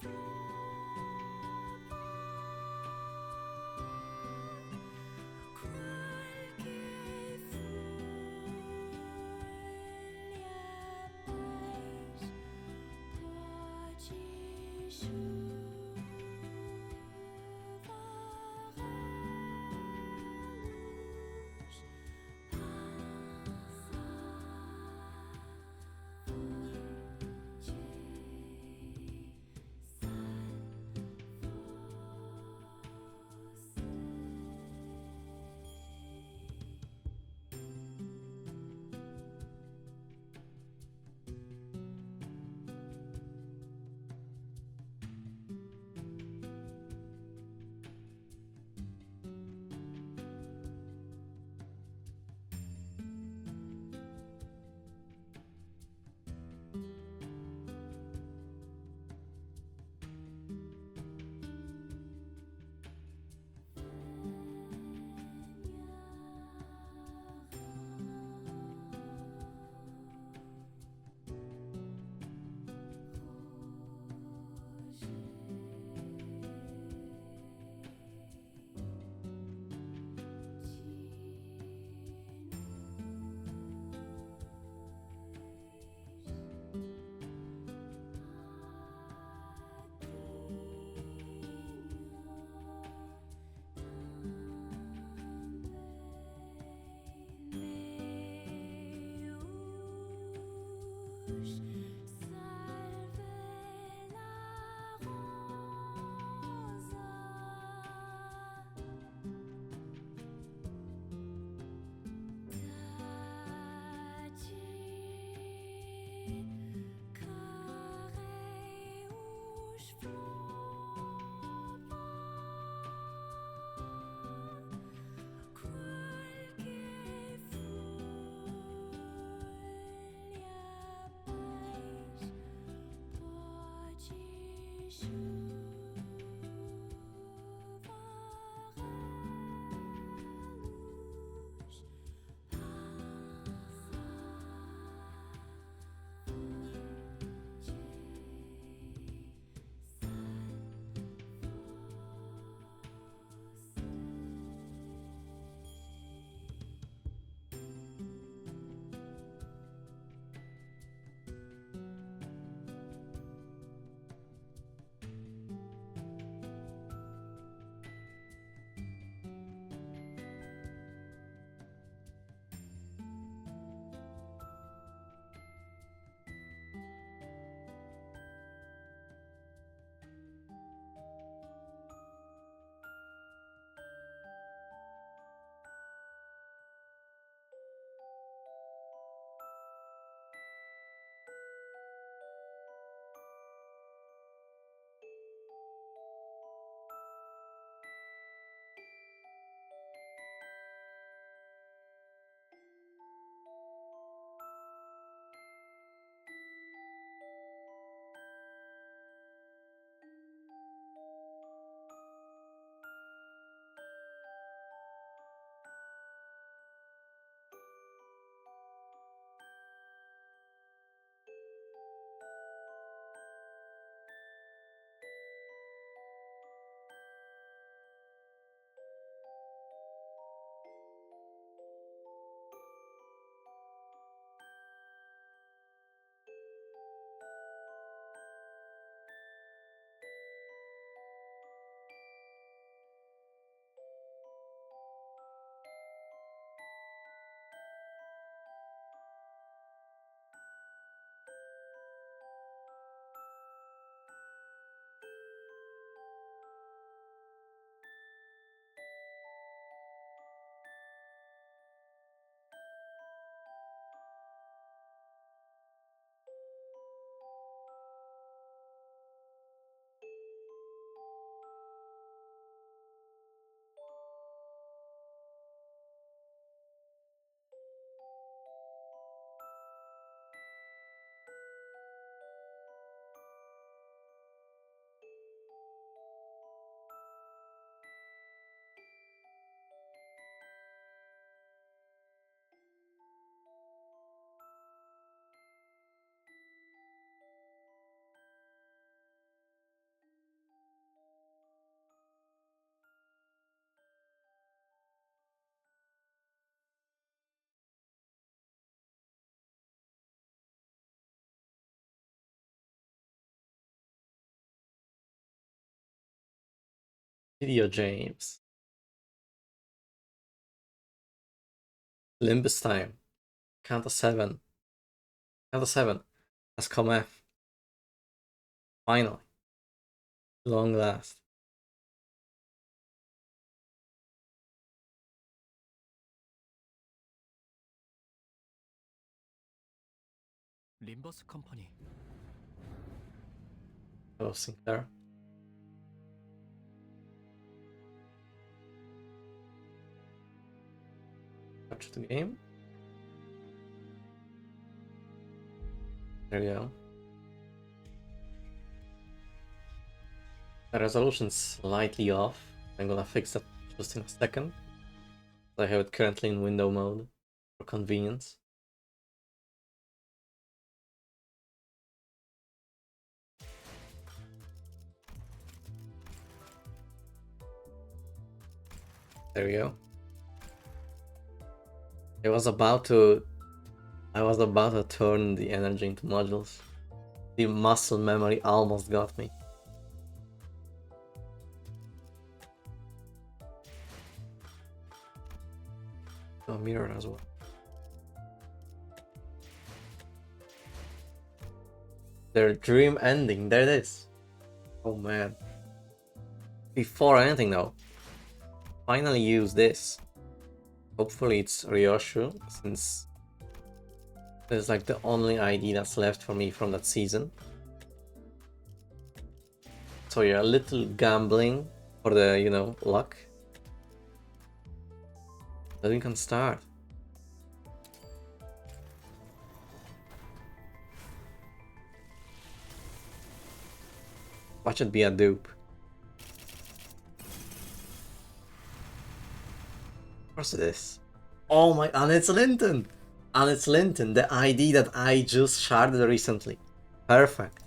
Sa Video James. Limbus time. Count of 7. Count of 7. Has come F. Finally. Long last. Limbus Company. Hello, Sinclair. Touch the game. There you go. The resolution's slightly off. I'm gonna fix that just in a second. I have it currently in window mode for convenience. There we go. I was about to turn the energy into modules. The muscle memory almost got me. A mirror as well. Their dream ending, there it is. Oh man. Before anything though, finally use this. Hopefully it's Ryoshu, since it's like the only ID that's left for me from that season. So yeah, a little gambling for the, you know, luck. Then we can start. Watch it be a dupe. Of course it is. Oh my, and it's Linton! And it's Linton, the ID that I just sharded recently. Perfect.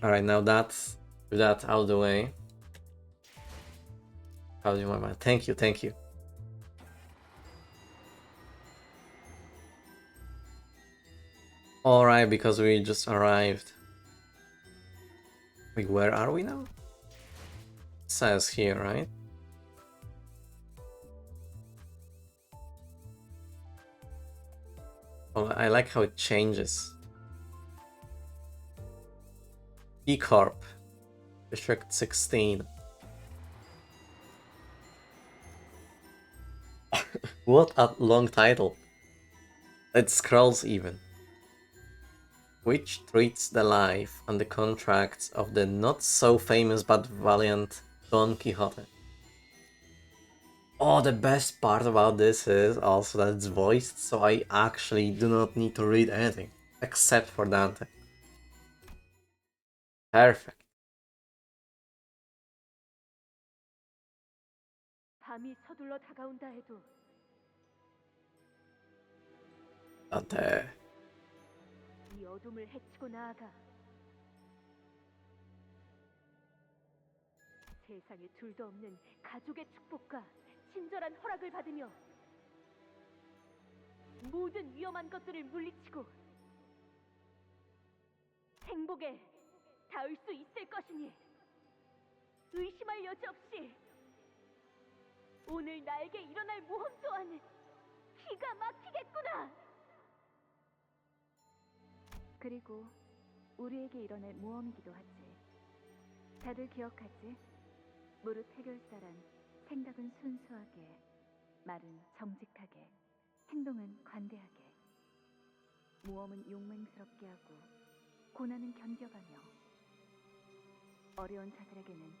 Alright, now that's with that out of the way. How do you want my thank you, thank you. Alright, because we just arrived. Wait, where are we now? It says here, right? Oh, I like how it changes. B Corp, District 16. What a long title. It scrolls even. Which treats the life and the contracts of the not so famous but valiant Don Quixote. Oh, the best part about this is also that it's voiced, so I actually do not need to read anything, except for Dante. Perfect. 밤이 서둘러 다가온다 해도 Dante. 이 어둠을 헤치고 나아가 세상에 둘도 없는 가족의 축복과 친절한 허락을 받으며 모든 위험한 것들을 물리치고 행복에 닿을 수 있을 것이니 의심할 여지 없이 오늘 나에게 일어날 모험 또한 기가 막히겠구나. 그리고 우리에게 일어날 모험이기도 하지. 다들 기억하지? 무릇 해결사란 생각은 순수하게, 말은 정직하게, 행동은 관대하게. 모험은 용맹스럽게 하고 고난은 견뎌가며 어려운 자들에게는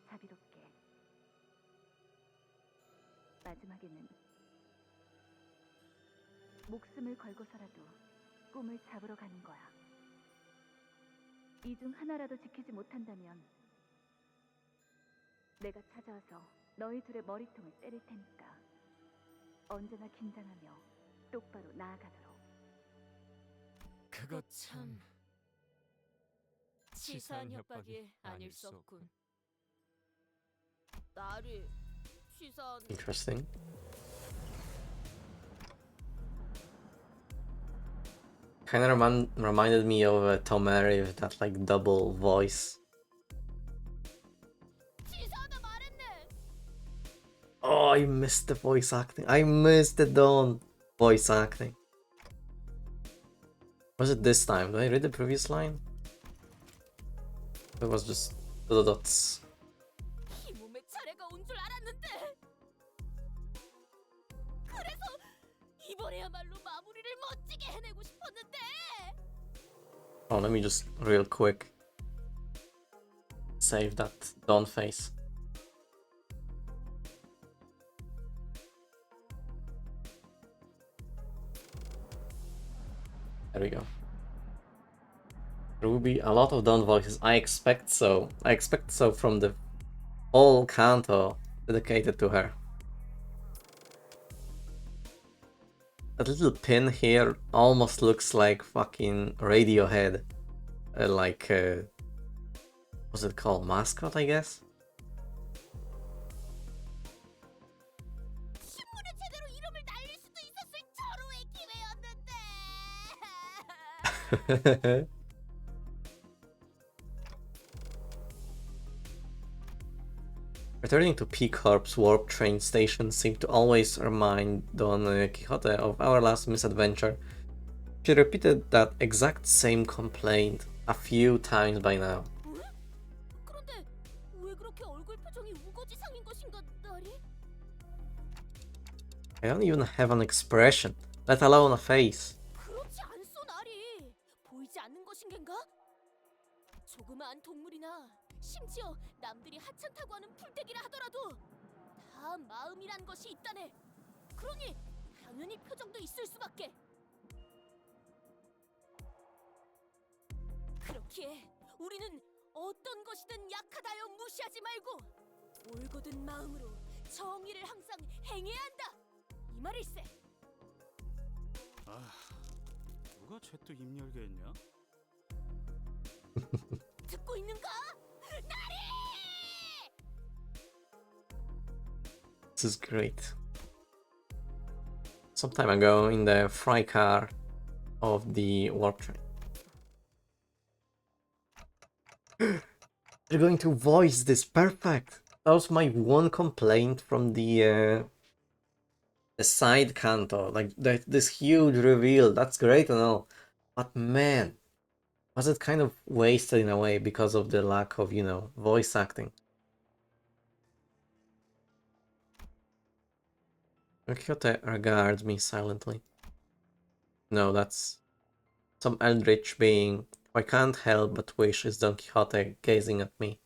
자비롭게, 마지막에는 목숨을 걸고서라도 꿈을 잡으러 가는 거야. 이 중 하나라도 지키지 못한다면 내가 찾아와서 너희 둘의 머리통을 때릴 테니까 언제나 긴장하며 똑바로 나아가도록. 그것 참 치사한 협박이 아닐 수 없군. 나를 치사한 Interesting. Kind of reminded me of Tomari with that like double voice. Oh, I missed the voice acting. I missed the Dawn voice acting. Was it this time? Did I read the previous line? It was just the dots. 이 몸에 차례가 온 줄 알았는데. 그래서 이번에야말로 마무리를 멋지게 해내고 싶었는데. Oh, let me just real quick save that Dawn face. There we go. There will be a lot of Dawn voices. I expect so. I expect so from the whole canto dedicated to her. That little pin here almost looks like fucking Radiohead. What's it called? Mascot, I guess? 신문에 제대로 이름을 날릴 수도 있었을 절호의 기회였는데. Returning to P-Corp's warp train station seemed to always remind Don Quixote of our last misadventure. She repeated that exact same complaint a few times by now. 그런데 왜 그렇게 얼굴 표정이 우거지상인 것인가, 나리? I don't even have an expression, let alone a face. 그렇지 않소, 나리. 보이지 않는 것인겐가? 조그마한 동물이나 심지어 남들이 하찮다고 하는 풀떼기라 하더라도 다 마음이란 것이 있다네. 그러니 당연히 표정도 있을 수밖에. 그렇기에 우리는 어떤 것이든 약하다여 무시하지 말고 올곧은 마음으로 정의를 항상 행해야 한다. 이 말일세. 아, 누가 쟤또 입 열게 했냐? 듣고 있는가? 나리! This is great. Some time ago in the fry car of the warp train. They're going to voice this, perfect. That was my one complaint from the side canto, like this huge reveal. That's great and all, but man, was it kind of wasted in a way because of the lack of, you know, voice acting. Don Quixote regards me silently. No, that's some eldritch being. I can't help but wish it's Don Quixote gazing at me.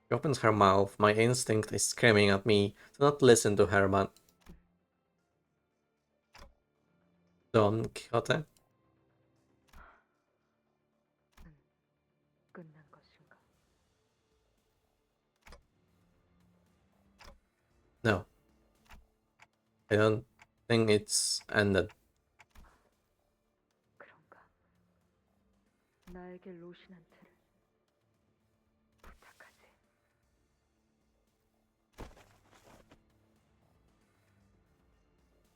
She opens her mouth. My instinct is screaming at me to not listen to her, but... Don Quixote? 끝난 것인가? No. I don't think it's ended. 그런가? 나에게 로신한테를 부탁하지.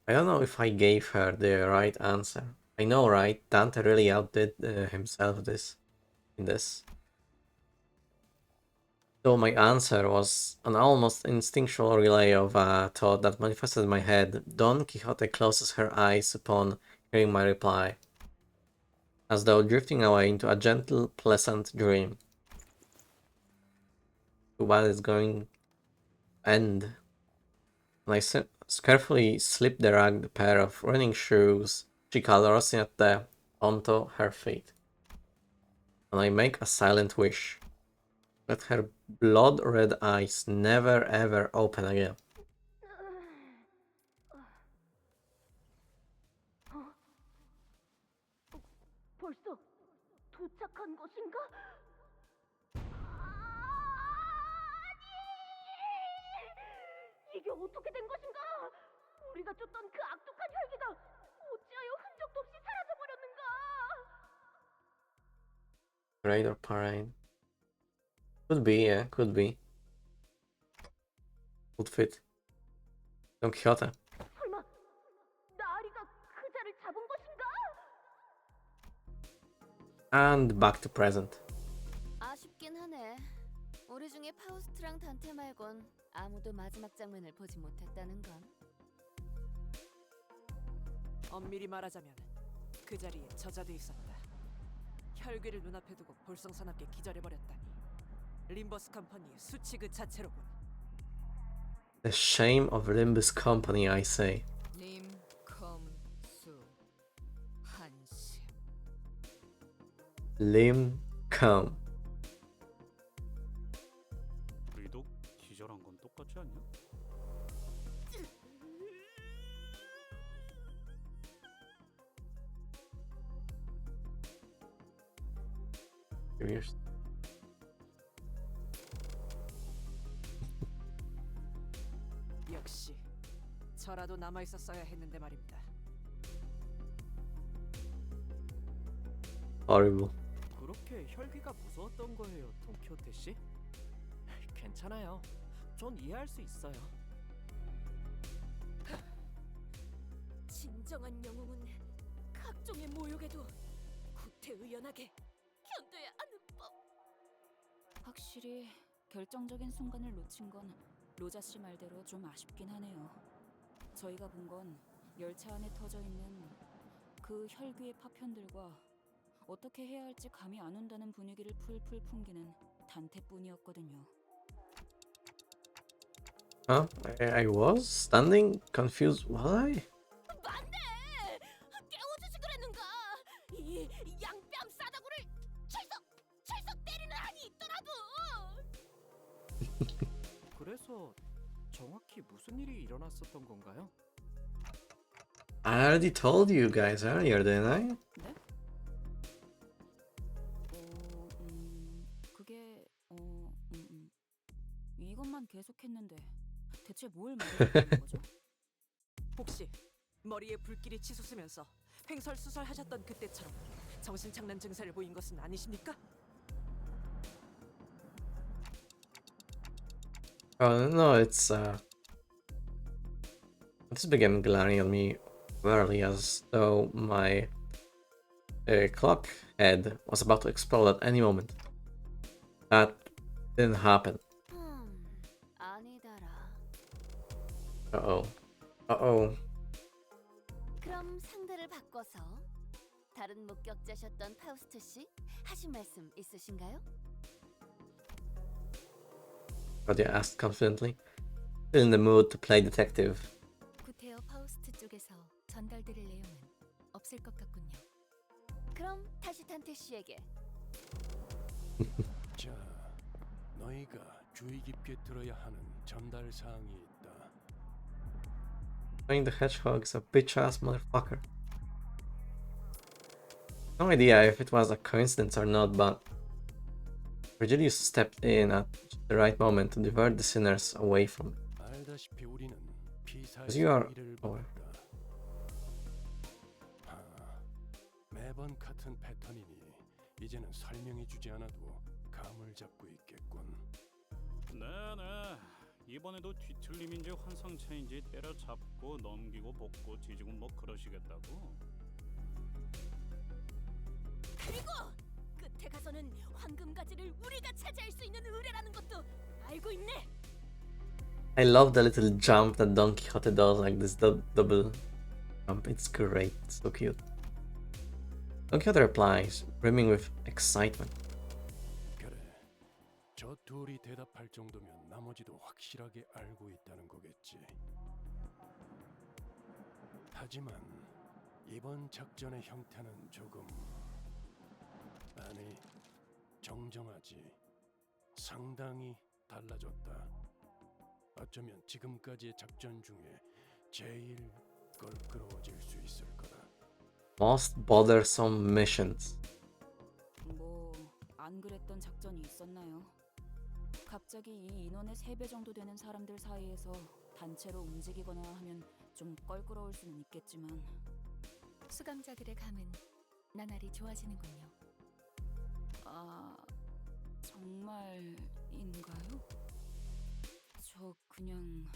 I don't know if I gave her the right answer. I know, right? Dante really outdid himself in this. Though my answer was an almost instinctual relay of a thought that manifested in my head, Don Quixote closes her eyes upon hearing my reply, as though drifting away into a gentle, pleasant dream. Too bad it's going to end. And I carefully slip the ragged pair of running shoes she calrosinette onto her feet. And I make a silent wish. Let her blood-red eyes never ever open again. 벌써 도착한 것인가? 아니! 이게 어떻게 된 것인가? 우리가 쫓던 그 악독한 혈기가 어찌하여 흔적도 없이 사라져 버렸는가? Parade or parade? Could be, yeah, could be. Would fit. Don Quixote. 설마 나리가 그자를 잡은 것인가? And back to present. 아쉽긴 하네. 우리 중 중에 파우스트랑 단테 말곤 아무도 마지막 장면을 보지 못했다는 건. 엄밀히 말하자면 그 자리에 저자도 있었다. 혈귀를 눈앞에 두고 볼썽사납게 기절해버렸다니. 림버스 컴퍼니의 수치 그 자체로군. The shame of Limbus Company, I say. 림컴수 한심. Limcom. 우리도 기절한 건 똑같지 않냐? Curious. 역시 저라도 남아 있었어야 했는데 말입니다. Horrible. 그렇게 혈귀가 무서웠던 거예요, 돈키호테 씨? 괜찮아요. 전 이해할 수 있어요. 진정한 영웅은 각종의 모욕에도 구태의연하게 견뎌야 하는 법. 확실히 결정적인 순간을 놓친 건 로자 씨 말대로 좀 아쉽긴 하네요. 저희가 본 건 열차 안에 터져 있는 그 혈귀의 파편들과 어떻게 해야 할지 감이 안 온다는 분위기를 풀풀 풍기는 단테뿐이었거든요. Huh? I was standing confused. Was I? 맞네. 깨워주지 그랬는가. 이 양뺨 싸다구를 철썩 때리는 한이 있더라도. 그래서 정확히 무슨 일이 일어났었던 건가요? I already told you guys earlier, didn't I? 네? 그게 이것만 계속했는데 대체 뭘 말하는 거죠? 혹시 머리에 불길이 치솟으면서 횡설수설하셨던 그때처럼 정신착란 증세를 보인 것은 아니십니까? Oh no, this began glaring at me weirdly as though my clock head was about to explode at any moment. That didn't happen. 아니다라. Uh-oh. Uh-oh. 그럼 상대를 바꿔서 다른 목격자셨던 파우스트 씨 하신 말씀 있으신가요? Claudia asked confidently. Still in the mood to play detective. 구테어 파우스트 쪽에서 전달드릴 내용은 없을 것 같군요. 그럼 다시 탄테 씨에게. 자, 너희가 주의 깊게 들어야 하는 전달 사항이 있다. Playing the hedgehog is a bitch-ass motherfucker. No idea if it was a coincidence or not, but Virgilius stepped in at the right moment to divert the sinners away from it. 알다시피 우리는 피사의 Because you are 승리를 aware. 받았다. 매번 같은 패턴이니 이제는 설명해주지 않아도 감을 잡고 있겠군. 네네. 이번에도 뒤틀림인지 환상체인지 때려잡고 넘기고 볶고 뒤지고 뭐 그러시겠다고? 그리고 끝에 가서는 황금 가지를 우리가 차지할 수 있는 의뢰라는 것도 알고 있네. I love the little jump that Don Quixote does, like this double jump. It's great, so cute. Don Quixote replies, brimming with excitement. 그래, 저 둘이 대답할 정도면 나머지도 확실하게 알고 있다는 거겠지. 하지만 이번 작전의 형태는 조금 아니 정정하지. 상당히 달라졌다. 어쩌면 지금까지의 작전 중에 제일 껄끄러워질 수 있을 거다. Most bothersome missions. 뭐 안 그랬던 작전이 있었나요? 갑자기 이 인원의 3배 정도 되는 사람들 사이에서 단체로 움직이거나 하면 좀 껄끄러울 수는 있겠지만 수감자들의 감은 나날이 좋아지는군요. 아, 정말인가요? 저 그냥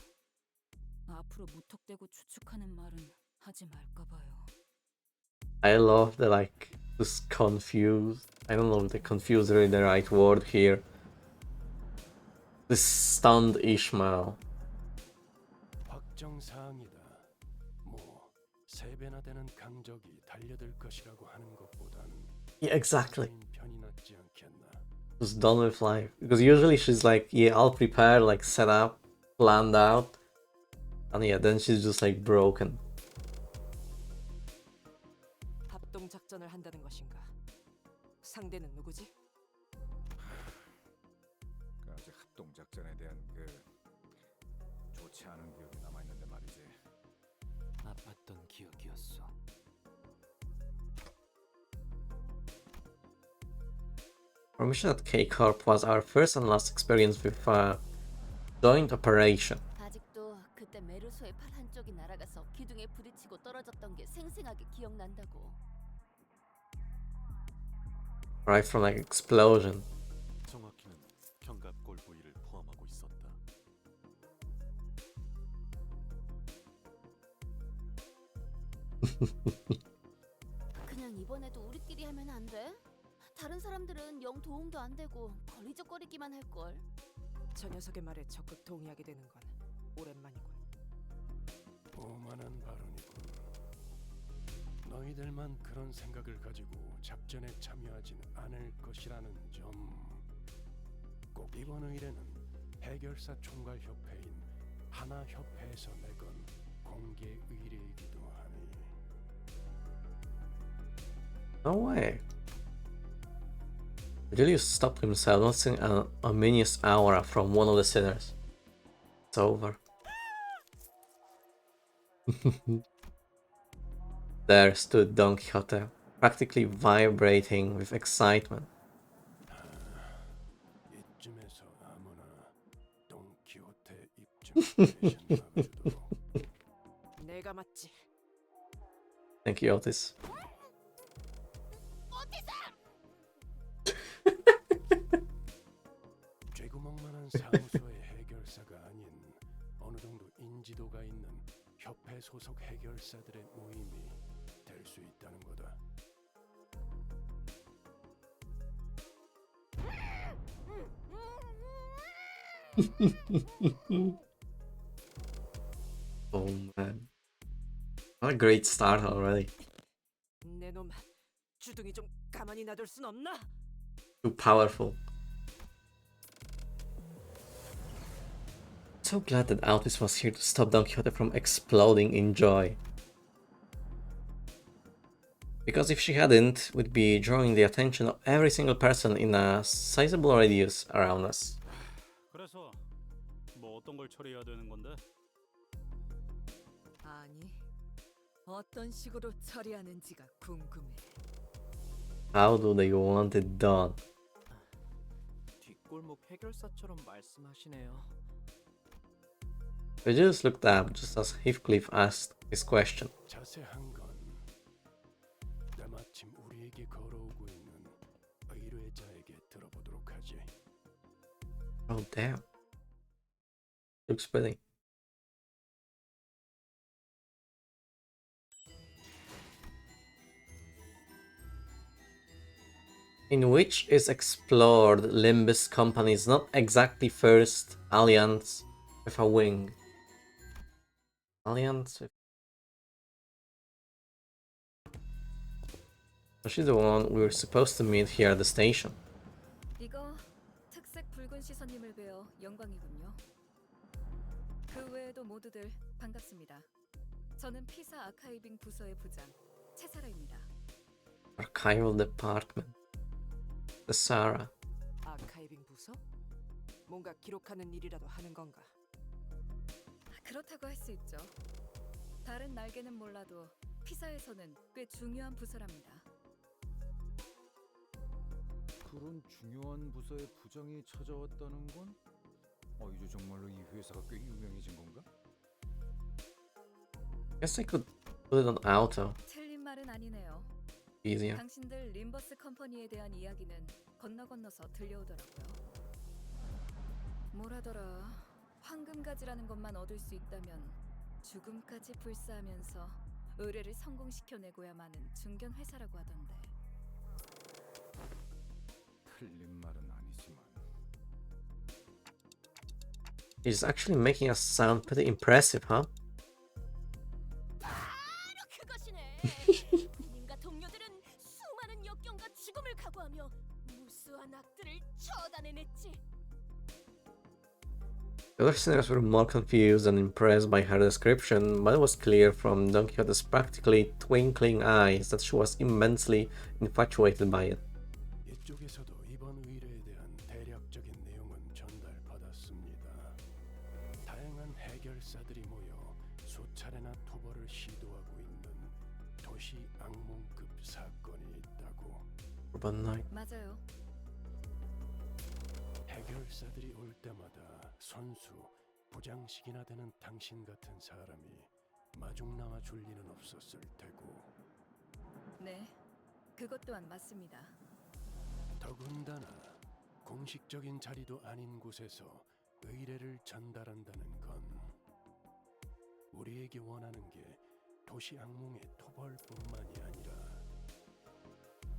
앞으로 무턱대고 추측하는 말은 하지 말까 봐요. I love the this confused. I don't know if the confused is really the right word here. This stunned Ishmael. 확정 사항이다. 뭐 3배나 되는 강적이 달려들 것이라고 하는 것보다는 Yeah, exactly. 편이 낫지 않겠나. Was done with life. Because usually she's like, yeah, all prepared, like set up, planned out. And yeah, then she's just like broken. 합동 작전을 한다는 것인가? 상대는 누구지? 그 아직 합동 작전에 대한 좋지 않은 기억이 남아 있는데 말이지. 아팠던 기억이었어. Our mission at K-Corp was our first and last experience with a joint operation. 아직도 그때 메르소의 팔 한쪽이 날아가서 기둥에 부딪히고 떨어졌던 게 생생하게 기억난다고. Right from like explosion. 정확히는 견갑골 부위를 포함하고 있었다. 그냥 이번에도 우리끼리 하면 안 돼? 다른 사람들은 영 도움도 안 되고 걸리적거리기만 할 걸. 저 녀석의 말에 적극 동의하게 되는 건 오랜만이군. 오만한 발언이군. 너희들만 그런 생각을 가지고 작전에 참여하지는 않을 것이라는 점. 꼭 이번 의뢰는 해결사 총괄 협회인 하나 협회에서 내건 공개 의뢰이기도 하니. No way. Julius stopped himself, noticing an ominous aura from one of the sinners. It's over. There stood Don Quixote, practically vibrating with excitement. 이쯤에서 아무나 돈키호테 입좀 대신 막아주도록. 내가 맞지. Thank you, Otis. 쥐구멍만한 사무소의 해결사가 아닌 어느 정도 인지도가 있는 협회 소속 해결사들의 모임이 될 수 있다는 거다. Oh man. What a great start already. 내놈 주둥이 좀 가만히 놔둘 순 없나? Too powerful. So glad that Altis was here to stop Don Quixote from exploding in joy. Because if she hadn't, we'd be drawing the attention of every single person in a sizable radius around us. 그래서 뭐 어떤 걸 처리해야 되는 건데? 아니, 어떤 식으로 처리하는지가 궁금해. How do they want it done? 뒷골목 해결사처럼 말씀하시네요. We just looked up just as Heathcliff asked his question. 자세한 건 때마침 우리에게 걸어오고 있는 의뢰자에게 들어보도록 하지. Oh damn. Looks pretty. In which is explored Limbus Company's not exactly first alliance with a wing. Alliance with... So she's the one we were supposed to meet here at the station. 이거 특색 붉은 시선님을 뵈어 영광이군요. 그 외에도 모두들 반갑습니다. 저는 피사 아카이빙 부서의 부장 채사라입니다. Archival Department. The Sarah. 아카이빙 부서? 뭔가 기록하는 일이라도 하는 건가? 그렇다고 할 수 있죠. 다른 날개는 몰라도 피사에서는 꽤 중요한 부서랍니다. 그런 중요한 부서의 부장이 찾아왔다는 건 이제 정말로 이 회사가 꽤 유명해진 건가? Guess I could put it on auto. 틀린 말은 아니네요. Easier. 당신들 림버스 컴퍼니에 대한 이야기는 건너서 들려오더라고요. 뭐라더라. 황금가지라는 것만 얻을 수 있다면 죽음까지 불사하면서 의뢰를 성공시켜내고야마는 중견 회사라고 하던데. 틀린 말은 아니지만 She's actually making us sound pretty impressive, huh? 바로 그것이네. 군인과 동료들은 수많은 역경과 죽음을 각오하며 무수한 악들을 처단해냈지. The listeners were more confused than impressed by her description, but it was clear from Don Quixote's practically twinkling eyes that she was immensely infatuated by it. 이쪽에서도 이번 의뢰에 대한 대략적인 내용은 전달받았습니다. 다양한 해결사들이 모여 수차례나 토벌을 시도하고 있는 도시 악몽급 사건이 있다고. Urban Night. 맞아요. 해결사들이 올 때마다 선수, 부장식이나 되는 당신 같은 사람이 마중 나와 줄 리는 없었을 테고. 네, 그것 또한 맞습니다. 더군다나 공식적인 자리도 아닌 곳에서 의뢰를 전달한다는 건 우리에게 원하는 게 도시 악몽의 토벌뿐만이 아니라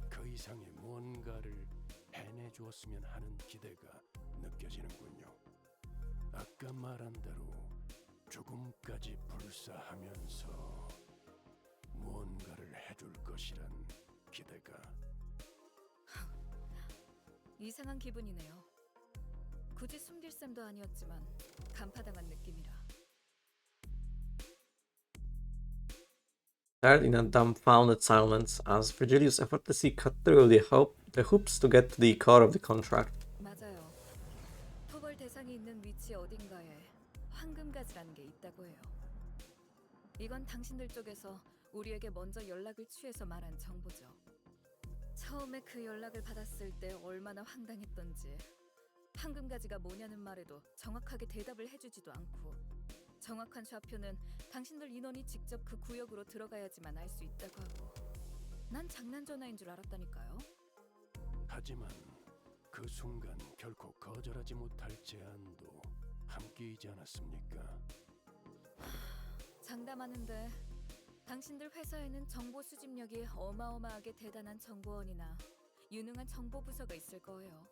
그 이상의 뭔가를 해내주었으면 하는 기대가 느껴지는군요. 아까 말한 대로 죽음까지 불사하면서 무언가를 해줄 것이란 기대가. 이상한 기분이네요. 굳이 숨길 셈도 아니었지만 간파당한 느낌이라. Stared in a dumbfounded silence as Virgilius effortlessly cut through the hoops to get to the core of the contract. 맞아요. 토벌 대상이 있는 위치 어딘가에 황금가지라는 게 있다고 해요. 이건 당신들 쪽에서 우리에게 먼저 연락을 취해서 말한 정보죠. 처음에 그 연락을 받았을 때 얼마나 황당했던지. 황금가지가 뭐냐는 말에도 정확하게 대답을 해주지도 않고 정확한 좌표는 당신들 인원이 직접 그 구역으로 들어가야지만 알 수 있다고 하고. 난 장난 전화인 줄 알았다니까요. 하지만 그 순간 결코 거절하지 못할 제안도 함께이지 않았습니까? 장담하는데 당신들 회사에는 정보 수집력이 어마어마하게 대단한 정보원이나 유능한 정보부서가 있을 거예요.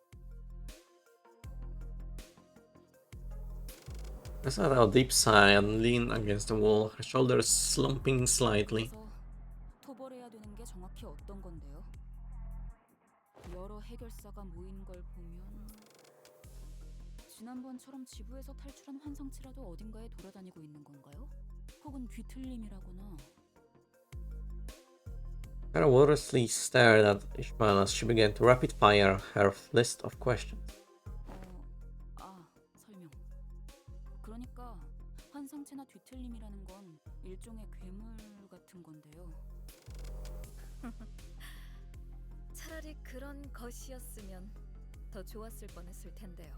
I let out a deep sigh and leaned against the wall, her shoulders slumping slightly. 그래서 토벌해야 되는 게 정확히 어떤 건데요? 여러 해결사가 모인 걸 보면 지난번처럼 지부에서 탈출한 환상체라도 어딘가에 돌아다니고 있는 건가요? 혹은 뒤틀림이라거나. Sarah wordlessly stared at Ishmael as she began to rapid fire her list of questions. 설명. 그러니까 환상체나 뒤틀림이라는 건 일종의 괴물 같은 건데요. 차라리 그런 것이었으면 더 좋았을 뻔했을 텐데요.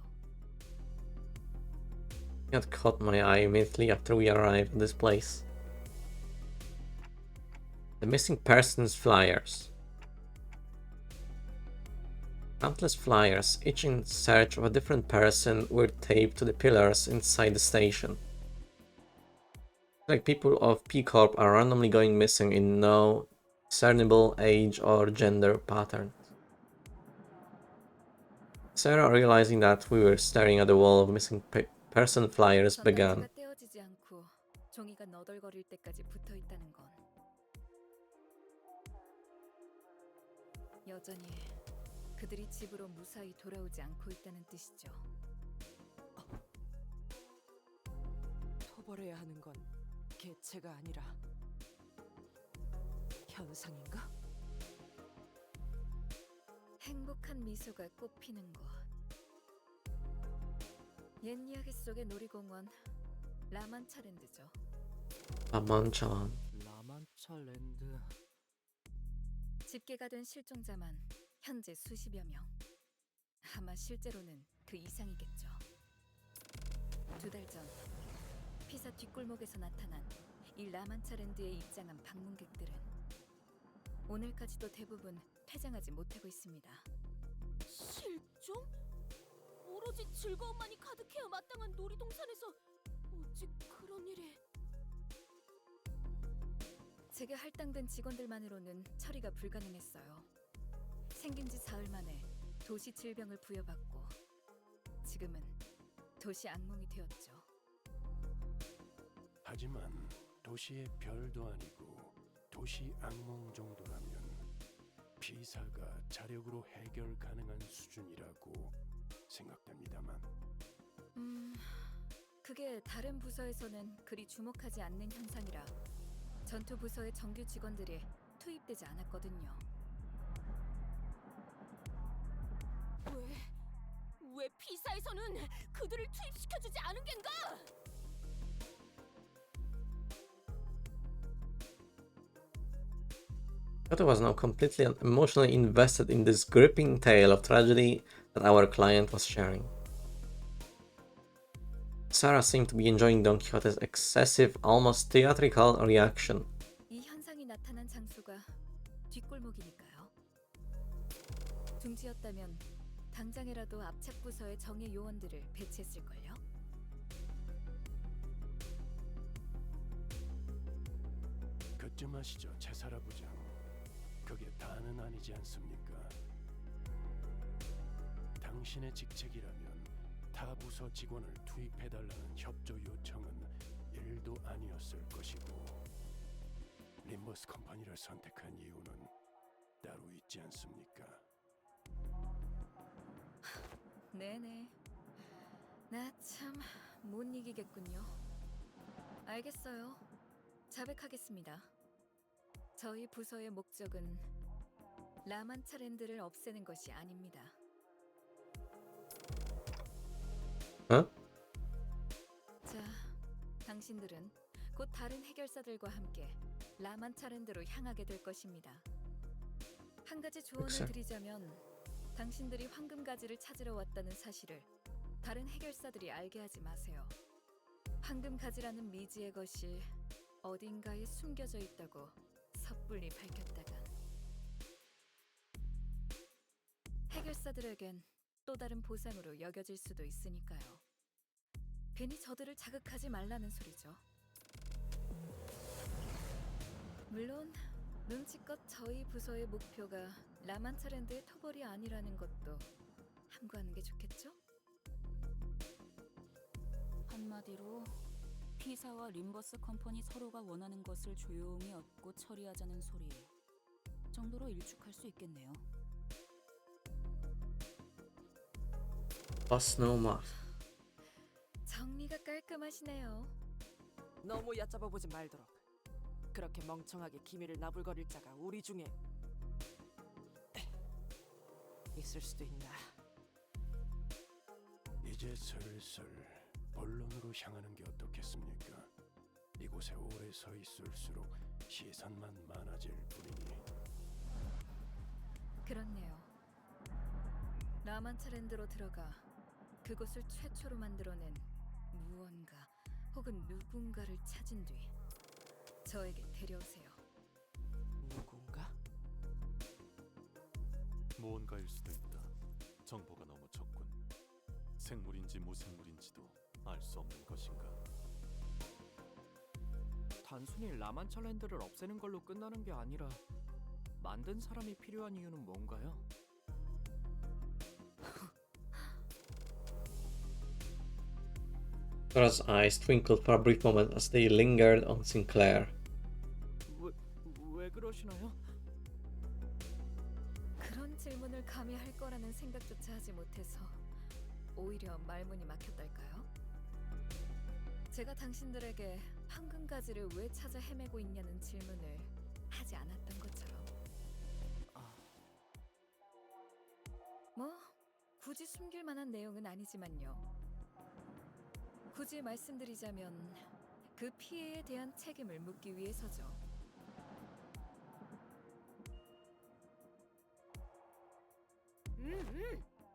It had caught my eye immediately after we arrived at this place. The missing persons flyers. Countless flyers, each in search of a different person, were taped to the pillars inside the station. Like people of P Corp are randomly going missing in no discernible age or gender pattern. Sarah, realizing that we were staring at the wall of missing person flyers, began. 전단지가 떼어지지 않고 종이가 너덜거릴 때까지 붙어 있다는 건 여전히 그들이 집으로 무사히 돌아오지 않고 있다는 뜻이죠. 토벌해야 하는 건 개체가 아니라 현상인가? 행복한 미소가 꽃피는 곳. 옛 이야기 속의 놀이공원 라만차랜드죠. Amanchan. 라만차 랜드. 집계가 된 실종자만 현재 수십여 명. 아마 실제로는 그 이상이겠죠. 2달 전 피사 뒷골목에서 나타난 이 라만차랜드에 입장한 방문객들은 오늘까지도 대부분 퇴장하지 못하고 있습니다. 실종? 오로지 즐거움만이 가득해야 마땅한 놀이동산에서 어찌 그런 일이... 제게 할당된 직원들만으로는 처리가 불가능했어요. 생긴 지 사흘 만에 도시 질병을 부여받고 지금은 도시 악몽이 되었죠. 하지만 도시의 별도 아니고 도시 악몽 정도라면 비사가 자력으로 해결 가능한 수준이라고 생각됩니다만 그게 다른 부서에서는 그리 주목하지 않는 현상이라 전투 부서의 정규 직원들이 투입되지 않았거든요. 왜 피사에서는 그들을 투입시켜주지 않은 겐가? Kyoto was now completely and emotionally invested in this gripping tale of tragedy that our client was sharing. Sarah seemed to be enjoying Don Quixote's excessive, almost theatrical reaction. 이 현상이 나타난 장소가 뒷골목이니까요. 둥지였다면 당장이라도 압착 부서의 정예 요원들을 배치했을걸요. 그쯤 하시죠, 제사라 부장. 그게 다는 아니지 않습니까? 당신의 직책이라면 타 부서 직원을 투입해달라는 협조 요청은 일도 아니었을 것이고 림버스 컴퍼니를 선택한 이유는 따로 있지 않습니까? 네네. 나 참 못 이기겠군요. 알겠어요. 자백하겠습니다. 저희 부서의 목적은 라만차랜드를 없애는 것이 아닙니다. Huh? 자, 당신들은 곧 다른 해결사들과 함께 라만차랜드로 향하게 될 것입니다. 한 가지 조언을 역시. 드리자면 당신들이 황금가지를 찾으러 왔다는 사실을 다른 해결사들이 알게 하지 마세요. 황금가지라는 미지의 것이 어딘가에 숨겨져 있다고 섣불리 밝혔다간 해결사들에겐 또 다른 보상으로 여겨질 수도 있으니까요. 괜히 저들을 자극하지 말라는 소리죠. 물론 눈치껏 저희 부서의 목표가 라만차랜드의 토벌이 아니라는 것도 함구하는 게 좋겠죠? 한마디로 피사와 림버스 컴퍼니 서로가 원하는 것을 조용히 얻고 처리하자는 소리 정도로 일축할 수 있겠네요. Plus no math. 정리가 깔끔하시네요. 너무 얕잡아 보지 말도록. 그렇게 멍청하게 기밀을 나불거릴 자가 우리 중에 있을 수도 있나. 이제 슬슬 본론으로 향하는 게 어떻겠습니까? 이곳에 오래 서 있을수록 시선만 많아질 뿐이니. 그렇네요. 라만차랜드로 들어가 그곳을 최초로 만들어낸 무언가 혹은 누군가를 찾은 뒤 저에게 데려오세요. 누군가? 무언가일 수도 있다. 정보가 너무 적군. 생물인지 무생물인지도 알 수 없는 것인가. 단순히 라만차랜드를 없애는 걸로 끝나는 게 아니라 만든 사람이 필요한 이유는 뭔가요? Sarah's eyes twinkled for a brief moment as they lingered on Sinclair. 왜 그러시나요? 그런 질문을 감히 할 거라는 생각조차 하지 못해서 오히려 말문이 막혔달까요? 제가 당신들에게 황금가지를 왜 찾아 헤매고 있냐는 질문을 하지 않았던 것처럼. 뭐 굳이 숨길 만한 내용은 아니지만요. 굳이 말씀드리자면 그 피해에 대한 책임을 묻기 위해서죠.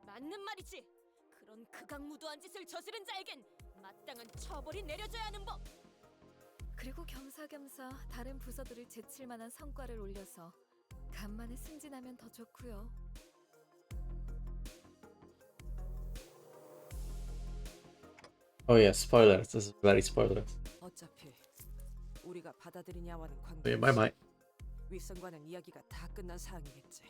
맞는 말이지. 그런 극악무도한 짓을 저지른 자에겐 마땅한 처벌이 내려져야 하는 법. 그리고 겸사겸사 다른 부서들을 제칠 만한 성과를 올려서 간만에 승진하면 더 좋고요. Oh yeah, spoilers. This is very spoilers. 어차피 우리가 받아들이냐와는 Okay, 관계없이 bye bye. 윗선과는 이야기가 다 끝난 사항이겠지.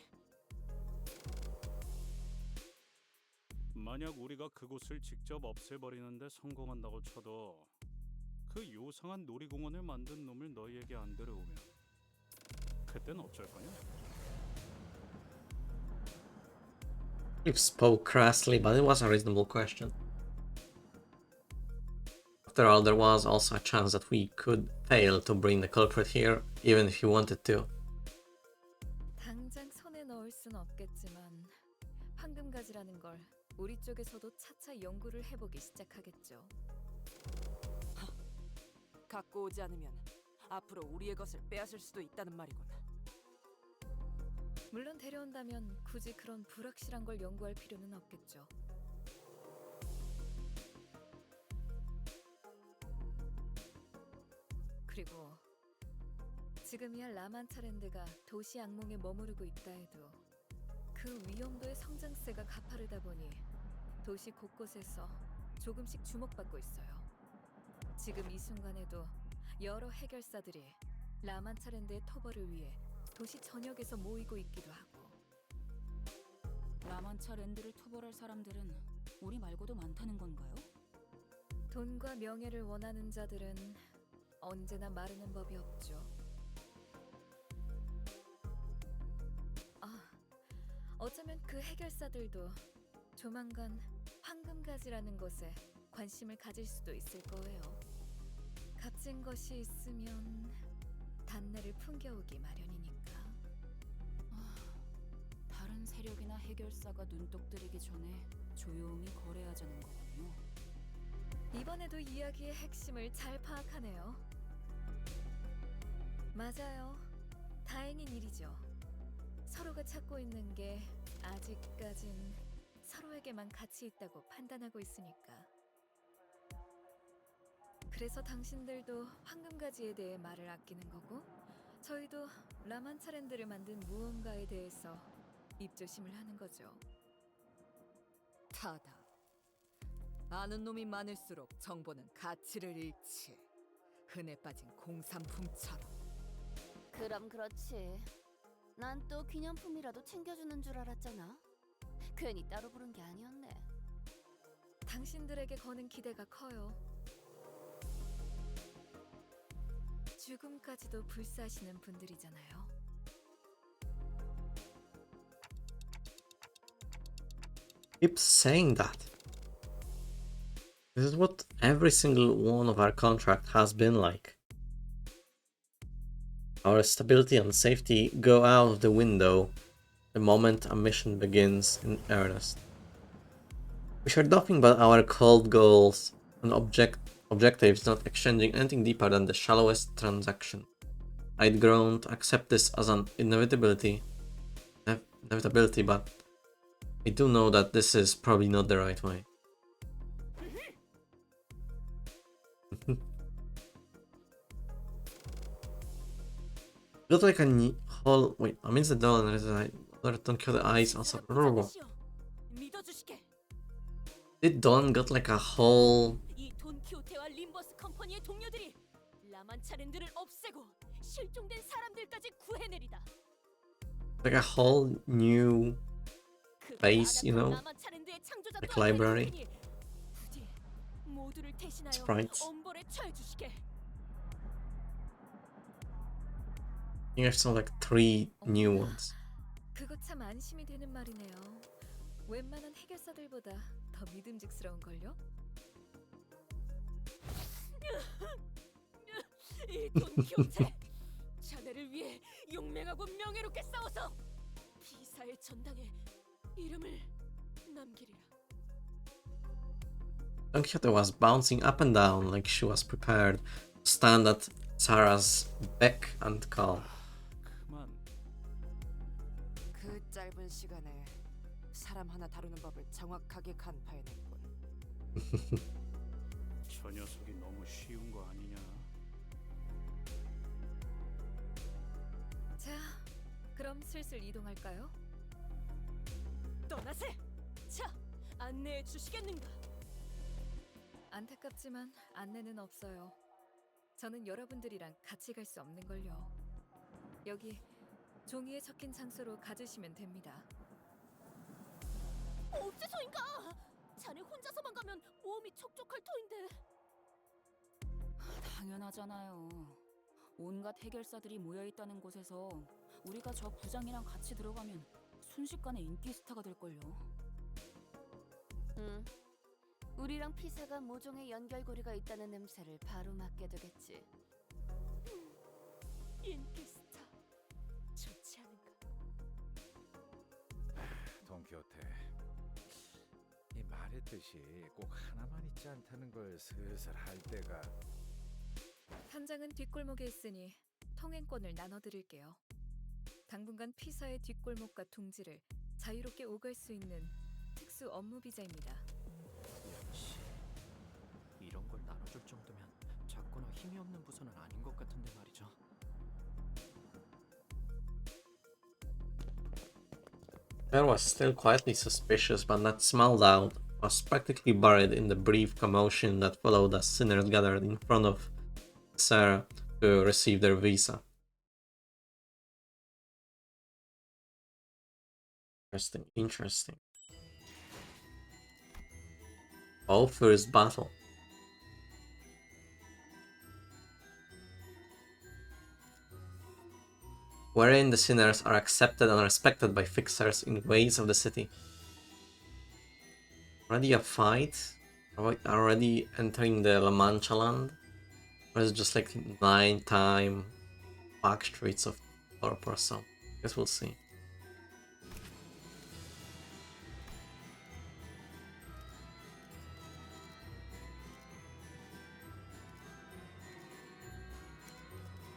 만약 우리가 그곳을 직접 없애버리는데 성공한다고 쳐도 그 요상한 놀이공원을 만든 놈을 너희에게 안 데려오면 그땐 어쩔 거냐? Cliff spoke crassly, but it was a reasonable question. After all, there was also a chance that we could fail to bring the culprit here, even if he wanted to. 당장 손에 넣을 순 없겠지만 황금가지라는 걸 우리 쪽에서도 차차 연구를 해보기 시작하겠죠. 갖고 오지 않으면 앞으로 우리의 것을 빼앗을 수도 있다는 말이군. 물론 데려온다면 굳이 그런 불확실한 걸 연구할 필요는 없겠죠. 그리고 지금이야 라만차랜드가 도시 악몽에 머무르고 있다 해도 그 위험도의 성장세가 가파르다 보니 도시 곳곳에서 조금씩 주목받고 있어요. 지금 이 순간에도 여러 해결사들이 라만차랜드의 토벌을 위해 도시 전역에서 모이고 있기도 하고. 라만차랜드를 토벌할 사람들은 우리 말고도 많다는 건가요? 돈과 명예를 원하는 자들은 언제나 마르는 법이 없죠. 어쩌면 그 해결사들도 조만간 황금가지라는 것에 관심을 가질 수도 있을 거예요. 값진 것이 있으면 단내를 풍겨오기 마련이니까. 다른 세력이나 해결사가 눈독 들이기 전에 조용히 거래하자는 거군요. 이번에도 이야기의 핵심을 잘 파악하네요. 맞아요. 다행인 일이죠. 서로가 찾고 있는 게 아직까진 서로에게만 가치 있다고 판단하고 있으니까. 그래서 당신들도 황금가지에 대해 말을 아끼는 거고, 저희도 라만차랜드를 만든 무언가에 대해서 입조심을 하는 거죠. 타다. 아는 놈이 많을수록 정보는 가치를 잃지. 흔해 빠진 공산품처럼. 그럼 그렇지. 난 또 기념품이라도 챙겨주는 줄 알았잖아. 괜히 따로 부른 게 아니었네. 당신들에게 거는 기대가 커요. 죽음까지도 불사하시는 분들이잖아요. Keep saying that. This is what every single one of our contract has been like. Our stability and safety go out of the window the moment a mission begins in earnest. We share nothing but our cold goals and objectives, not exchanging anything deeper than the shallowest transaction. I'd grown to accept this as an inevitability, but I do know that this is probably not the right way. Got like a whole wait. Amidst the doll and don't kill the eyes also. Did Dawn got like a whole 이 돈키호테와 림버스 컴퍼니의 동료들이 라만차랜드를 없애고 실종된 사람들까지 구해내리다. like a whole new face, you know, like library sprites. I think I saw like 3 new ones. 그거 참 안심이 되는 말이네요. 웬만한 해결사들보다 더 믿음직스러운 걸요? 이 돈키호테, 자네를 위해 용맹하고 명예롭게 싸워서 비사의 전당에 이름을 남기리라. Don Quixote was bouncing up and down like she was prepared to stand at Sarah's beck and call. 그만. 그 짧은 시간에 사람 하나 다루는 법을 정확하게 간파해냈군. 저 녀석이 너무 쉬운 거 아니냐? 자, 그럼 슬슬 이동할까요? 떠나세! 자, 안내해 주시겠는가? 안타깝지만 안내는 없어요. 저는 여러분들이랑 같이 갈 수 없는 걸요. 여기 종이에 적힌 장소로 가주시면 됩니다. 어째서인가? 자네 혼자서만 가면 모험이 촉촉할 터인데. 당연하잖아요. 온갖 해결사들이 모여있다는 곳에서 우리가 저 부장이랑 같이 들어가면 순식간에 인기 스타가 될걸요. 응. 우리랑 피사가 모종의 연결고리가 있다는 냄새를 바로 맡게 되겠지. 인기 스타. 좋지 않은가? 돈키호테, 이 말했듯이 꼭 하나만 있지 않다는 걸 슬슬 할 때가. 현장은 뒷골목에 있으니 통행권을 나눠드릴게요. 당분간 피사의 뒷골목과 둥지를 자유롭게 오갈 수 있는 특수 업무 비자입니다. 역시 이런 걸 나눠줄 정도면 작거나 힘이 없는 부서는 아닌 것 같은데 말이죠. There was still quietly suspicious, but not smelled out, was practically buried in the brief commotion that followed as sinners gathered in front of Sarah to receive their visa. Interesting, interesting. Oh, first battle. Wherein the sinners are accepted and respected by fixers in ways of the city. Already a fight? Are we already entering the La Mancha land? Or is it just like nighttime back streets of Europe or so? Guess we'll see.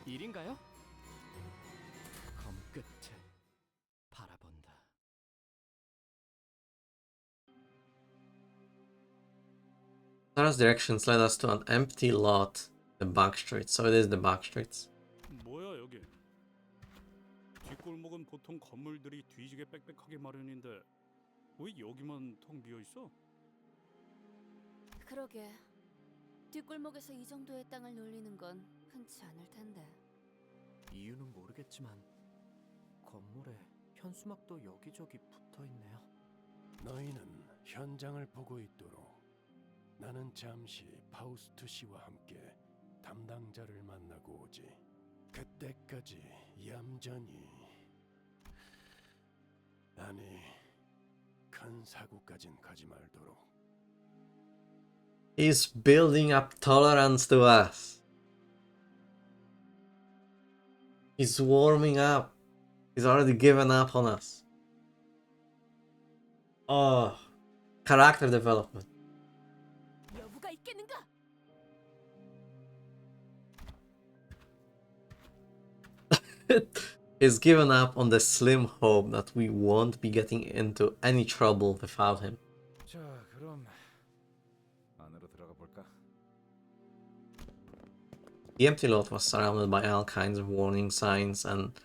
일인가요? 검 끝을 바라본다. Sarah's directions led us to an empty lot, the back streets. So it is the back streets. 뭐야 여기? 뒷골목은 보통 건물들이 뒤지게 빽빽하게 마련인데 왜 여기만 텅 비어 있어? 그러게. 뒷골목에서 이 정도의 땅을 놀리는 건 흔치 않을 텐데. 이유는 모르겠지만 건물에 현수막도 여기저기 붙어 있네요. 너희는 현장을 보고 있도록. 나는 잠시 파우스투 씨와 함께 담당자를 만나고 오지. 그때까지 얌전히. 아니, 큰 사고까진 가지 말도록. He's building up tolerance to us. He's warming up. He's already given up on us. Oh, character development. 여부가 있겠는가? He's given up on the slim hope that we won't be getting into any trouble without him. 자, 그럼 안으로 들어가 볼까? The empty lot was surrounded by all kinds of warning signs and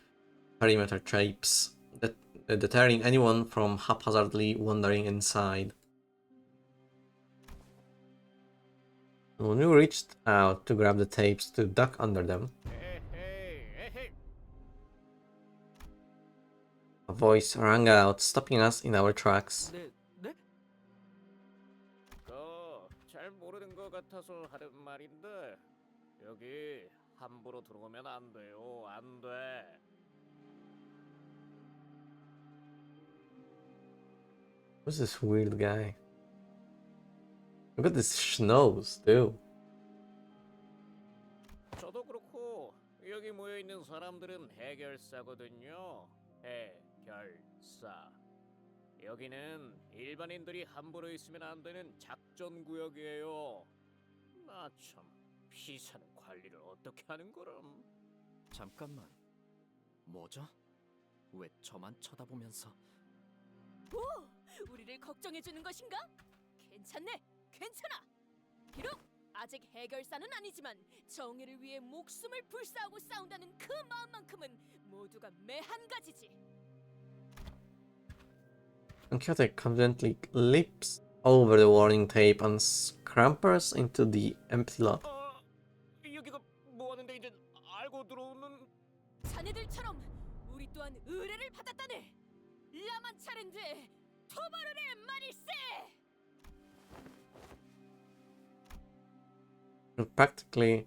perimeter traps, deterring anyone from haphazardly wandering inside. When we reached out to grab the tapes to duck under them, a voice rang out, stopping us in our tracks. 네? 잘 모르는 것 같아서 하는 말인데 여기 함부로 들어오면 안 돼요. 안 돼. Who's this weird guy? Look at this schnoz, too. 저도 그렇고 여기 모여 있는 사람들은 해결사거든요. 해결사. 여기는 일반인들이 함부로 있으면 안 되는 작전 구역이에요. 나 참 피사는 관리를 어떻게 하는 거람? 잠깐만. 뭐죠? 왜 저만 쳐다보면서? 오! 우리를 걱정해주는 것인가? 괜찮네. 괜찮아. 비록 아직 해결사는 아니지만 정의를 위해 목숨을 불사하고 싸운다는 그 마음만큼은 모두가 매한가지지. Quixote confidently leaps over the warning tape and scampers into the empty lot. 여기가 뭐 하는데 이제 알고 들어오는 자네들처럼 우리 또한 의뢰를 받았다네. 라만차랜드의 토바르의 말일세. can practically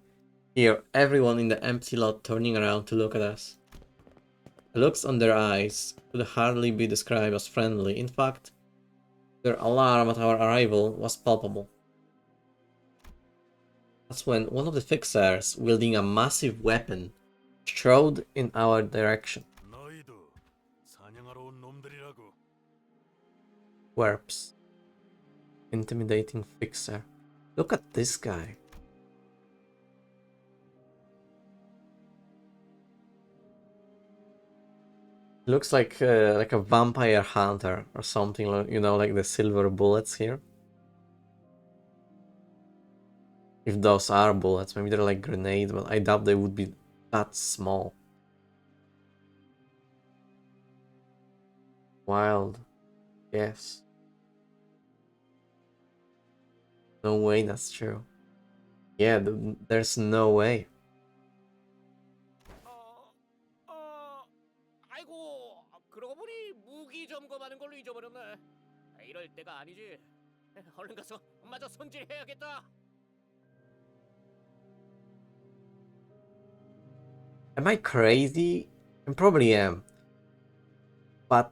hear everyone in the empty lot turning around to look at us. The looks on their eyes could hardly be described as friendly. In fact, their alarm at our arrival was palpable. That's when one of the fixers, wielding a massive weapon, strode in our direction. Werps. Intimidating fixer. Look at this guy. Looks like a vampire hunter or something, you know, like the silver bullets here. If those are bullets, maybe they're like grenades, but I doubt they would be that small. Wild. Yes. No way that's true. Yeah, there's no way. 아이고, 그러고 보니 무기 점검하는 걸로 잊어버렸네. 이럴 때가 아니지. 얼른 가서 마저 손질해야겠다. Am I crazy? I probably am. But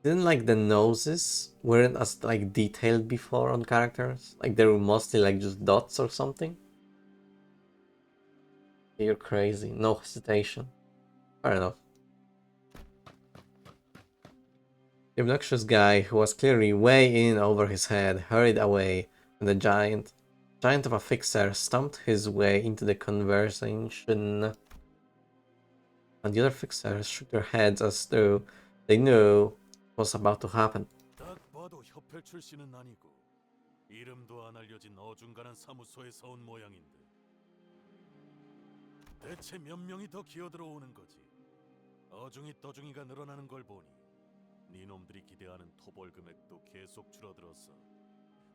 didn't like the noses weren't as like detailed before on characters? Like they were mostly like just dots or something? You're crazy. No hesitation. Fair enough. The obnoxious guy, who was clearly way in over his head, hurried away, and the giant of a fixer stomped his way into the conversation. And the other fixers shook their heads as though they knew what was about to happen. 딱 봐도 협회 출신은 아니고 이름도 안 알려진 어중간한 사무소에서 온 모양인데 대체 몇 명이 더 기어들어오는 거지? 어중이 떠중이가 늘어나는 걸 보니 니놈들이 기대하는 토벌 금액도 계속 줄어들었어.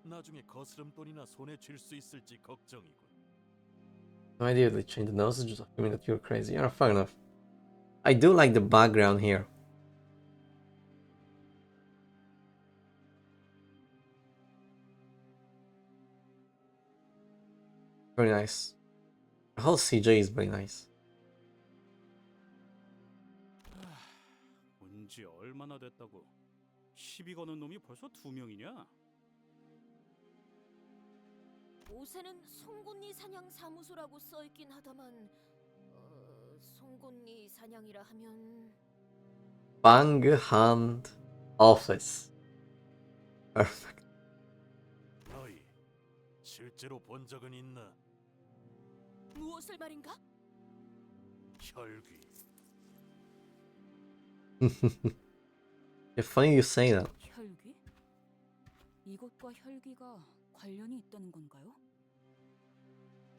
나중에 거스름돈이나 손에 쥘 수 있을지 걱정이군. No idea they changed the noses, just assuming that you're crazy. Yeah, fair enough. I do like the background here. Very nice. The whole CJ is very nice. 온지 얼마나 됐다고? 시비 거는 놈이 벌써 2명이냐? 옷에는 송곳니 사냥 사무소라고 써 있긴 하다만 송곳니 사냥이라 하면 Bang Hand Office. Perfect. 너희 실제로 본 적은 있나? 무엇을 말인가? 혈귀. Yeah, funny you say that. 혈귀? 이것과 혈귀가 관련이 있다는 건가요?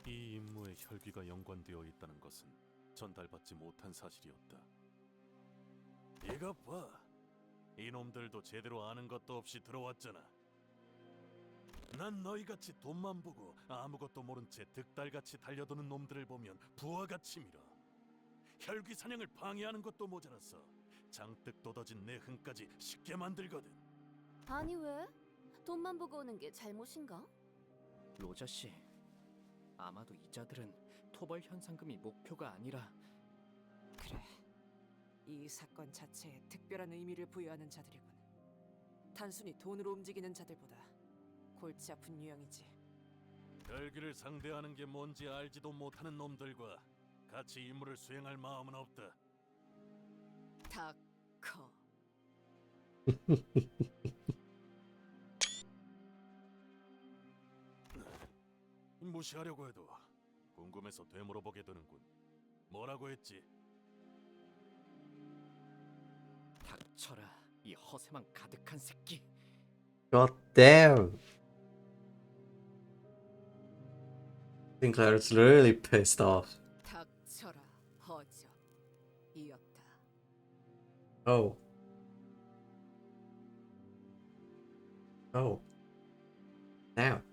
이 임무에 혈귀가 연관되어 있다는 것은 전달받지 못한 사실이었다. 이것 봐. 이놈들도 제대로 아는 것도 없이 들어왔잖아. 난 너희같이 돈만 보고 아무것도 모른 채 득달같이 달려드는 놈들을 보면 부하같이 밀어. 혈귀 사냥을 방해하는 것도 모자랐어. 장뜩 돋아진 내 흥까지 쉽게 만들거든. 아니 왜? 돈만 보고 오는 게 잘못인가? 로저 씨, 아마도 이자들은 토벌 현상금이 목표가 아니라 그래. 이 사건 자체에 특별한 의미를 부여하는 자들이군. 단순히 돈으로 움직이는 자들보다 골치 아픈 유형이지. 혈귀를 상대하는 게 뭔지 알지도 못하는 놈들과 같이 임무를 수행할 마음은 없다. 닥커. 무시하려고 해도 궁금해서 되물어보게 되는군. 뭐라고 했지? 닥쳐라, 이 허세만 가득한 새끼. God damn. Sinclair's really pissed off. 닥쳐라, 허접. 이었다. Oh. Oh. Damn.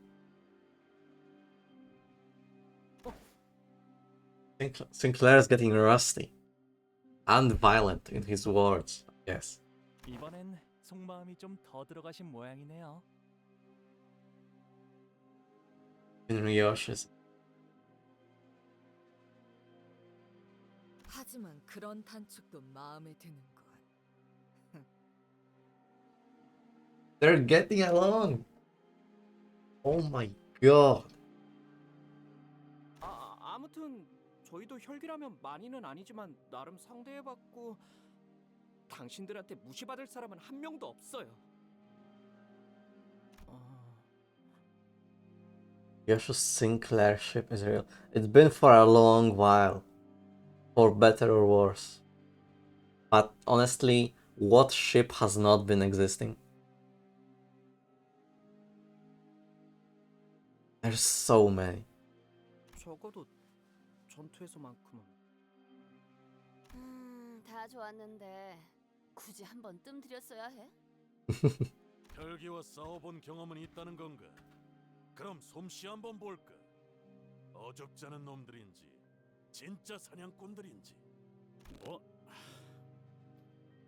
Sinclair's getting rusty and violent in his words. Yes. 이번엔 속마음이 좀 더 들어가신 모양이네요. in Ryosh's. 하지만 그런 단축도 마음에 드는 것. They're getting along. Oh my god. 아무튼 저희도 혈기라면 많이는 아니지만 나름 상대해봤고 당신들한테 무시받을 사람은 한 명도 없어요. Yoshi's Sinclair ship is real. It's been for a long while. For better or worse. But honestly, what ship has not been existing? There's so many. 적어도 전투에서만큼은. 다 좋았는데 굳이 한번 뜸들였어야 해? 혈기와 싸워본 경험은 있다는 건가? 그럼 솜씨 한번 볼까? 어줍지 않은 놈들인지 진짜 사냥꾼들인지. 뭐?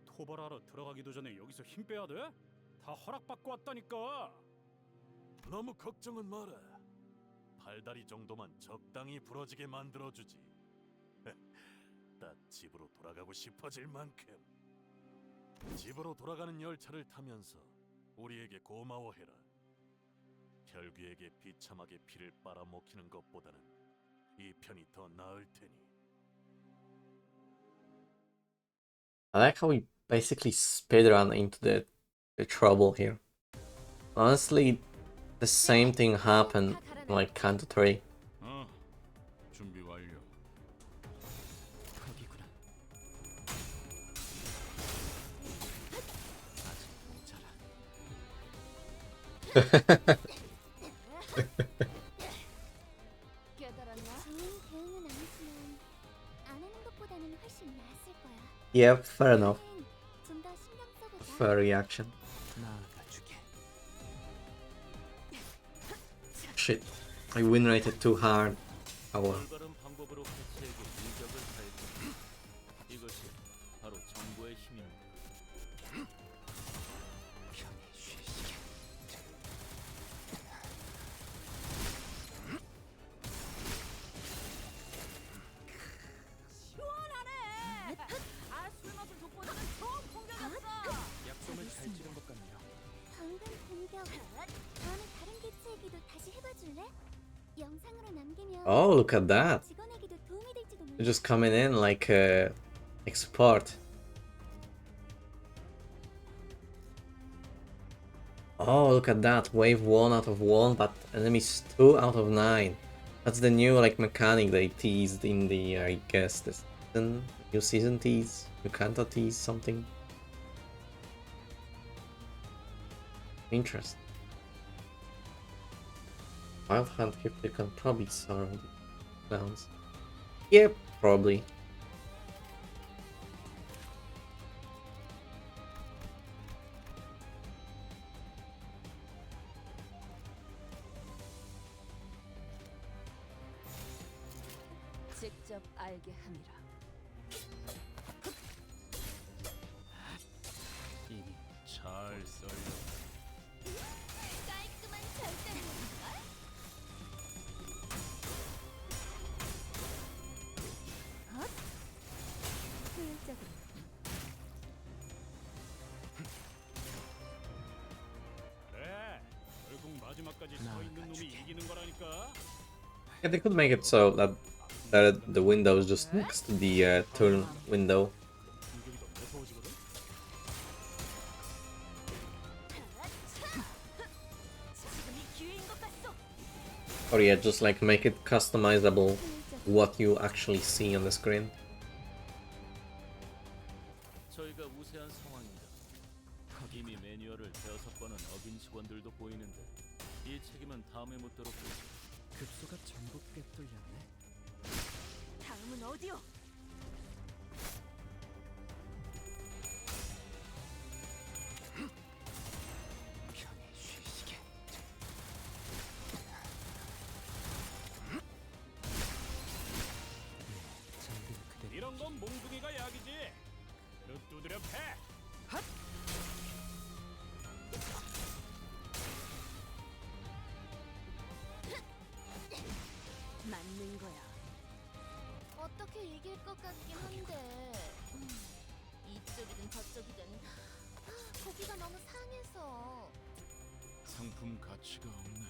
토벌하러 들어가기도 전에 여기서 힘 빼야 돼? 다 허락받고 왔다니까. 너무 걱정은 마라. 발다리 정도만 적당히 부러지게 만들어주지. 딱 집으로 돌아가고 싶어질 만큼. 집으로 돌아가는 열차를 타면서 우리에게 고마워해라. 혈귀에게 비참하게 피를 빨아먹히는 것보다는 이 편이 더 나을 테니. I like how we basically speedrun into the trouble here. Honestly, the same thing happened in like Kanto 3. 준비 완료. 거기구나. 아직 모자라. 깨달았나? 좋은 대응은 아니지만 안 하는 것보다는 훨씬 나았을 거야. Yep, fair enough. 좀더 신경 써보자. Fair reaction. 나아가주게. Shit, I win rated too hard. Oh well. 올바른 방법으로 개체에게 일격을 가했다. 이것이 바로 정보의 힘입니다. 편히 쉬시게. 시원하네. 술 맛을 돋보이는 좋은 공격이었어. 약점을 잘 찌른 것 같네요. 방금 공격. 다음에 다른 개체에게도 다시 해봐줄래? 영상으로 남기면 Oh, look at that. 직원에게도 도움이 될지도 몰라. They're just coming in like support. Oh, look at that. Wave 1 out of 1, but enemies 2 out of 9. That's the new like mechanic they teased in the, I guess, the season, new season tease, new Kanto tease, something. Interesting. Wild Hunt Gifted can probably surround the clowns. Yep, probably. 직접 알게 함이라. 이미 잘 썰려. 깔끔한 절단인가? 효율적으로. 그래, 결국 마지막까지 서 있는 놈이 이기는 거라니까. Yeah, they could make it so that the window is just next to the turn window. 공격이 더 무서워지거든. 지금이 기회인 것 같소. Or yeah, just like make it customizable what you actually see on the screen. 저희가 우세한 상황입니다. 이미 매뉴얼을 대여섯 번은 어긴 직원들도 보이는데 이 책임은 다음에 묻도록 하죠. 급소가 전부 꿰뚫렸네. 다음은 어디요? 편히 쉬시게. 장비를 그대로. 이런 건 몽둥이가 약이지. 그릇 두드려 패. 이길 것 같긴 한데 이쪽이든 저쪽이든 고기가 너무 상해서. 상품 가치가 없네.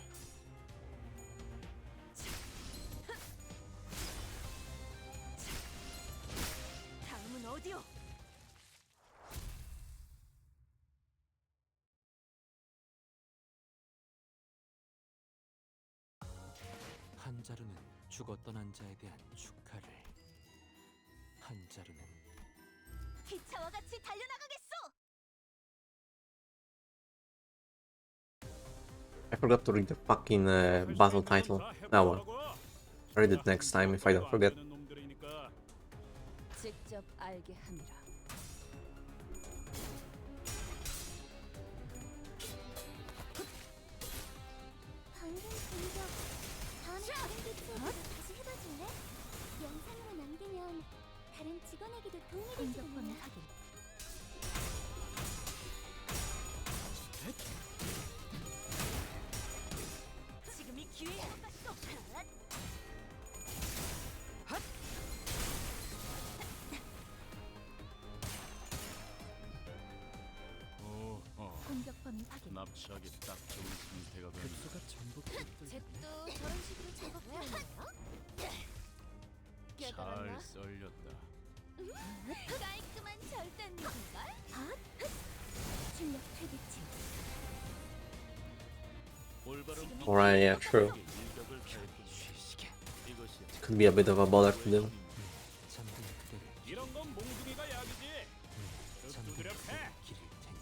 다음은 어디요? 한자루는 죽어 떠난 자에 대한 축하를, 한자루는 기차와 같이 달려나가겠소! I forgot to read the fucking battle title. Now well. I'll read it next time if I don't forget. 직접 알게 함이라. 방금 공격 다음에 다른 개체에게도 다시 해봐줄래? 영상으로 남기면 다른 직원에게도 도움이 될지도 몰라. 지금이 기회인 것 같소! 공격 범위 확인. 납치하기 딱 좋은 상태가 된. 급수가 전부 잭도 저런 식으로 작업해왔나요? 잘 썰렸다. 깔끔한 절단력인걸? 출력 퇴비치. 올바른 Alright, yeah, true. 일격을 가했더니 이것이 Could be a bit of a bother to do. 잠든 그대를 이런 건 몽둥이가 약이지. 잠든 두드려 그대를 패. 기를 테니.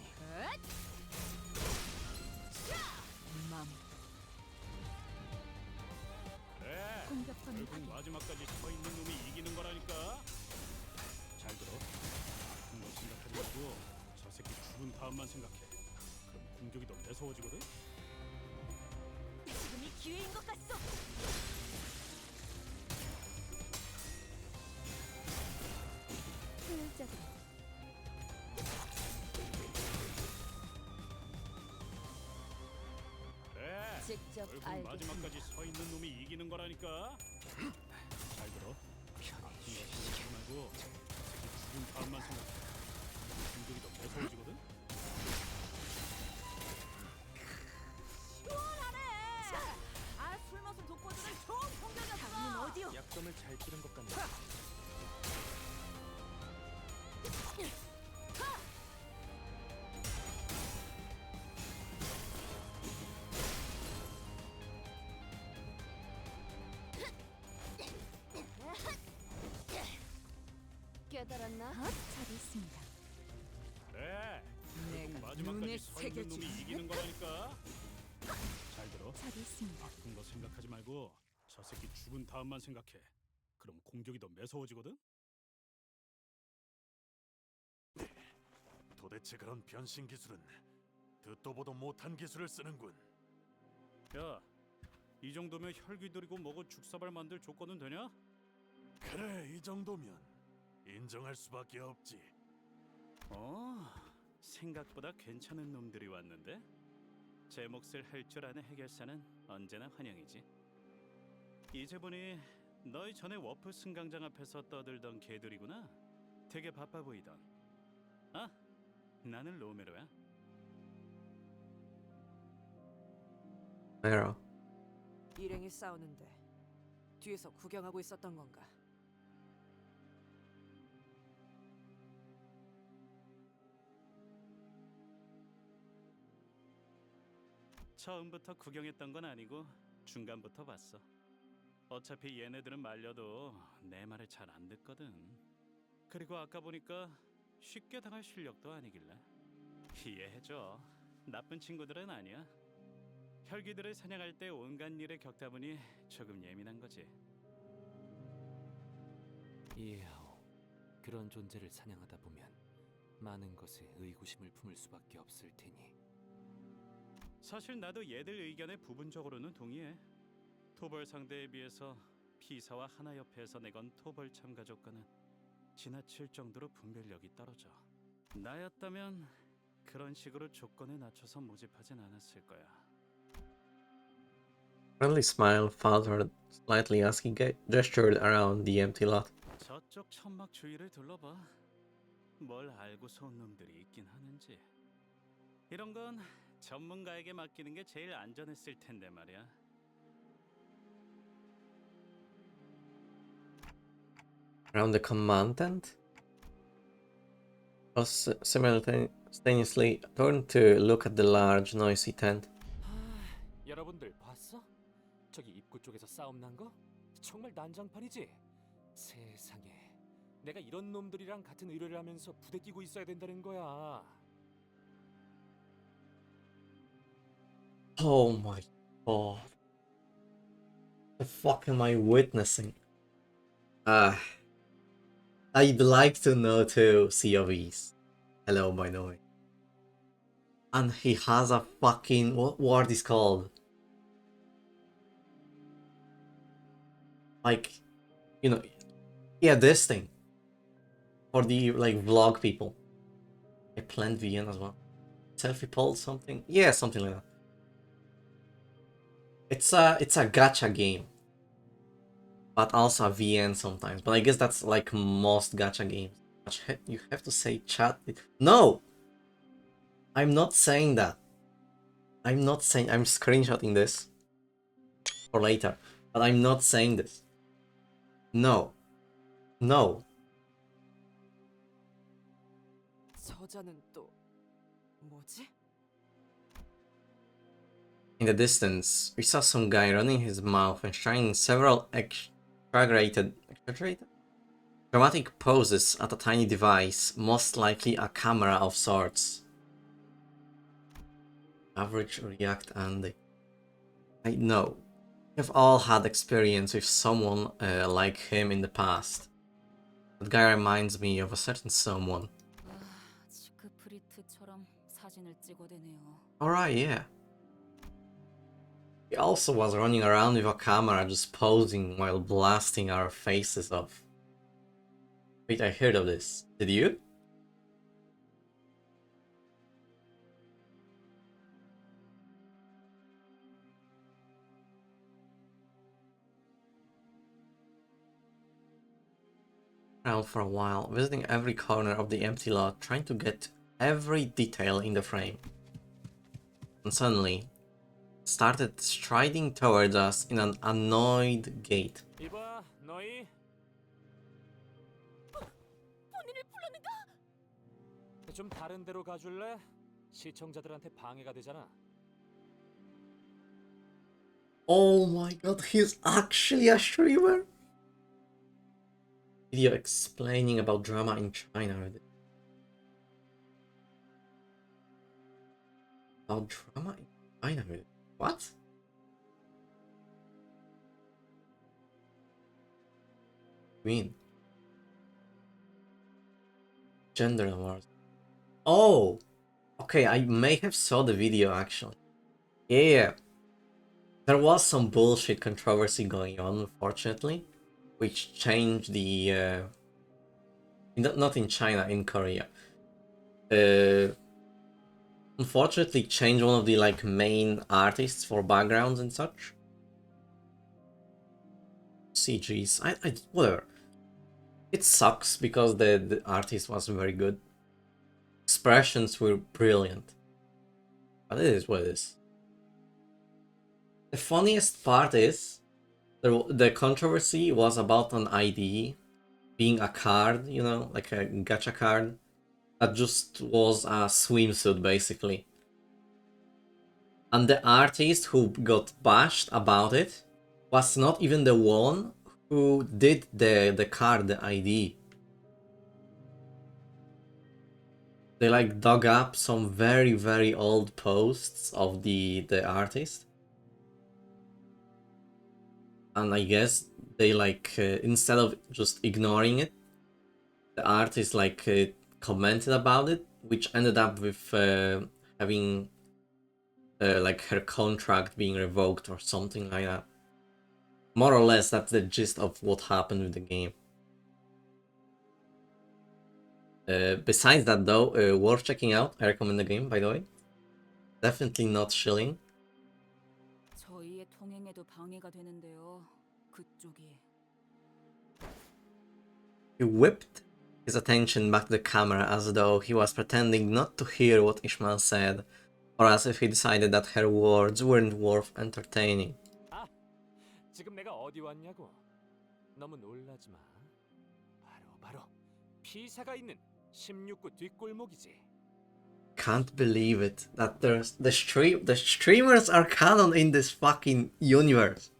그래. 공격 범위 결국 확인. 마지막까지 서 있는 놈이 이기는 거라니까. 잘 들어. 아픈 거 생각하지 말고 저 새끼 죽은 다음만 생각해. 그럼 공격이 더 매서워지거든. 지금이 기회인 것 같소! 효율적으로. 그래. 직접 결국 알게 마지막까지 서 있는 놈이 이기는 거라니까. 잘 들어. 아픈 거 생각하지 말고 저 새끼 죽은 다음만 생각해. 공격이 더 매서워지거든. 술 먹은 독보들을 좋은 공격이었어! 다음은 어디요? 약점을 잘 찌른 것 같네. 깨달았나? 잘했습니다. 그래. 내가 마지막까지 눈에 서 있는 놈이 새겨주마. 이기는 거라니까. 잘 들어. 잘했습니다. 아픈 거 생각하지 말고 저 새끼 죽은 다음만 생각해. 그럼 공격이 더 매서워지거든. 도대체 그런 변신 기술은 듣도 보도 못한 기술을 쓰는군. 야, 이 정도면 혈기 들이고 먹어 죽사발 만들 조건은 되냐? 그래, 이 정도면 인정할 수밖에 없지. 생각보다 괜찮은 놈들이 왔는데? 제 몫을 할 줄 아는 해결사는 언제나 환영이지. 이제 보니 너희 전에 워프 승강장 앞에서 떠들던 개들이구나. 되게 바빠 보이던. 아, 나는 로메로야. Mera. 일행이 싸우는데 뒤에서 구경하고 있었던 건가? 처음부터 구경했던 건 아니고 중간부터 봤어. 어차피 얘네들은 말려도 내 말을 잘 안 듣거든. 그리고 아까 보니까 쉽게 당할 실력도 아니길래. 이해해줘. 나쁜 친구들은 아니야. 혈기들을 사냥할 때 온갖 일에 겪다 보니 조금 예민한 거지. 이해하오. 그런 존재를 사냥하다 보면 많은 것에 의구심을 품을 수밖에 없을 테니. 사실 나도 얘들 의견에 부분적으로는 동의해. 토벌 상대에 비해서 피사와 하나협회에서 내건 토벌 참가 조건은 지나칠 정도로 분별력이 떨어져. 나였다면 그런 식으로 조건에 낮춰서 모집하진 않았을 거야. Friendly smile faltered slightly as he gestured around the empty lot. 저쪽 천막 주위를 둘러봐. 뭘 알고서 온 놈들이 있긴 하는지. 이런 건 전문가에게 맡기는 게 제일 안전했을 텐데 말이야. Around the command tent? Us simultaneously turn to look at the large, noisy tent. 여러분들 봤어? 저기 입구 쪽에서 싸움 난 거? 정말 난장판이지? 세상에, 내가 이런 놈들이랑 같은 의뢰를 하면서 부대끼고 있어야 된다는 거야. Oh my god. The fuck am I witnessing? I'd like to know too, COVs. Hello, by the way. And he has a fucking... what word is called? Like, you know, yeah, this thing. For the, like, vlog people. I planned VN as well. Selfie poll something? Yeah, something like that. It's a gacha game. But also a VN sometimes. But I guess that's like most gacha games. You have to say chat. No! I'm not saying that. I'm not saying... I'm screenshotting this for later. But I'm not saying this. No. No. 저자는 또 뭐지? In the distance, we saw some guy running his mouth and shining several exaggerated dramatic poses at a tiny device, most likely a camera of sorts. Average React Andy. I know. We've all had experience with someone like him in the past. That guy reminds me of a certain someone. Alright, yeah. He also was running around with a camera just posing while blasting our faces off. Wait, I heard of this. Did you? Around for a while, visiting every corner of the empty lot, trying to get every detail in the frame. And suddenly, started striding towards us in an annoyed gait. 이봐, 너희. 본인을 불렀는가? 좀 다른 데로 가줄래? 시청자들한테 방해가 되잖아. Oh my god, he's actually a streamer? Video explaining about drama in China. About drama in China? What? I mean, gender awards. Oh, okay. I may have saw the video actually. Yeah, there was some bullshit controversy going on, unfortunately, which changed the not in China, in Korea. Unfortunately, changed one of the like main artists for backgrounds and such. CGs, I whatever. It sucks because the artist was very good. Expressions were brilliant. But it is what it is. The funniest part is the controversy was about an ID being a card, you know, like a gacha card that just was a swimsuit basically. And the artist who got bashed about it was not even the one who did the card, the ID. They like dug up some very, very old posts of the artist. And I guess they like, instead of just ignoring it, the artist like commented about it, which ended up with having like her contract being revoked or something like that. More or less, that's the gist of what happened with the game. Besides that though, worth checking out. I recommend the game, by the way. Definitely not shilling. 저희의 통행에도 방해가 되는데요. 그쪽이. He whipped his attention back to the camera as though he was pretending not to hear what Ishmael said, or as if he decided that her words weren't worth entertaining. 아, 지금 내가 어디 왔냐고. 너무 놀라지 마. 바로 피사가 있는 16구 뒷골목이지. Can't believe it that the streamers are canon in this fucking universe.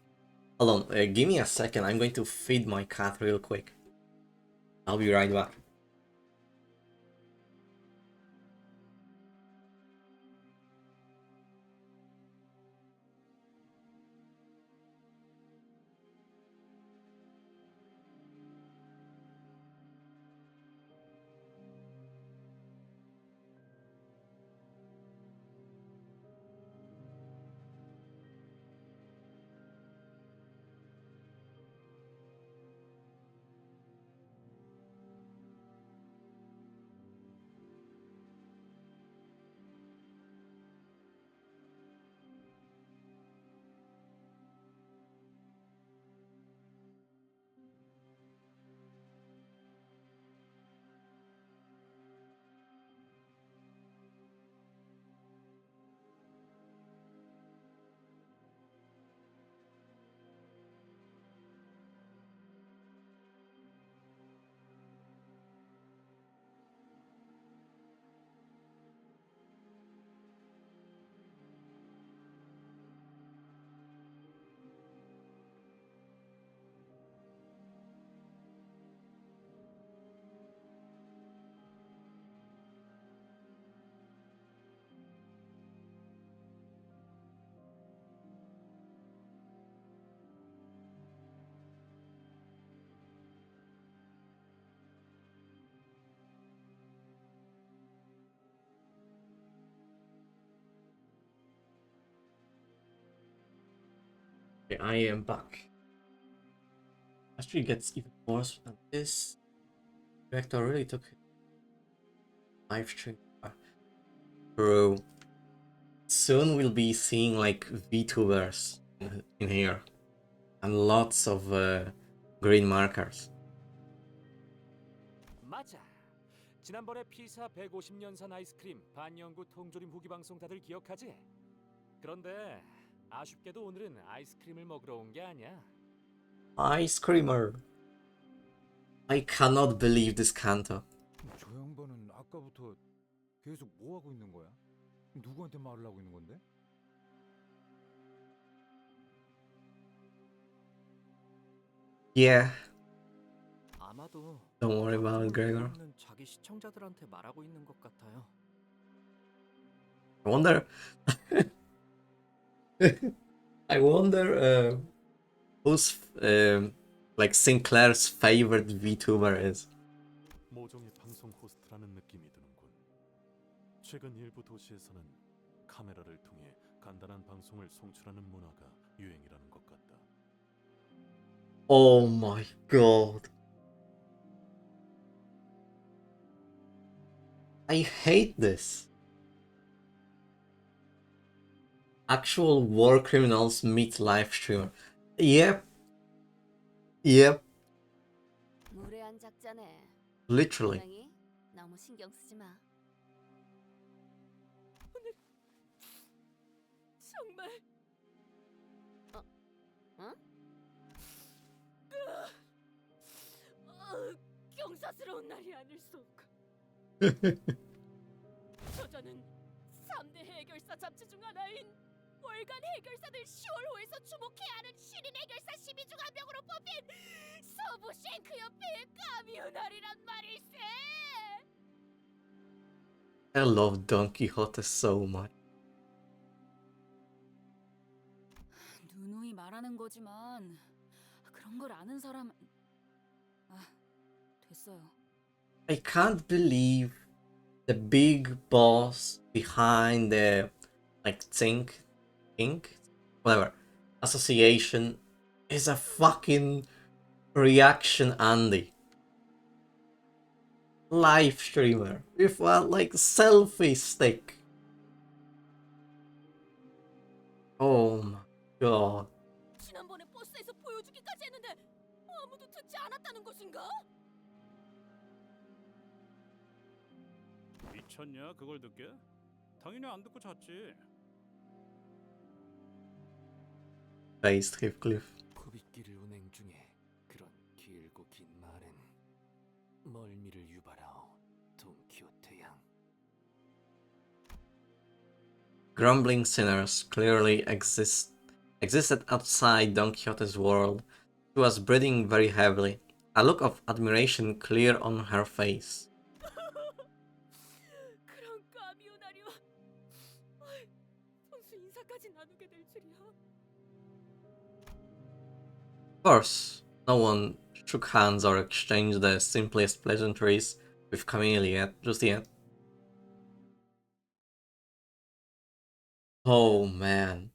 Hold on, give me a second. I'm going to feed my cat real quick. I'll be right back. Okay, I am back. Actually gets even worse than this. Director really took live stream. Bro. Soon we'll be seeing like VTubers in here. And lots of green markers. 맞아. 지난번에 피사 150년산 아이스크림 반영구 통조림 후기 방송 다들 기억하지? 그런데 아쉽게도 오늘은 아이스크림을 먹으러 온 게 아니야. Ice creamer. I cannot believe this canto. 저 양반은 아까부터 계속 뭐 하고 있는 거야? 누구한테 말을 하고 있는 건데? Yeah. 아마도 Don't worry about it, Gregor. 자기 시청자들한테 말하고 있는 것 같아요. I wonder. I wonder who's like Sinclair's favorite VTuber is. 모종의 방송 호스트라는 느낌이 드는군. 최근 일부 도시에서는 카메라를 통해 간단한 방송을 송출하는 문화가 유행이라는 것 같다. Oh my god. I hate this. Actual war criminals meet live streamer. Yep. Yep. 무례한 작자네. Literally. 분명히 너무 신경 쓰지 마. 정말. 어? 경사스러운 날이 아닐 수 없고. 저자는 3대 해결사 잡지 중 하나인 월간 해결사들 10월호에서 주목해야 하는 신인 해결사 12중 한 명으로 뽑힌 서부 쉔크 협회의 까미우날이란 말일세. I love Don Quixote so much. 누누이 말하는 거지만 그런 걸 아는 사람 됐어요. I can't believe the big boss behind the like whatever association is a fucking reaction Andy. Live streamer with a like selfie stick. Oh my god. 지난번에 버스에서 보여주기까지 했는데 아무도 듣지 않았다는 것인가? 미쳤냐 그걸 듣게? 당연히 안 듣고 잤지. Based Heathcliff. 코빗길을 운행 중에 그런 길고 긴 말은 멀미를 유발하오 돈키호테 양. Grumbling sinners clearly existed outside Don Quixote's world. She was breathing very heavily, a look of admiration clear on her face. 그런 까미오다리와 손수 인사까지 나누게 될 줄이야. Of course, no one shook hands or exchanged the simplest pleasantries with Camille just yet. Oh man.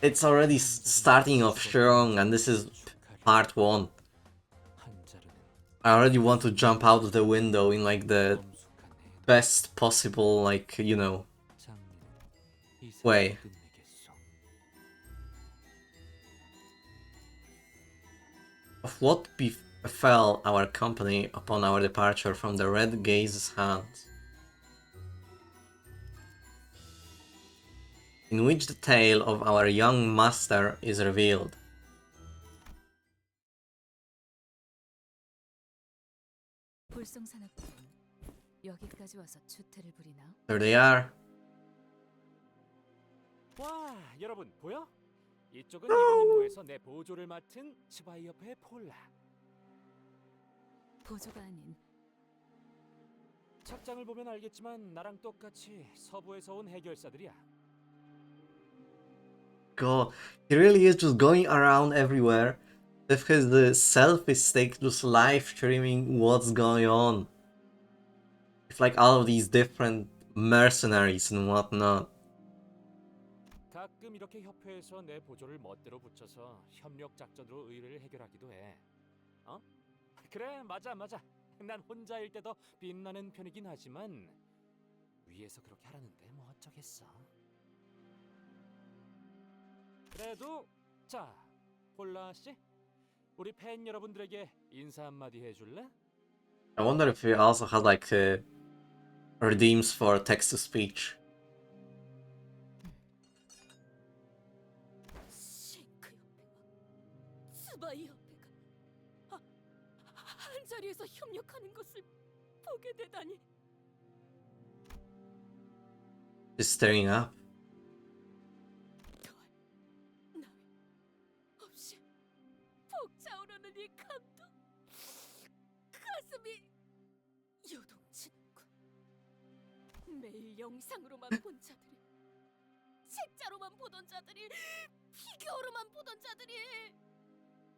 It's already starting off strong and this is part 1. I already want to jump out of the window in like the best possible, like, you know, way. Of what befell our company upon our departure from the Red Gaze's hands, in which the tale of our young master is revealed. 여기까지 와서 추태를 부리나? There they are. 와, 여러분 보여? 이쪽은 이번 임무에서 내 보조를 맡은 스바이 협회의 폴라. 보조가 아닌 착장을 보면 알겠지만 나랑 똑같이 서부에서 온 해결사들이야. God, he really is just going around everywhere with his selfie stick, just live streaming what's going on. It's like all of these different mercenaries and whatnot. 가끔 이렇게 협회에서 내 보조를 멋대로 붙여서 협력 작전으로 의뢰를 해결하기도 해. 어? 그래, 맞아. 난 혼자일 때 더 빛나는 편이긴 하지만 위에서 그렇게 하라는데 뭐 어쩌겠어. 그래도 자, 폴라 씨, 우리 팬 여러분들에게 인사 한마디 해줄래? I wonder if he also has like redeems for text to speech. 스바이 협회가 한 자리에서 협력하는 것을 보게 되다니. Just staring up. 없이 벅차오르는 이 감동, 가슴이 요동치는군. 매일 영상으로만 본 자들이, 책자로만 보던 자들이, 피규어로만 보던 자들이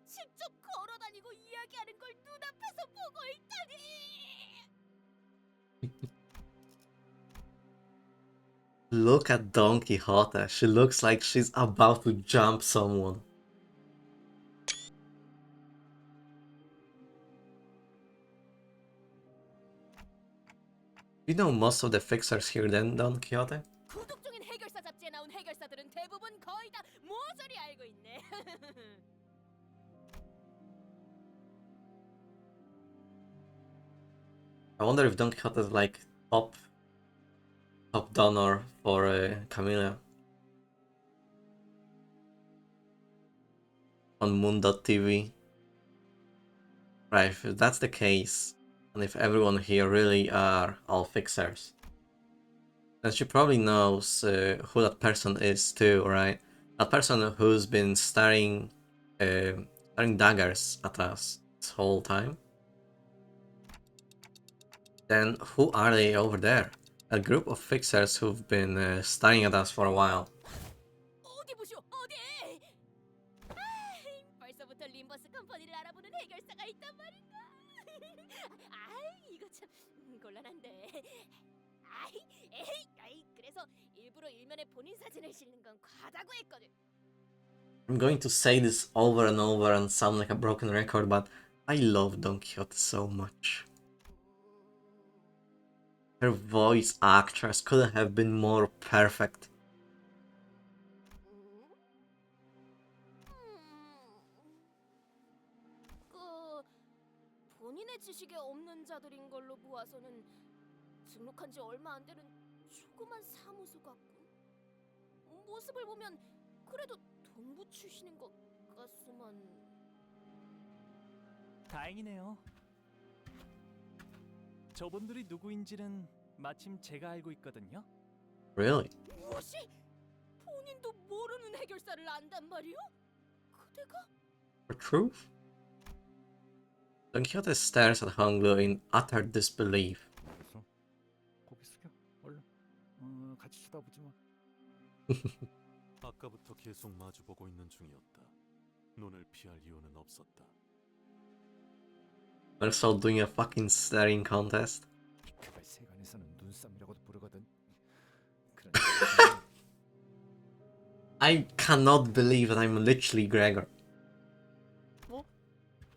직접 걸어다니고 이야기하는 걸 눈앞에서 보고 있다니. Look at Don Quixote. She looks like she's about to jump someone. You know most of the fixers here then, Don Quixote? 구독 중인 해결사 잡지에 나온 해결사들은 대부분 거의 다 모조리 알고 있네. I wonder if Don Quixote is like top donor for Camilla on Moon.tv. Right, if that's the case, and if everyone here really are all fixers, then she probably knows who that person is too, right? That person who's been staring daggers at us this whole time. Then who are they over there? A group of fixers who've been staring at us for a while. 어디 보쇼, 어디? 벌써부터 림버스 컴퍼니를 알아보는 해결사가 있단 말인가? 이거 참 곤란한데. 그래서 일부러 일면에 본인 사진을 실는 건 과다고 했거든. I'm going to say this over and over and sound like a broken record, but I love Don Quixote so much. Her voice actress couldn't have been more perfect. 본인의 지식에 없는 자들인 걸로 보아서는 등록한 지 얼마 안 되는 조그만 사무소 같고 모습을 보면 그래도 동부 출신인 것 같소만. 다행이네요. 저분들이 누구인지는 마침 제가 알고 있거든요. Really? 무엇이? 본인도 모르는 해결사를 안단 말이오? 그대가? For truth? Don Quixote stares at Honglu in utter disbelief. 그래서 고개 숙여 얼른. 같이 쳐다보지 마. 아까부터 계속 마주보고 있는 중이었다. 눈을 피할 이유는 없었다. We're still doing a fucking staring contest. 그걸 세간에서는 눈싸움이라고도 부르거든. 그런 I cannot believe that I'm literally Gregor.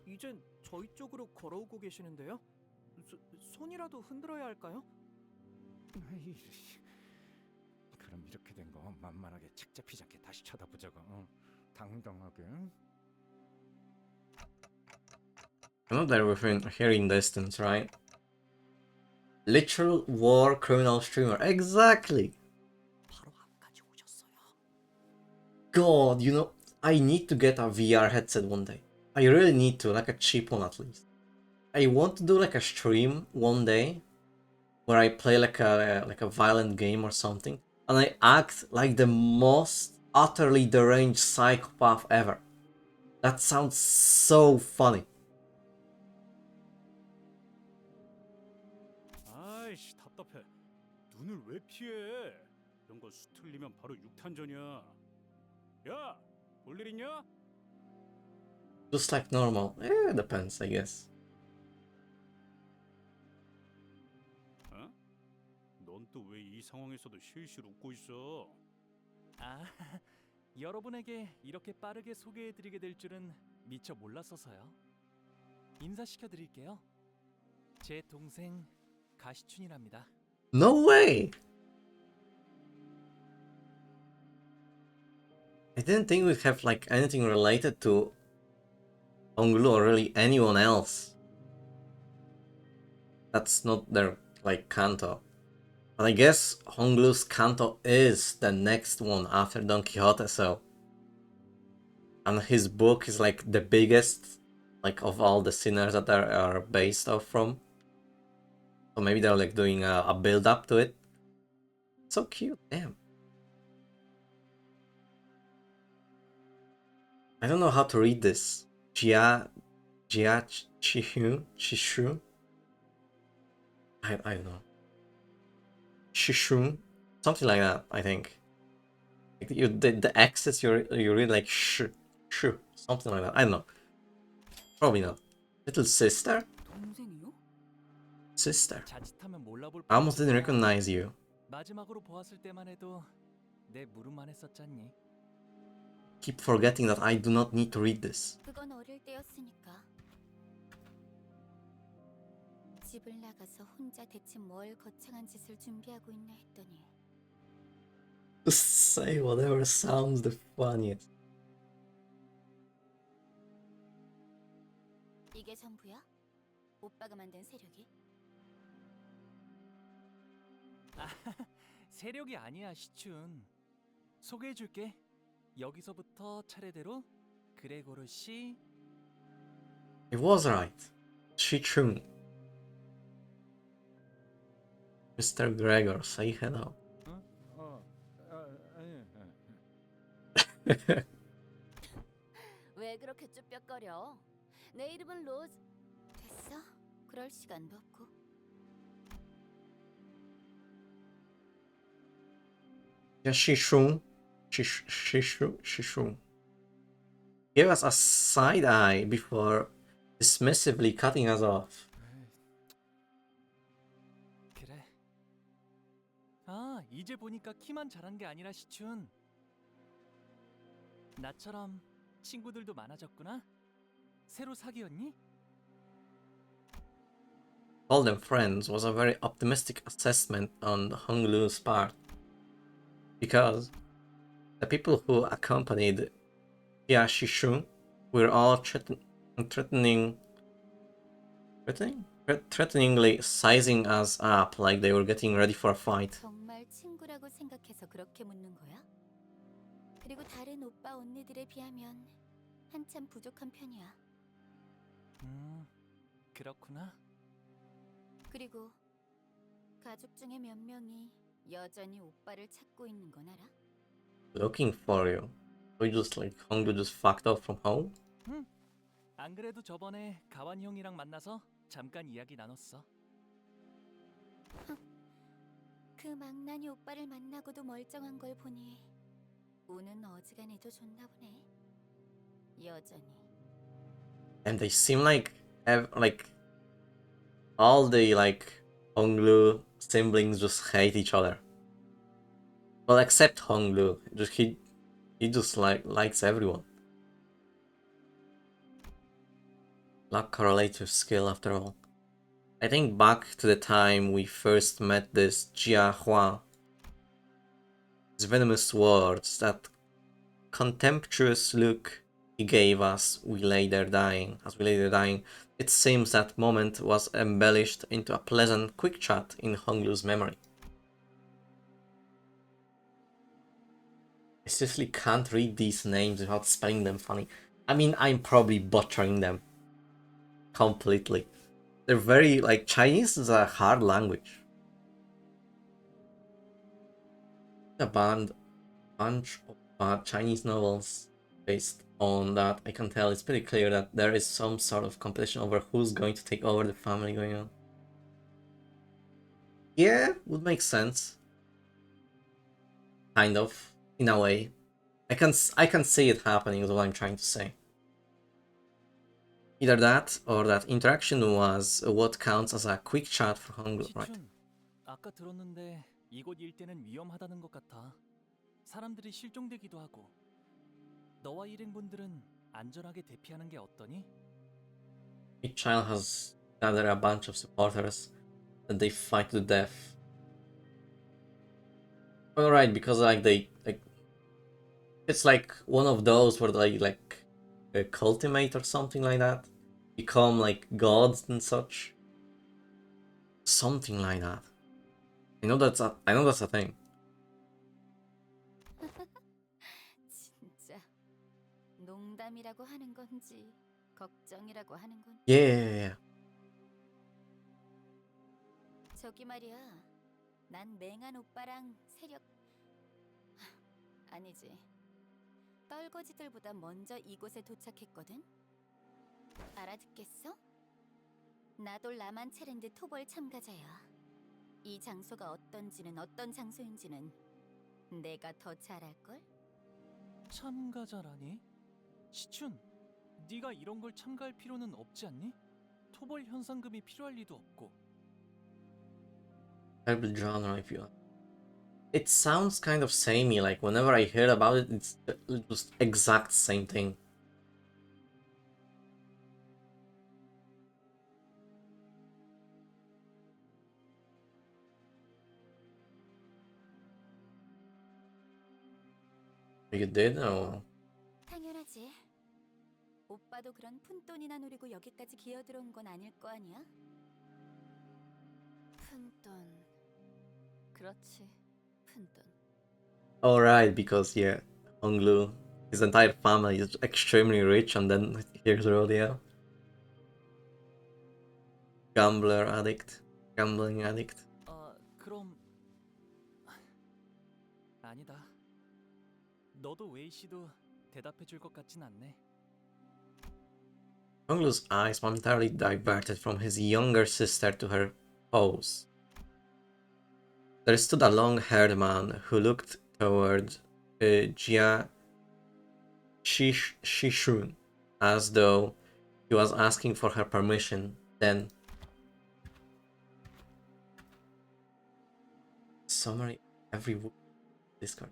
이젠 저희 쪽으로 걸어오고 계시는데요. 손이라도 흔들어야 할까요? 그럼 이렇게 된 거 만만하게 책 잡히지 않게 다시 쳐다보자고. 당당하게. I know they're within hearing distance, right? Literal war criminal streamer. Exactly! 바로 앞까지 오셨어요. God, you know, I need to get a VR headset one day. I really need to, like a cheap one at least. I want to do like a stream one day where I play like a violent game or something, and I act like the most utterly deranged psychopath ever. That sounds so funny. 아이씨 답답해. 눈을 왜 피해? 이런 거 수틀리면 바로 육탄전이야. 야, 볼 일 있냐? Just like normal. Depends, I guess. 어? 넌 또 왜 이 상황에서도 실실 웃고 있어? 아, 여러분에게 이렇게 빠르게 소개해드리게 될 줄은 미처 몰랐어서요. 인사시켜드릴게요. 제 동생 가시춘이랍니다. No way! I didn't think we'd have like anything related to Honglu or really anyone else. That's not their like Kanto. But I guess Honglu's Kanto is the next one after Don Quixote, so. And his book is like the biggest like of all the sinners that are based off from. So maybe they're like doing a build up to it. So cute, damn. I don't know how to read this. Chishu? I don't know. Shishu? Something like that, I think. Like the X's you read like sh, something like that. I don't know. Probably not. Little sister? 동생이요? Sister. 자칫하면 몰라볼 I almost didn't 뻔했으니까 recognize you. 마지막으로 보았을 때만 해도 내 물음만 했었잖니. Keep forgetting that I do not need to read this. 그건 어릴 때였으니까. 집을 나가서 혼자 대체 뭘 거창한 짓을 준비하고 있나 했더니 Just say whatever sounds the funniest. 이게 전부야? 오빠가 만든 세력이? 아, 세력이 아니야, 시춘. 소개해줄게. 여기서부터 차례대로 그레고르 씨. It was right. Chichun. Mr. Gregor, say hello. 왜 그렇게 쭈뼛거려? 내 이름은 로즈. 됐어? 그럴 시간도 없고. Yeah, Shishun. Shishun. Gave us a side eye before dismissively cutting us off. 그래. 아, 이제 보니까 키만 자란 게 아니라 시춘. 나처럼 친구들도 많아졌구나. 새로 사귀었니? Call them friends was a very optimistic assessment on Honglu's part, because the people who accompanied Yashishu were all threatening threateningly sizing us up like they were getting ready for a fight. 정말 친구라고 생각해서 그렇게 묻는 거야? 그리고 다른 오빠 언니들에 비하면 한참 부족한 편이야. 그렇구나. 그리고 가족 중에 몇 명이 여전히 오빠를 찾고 있는 건 알아? Looking for you. We just like Honglu just fucked off from home? 안 그래도 저번에 가완 형이랑 만나서 잠깐 이야기 나눴어. 그 망나니 오빠를 만나고도 멀쩡한 걸 보니 우는 어지간해도 좋나 보네. 여전히. And they seem like all the like Honglu siblings just hate each other. Well, except Honglu. He just likes everyone. Luck correlates with skill after all. I think back to the time we first met this Jia Hua. His venomous words, that contemptuous look he gave us as we lay there dying. It seems that moment was embellished into a pleasant quick chat in Honglu's memory. I seriously can't read these names without spelling them funny. I mean, I'm probably butchering them completely. They're very, like, Chinese is a hard language. A bunch of Chinese novels based on that. I can tell it's pretty clear that there is some sort of competition over who's going to take over the family going on. Yeah, would make sense. Kind of, in a way. I can see it happening is what I'm trying to say. Either that or that interaction was what counts as a quick chat for Honglu, right? 아까 들었는데 이곳 일대는 위험하다는 것 같아. 사람들이 실종되기도 하고. 너와 일행분들은 안전하게 대피하는 게 어떠니? Each child has gathered a bunch of supporters that they fight to the death. Alright, because it's like one of those where they like cultivate or something like that, become like gods and such, something like that. I know that's a thing. 진짜 농담이라고 하는 건지 걱정이라고 하는 건지. Yeah. 저기 말이야. 난 맹한 오빠랑 세력 아니지. 떨거지들보다 먼저 이곳에 도착했거든. 알아듣겠어? 나도 라만 체렌드 토벌 참가자야. 이 장소가 어떤지는 어떤 장소인지는 내가 더 잘 알걸? 참가자라니? 시춘, 네가 이런 걸 참가할 필요는 없지 않니? 토벌 현상금이 필요할 리도 없고. Terrible genre if you. It sounds kind of samey, like whenever I hear about it, it's just exact same thing. You did? Oh. 당연하지. 오빠도 그런 푼돈이나 노리고 여기까지 기어들어온 건 아닐 거 아니야? 푼돈. 그렇지. 푼돈. Alright, because yeah, Honglu, his entire family is extremely rich, and then here's Rodeo. Gambling addict. 그럼 아니다. 너도 웨이 씨도 대답해 줄 것 같진 않네. Honglu's eyes momentarily diverted from his younger sister to her pose. There stood a long-haired man who looked toward Jia Shishun as though he was asking for her permission. Then, summary every discard.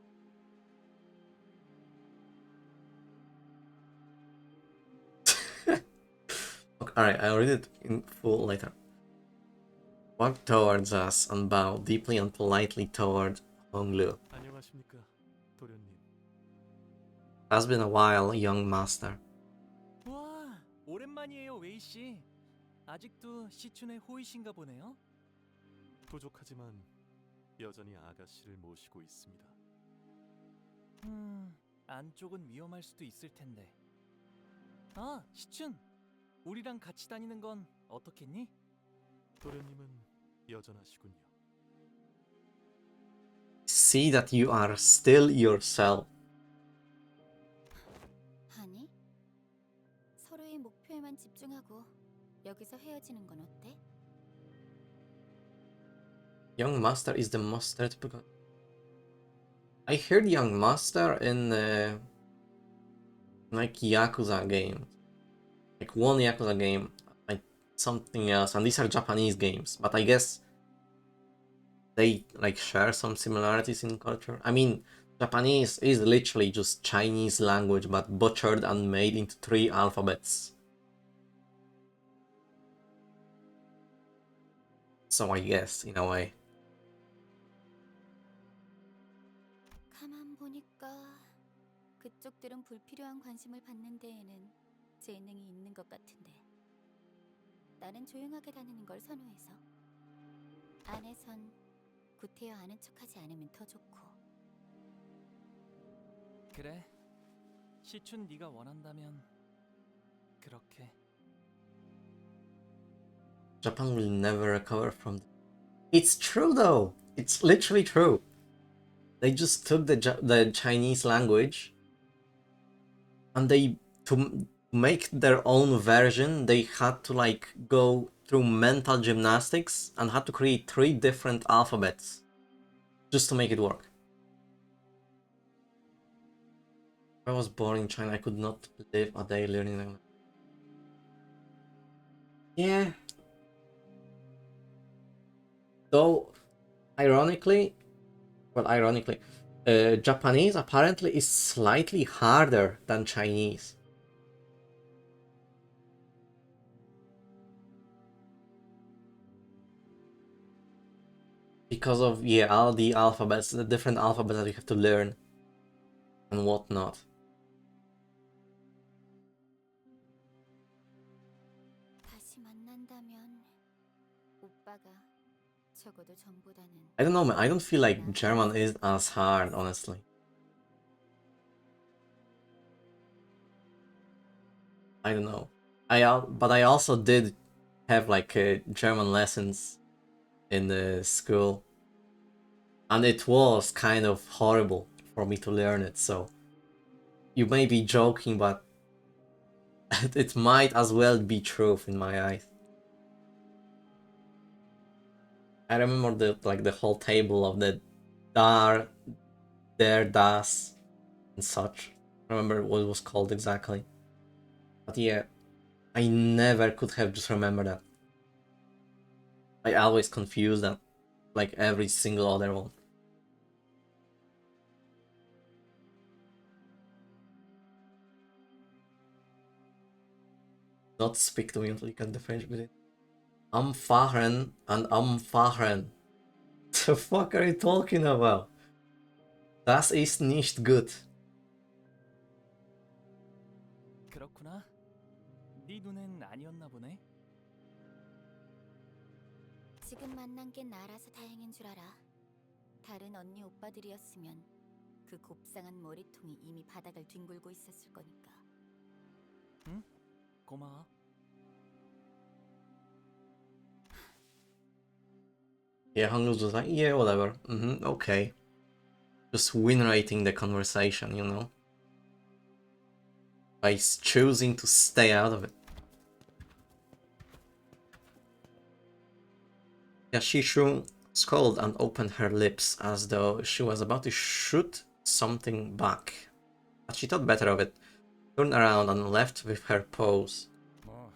Okay, alright, I'll read it in full later. Walked towards us and bowed deeply and politely toward Honglu. 안녕하십니까, 도련님. Has been a while, young master. 와, 오랜만이에요, 웨이 씨. 아직도 시춘의 호의신가 보네요. 부족하지만 여전히 아가씨를 모시고 있습니다. 안쪽은 위험할 수도 있을 텐데. 아, 시춘! 우리랑 같이 다니는 건 어떻겠니? 도련님은 여전하시군요. See that you are still yourself. 아니, 서로의 목표에만 집중하고 여기서 헤어지는 건 어때? Young Master is the most stereotypical. I heard Young Master in like Yakuza game, like one Yakuza game, like something else, and these are Japanese games. But I guess they like share some similarities in culture. I mean, Japanese is literally just Chinese language, but butchered and made into 3 alphabets. So I guess in a way. 가만 보니까 그쪽들은 불필요한 관심을 받는 데에는 재능이 있는 것 같은데 나는 조용하게 다니는 걸 선호해서 안에선 구태여 아는 척하지 않으면 더 좋고. 그래. 시춘 네가 원한다면 그렇게. Japan will never recover from. It's true though. It's literally true. They just took the Chinese language, and to make their own version, they had to like go through mental gymnastics and had to create 3 different alphabets just to make it work. If I was born in China, I could not live a day learning language. Yeah. Though, ironically, Japanese apparently is slightly harder than Chinese. Because of, yeah, all the alphabets, the different alphabets that you have to learn and whatnot. 다시 만난다면 오빠가 적어도 전보다는. I don't know, man. I don't feel like German is as hard, honestly. I don't know. But I also did have like German lessons in the school, and it was kind of horrible for me to learn it. So you may be joking, but it might as well be truth in my eyes. I remember the whole table of the dar, der, das, and such. I remember what it was called exactly. But yeah, I never could have just remembered that. I always confuse them, like every single other one. Not speak to me until you can differentiate. I'm fahren and I'm fahren. The fuck are you talking about? Das ist nicht gut. 그렇구나. 네 눈엔 아니었나 보네. 지금 만난 게 나라서 다행인 줄 알아. 다른 언니 오빠들이었으면 그 곱상한 머리통이 이미 바닥을 뒹굴고 있었을 거니까. 응? 고마워. Yeah, Hang was just like, yeah, whatever. Okay. Just win-rating the conversation, you know? By choosing to stay out of it. Yeah, she scolded and opened her lips as though she was about to shoot something back. But she thought better of it, turned around and left with her pose. 뭐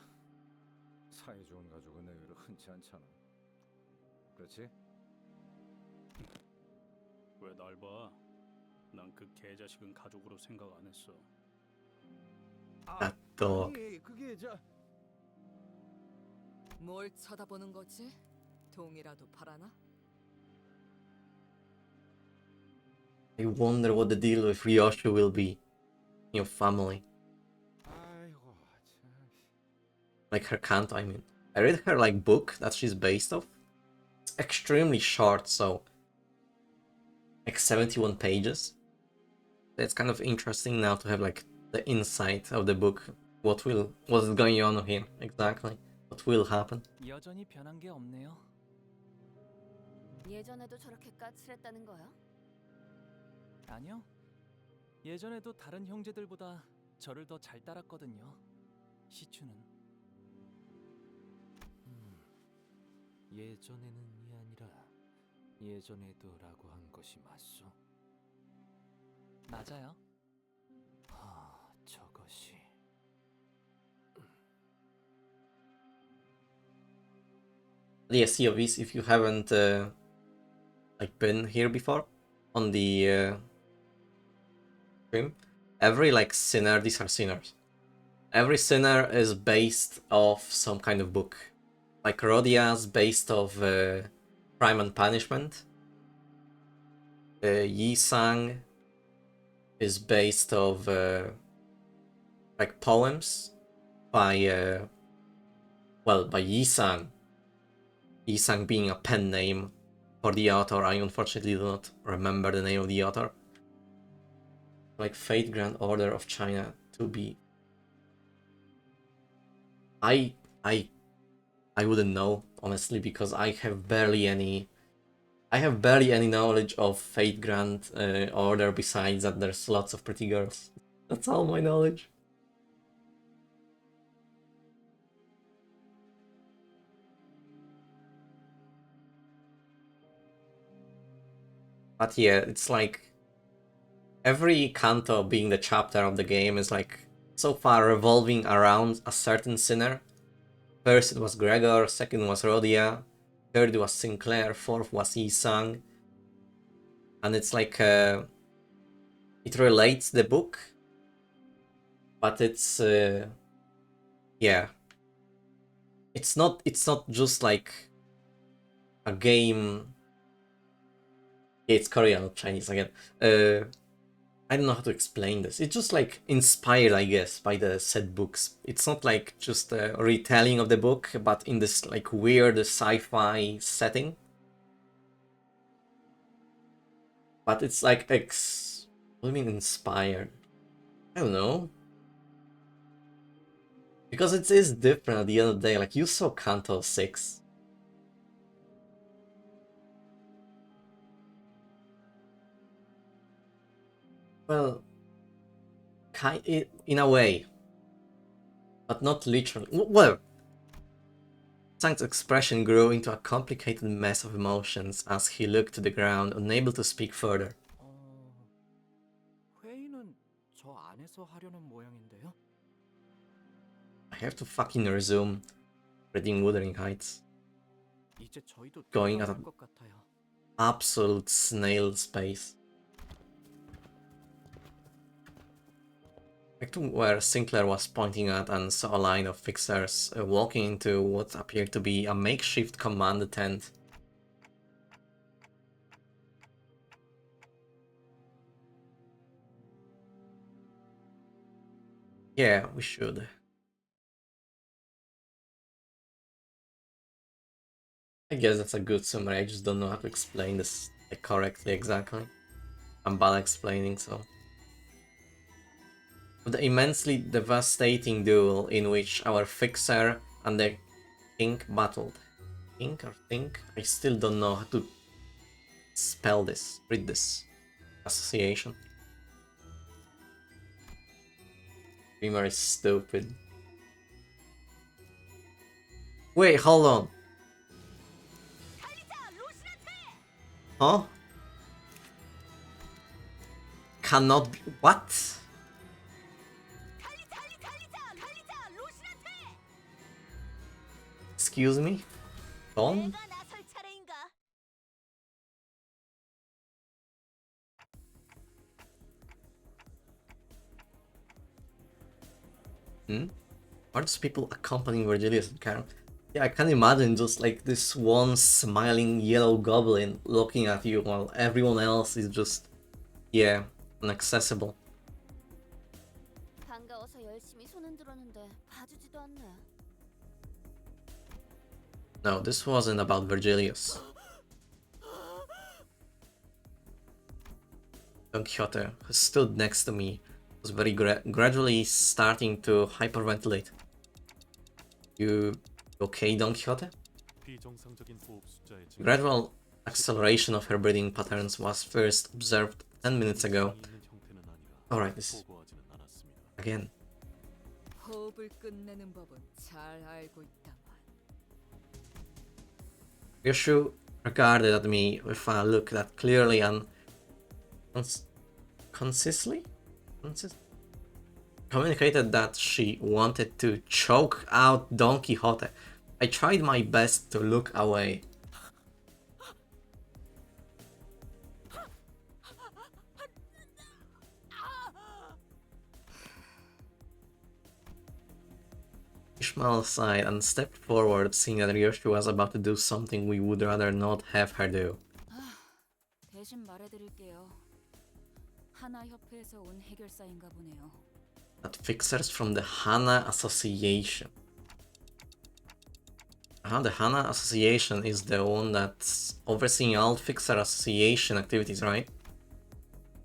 사이 좋은 가족은 의외로 흔치 않잖아. 그렇지? 왜 날 봐? 난 그 개자식은 가족으로 생각 안 했어. That dog. 그게 뭘 쳐다보는 거지? 동이라도 팔아나? I wonder what the deal with Ryoshu will be. Your family. 아이고 참. Like her Kanto, I mean. I read her like book that she's based off. It's extremely short, so like 71 pages. It's kind of interesting now to have like the insight of the book. What's going on here exactly? What will happen? 여전히 변한 게 없네요. 예전에도 저렇게 까칠했다는 거야? 아니요. 예전에도 다른 형제들보다 저를 더 잘 따랐거든요. 시추는. 예전에는이 아니라 예전에도라고 한 것이 맞소? 맞아요. 저것이 The COVs, if you haven't like been here before on the stream, every like sinner, these are sinners. Every sinner is based off some kind of book. Like Rodia's based off Crime and Punishment. Yi Sang is based off like poems by by Yi Sang. Yi Sang being a pen name for the author. I unfortunately do not remember the name of the author. Like Fate Grand Order of China to be. I wouldn't know, honestly, because I have barely any knowledge of Fate Grand Order besides that there's lots of pretty girls. That's all my knowledge. But yeah, it's like every canto being the chapter of the game is like so far revolving around a certain sinner. First it was Gregor, second was Rhodia, third was Sinclair, fourth was Yi Sang. And it's like it relates the book, but it's yeah. It's not just like a game. It's Korean, not Chinese again. I don't know how to explain this. It's just like inspired, I guess, by the said books. It's not like just a retelling of the book, but in this like weird sci-fi setting. But it's like what do you mean inspired? I don't know. Because it is different at the end of the day. Like you saw Kanto 6. Well, in a way, but not literally. Well, Sang's expression grew into a complicated mess of emotions as he looked to the ground, unable to speak further. 회의는 저 안에서 하려는 모양인데요. I have to fucking resume reading Wuthering Heights. 이제 저희도 Going at 들어갈 an 것 같아요. absolute snail's pace. Back to where Sinclair was pointing at and saw a line of fixers walking into what appeared to be a makeshift command tent. Yeah, we should. I guess that's a good summary, I just don't know how to explain this correctly exactly. I'm bad at explaining, so. The immensely devastating duel in which our fixer and the king battled. King or think? I still don't know how to spell this, read this association. Dreamer is stupid. Wait, hold on. Huh? Cannot be. What? Excuse me? Don? Are those people accompanying Virgilius and Karen? Yeah, I can imagine just like this one smiling yellow goblin looking at you while everyone else is just, yeah, inaccessible. 반가워서 열심히 손은 들었는데 봐주지도 않네. No, this wasn't about Virgilius. Don Quixote, who stood next to me, was very gradually starting to hyperventilate. You okay, Don Quixote? 비정상적인 호흡 숫자의 증가. Gradual acceleration of her breathing patterns was first observed 10 minutes ago. Alright, this again. 호흡을 끝내는 법은 잘 알고 있다만. Yoshu regarded at me with a look that clearly and concisely communicated that she wanted to choke out Don Quixote. I tried my best to look away. Ishmael sighed and stepped forward, seeing that Yoshu was about to do something we would rather not have her do. 대신 말해드릴게요. 하나 협회에서 온 해결사인가 보네요. That fixers from the Hana Association. The Hana Association is the one that's overseeing all Fixer Association activities, right?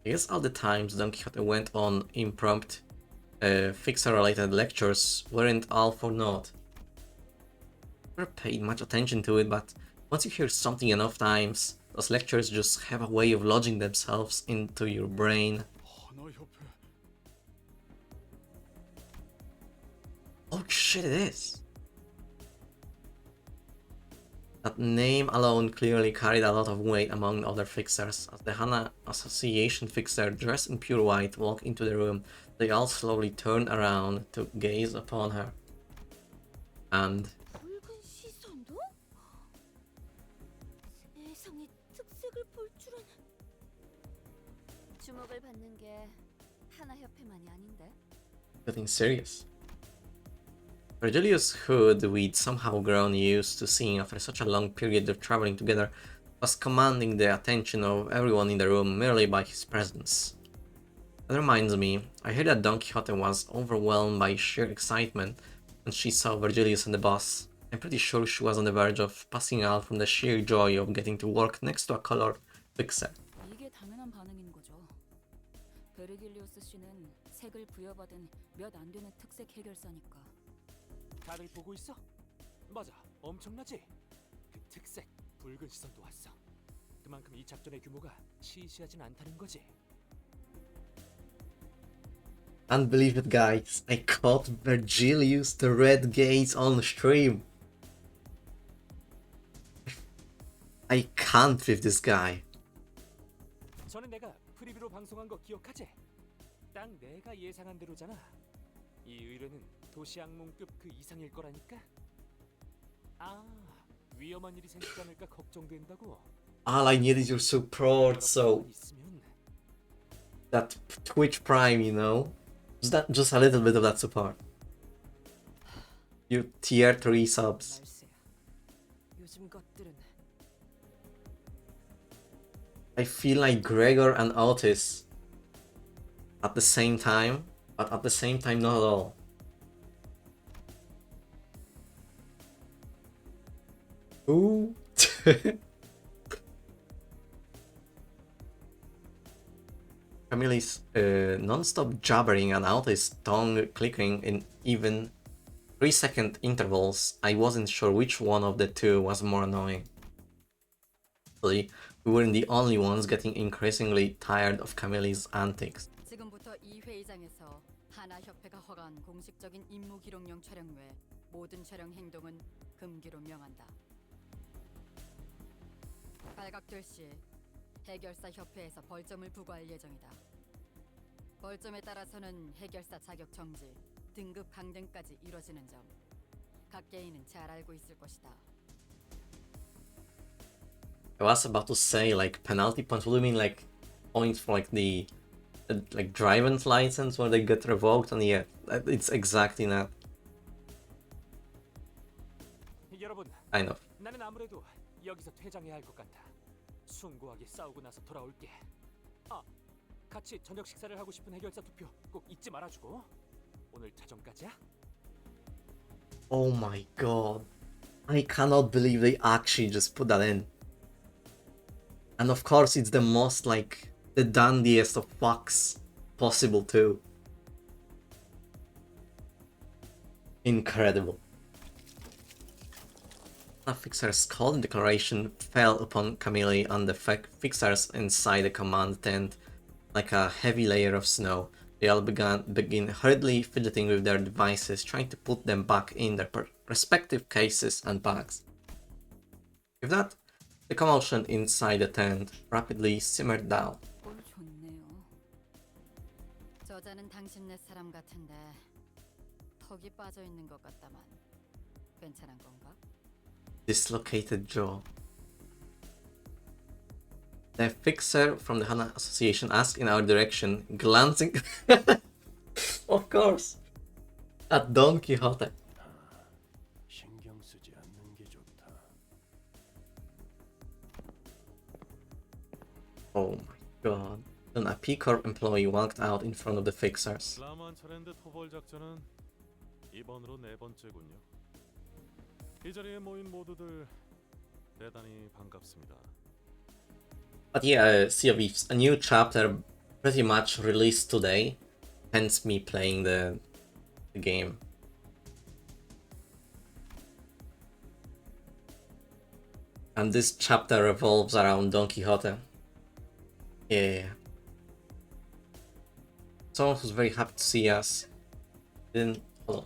I guess all the times Don Quixote went on impromptu Fixer-related lectures weren't all for naught. Never paid much attention to it, but once you hear something enough times, those lectures just have a way of lodging themselves into your brain. Oh shit, it is! That name alone clearly carried a lot of weight among other fixers. As the Hana Association fixer, dressed in pure white, walked into the room, they all slowly turned around to gaze upon her. And 붉은 시선도? 세상에 특색을 볼 줄은. 주목을 받는 게 하나 협회만이 아닌데. getting serious. Virgilius, who we'd somehow grown used to seeing after such a long period of traveling together, was commanding the attention of everyone in the room merely by his presence. That reminds me, I heard that Don Quixote was overwhelmed by sheer excitement when she saw Virgilius and the boss. I'm pretty sure she was on the verge of passing out from the sheer joy of getting to work next to a colored fixer. 이게 당연한 반응인 거죠. 베르길리오스 씨는 색을 부여받은 몇 안 되는 특색 해결사니까. 다들 보고 있어? 맞아, 엄청나지? 그 특색, 붉은 시선도 왔어. 그만큼 이 작전의 규모가 시시하진 않다는 거지. Unbelieve it, guys. I caught Virgilius the Red Gaze on stream. I can't with this guy. 전에 내가 프리뷰로 방송한 거 기억하지? 딱 내가 예상한 대로잖아. 이 의뢰는 도시 악몽급 그 이상일 거라니까. 아, 위험한 일이 생기지 않을까 걱정된다고. All I need is your support, so that Twitch Prime, you know, just a little bit of that support. You tier 3 subs. 요즘 것들은 I feel like Gregor and Otis at the same time, but at the same time not at all. Ooh. Camille's non-stop jabbering and Otis' tongue clicking in even 3-second intervals. I wasn't sure which one of the two was more annoying. Actually, we weren't the only ones getting increasingly tired of Camille's antics. 지금부터 이 회의장에서 하나 협회가 허가한 공식적인 임무 기록용 촬영 외 모든 촬영 행동은 금기로 명한다. 발각될 시 해결사 협회에서 벌점을 부과할 예정이다. 벌점에 따라서는 해결사 자격 정지, 등급 강등까지 이뤄지는 점 각 개인은 잘 알고 있을 것이다. I was about to say like penalty points. What do you mean like points for like the like driver's license where they get revoked? And yeah, it's exactly that. 여러분, Kind of. 나는 아무래도 여기서 퇴장해야 할 것 같아. 숭고하게 싸우고 나서 돌아올게. 아, 같이 저녁 식사를 하고 싶은 해결사 투표 꼭 잊지 말아주고. 오늘 자정까지야? Oh my god. I cannot believe they actually just put that in. And of course it's the most like the dandiest of fucks possible too. Incredible. A fixer's cold declaration fell upon Camille and the fixers inside the command tent like a heavy layer of snow. They all begin hurriedly fidgeting with their devices, trying to put them back in their respective cases and bags. With that, the commotion inside the tent rapidly simmered down. 꼴 좋네요. 저자는 당신네 사람 같은데 턱이 빠져 있는 것 같다만 괜찮은 건가? Dislocated jaw. The fixer from the Hana Association asked in our direction, glancing, of course, at Don Quixote. 신경 쓰지 않는 게 좋다. Oh my god. Then a P-Corp employee walked out in front of the fixers. 라만 차랜드 토벌 작전은 이번으로 4번째군요. 이 자리에 모인 모두들 대단히 반갑습니다. But yeah, Sea of Thieves, a new chapter pretty much released today, hence me playing the game. And this chapter revolves around Don Quixote. Yeah. Someone who's very happy to see us. Didn't... Hold on.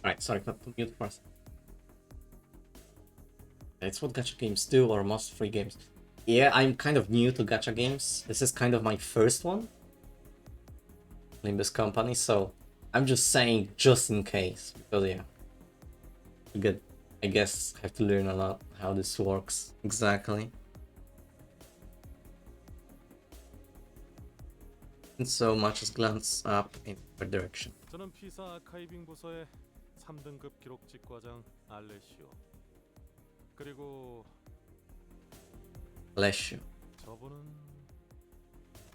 Alright, sorry, got to mute for a second. It's what gacha games do, or most free games. Yeah, I'm kind of new to gacha games. This is kind of my first one. Limbus company, so I'm just saying just in case. Because yeah. Good. I guess I have to learn a lot how this works exactly. And so much as glance up in her direction. 저는 피사 아카이빙 부서의 3등급 기록직과장 알레시오. 그리고 Bless you. 저분은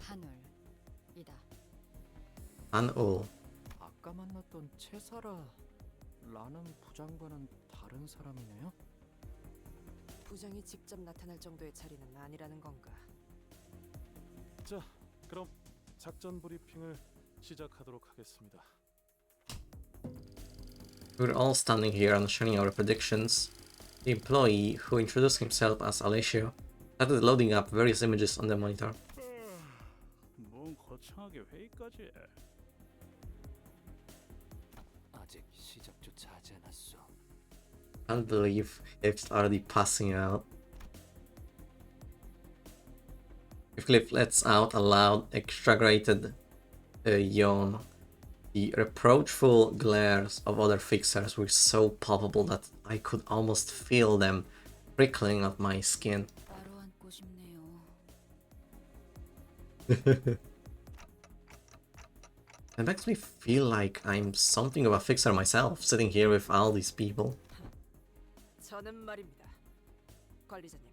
한울이다. An-ul. 아까 만났던 채사라라는 부장과는 다른 사람이네요. 부장이 직접 나타날 정도의 자리는 아니라는 건가? 자, 그럼 작전 브리핑을 시작하도록 하겠습니다. We're all standing here and sharing our predictions. The employee, who introduced himself as Alessio, started loading up various images on the monitor. 뭔 거창하게 회의까지 해. 아직 시작조차 하지 않았어. Can't believe it's already passing out. If Cliff lets out a loud, exaggerated yawn, the reproachful glares of other fixers were so palpable that I could almost feel them prickling at my skin. 따로 앉고 싶네요. It makes me feel like I'm something of a fixer myself, sitting here with all these people. 저는 말입니다. 관리자님,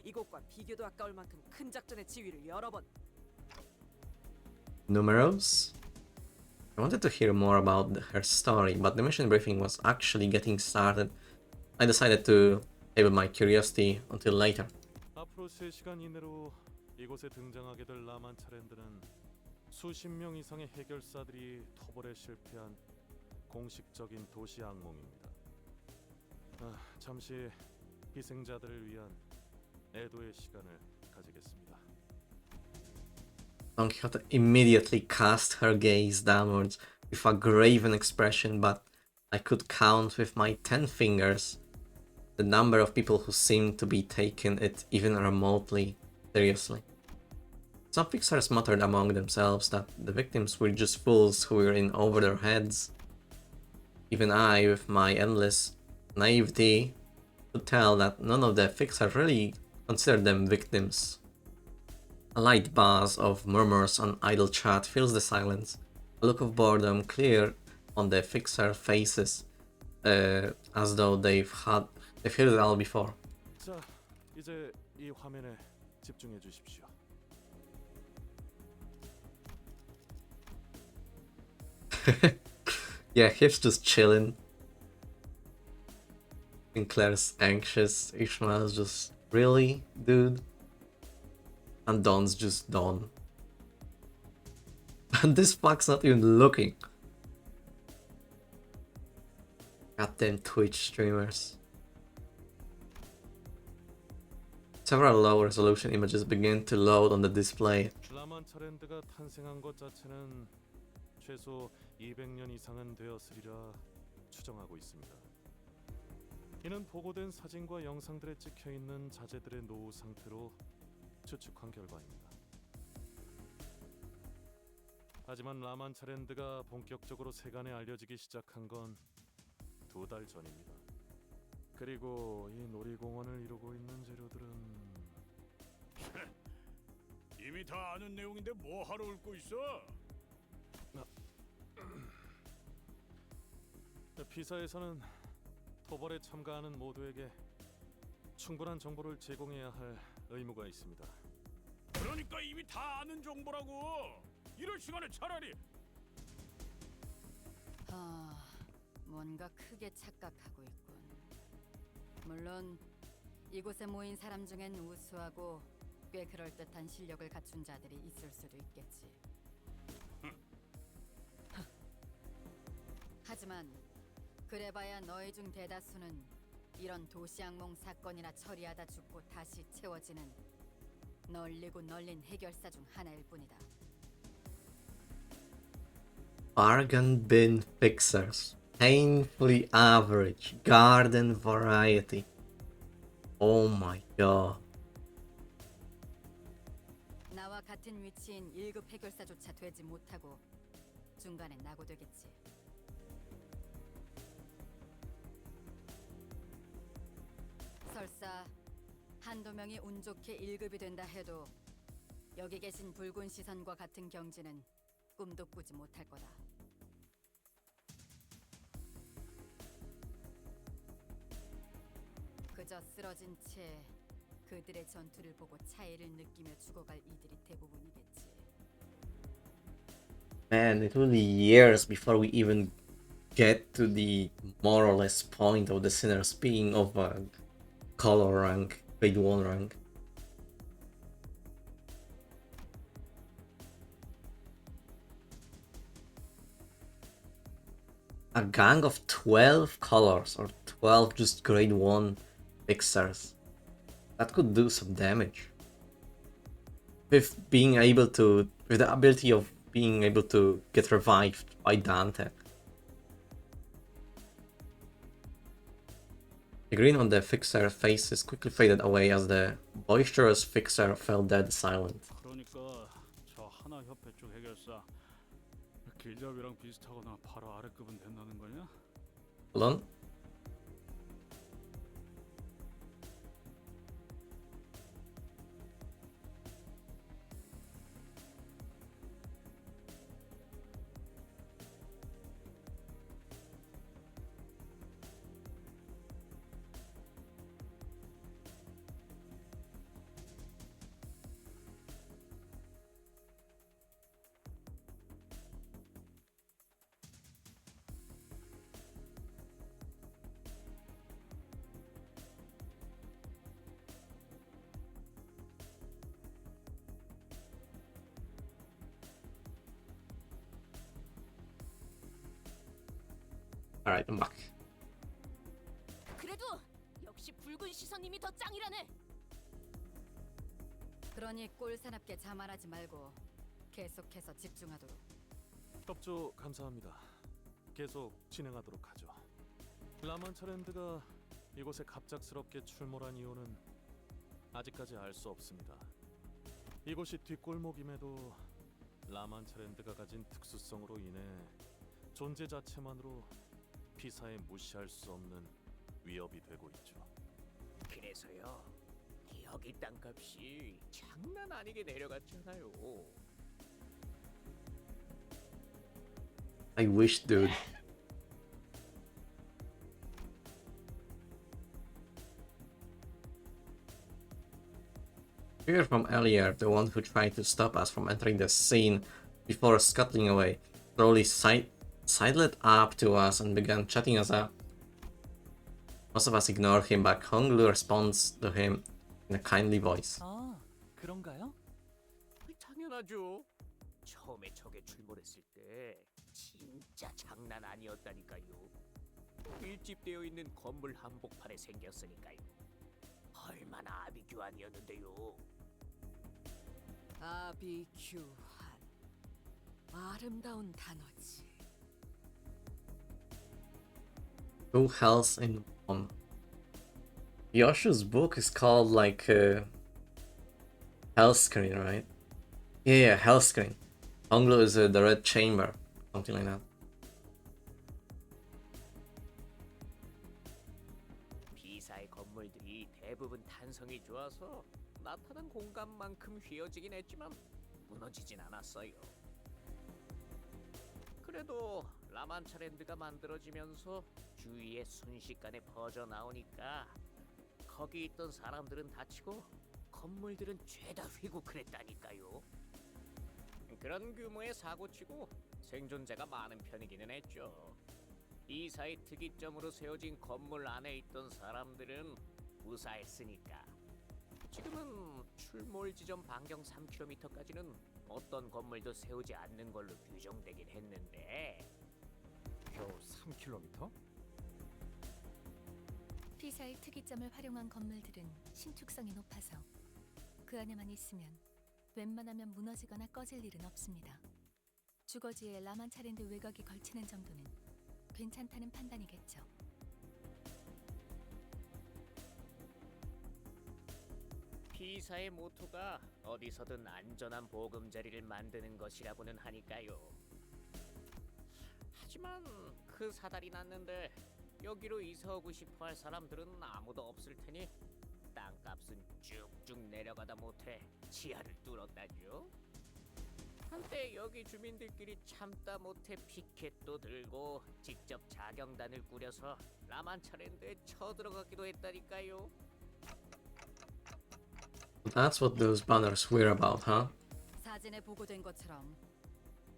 이곳과 비교도 아까울 만큼 큰 작전의 지휘를 여러 번. Numeros? I wanted to hear more about her story, but the mission briefing was actually getting started. I decided to table my curiosity until later. 앞으로 3시간 이내로 이곳에 등장하게 될 라만 차랜드는 수십 명 이상의 해결사들이 토벌에 실패한 공식적인 도시 악몽입니다. 잠시 희생자들을 위한 애도의 시간을 가지겠습니다. Don Quixote immediately cast her gaze downwards with a graven expression, but I could count with my 10 fingers the number of people who seemed to be taking it even remotely seriously. Some fixers muttered among themselves that the victims were just fools who were in over their heads. Even I, with my endless naivety, could tell that none of the fixers really considered them victims. A light buzz of murmurs and idle chat fills the silence, a look of boredom clear on the fixer faces, as though they've heard it all before. 자, 이제 이 화면에 집중해 주십시오. Yeah, he's just chilling. Sinclair's anxious, Ishmael's just, really, dude? And Don's just Don. And this fuck's not even looking. Goddamn Twitch streamers. Several low-resolution images begin to load on the display. 라만차랜드가 탄생한 것 자체는 최소 200년 이상은 되었으리라 추정하고 있습니다. 이는 보고된 사진과 영상들에 찍혀 있는 자재들의 노후 상태로 추측한 결과입니다. 하지만 라만차랜드가 본격적으로 세간에 알려지기 시작한 건 2달 전입니다. 그리고 이 놀이공원을 이루고 있는 재료들은 이미 다 아는 내용인데 뭐 하러 웃고 있어? 피사에서는 토벌에 참가하는 모두에게 충분한 정보를 제공해야 할 의무가 있습니다. 그러니까 이미 다 아는 정보라고. 이럴 시간에 차라리 뭔가 크게 착각하고 있군. 물론 이곳에 모인 사람 중엔 우수하고 꽤 그럴듯한 실력을 갖춘 자들이 있을 수도 있겠지. 하지만 그래봐야 너희 중 대다수는 이런 도시악몽 사건이나 처리하다 죽고 다시 채워지는 널리고 널린 해결사 중 하나일 뿐이다. Bargain bin fixers. Painfully average. Garden variety. Oh my god. 나와 같은 위치인 1급 해결사조차 되지 못하고 중간에 낙오되겠지. 설사 한두 명이 운 좋게 1급이 된다 해도 여기 계신 붉은 시선과 같은 경지는 꿈도 꾸지 못할 거다. 그저 쓰러진 채 그들의 전투를 보고 차이를 느끼며 죽어갈 이들이 대부분이겠지. Man, it will be years before we even get to the more or less point of the sinner, speaking of color rank, grade 1 rank. A gang of 12 colors, or 12 just grade 1 fixers. That could do some damage. With being able to, with the ability of being able to get revived by Dante. The green on the fixer faces quickly faded away as the boisterous fixer fell dead silent. 그러니까 저 하나 협회 쪽 해결사 길잡이랑 비슷하거나 바로 아래급은 된다는 거냐? Hold on. Alright, I'm back. 그래도 역시 붉은 시선님이 더 짱이라네. 그러니 꼴사납게 자만하지 말고 계속해서 집중하도록. 협조 감사합니다. 계속 진행하도록 하죠. 라만차랜드가 이곳에 갑작스럽게 출몰한 이유는 아직까지 알 수 없습니다. 이곳이 뒷골목임에도 라만차랜드가 가진 특수성으로 인해 존재 자체만으로 피사에 무시할 수 없는 위협이 되고 있죠. 그래서요, 여기 땅값이 장난 아니게 내려갔잖아요. I wish, dude. You're from earlier, the one who tried to stop us from entering the scene before scuttling away, slowly sidled up to us and began chatting us up. Most of us ignore him, but Honglu responds to him in a kindly voice. 아, 그런가요? 당연하죠. 처음에 적에 출몰했을 때 진짜 장난 아니었다니까요. 밀집되어 있는 건물 한복판에 생겼으니까요. 얼마나 아비규환이었는데요. 아비규환. 아름다운 단어지. Two hells in one. Yoshu's book is called like Hellscreen, right? Yeah, Hellscreen. Honglu is the Red Chamber, something like that. B사의 건물들이 대부분 탄성이 좋아서 나타난 공간만큼 휘어지긴 했지만 무너지진 않았어요. 그래도 라만차랜드가 만들어지면서 주위에 순식간에 퍼져 나오니까 거기 있던 사람들은 다치고 건물들은 죄다 휘고 그랬다니까요. 그런 규모의 사고치고 생존자가 많은 편이기는 했죠. 이사의 특이점으로 세워진 건물 안에 있던 사람들은 무사했으니까. 지금은 출몰 지점 반경 3km까지는 어떤 건물도 세우지 않는 걸로 규정되긴 했는데 겨우 3km? 피사의 특이점을 활용한 건물들은 신축성이 높아서 그 안에만 있으면 웬만하면 무너지거나 꺼질 일은 없습니다. 주거지에 라만차랜드 외곽이 걸치는 정도는 괜찮다는 판단이겠죠. B사의 모토가 어디서든 안전한 보금자리를 만드는 것이라고는 하니까요. 하지만 그 사달이 났는데 여기로 이사오고 싶어할 사람들은 아무도 없을 테니 땅값은 쭉쭉 내려가다 못해 지하를 뚫었다죠. 한때 여기 주민들끼리 참다 못해 피켓도 들고 직접 자경단을 꾸려서 라만차랜드에 쳐들어가기도 했다니까요. That's what those banners were about, huh? 사진에 보고된 것처럼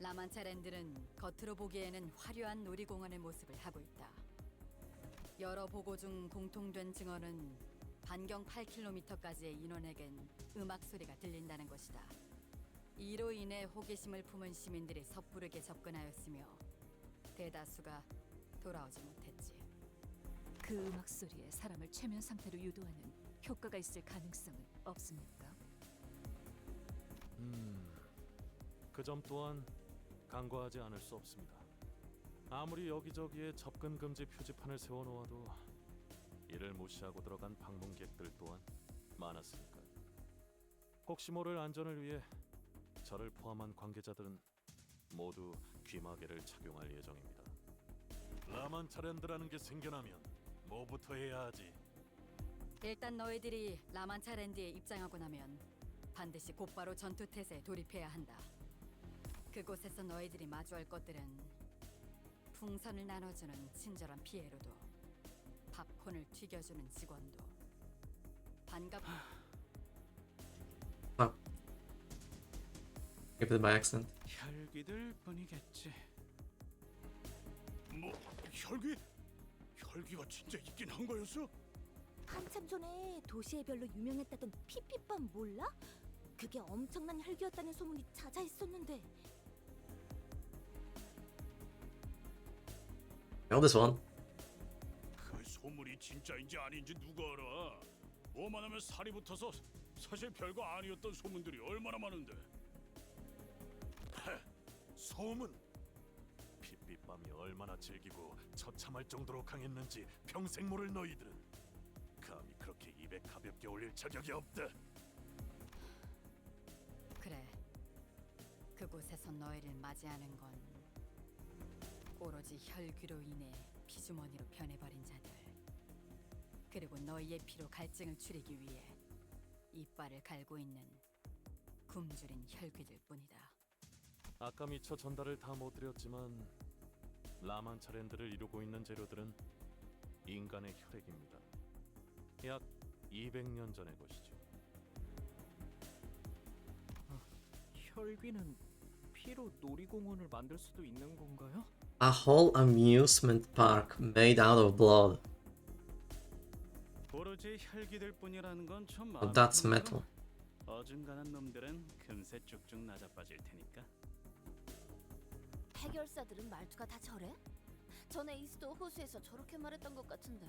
라만차랜드는 겉으로 보기에는 화려한 놀이공원의 모습을 하고 있다. 여러 보고 중 공통된 증언은 반경 8km까지의 인원에겐 음악 소리가 들린다는 것이다. 이로 인해 호기심을 품은 시민들이 섣부르게 접근하였으며 대다수가 돌아오지 못했지. 그 음악 소리에 사람을 최면 상태로 유도하는 효과가 있을 가능성은 없습니까? 그 점 또한 간과하지 않을 수 없습니다. 아무리 여기저기에 접근 금지 표지판을 세워놓아도 이를 무시하고 들어간 방문객들 또한 많았으니까요. 혹시 모를 안전을 위해 저를 포함한 관계자들은 모두 귀마개를 착용할 예정입니다. 라만차랜드라는 게 생겨나면 뭐부터 해야 하지? 일단 너희들이 라만차랜드에 입장하고 나면 반드시 곧바로 전투태세에 돌입해야 한다. 그곳에서 너희들이 마주할 것들은 풍선을 나눠주는 친절한 피에로도, 팝콘을 튀겨주는 직원도, Give it by accent. 혈귀들 뿐이겠지. 뭐 혈귀? 혈귀가 진짜 있긴 한 거였어? 한참 전에 도시의 별로 유명했다던 피피밤 몰라? 그게 엄청난 혈기였다는 소문이 자자했었는데. Know this one. 그 소문이 진짜인지 아닌지 누가 알아? 뭐만 하면 살이 붙어서 사실 별거 아니었던 소문들이 얼마나 많은데. 소문! 어젯밤이 얼마나 질기고 처참할 정도로 강했는지 평생 모를 너희들은 감히 그렇게 입에 가볍게 올릴 자격이 없다. 그래. 그곳에서 너희를 맞이하는 건 오로지 혈귀로 인해 피주머니로 변해버린 자들, 그리고 너희의 피로 갈증을 추리기 위해 이빨을 갈고 있는 굶주린 혈귀들 뿐이다. 아까 미처 전달을 다 못 드렸지만 라만차랜드를 이루고 있는 재료들은 인간의 혈액입니다. 약 200년 전의 것이죠. 혈귀는 피로 놀이공원을 만들 수도 있는 건가요? A whole amusement park made out of blood. 오로지 혈기들 뿐이라는 건 좀 But 마음에 that's 드네요. metal. 어중간한 놈들은 금세 쭉쭉 낮아빠질 테니까. 해결사들은 말투가 다 저래? 전에 이스도 호수에서 저렇게 말했던 것 같은데.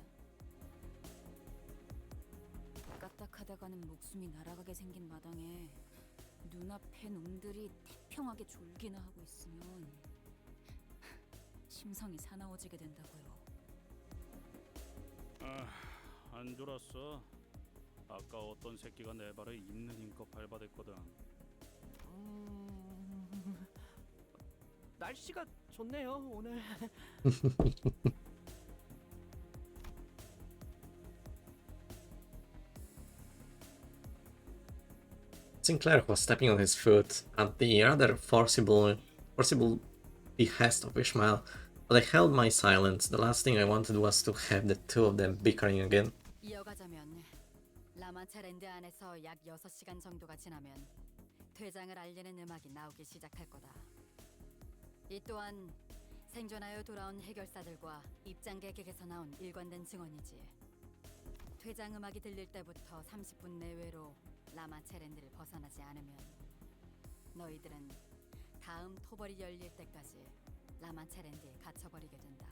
까딱하다가는 목숨이 날아가게 생긴 마당에 눈앞에 놈들이 태평하게 졸기나 하고 있으면 심성이 사나워지게 된다고요. 안 졸았어. 아까 어떤 새끼가 내 발에 있는 힘껏 밟아댔거든. 날씨가 좋네요 오늘. Sinclair was stepping on his foot at the rather forcible behest of Ishmael, but I held my silence. The last thing I wanted was to have the two of them bickering again. 이어가자면 라만차랜드 안에서 약 6시간 정도가 지나면 퇴장을 알리는 음악이 나오기 시작할 거다. 이 또한 생존하여 돌아온 해결사들과 입장객에게서 나온 일관된 증언이지. 퇴장 음악이 들릴 때부터 30분 내외로 라마체랜드를 벗어나지 않으면 너희들은 다음 토벌이 열릴 때까지 라마체랜드에 갇혀버리게 된다.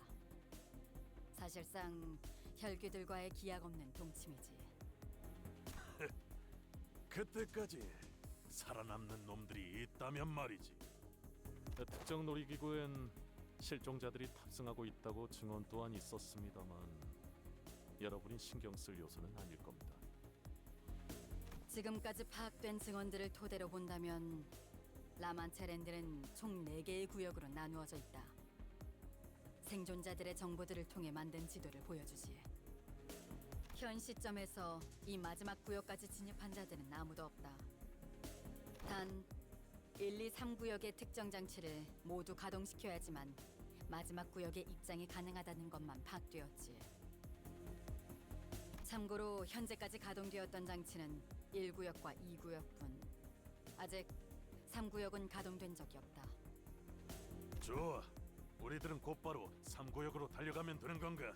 사실상 혈귀들과의 기약 없는 동침이지. 그때까지 살아남는 놈들이 있다면 말이지. 특정 놀이기구엔 실종자들이 탑승하고 있다고 증언 또한 있었습니다만 여러분이 신경 쓸 요소는 아닐 겁니다. 지금까지 파악된 증언들을 토대로 본다면 라만체랜드는 총 4개의 구역으로 나누어져 있다. 생존자들의 정보들을 통해 만든 지도를 보여주지. 현 시점에서 이 마지막 구역까지 진입한 자들은 아무도 없다. 단 1, 2, 3구역의 특정 장치를 모두 가동시켜야지만 마지막 구역에 입장이 가능하다는 것만 파악되었지. 참고로 현재까지 가동되었던 장치는 1구역과 2구역뿐. 아직 3구역은 가동된 적이 없다. 좋아. 우리들은 곧바로 3구역으로 달려가면 되는 건가?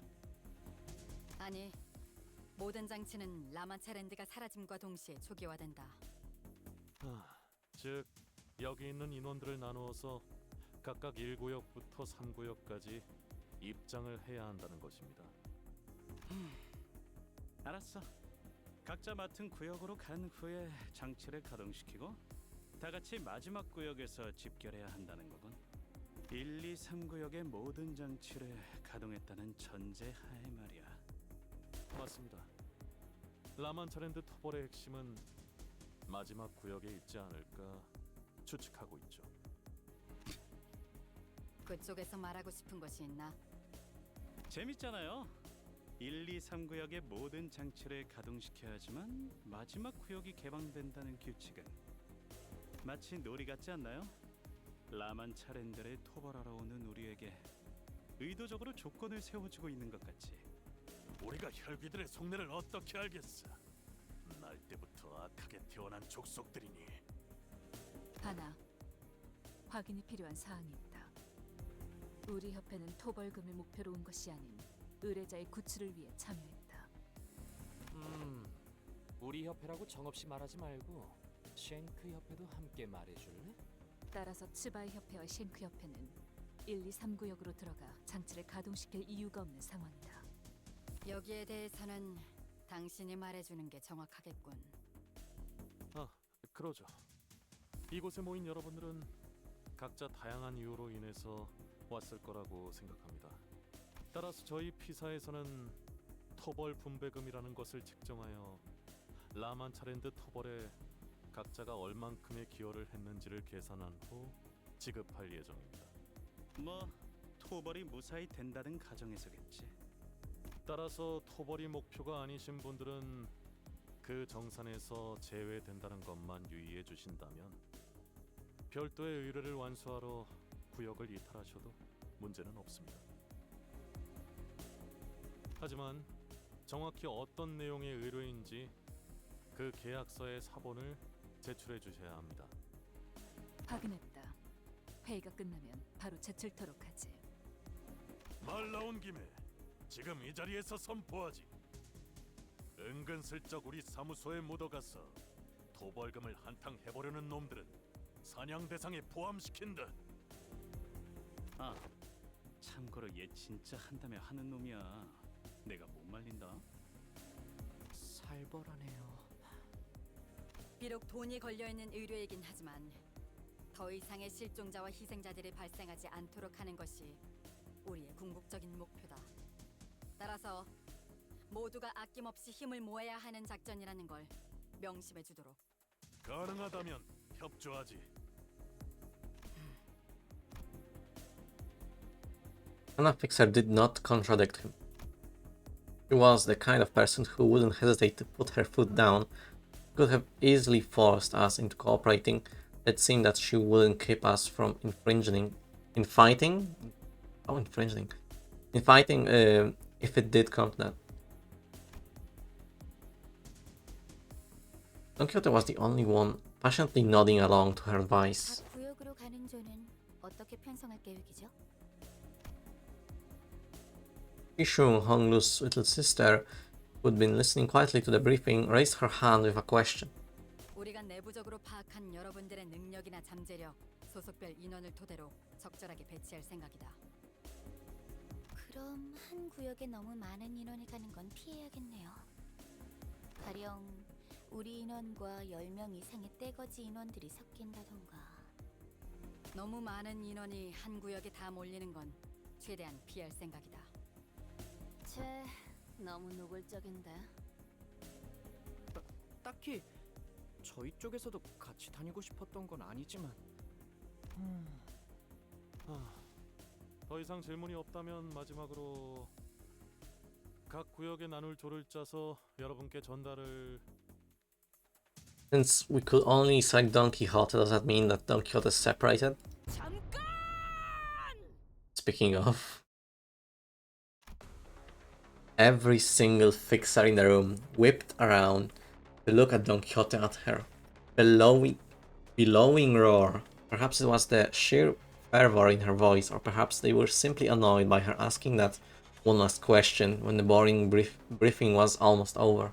아니, 모든 장치는 라만차랜드가 사라짐과 동시에 초기화된다. 즉 여기 있는 인원들을 나누어서 각각 1구역부터 3구역까지 입장을 해야 한다는 것입니다. 알았어. 각자 맡은 구역으로 간 후에 장치를 가동시키고 다 같이 마지막 구역에서 집결해야 한다는 거군. 1, 2, 3구역의 모든 장치를 가동했다는 전제하에 말이야. 맞습니다. 라만차랜드 토벌의 핵심은 마지막 구역에 있지 않을까 추측하고 있죠. 그쪽에서 말하고 싶은 것이 있나? 재밌잖아요. 1, 2, 3구역의 모든 장치를 가동시켜야지만 마지막 구역이 개방된다는 규칙은 마치 놀이 같지 않나요? 라만차랜드를 토벌하러 오는 우리에게 의도적으로 조건을 세워주고 있는 것 같지. 우리가 혈귀들의 속내를 어떻게 알겠어? 날 때부터 악하게 태어난 족속들이니. 하나, 확인이 필요한 사항이 있다. 우리 협회는 토벌금을 목표로 온 것이 아닌 의뢰자의 구출을 위해 참여했다. 우리 협회라고 정없이 말하지 말고 쉔크 협회도 함께 말해줄래? 따라서 츠바이 협회와 쉔크 협회는 1, 2, 3구역으로 들어가 장치를 가동시킬 이유가 없는 상황이다. 여기에 대해서는 당신이 말해주는 게 정확하겠군. 그러죠. 이곳에 모인 여러분들은 각자 다양한 이유로 인해서 왔을 거라고 생각합니다. 따라서 저희 피사에서는 토벌 분배금이라는 것을 책정하여 라만차랜드 토벌에 각자가 얼만큼의 기여를 했는지를 계산한 후 지급할 예정입니다. 뭐 토벌이 무사히 된다는 가정에서겠지. 따라서 토벌이 목표가 아니신 분들은 그 정산에서 제외된다는 것만 유의해 주신다면 별도의 의뢰를 완수하러 구역을 이탈하셔도 문제는 없습니다. 하지만 정확히 어떤 내용의 의뢰인지 그 계약서의 사본을 제출해 주셔야 합니다. 확인했다. 회의가 끝나면 바로 제출토록 하지. 말 나온 김에 지금 이 자리에서 선포하지. 은근슬쩍 우리 사무소에 묻어가서 도벌금을 한탕 해보려는 놈들은 사냥 대상에 포함시킨다. 아, 참고로 얘 진짜 한다며 하는 놈이야. 내가 못 말린다. 살벌하네요. 비록 돈이 걸려있는 의뢰이긴 하지만 더 이상의 실종자와 희생자들이 발생하지 않도록 하는 것이 우리의 궁극적인 목표다. 따라서 모두가 아낌없이 힘을 모아야 하는 작전이라는 걸 명심해 주도록. 가능하다면 협조하지. Anna Fixer did not contradict him. She was the kind of person who wouldn't hesitate to put her foot down. Could have easily forced us into cooperating. It seemed that she wouldn't keep us from fighting if it did come to that. Don Quixote was the only one passionately nodding along to her advice. 각 구역으로 가는 조는 어떻게 편성할 계획이죠? Ishun Honglu's little sister, who'd been listening quietly to the briefing, raised her hand with a question. 우리가 내부적으로 파악한 여러분들의 능력이나 잠재력, 소속별 인원을 토대로 적절하게 배치할 생각이다. 그럼 한 구역에 너무 많은 인원이 가는 건 피해야겠네요. 가령 우리 인원과 10명 이상의 떼거지 인원들이 섞인다던가. 너무 많은 인원이 한 구역에 다 몰리는 건 최대한 피할 생각이다. 쟤 너무 노골적인데. 딱히 저희 쪽에서도 같이 다니고 싶었던 건 아니지만. 더 이상 질문이 없다면 마지막으로 각 구역에 나눌 조를 짜서 여러분께 전달을. Since we could only select Don Quixote, does that mean that Don Quixote is separated? 잠깐! Speaking of, every single fixer in the room whipped around to look at Don Quixote at her bellowing roar. Perhaps it was the sheer fervor in her voice, or perhaps they were simply annoyed by her asking that one last question when the boring briefing was almost over.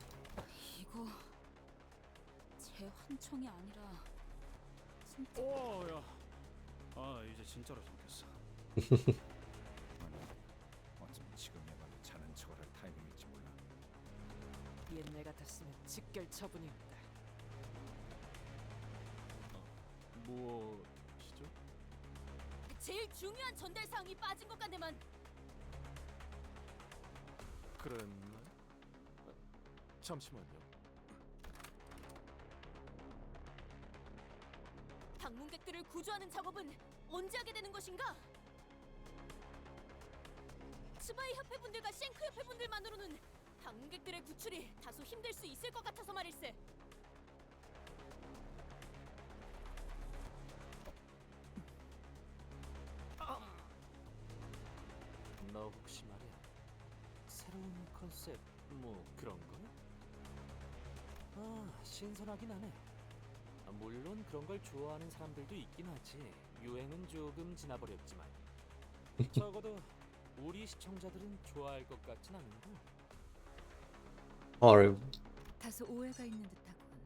이거 제 환청이 아니라 진짜. 오야. 아 이제 진짜로 생겼어. 어쩌면 지금이야말로 자는 척을 할 타이밍일지 몰라. 옛날 같았으면 직결 처분이었다. 무엇이죠? 제일 중요한 전달 사항이 빠진 것 같네만. 그랬나? 잠시만요. 방문객들을 구조하는 작업은 언제 하게 되는 것인가? 스바이 협회분들과 쉔크 협회분들만으로는 방문객들의 구출이 다소 힘들 수 있을 것 같아서 말일세. 너 혹시 말이야 새로운 컨셉 뭐 그런 거? 아 신선하긴 하네. 물론 그런 걸 좋아하는 사람들도 있긴 하지. 유행은 조금 지나버렸지만 적어도 우리 시청자들은 좋아할 것 같진 않은데. Horrible. 다소 오해가 있는 듯하군.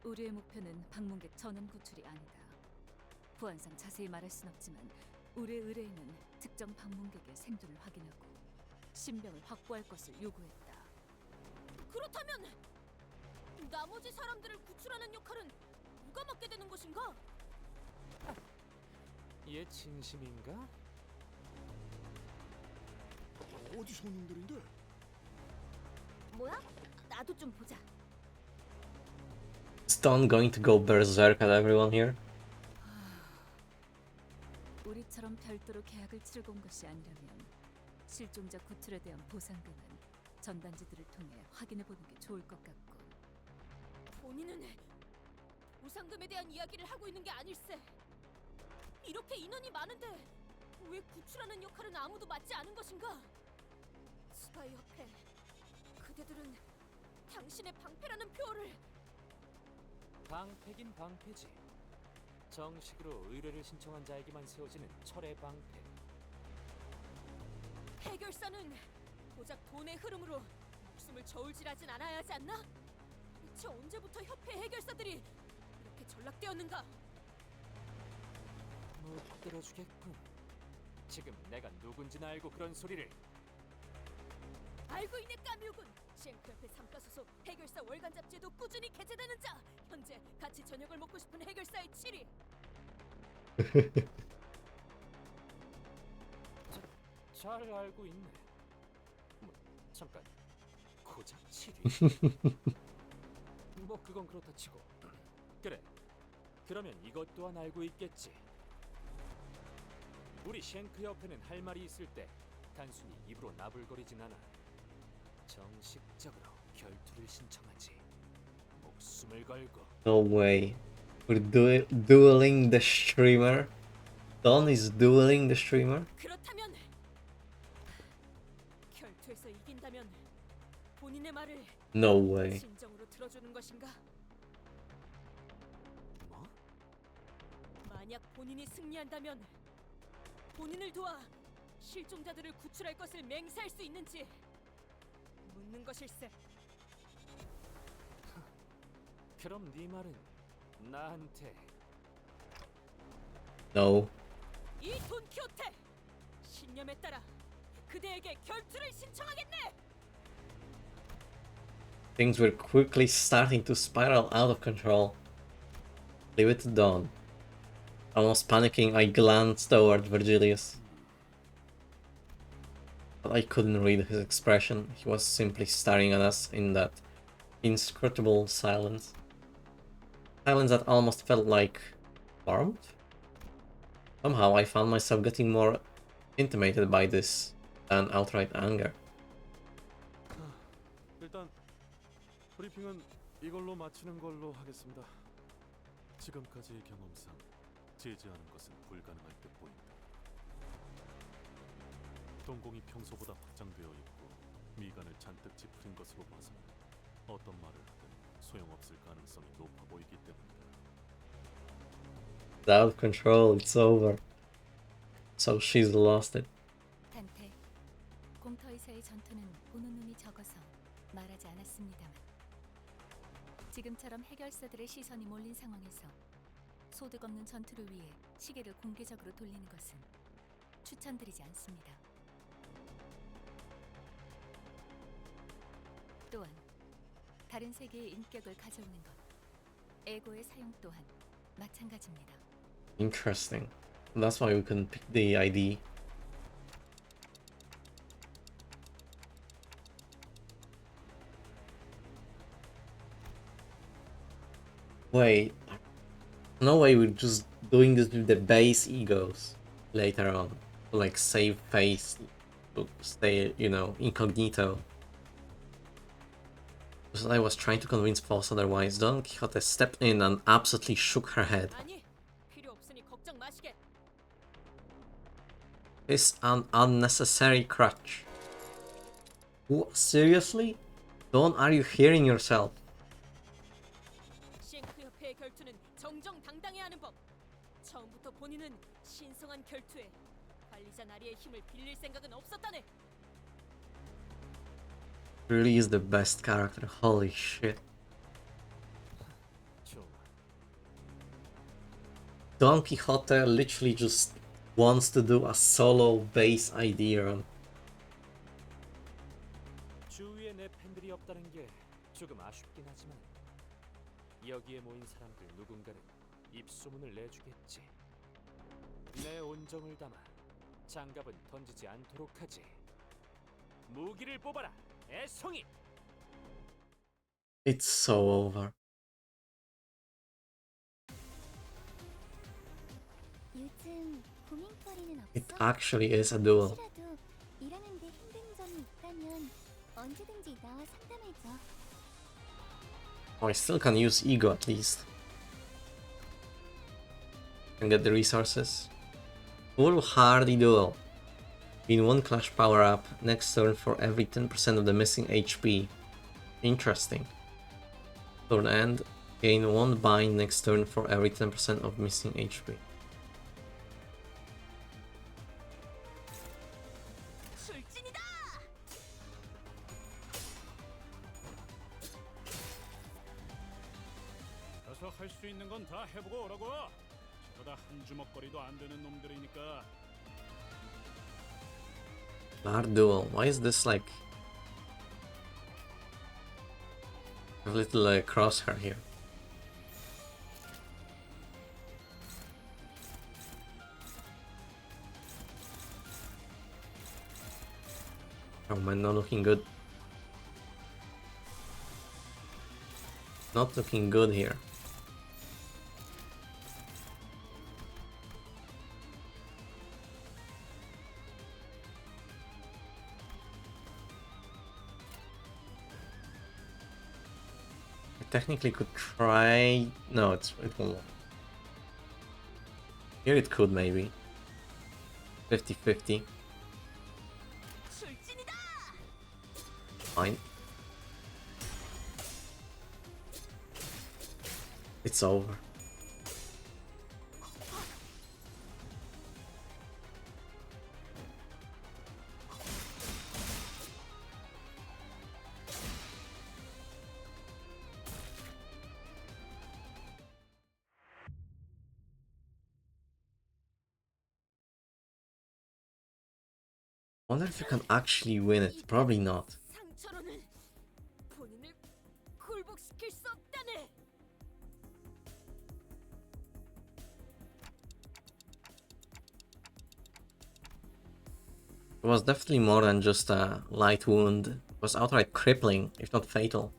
우리의 목표는 방문객 전원 구출이 아니다. 보안상 자세히 말할 순 없지만 우리의 의뢰인은 특정 방문객의 생존을 확인하고 신병을 확보할 것을 요구했다. 그렇다면 나머지 사람들을 구출하는 역할은 누가 맡게 되는 것인가? 얘 진심인가? 어디서 온 놈들인데? 뭐야? 나도 좀 보자. Is Don going to go berserk at everyone here? 우리처럼 별도로 계약을 치르고 온 것이 아니라면 실종자 구출에 대한 보상금은 전단지들을 통해 확인해 보는 게 좋을 것 같고. 본인은 보상금에 대한 이야기를 하고 있는 게 아닐세. 이렇게 인원이 많은데 왜 구출하는 역할은 아무도 맡지 않은 것인가? 스파이 협회, 그대들은 당신의 방패라는 표어를. 방패긴 방패지. 정식으로 의뢰를 신청한 자에게만 세워지는 철의 방패. 해결사는 고작 돈의 흐름으로 목숨을 저울질하진 않아야 하지 않나? 대체 언제부터 협회 해결사들이 이렇게 전락되었는가? 못 들어주겠군. 지금 내가 누군지는 알고 그런 소리를. 알고 있네 까뮤군. 쉔크협회 삼가 소속 해결사 월간 잡지에도 꾸준히 게재되는 자. 현재 같이 저녁을 먹고 싶은 해결사의 7위. 잘 알고 있네. 뭐, 잠깐. 고작 7위? 뭐 그건 그렇다 치고. 그래. 그러면 이것 또한 알고 있겠지. 우리 쉔크 협회는 할 말이 있을 때 단순히 입으로 나불거리진 않아. 정식적으로 결투를 신청하지. 목숨을 걸고. No way. We're dueling the streamer. Don is dueling the streamer. 그렇다면 결투에서 이긴다면 본인의 말을 No way. 진정으로 들어주는 것인가? 뭐? 만약 본인이 승리한다면 본인을 도와 실종자들을 구출할 것을 맹세할 수 있는지 묻는 것일세. 그럼 네 말은 나한테. No. 이 돈키호테 신념에 따라 그대에게 결투를 신청하겠네. Things were quickly starting to spiral out of control. Leave it to Don. Almost panicking, I glanced toward Virgilius. But I couldn't read his expression. He was simply staring at us in that inscrutable silence. Silence that almost felt like warmth? Somehow I found myself getting more intimidated by this than outright anger. 일단 브리핑은 이걸로 마치는 걸로 하겠습니다. 지금까지의 경험상 제지하는 것은 불가능할 듯 보인다. 동공이 평소보다 확장되어 있고 미간을 잔뜩 찌푸린 것으로 봐서는 어떤 말을 하든 소용없을 가능성이 높아 보이기 때문이다. It's out of control, it's over. So she's lost it. 단테, 공터에서의 전투는 보는 눈이 적어서 말하지 않았습니다만 지금처럼 해결사들의 시선이 몰린 상황에서 소득 없는 전투를 위해 시계를 공개적으로 돌리는 것은 추천드리지 않습니다. 또한 다른 세계의 인격을 가져오는 것, 에고의 사용 또한 마찬가지입니다. Interesting. That's why we couldn't pick the ID. Wait. No way we're just doing this with the base egos later on. To like save face, to stay, you know, incognito. Because I was trying to convince Foss otherwise. Don Quixote stepped in and absolutely shook her head. 아니, 필요 없으니 걱정 마시게. It's an unnecessary crutch. What? Seriously? Don, are you hearing yourself? 쉔크협회의 결투는 정정당당해야 하는 법. 처음부터 본인은 신성한 결투에 관리자 나리의 힘을 빌릴 생각은 없었다네. Really is the best character. Holy shit. Don Quixote literally just wants to do a solo base ID run. 주위에 내 팬들이 없다는 게 조금 아쉽긴 하지만 여기에 모인 사람들 누군가는 입소문을 내주겠지. 내 온정을 담아 장갑은 던지지 않도록 하지. 무기를 뽑아라, 애송이. It's so over. 요즘 고민거리는 없어? It actually is a duel. 혹시라도 일하는데 힘든 점이 있다면 언제든지 나와 상담해줘. Oh, I still can use ego at least. Can get the resources. Full hardy duel. Gain 1 clash power up next turn for every 10% of the missing HP. Interesting. Turn end. Gain 1 bind next turn for every 10% of missing HP. 출진이다. 가서 할 수 있는 건 다 해보고 오라고. 저보다 한 주먹거리도 안 되는 놈들이니까. Hard duel. Why is this like a little crosshair here? Oh man, not looking good. Not looking good here. I technically could try. No, it won't. Here it could maybe. 50-50. Fine. It's over. Wonder if you can actually win it. Probably not. 상처로는 본인을 굴복시킬 수 없다네. It was definitely more than just a light wound. It was outright crippling, if not fatal.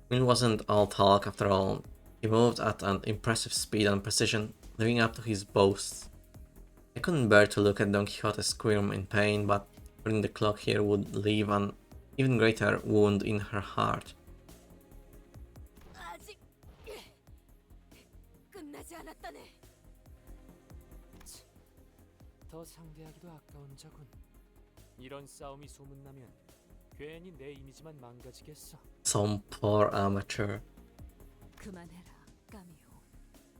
It wasn't all talk after all. He moved at an impressive speed and precision, living up to his boasts. I couldn't bear to look at Don Quixote squirm in pain, but putting the clock here would leave an even greater wound in her heart. 아직 끝나지 않았다네. 더 상대하기도 아까운 자군. 이런 싸움이 소문나면 괜히 내 이미지만 망가지겠어. Some poor amateur. 그만해라, 까미오.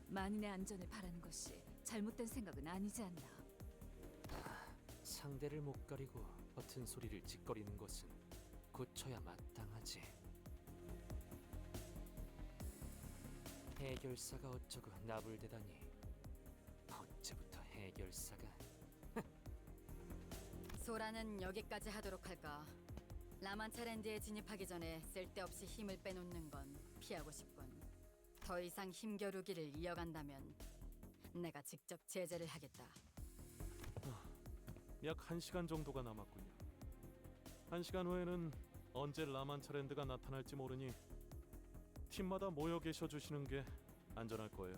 만인의 안전을 바라는 것이 잘못된 생각은 아니지 않나. 상대를 못 가리고 버튼 소리를 짓거리는 것은 고쳐야 마땅하지. 해결사가 어쩌고 나불대다니. 언제부터 해결사가? 소라는 여기까지 하도록 할까? 라만차랜드에 진입하기 전에 쓸데없이 힘을 빼놓는 건 피하고 싶군. 더 이상 힘겨루기를 이어간다면 내가 직접 제재를 하겠다. 약 1시간 정도가 남았군요. 1시간 후에는 언제 라만차랜드가 나타날지 모르니 팀마다 모여 계셔 주시는 게 안전할 거예요.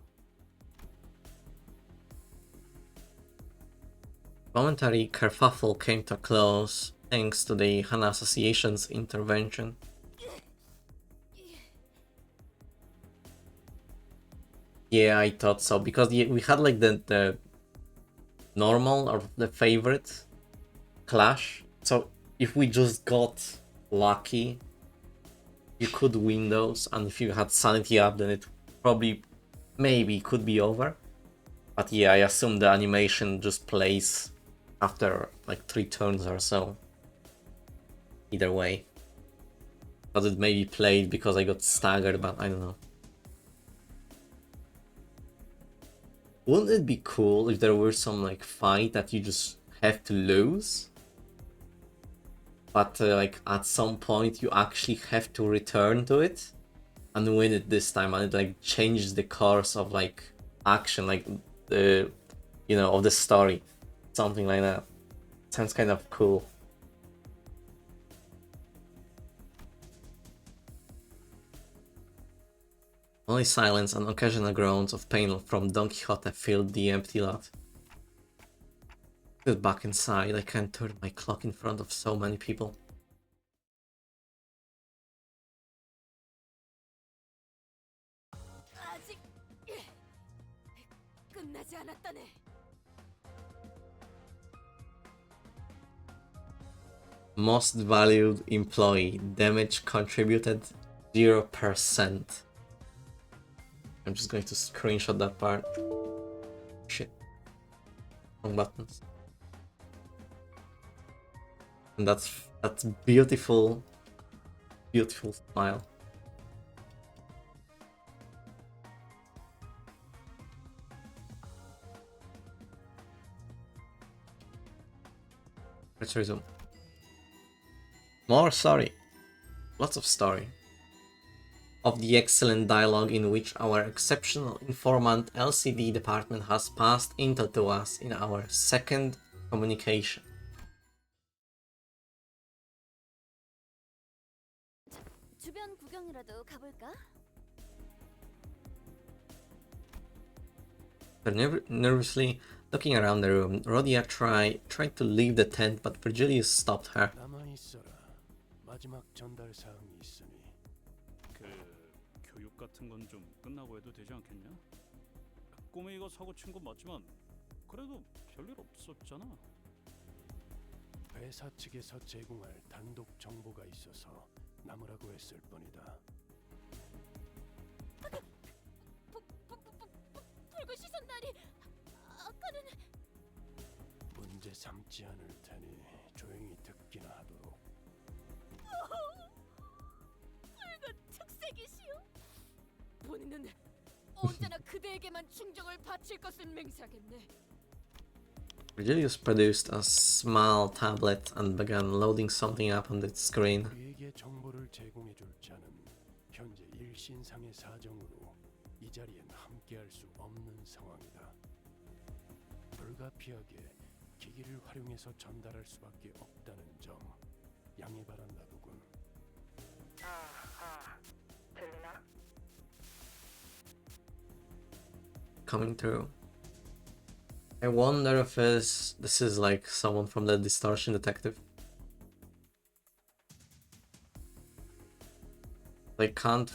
Momentary kerfuffle came to a close thanks to the Hana Association's intervention. Yeah, I thought so, because we had like the normal or the favorite clash. So if we just got lucky, you could win those, and if you had sanity up, then it probably maybe could be over. But yeah, I assume the animation just plays after like 3 turns or so. Either way. But it maybe played because I got staggered, but I don't know. Wouldn't it be cool if there were some like fight that you just have to lose? But like at some point you actually have to return to it and win it this time, and it like changes the course of like action, like the, you know, of the story. Something like that. sounds kind of cool. Only silence and occasional groans of pain from Don Quixote filled the empty lot. Get back inside, I can't turn my clock in front of so many people. 아직 끝나지 않았다네. Most valued employee, damage contributed 0%. I'm just going to screenshot that part. Shit. Wrong buttons. And that's beautiful, beautiful smile. Let's resume. More story. Lots of story. Of the excellent dialogue in which our exceptional informant LCD department has passed intel to us in our second communication. 주변 구경이라도 가볼까? Nervously looking around the room, Rhodia tried to leave the tent, but Virgilius stopped her. 마지막 전달 사항이 있으니. 교육 같은 건 좀 끝나고 해도 되지 않겠냐? 꼬맹이가 사고 친 건 맞지만 그래도 별일 없었잖아. 회사 측에서 제공할 단독 정보가 있어서 남으라고 했을 뿐이다. 붉은 시선 날이 아까는 문제 삼지 않을 테니 조용히 듣기나 하도록. 붉은 특색이시여. 본인은 언제나 그대에게만 충정을 바칠 것을 맹세하겠네. Virgilius produced a small tablet and began loading something up on the screen. 그에게 정보를 제공해 줄 자는 현재 일신상의 사정으로 이 자리엔 함께할 수 없는 상황이다. 불가피하게 기기를 활용해서 전달할 수밖에 없다는 점 양해 바란다 부군. 들리나? Coming through. I wonder if this is like someone from the Distortion Detective. I can't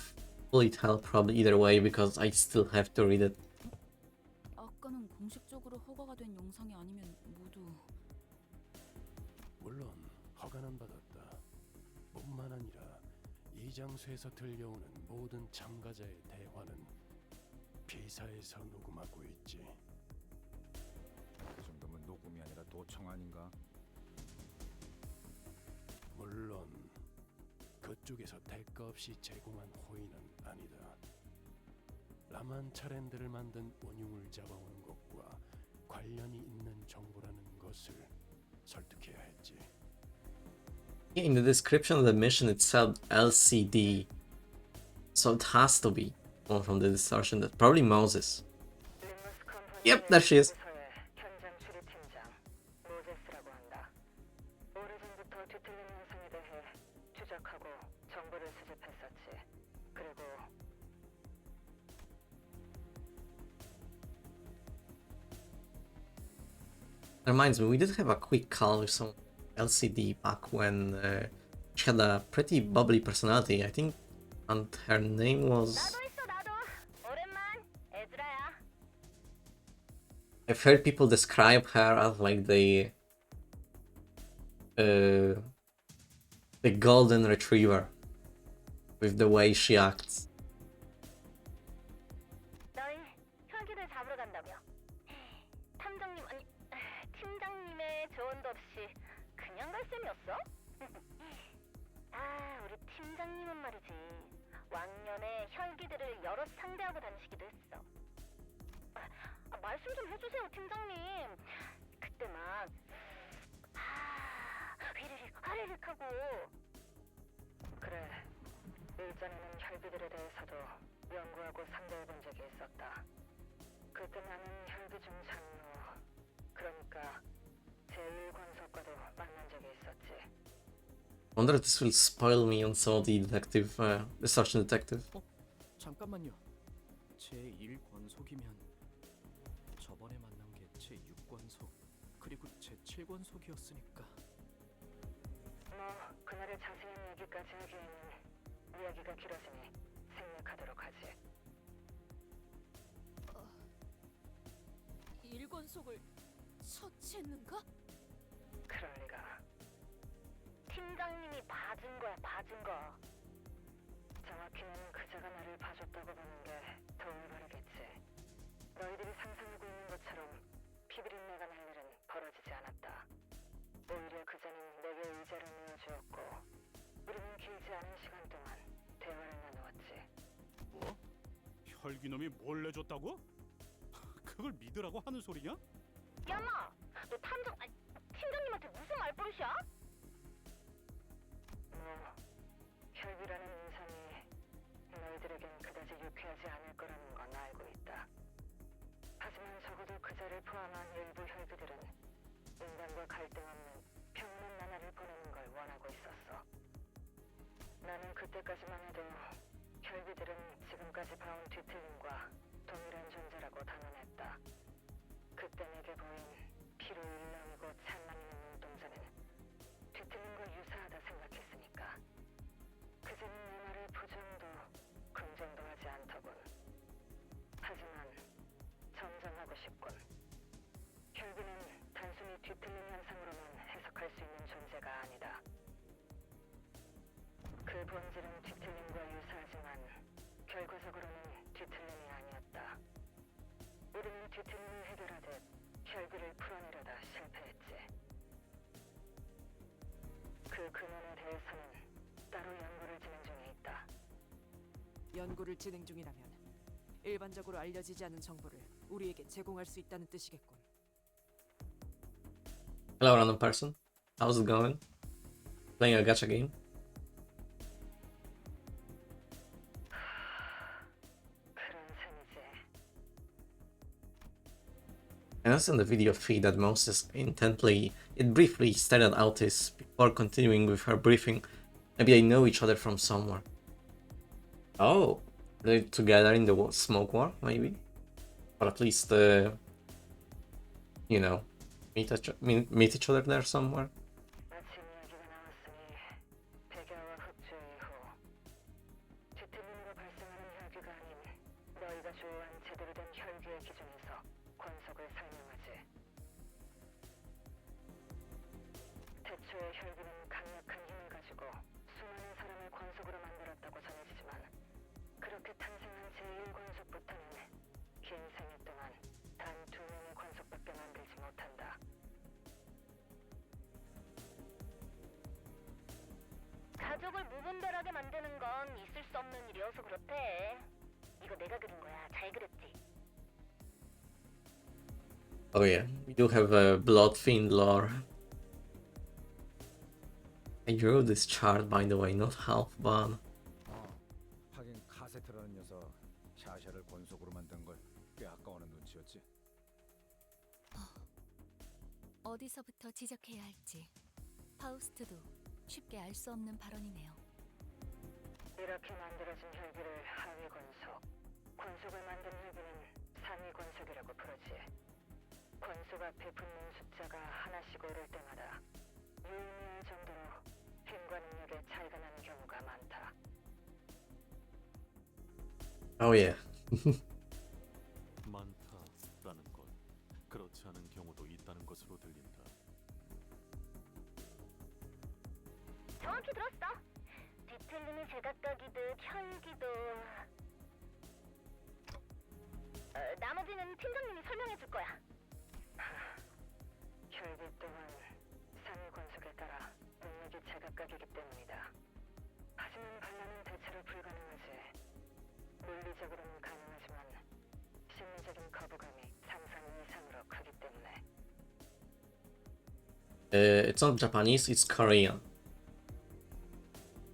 fully tell probably either way because I still have to read it. 아까는 공식적으로 허가가 된 영상이 아니면 모두 물론 허가는 받았다. 뿐만 아니라 이 장소에서 들려오는 모든 참가자의 대화는 비사에서 녹음하고 있지. 그 정도면 녹음이 아니라 도청 아닌가? 물론 그쪽에서 대가 없이 제공한 호의는 아니다. 라만 차랜드를 만든 원흉을 잡아오는 것과 관련이 있는 정보라는 것을 설득해야 했지. Yeah, in the description of the mission it said LCD, so it has to be one from the Distortion. That probably Moses. Yep, there she is. 현장 추리팀장 모제스라고 한다. 오래전부터 뒤틀린 현상에 대해 추적하고 정보를 수집했었지. 그리고 Reminds me, we did have a quick call with some LCD back when she had a pretty bubbly personality, I think, and her name was... I've heard people describe her as like the golden retriever with the way she acts. 너희 혈기를 잡으러 간다며? 탐정님 아니 팀장님의 조언도 없이 그냥 갈 셈이었어? 아, 우리 팀장님은 말이지 왕년에 혈기들을 여럿 상대하고 다니시기도 했어. 말씀 좀 해주세요, 팀장님. 그때 막 화리릭 하고. 그래, 일전에는 혈기들에 대해서도 연구하고 상대해본 적이 있었다. 그때 나는 혈기 중 장로, 그러니까 제 제1권속과도 만난 적이 있었지. Wonder if this will spoil me on some of the detective, the sergeant detective. 잠깐만요. 제 1권속이면 저번에 만난 게 제 6권속 그리고 제 7권속이었으니까. 뭐 그날의 자세한 얘기까지 하기에는 이야기가 길어지니 생략하도록 하지. 1권속을 처치했는가? 그럴 리가. 팀장님이 봐준 거야, 봐준 거. 정확히는 그자가 나를 봐줬다고 보는 게 더 올바르겠지. 너희들이 상상하고 있는 것처럼 피비린내가 날 일은 벌어지지 않았다. 오히려 그자는 내게 의자를 내어주었고 우리는 길지 않은 시간 동안 대화를 나누었지. 뭐? 혈기놈이 뭘 내줬다고? 그걸 믿으라고 하는 소리냐? 야마! 너 팀장님한테 무슨 말버릇이야? 뭐, 혈기라는 인상이 너희들에겐 그다지 유쾌하지 않을 거라는 건 알고 있다. 하지만 적어도 그자를 포함한 일부 혈기들은 인간과 갈등 없는 평온한 나날을 보내는 걸 원하고 있었어. 나는 그때까지만 해도 혈기들은 지금까지 봐온 뒤틀림과 동일한 존재라고 단언했다. 그때 내게 보인 피로 일렁이고 찬란히 눈동자는 뒤틀림과 유사하다 생각했으니까. 그제는 내 말을 부정도 긍정도 하지 않더군. 하지만 정정하고 싶군. 혈기는 단순히 뒤틀림 현상으로만 해석할 수 있는 존재가 아니다. 그 본질은 뒤틀림과 유사하지만 결과적으로는 뒤틀림이 아니었다. 우리는 뒤틀림을 해결하듯 혈기를 풀어내려다 실패했지. 그 근원에 대해서는 따로 연구를 진행 중에 있다. 연구를 진행 중이라면 일반적으로 알려지지 않은 정보를 우리에게 제공할 수 있다는 뜻이겠군. Hello, random person. How's it going? Playing a gacha game? I noticed in the video feed that Moses it briefly stared at Altis before continuing with her briefing. Maybe they know each other from somewhere. Oh, they're together in the smoke war, maybe? Or at least, you know, meet each other there somewhere. 태초에 혈기는 강력한 힘을 가지고 수많은 사람을 권속으로 만들었다고 전해지지만 그렇게 탄생한 제1권속부터는 긴 생애 동안 단 2명의 권속밖에 만들지 못한다. 가족을 무분별하게 만드는 건 있을 수 없는 일이어서 그렇대. 이거 내가 그린 거야. 잘 그렸지? Oh yeah, we do have a blood fiend lore. I drew this chart, by the way, not half bad. 하긴 카세트라는 녀석 샤샤를 권속으로 만든 걸 꽤 아까워하는 눈치였지. 어디서부터 지적해야 할지 파우스트도 쉽게 알 수 없는 발언이네요. 이렇게 만들어진 혈기를 하위 권속, 권속을 만든 혈기는 상위 권속이라고 부르지. 권속 앞에 붙는 숫자가 하나씩 오를 때마다 유의미할 정도로 힘과 능력의 차이가 나는 경우가 많다. Oh yeah. 많다라는 것, 그렇지 않은 경우도 있다는 것으로 들린다. 정확히 들었어. 뒤틀림이 제각각이듯 혈기도... 나머지는 팀장님이 설명해 줄 거야. 혈기 또한 상위 권속에 따라 능력이 제각각이기 때문이다. 하지만 반란은 대체로 불가능하지. 물리적으로는 가능하지만 심리적인 거부감이 상상 이상으로 크기 때문에. It's not Japanese, it's Korean.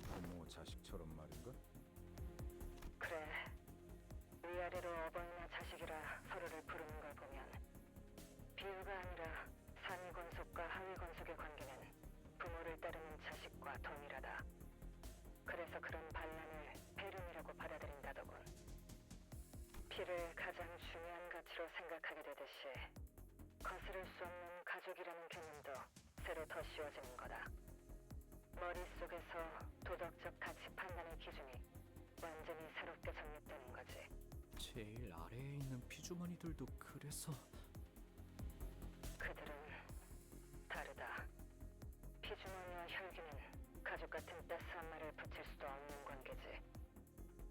부모 자식처럼 말인가? 그래. 위아래로 어버이나 자식이라 서로를 부르는 걸 보면 비유가 아니라 상위 권속과 하위 것과 동일하다. 그래서 그런 반란을 배륜이라고 받아들인다더군. 피를 가장 중요한 가치로 생각하게 되듯이 거스를 수 없는 가족이라는 개념도 새로 더 씌워지는 거다. 머릿속에서 도덕적 가치 판단의 기준이 완전히 새롭게 정립되는 거지. 제일 아래에 있는 피주머니들도 그래서 그들은 다르다. 피주머니와 혈기는 가족 같은 따스한 말을 붙일 수도 없는 관계지.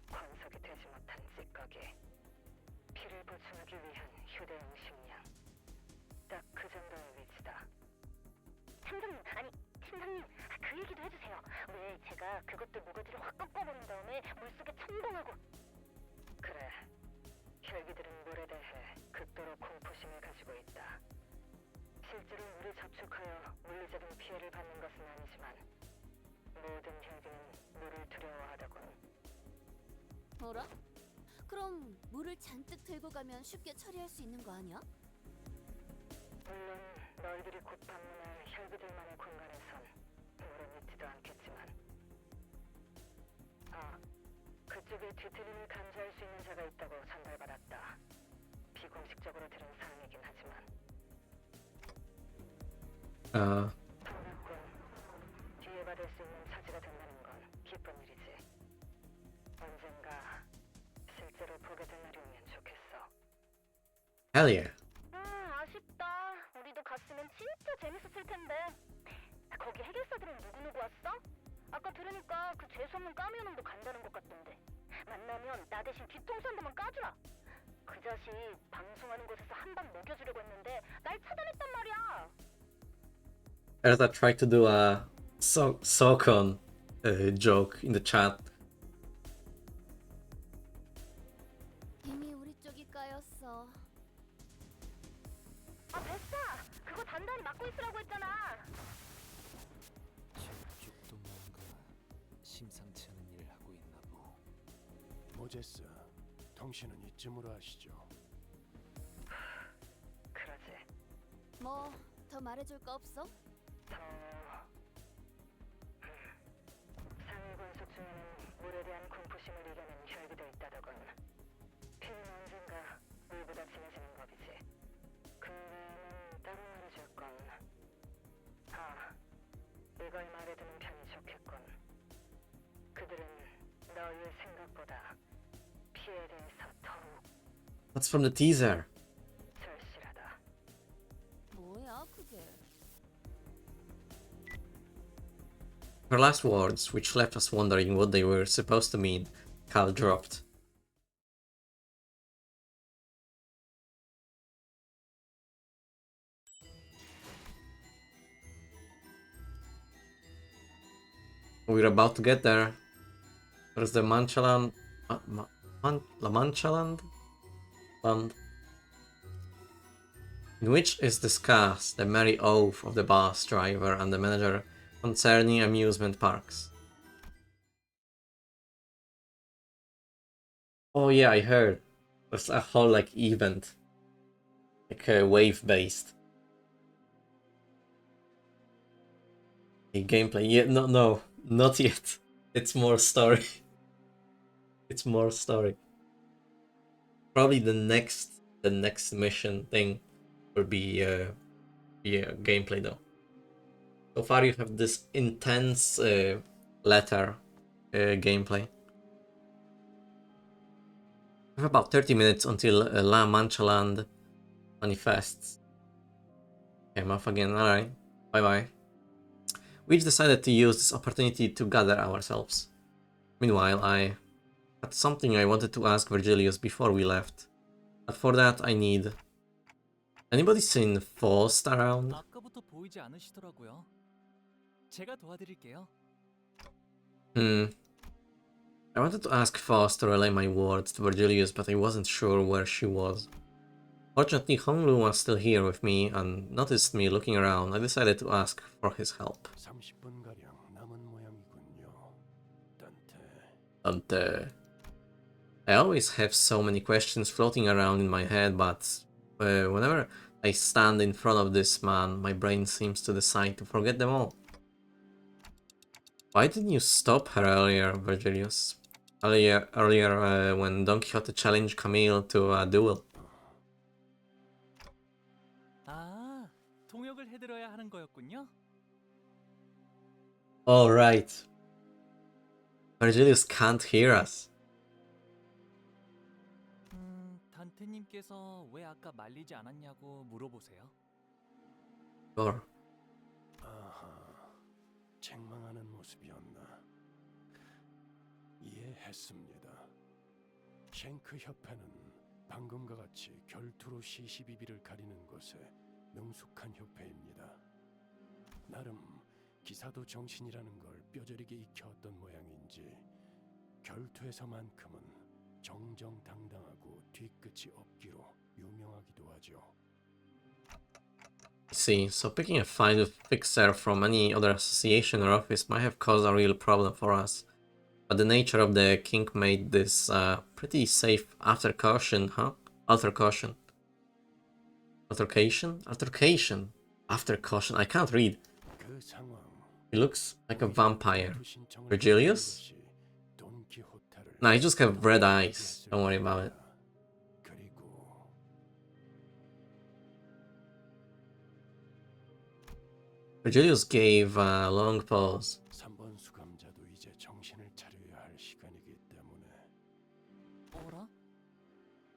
권속이 되지 못한 찌꺼기. 피를 보충하기 위한 휴대용 식량. 딱 그 정도의 위치다. 참장님, 아니 팀장님, 그 얘기도 해주세요. 왜 제가 그것들 모가지를 확 꺾어버린 다음에 물속에 첨벙하고. 그래. 혈기들은 물에 대해 극도로 공포심을 가지고 있다. 실제로 물에 접촉하여 물리적인 피해를 받는 것은 아니지만 모든 혈기는 물을 두려워하더군. 뭐라? 그럼 물을 잔뜩 들고 가면 쉽게 처리할 수 있는 거 아니야? 물론 너희들이 곧 방문할 혈기들만의 공간에선 물은 있지도 않겠지만. 아, 그쪽에 뒤틀림을 감지할 수 있는 자가 있다고 전달받았다. 비공식적으로 들은 사항이긴 하지만. 반갑군. 뒤에 받을 수 있는 차지가 된다는 건 기쁜 일이지. 언젠가 실제로 보게 될 날이 오면 좋겠어. Hell yeah. 아쉽다. 우리도 갔으면 진짜 재밌었을 텐데. 거기 해결사들은 누구 왔어? 아까 들으니까 그 재수없는 까미오놈도 간다는 것 같던데. 만나면 나 대신 뒤통수 한 번만 까주라. 그 자식 방송하는 곳에서 한 방 먹여주려고 했는데 날 차단했단 말이야. Erza tried to do a Sokon joke in the chat. 이미 우리 쪽이 까였어. 아 됐어. 그거 단단히 막고 있으라고 했잖아. 저쪽도 뭔가 심상치 않은 일을 하고 있나 보. 모제스, 통신은 이쯤으로 하시죠. 그러지. 뭐 더 말해줄 거 없어? 상위 군속 중에는 물에 대한 공포심을 이겨낸 혈기도 있다더군. 피는 언젠가 물보다 진해지는 법이지. 그 외에는 따로 말해줄 건. 아, 이걸 말해두는 편이 좋겠군. 그들은 너희의 생각보다 피에 대해서 더욱 That's from the teaser. 절실하다. 뭐야 그게? Her last words, which left us wondering what they were supposed to mean, Cal dropped. We're about to get there. There's the Manchaland... La Manchaland? Land. In which is discussed the merry oath of the bus driver and the manager concerning amusement parks. Oh yeah, I heard. There's a whole like event. Like wave-based. Gameplay. Yeah, no, not yet. It's more story. It's more story. Probably the next mission thing will be gameplay though. So far you have this intense letter gameplay. We have about 30 minutes until La Manchaland manifests. Okay, I'm off again. Alright, bye bye. We each decided to use this opportunity to gather ourselves. Meanwhile, I had something I wanted to ask Virgilius before we left. But for that, I need... Anybody seen Faust around? 아까부터 보이지 않으시더라고요. 제가 도와드릴게요. I wanted to ask Faust to relay my words to Virgilius, but I wasn't sure where she was. Fortunately, Honglu was still here with me and noticed me looking around. I decided to ask for his help. 30분가량 남은 모양이군요. Dante. I always have so many questions floating around in my head, but whenever I stand in front of this man, my brain seems to decide to forget them all. Why didn't you stop her earlier, Virgilius? Earlier when Don Quixote challenged Camille to a duel. 아, 통역을 해드려야 하는 거였군요. All right. Virgilius can't hear us. 단테님께서 왜 아까 말리지 않았냐고 물어보세요. Sure. 아하, 책망하는 모습이었나. 이해했습니다. 쉔크 협회는 방금과 같이 결투로 시시비비를 가리는 것에 능숙한 협회입니다. 나름 기사도 정신이라는 걸 뼈저리게 익혀왔던 모양인지 결투에서만큼은 정정당당하고 뒤끝이 없기로 유명하기도 하죠. I see, so picking a fight with Fixer from any other association or office might have caused a real problem for us. But the nature of the kink made this pretty safe after caution, huh? After caution. Altercation? Altercation. After caution. I can't read. He looks like a vampire. Virgilius? Nah, he just have red eyes. Don't worry about it. Virgilius gave a long pause. 3번 수감자도 이제 정신을 차려야 할 시간이기 때문에. 어라?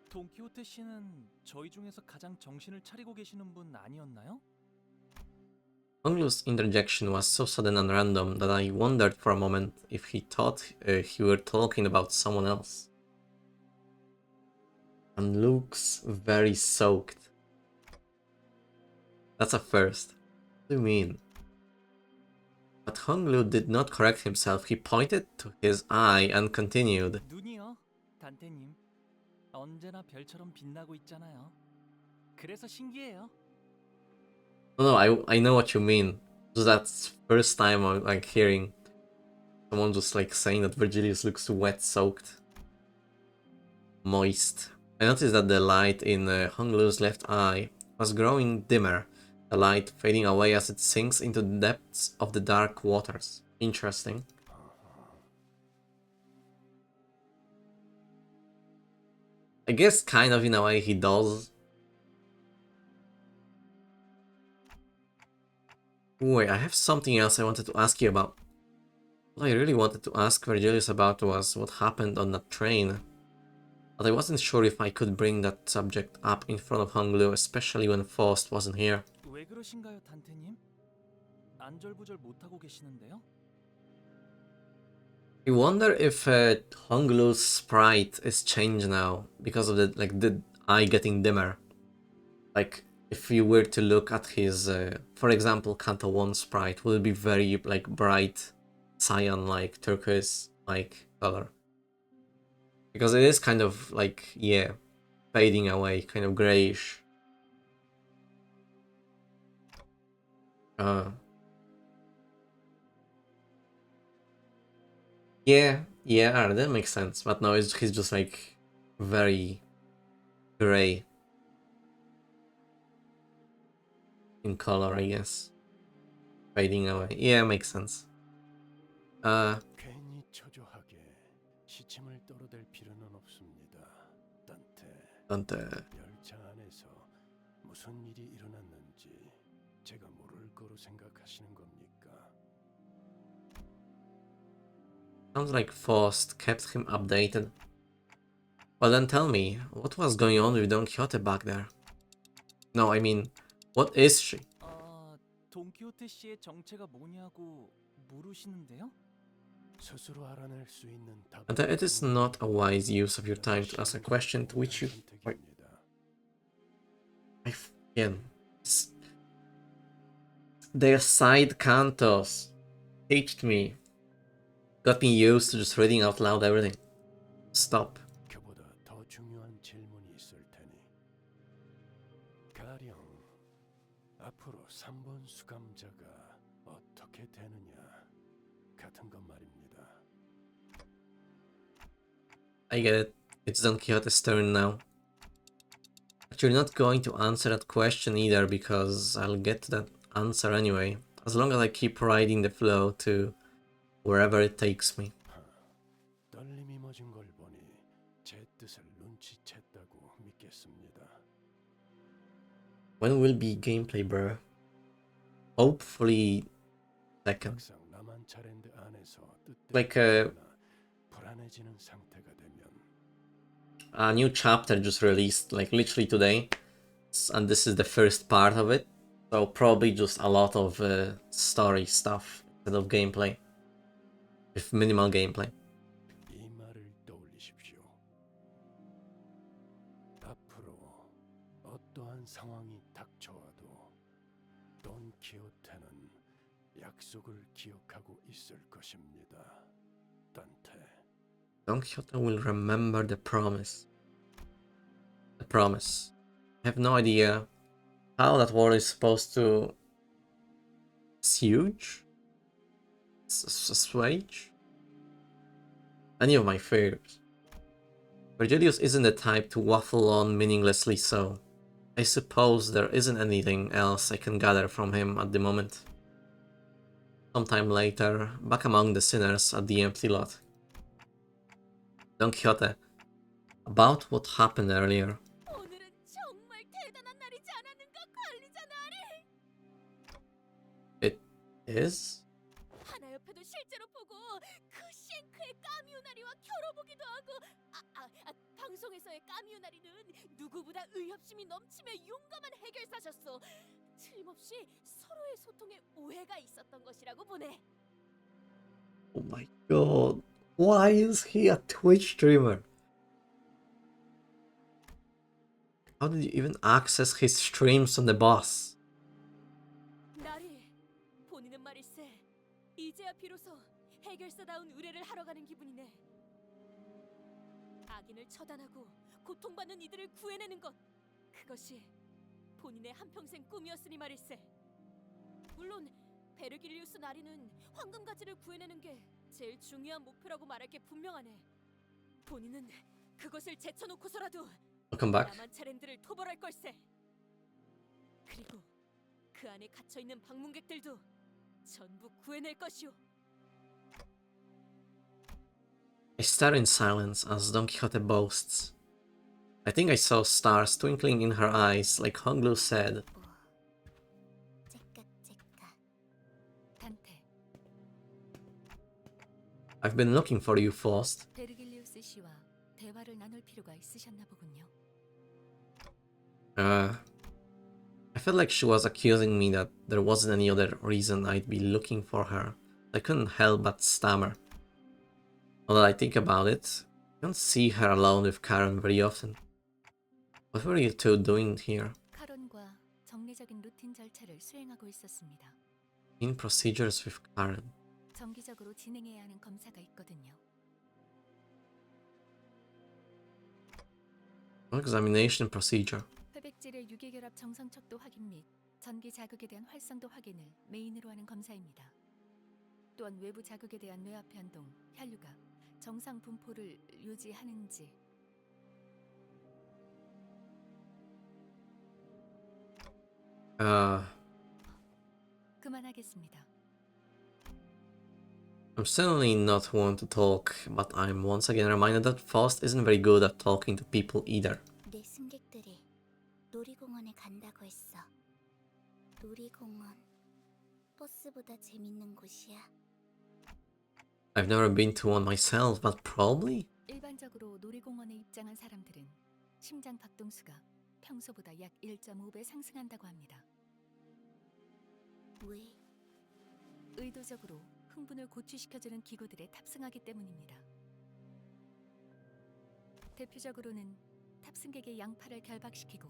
돈키호테 씨는 저희 중에서 가장 정신을 차리고 계시는 분 아니었나요? Honglu's interjection was so sudden and random that I wondered for a moment if he thought he were talking about someone else. And looks very soaked. That's a first. What do you mean? But Honglu did not correct himself. He pointed to his eye and continued. 눈이요, 단테님. 언제나 별처럼 빛나고 있잖아요. 그래서 신기해요. No, I know what you mean. Just that's first time I'm like hearing someone just like saying that Virgilius looks wet, soaked, moist. I noticed that the light in Honglu's left eye was growing dimmer, the light fading away as it sinks into the depths of the dark waters. Interesting. I guess kind of in a way he does. Wait, I have something else I wanted to ask you about. What I really wanted to ask Virgilius about was what happened on that train. But I wasn't sure if I could bring that subject up in front of Honglu, especially when Faust wasn't here. 왜 그러신가요, 단테님? 안절부절 못하고 계시는데요? I wonder if Honglu's sprite is changed now because of the eye getting dimmer. Like if you were to look at his, for example, Canto 1 sprite, will it be very like bright, cyan-like, turquoise-like color? Because it is kind of like, yeah, fading away, kind of grayish. Yeah, that makes sense. But no, he's just like very gray in color, I guess. Fading away. Yeah, makes sense. 괜히 초조하게 시침을 떨어댈 필요는 없습니다. Dante. 열차 안에서 무슨 일이 일어났는지 제가 모를 거로 생각하시는 겁니까? Sounds like Faust kept him updated. Well then tell me, what was going on with Don Quixote back there? No, I mean, what is she? 돈키호테 씨의 정체가 뭐냐고 물으시는데요? 스스로 알아낼 수 있는 답. And it is not a wise use of your time to ask a question to which you... Wait. Again. Their side cantos teached me. Got me used to just reading out loud everything. Stop. 그보다 더 중요한 질문이 있을 테니. 가령 앞으로 3번 수감자가 어떻게 되느냐 같은 것 말입니다. I get it. It's Don Quixote's turn now. But you're not going to answer that question either, because I'll get to that answer anyway. As long as I keep riding the flow to wherever it takes me. 떨림이 멎은 걸 보니 제 뜻을 눈치챘다고 믿겠습니다. When will be gameplay, bro? Hopefully second. 막상 라만차랜드 안에서 Like 불안해지는 상태가 되면 a new chapter just released, like literally today, and this is the first part of it. So probably just a lot of story stuff instead of gameplay, with minimal gameplay. 이 말을 떠올리십시오. 앞으로 어떠한 상황이 닥쳐와도 돈 키호테는 약속을 기억하고 있을 것입니다. 단테. Don Quixote will remember the promise. The promise. I have no idea how that word is supposed to assuage? Assuage? Any of my fears. Virgilius isn't the type to waffle on meaninglessly, so I suppose there isn't anything else I can gather from him at the moment. Sometime later, back among the sinners at the empty lot. Don Quixote, about what happened earlier. 오늘은 정말 대단한 날이지 않았는가, 관리자 나리? It is? 하나 옆에도 실제로 보고 그 싱크의 까미우나리와 겨뤄보기도 하고 방송에서의 까미우나리는 누구보다 의협심이 넘치며 용감한 해결사셨어. 틀림없이 서로의 소통에 오해가 있었던 것이라고 보네. Oh my god. Why is he a Twitch streamer? How did you even access his streams on the boss? 나리, 본인은 말일세. 이제야 비로소 해결사다운 의뢰를 하러 가는 기분이네. 악인을 처단하고 고통받는 이들을 구해내는 것, 그것이 본인의 한평생 꿈이었으니 말일세. 물론 베르길리우스 나리는 황금가지를 구해내는 게 제일 중요한 목표라고 말할 게 분명하네. 본인은 그것을 제쳐놓고서라도 Welcome back. 라만차랜드를 토벌할 걸세. 그리고 그 안에 갇혀있는 방문객들도 전부 구해낼 것이오. I stare in silence as Don Quixote boasts. I think I saw stars twinkling in her eyes, like Honglu said. 단테, I've been looking for you, Faust. 베르길리우스 씨와 대화를 나눌 필요가 있으셨나 보군요. I felt like she was accusing me that there wasn't any other reason I'd be looking for her. I couldn't help but stammer. Now that I think about it, I don't see her alone with Karen very often. What were you two doing here? 카론과 정례적인 루틴 절차를 수행하고 있었습니다. In procedures with Karen. 정기적으로 진행해야 하는 검사가 있거든요. Examination procedure. 혈백질의 유기결합 정상 척도 확인 및 전기 자극에 대한 활성도 확인을 메인으로 하는 검사입니다. 또한 외부 자극에 대한 뇌압 변동, 혈류가 정상 분포를 유지하는지. 그만하겠습니다. I'm certainly not one to talk, but I'm once again reminded that Faust isn't very good at talking to people either. 내 승객들이 놀이공원에 간다고 했어. 놀이공원 버스보다 재밌는 곳이야. I've never been to one myself, but probably? 일반적으로 놀이공원에 입장한 사람들은 심장 박동수가 평소보다 약 1.5배 상승한다고 합니다. 왜? 의도적으로 흥분을 고취시켜주는 기구들에 탑승하기 때문입니다. 대표적으로는 탑승객의 양팔을 결박시키고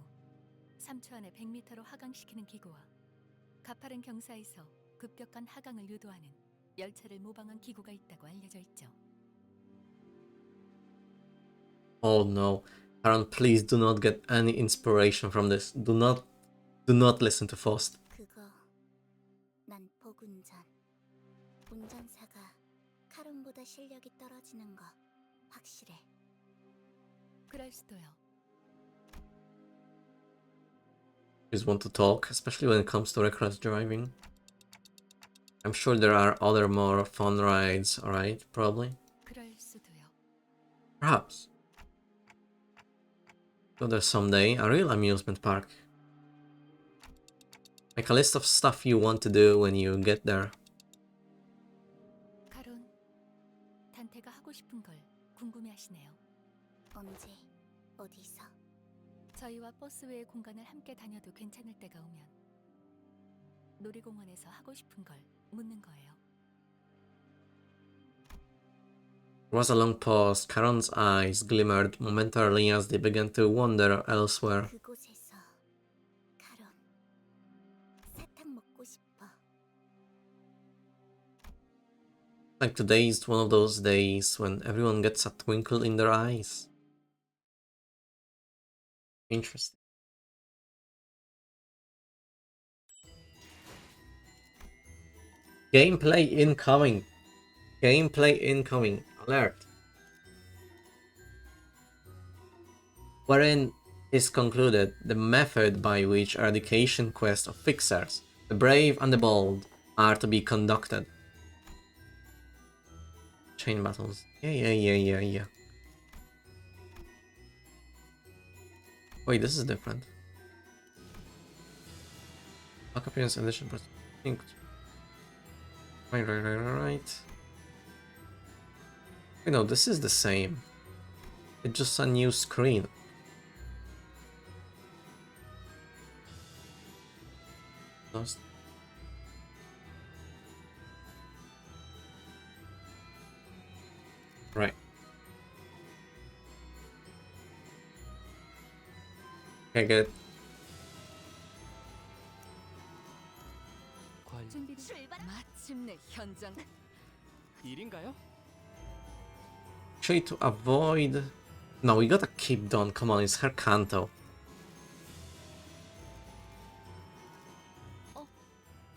3초 안에 100m로 하강시키는 기구와 가파른 경사에서 급격한 하강을 유도하는 열차를 모방한 기구가 있다고 알려져 있죠. Oh no. Karen, please do not get any inspiration from this. Do not listen to Faust. 그거 난 복운전. 운전사가 카론보다 실력이 떨어지는 거 확실해. 그럴 수도요. Please want to talk, especially when it comes to reckless driving. I'm sure there are other more fun rides, alright? Probably. 그럴 수도요. Perhaps. So there's someday a real amusement park. Make a list of stuff you want to do when you get there. 카론, 단테가 하고 싶은 걸 궁금해하시네요. 언제, 어디서? 저희와 버스 외의 공간을 함께 다녀도 괜찮을 때가 오면 놀이공원에서 하고 싶은 걸 묻는 거예요. There was a long pause. Karon's eyes glimmered momentarily as they began to wander elsewhere. 그곳에서 카론, 사탕 먹고 싶어. Like today's one of those days when everyone gets a twinkle in their eyes. Interesting. Gameplay incoming. Gameplay incoming. Alert. Wherein is concluded the method by which eradication quest of fixers, the brave and the bold, are to be conducted. Chain battles. Yeah. Wait, this is different. Back appearance edition. Right. Wait, no, this is the same. It's just a new screen. Lost. Right. Okay, good. 마침내 현장. 일인가요? Actually, to avoid... No, we gotta keep Dawn. Come on, it's her Kanto.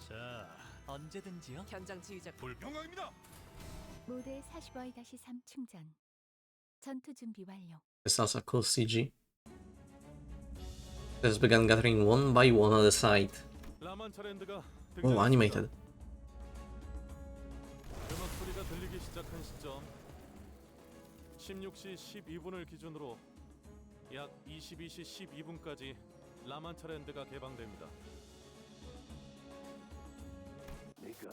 자, 언제든지요. 현장 지휘자 불평강입니다. 모드 45-3 충전. 전투 준비 완료. It's also a cool CG. Let's begin gathering one by one on the site. Oh, animated. 음악 소리가 들리기 시작한 시점 16시 12분을 기준으로 약 22시 12분까지 라만차랜드가 개방됩니다. 네가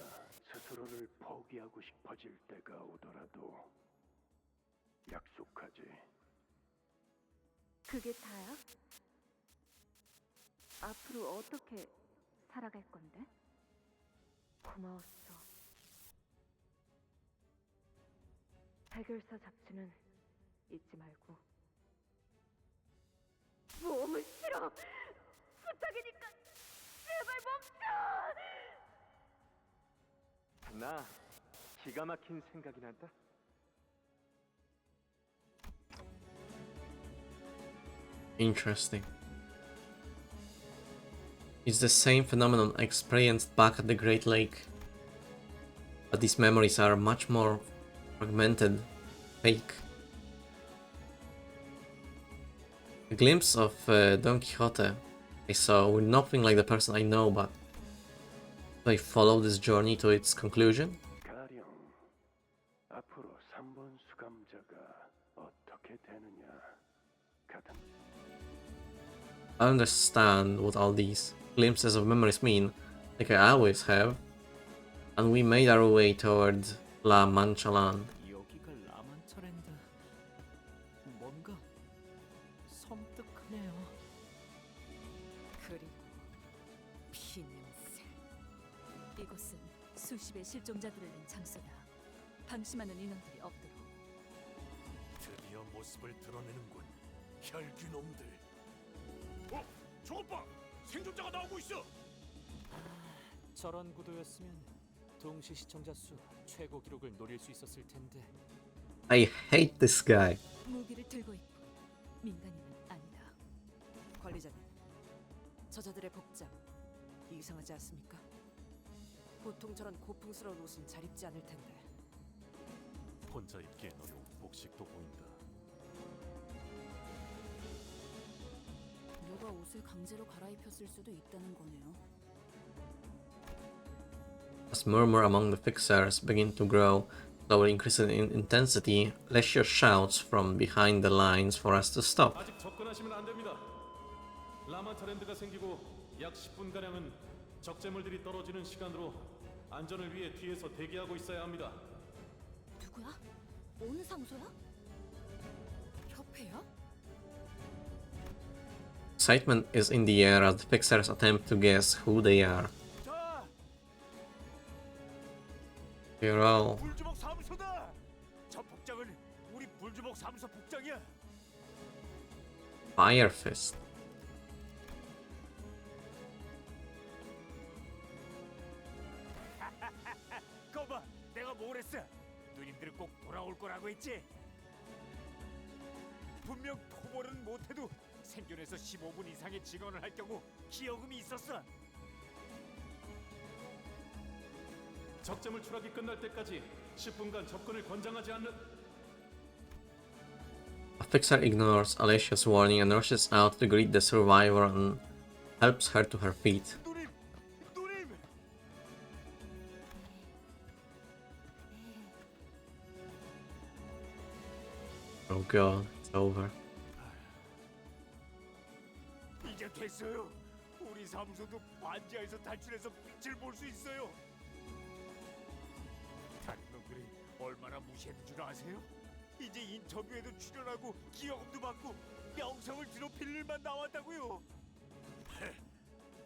스스로를 포기하고 싶어질 때가 오더라도 약속하지. 그게 다야? 앞으로 어떻게 살아갈 건데? 고마웠어. 해결사 잡지는 잊지 말고. 몸은 싫어. 부탁이니까 제발 멈춰. 나 기가 막힌 생각이 난다. Interesting. It's the same phenomenon experienced back at the Great Lake. But these memories are much more fragmented, fake. A glimpse of Don Quixote I saw with nothing like the person I know, but do I follow this journey to its conclusion? 가령 앞으로 3번 수감자가 어떻게 되느냐 같은. I understand what all these glimpses of memories mean, like I always have, and we made our way toward La Mancha Land. 여기가 라만차랜드. 뭔가 섬뜩하네요. 그리고 피냄새. 이곳은 수십의 실종자들을 낸 장소다. 방심하는 인원들이 없도록. 드디어 모습을 드러내는군. 혈귀놈들. 저것 봐! 생존자가 나오고 있어! 저런 구도였으면 동시 시청자 수 최고 기록을 노릴 수 있었을 텐데. I hate this guy. 무기를 들고 있고 민간인은 아니다. 관리자님, 저자들의 복장 이상하지 않습니까? 보통 저런 고풍스러운 옷은 잘 입지 않을 텐데. 혼자 입기엔 어려운 복식도 보인다. 누가 옷을 강제로 갈아입혔을 수도 있다는 거네요. As murmur among the fixers begin to grow, slowly increasing in intensity, Leshia shouts from behind the lines for us to stop. 아직 접근하시면 안 됩니다. 라마 트렌드가 생기고 약 10분 가량은 적재물들이 떨어지는 시간으로 안전을 위해 뒤에서 대기하고 있어야 합니다. 누구야? 어느 상소야? 협회야? Excitement is in the air as the fixers attempt to guess who they are. Hero. 불주먹 사무소다. 저 복장은 우리 불주먹 사무소 복장이야. Fire Fist. 거봐, 내가 뭘 했어? 누님들은 꼭 돌아올 거라고 했지. 분명 토벌은 못해도 생존해서 15분 이상의 직원을 할 경우 기여금이 있었어. 적재물 추락이 끝날 때까지 10분간 접근을 권장하지 않는. A fixer ignores Alessia's warning and rushes out to greet the survivor and helps her to her feet. Oh god, it's over. 이제 됐어요. 우리 사무소도 반지하에서 탈출해서 빛을 볼 수 있어요. 다른 놈들이 얼마나 무시했는 줄 아세요? 이제 인터뷰에도 출연하고 기여금도 받고 명성을 드높일 일만 나왔다고요.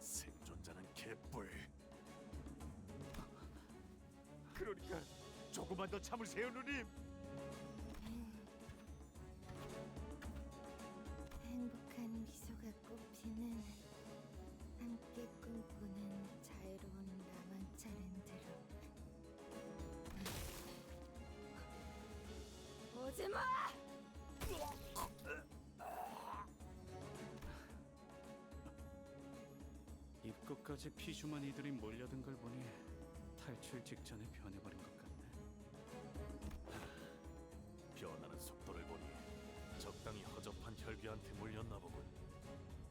생존자는 개뿔. 그러니까 조금만 더 참으세요, 누님. 행복한 미소가 꽃피는 함께 꿈꾸는 자유로운 라만차랜드로 오지마! 입구까지 피주머니들이 몰려든 걸 보니 탈출 직전에 변해버린 것 같네. 변하는 속도를 보니 적당히 허접한 혈귀한테 물렸나 보군.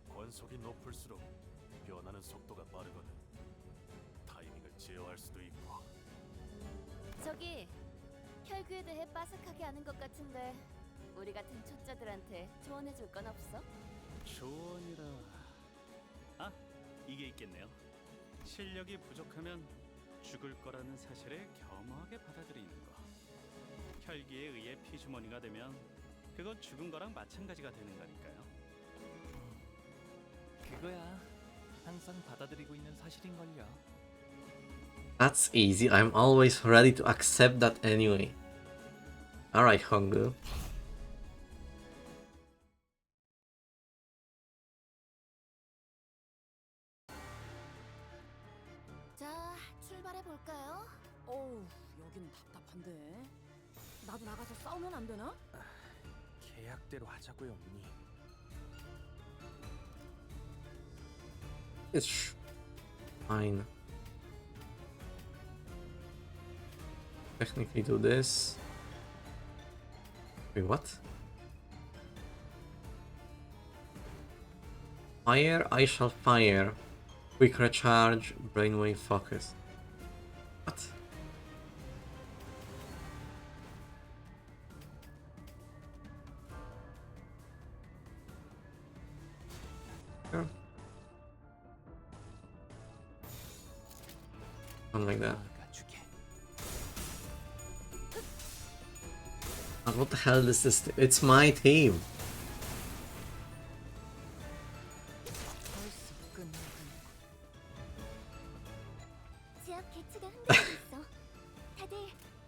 권속이 높을수록 변하는 속도가 빠르거든. 타이밍을 제어할 수도 있고. 저기 혈귀에 대해 빠삭하게 아는 것 같은데 우리 같은 초짜들한테 조언해줄 건 없어? 조언이라... 아, 이게 있겠네요. 실력이 부족하면 죽을 거라는 사실을 겸허하게 받아들이는 거. 혈기에 의해 피주머니가 되면 그건 죽은 거랑 마찬가지가 되는 거니까요. 그거야. 항상 받아들이고 있는 사실인걸요. That's easy, I'm always ready to accept that anyway. Alright, Hongu. 자, 출발해볼까요? 어우, 여기는 답답한데. 나도 나가서 싸우면 안 되나? 계약대로 하자고요, 언니. It's fine. Technically do this. Wait, what? Fire, I shall fire. Quick recharge, brainwave focus. What? Sure. Something like that. And what the hell is this? It's my team. 지역 개체가 흔들리고 있어. 다들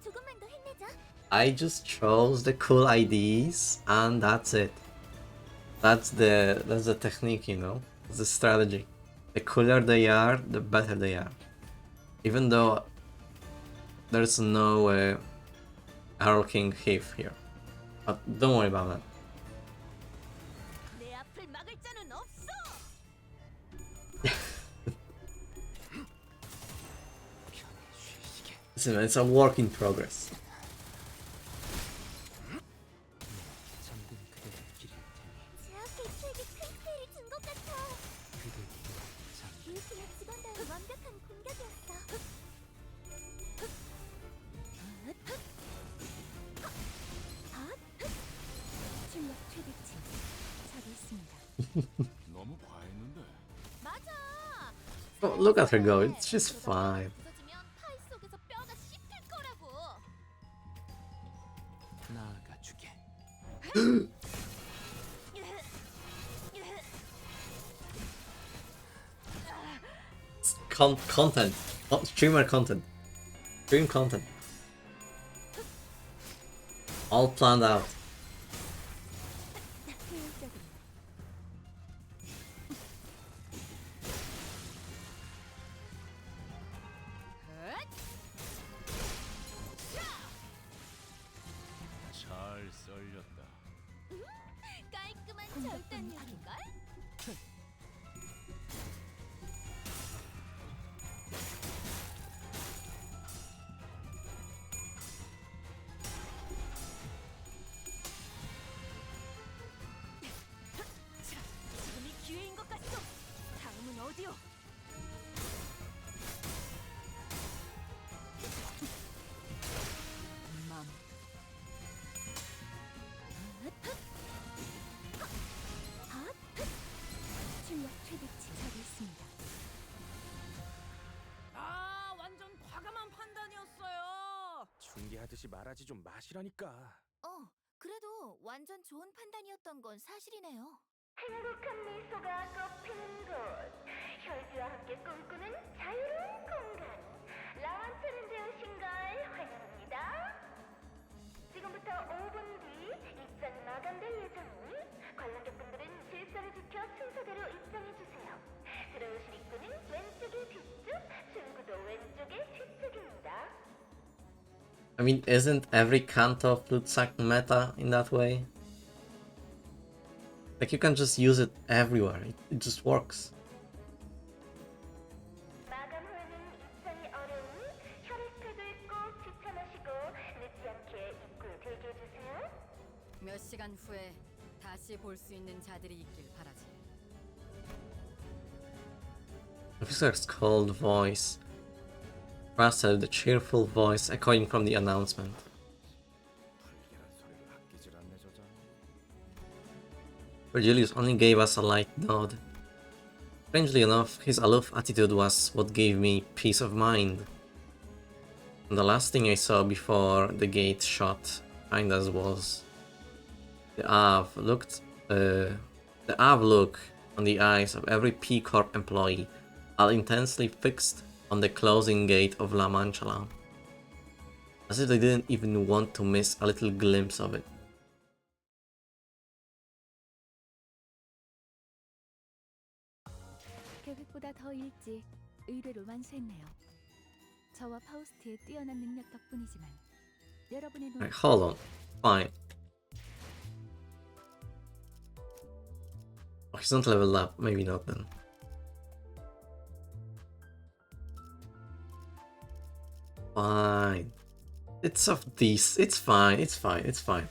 조금만 더 힘내자. I just chose the cool IDs and that's it. That's the technique, you know. It's the strategy. The cooler they are, the better they are. Even though there's no Arrow King Heath here. But don't worry about that. 내 앞을 막을 자는 없어! Listen, it's a work in progress. 지역 개체에게 큰 피해를 준 것 같아. 기획기획 직원들의 완벽한 공격이었어. 너무 과했는데. 맞아. Oh, look at her go. She's fine. 부서지면 파이 속에서 뼈가 씹힐 거라고. 나가주게. Content. Not streamer content. Stream content. All planned out. 잘 썰렸다. 깔끔한 절단력인걸? 지금이 기회인 것 같소. 다음은 어디요? 맘. 출력 최대치 처리했습니다. 아, 완전 과감한 판단이었어요. 중계하듯이 말하지 좀 마시라니까. 그래도 완전 좋은 판단이었던 건 사실이네요. 행복한 미소가 꽃피는 곳, 혈기와 함께 꿈꾸는 자유로운 공간, 라완 챌린지에 오신 걸 환영합니다. 지금부터 5분 뒤 입장이 마감될 예정이니 관람객분들은 질서를 지켜 순서대로 입장해주세요. 들어오실 입구는 왼쪽의 뒤쪽, 출구도 왼쪽의 뒤쪽입니다. I mean, isn't every Kanto flute sack meta in that way? Like, you can just use it everywhere. It just works. 마감 후에는 입장이 어려우니 혈액팩을 꼭 지참하시고 늦지 않게 입구에 대기해주세요. 몇 시간 후에 다시 볼 수 있는 자들이 있길 바라지. Officer's cold voice contrasted with the cheerful voice echoing from the announcement. Virgilius only gave us a light nod. Strangely enough, his aloof attitude was what gave me peace of mind. And the last thing I saw before the gate shut behind us was the Av look on the eyes of every P Corp employee, all intensely fixed on the closing gate of La Mancha, as if they didn't even want to miss a little glimpse of it. 계획보다 더 일찍 의뢰를 완수했네요. 저와 파우스트의 뛰어난 능력 덕분이지만 여러분의 Right, hold on. Fine. Oh, he's not leveled up. Maybe not then. Fine. It's of these. It's fine. It's fine. It's fine.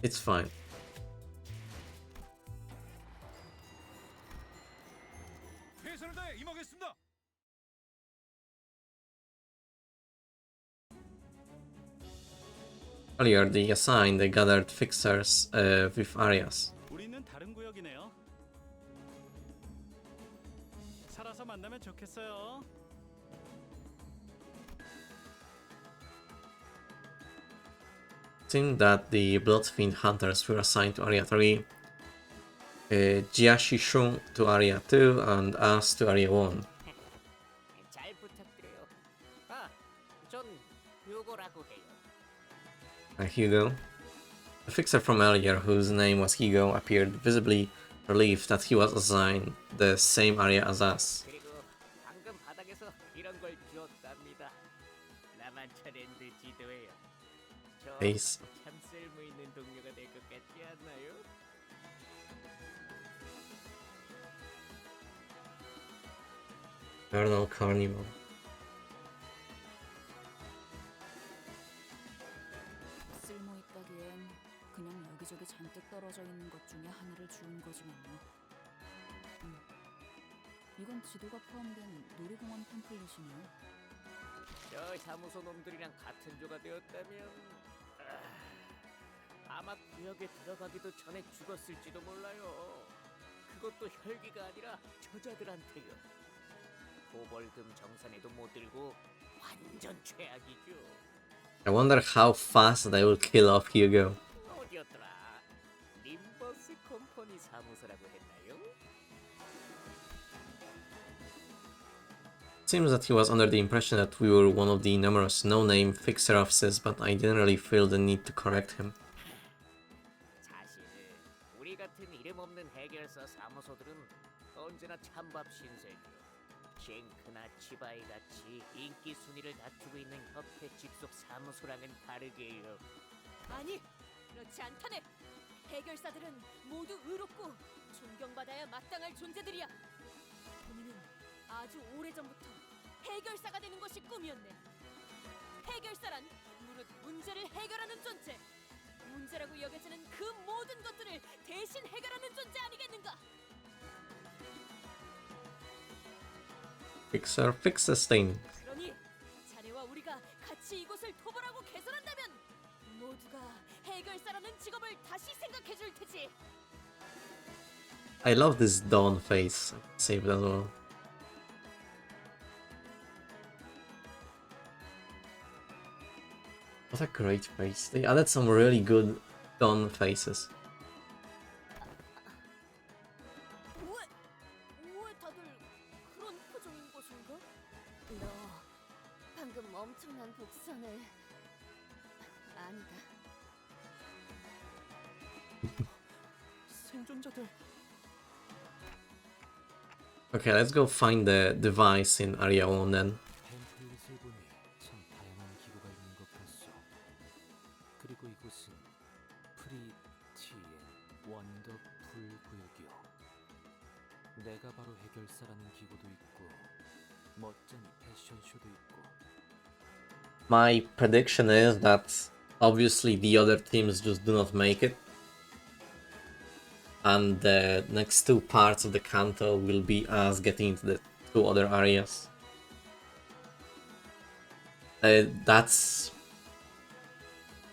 It's fine. 최선을 다해 임하겠습니다. Earlier, they assigned the gathered fixers with areas. 우리는 다른 구역이네요. 살아서 만나면 좋겠어요. Seemed that the Bloodfiend Hunters were assigned to Area 3, Jiashi Shun to Area 2, and us to Area 1. 잘 부탁드려요. 전 휴고라고 해요. Hugo. The fixer from earlier, whose name was Hugo, appeared visibly relieved that he was assigned the same area as us. 그리고 방금 바닥에서 이런 걸 주었답니다. 라만차랜드 지도예요. Ace. 참 쓸모 있는 동료가 될 것 같지 않나요? Eternal Carnival. 쓸모 있다기엔 그냥 여기저기 잔뜩 떨어져 있는 것 중에 하나를 주운 거지만요. 이건 지도가 포함된 놀이공원 팜플렛이네요. 저 사무소 놈들이랑 같은 조가 되었다면 아마 구역에 들어가기도 전에 죽었을지도 몰라요. 그것도 혈기가 아니라 저자들한테요. 도벌금 정산에도 못 들고 완전 최악이죠. I wonder how fast they will kill off Hugo. 어디였더라? 림버스 컴퍼니 사무소라고 했나요? Seems that he was under the impression that we were one of the numerous no-name fixer offices, but I didn't really feel the need to correct him. 사실 우리 같은 이름 없는 해결사 사무소들은 언제나 찬밥 신세죠. 쉔크나 치바이 같이 인기 순위를 다투고 있는 협회 직속 사무소랑은 다르게요. 아니, 그렇지 않다네. 해결사들은 모두 의롭고 존경받아야 마땅할 존재들이야. 본인은 아주 오래전부터 해결사가 되는 것이 꿈이었네. 해결사란 무릇 문제를 해결하는 존재. 문제라고 여겨지는 그 모든 것들을 대신 해결하는 존재 아니겠는가? Fixer fixes things. 그러니 자네와 우리가 같이 이곳을 토벌하고 개선한다면 모두가 해결사라는 직업을 다시 생각해 줄 테지. I love this Dawn face. Save that as well. What a great face. They added some really good Dawn faces. 왜 다들 그런 표정인 것인가? 너 방금 엄청난 복선을 아니다. 생존자들. Okay, let's go find the device in Area 1 then. 팸플릿을 보니 참 다양한 기구가 있는 것 같소. 그리고 이곳은 프리티엔 원더풀 구역이요. 내가 바로 해결사라는 기구도 있고 멋쟁이 패션쇼도 있고. My prediction is that obviously the other teams just do not make it. And the next two parts of the canto will be us getting into the two other areas. That's...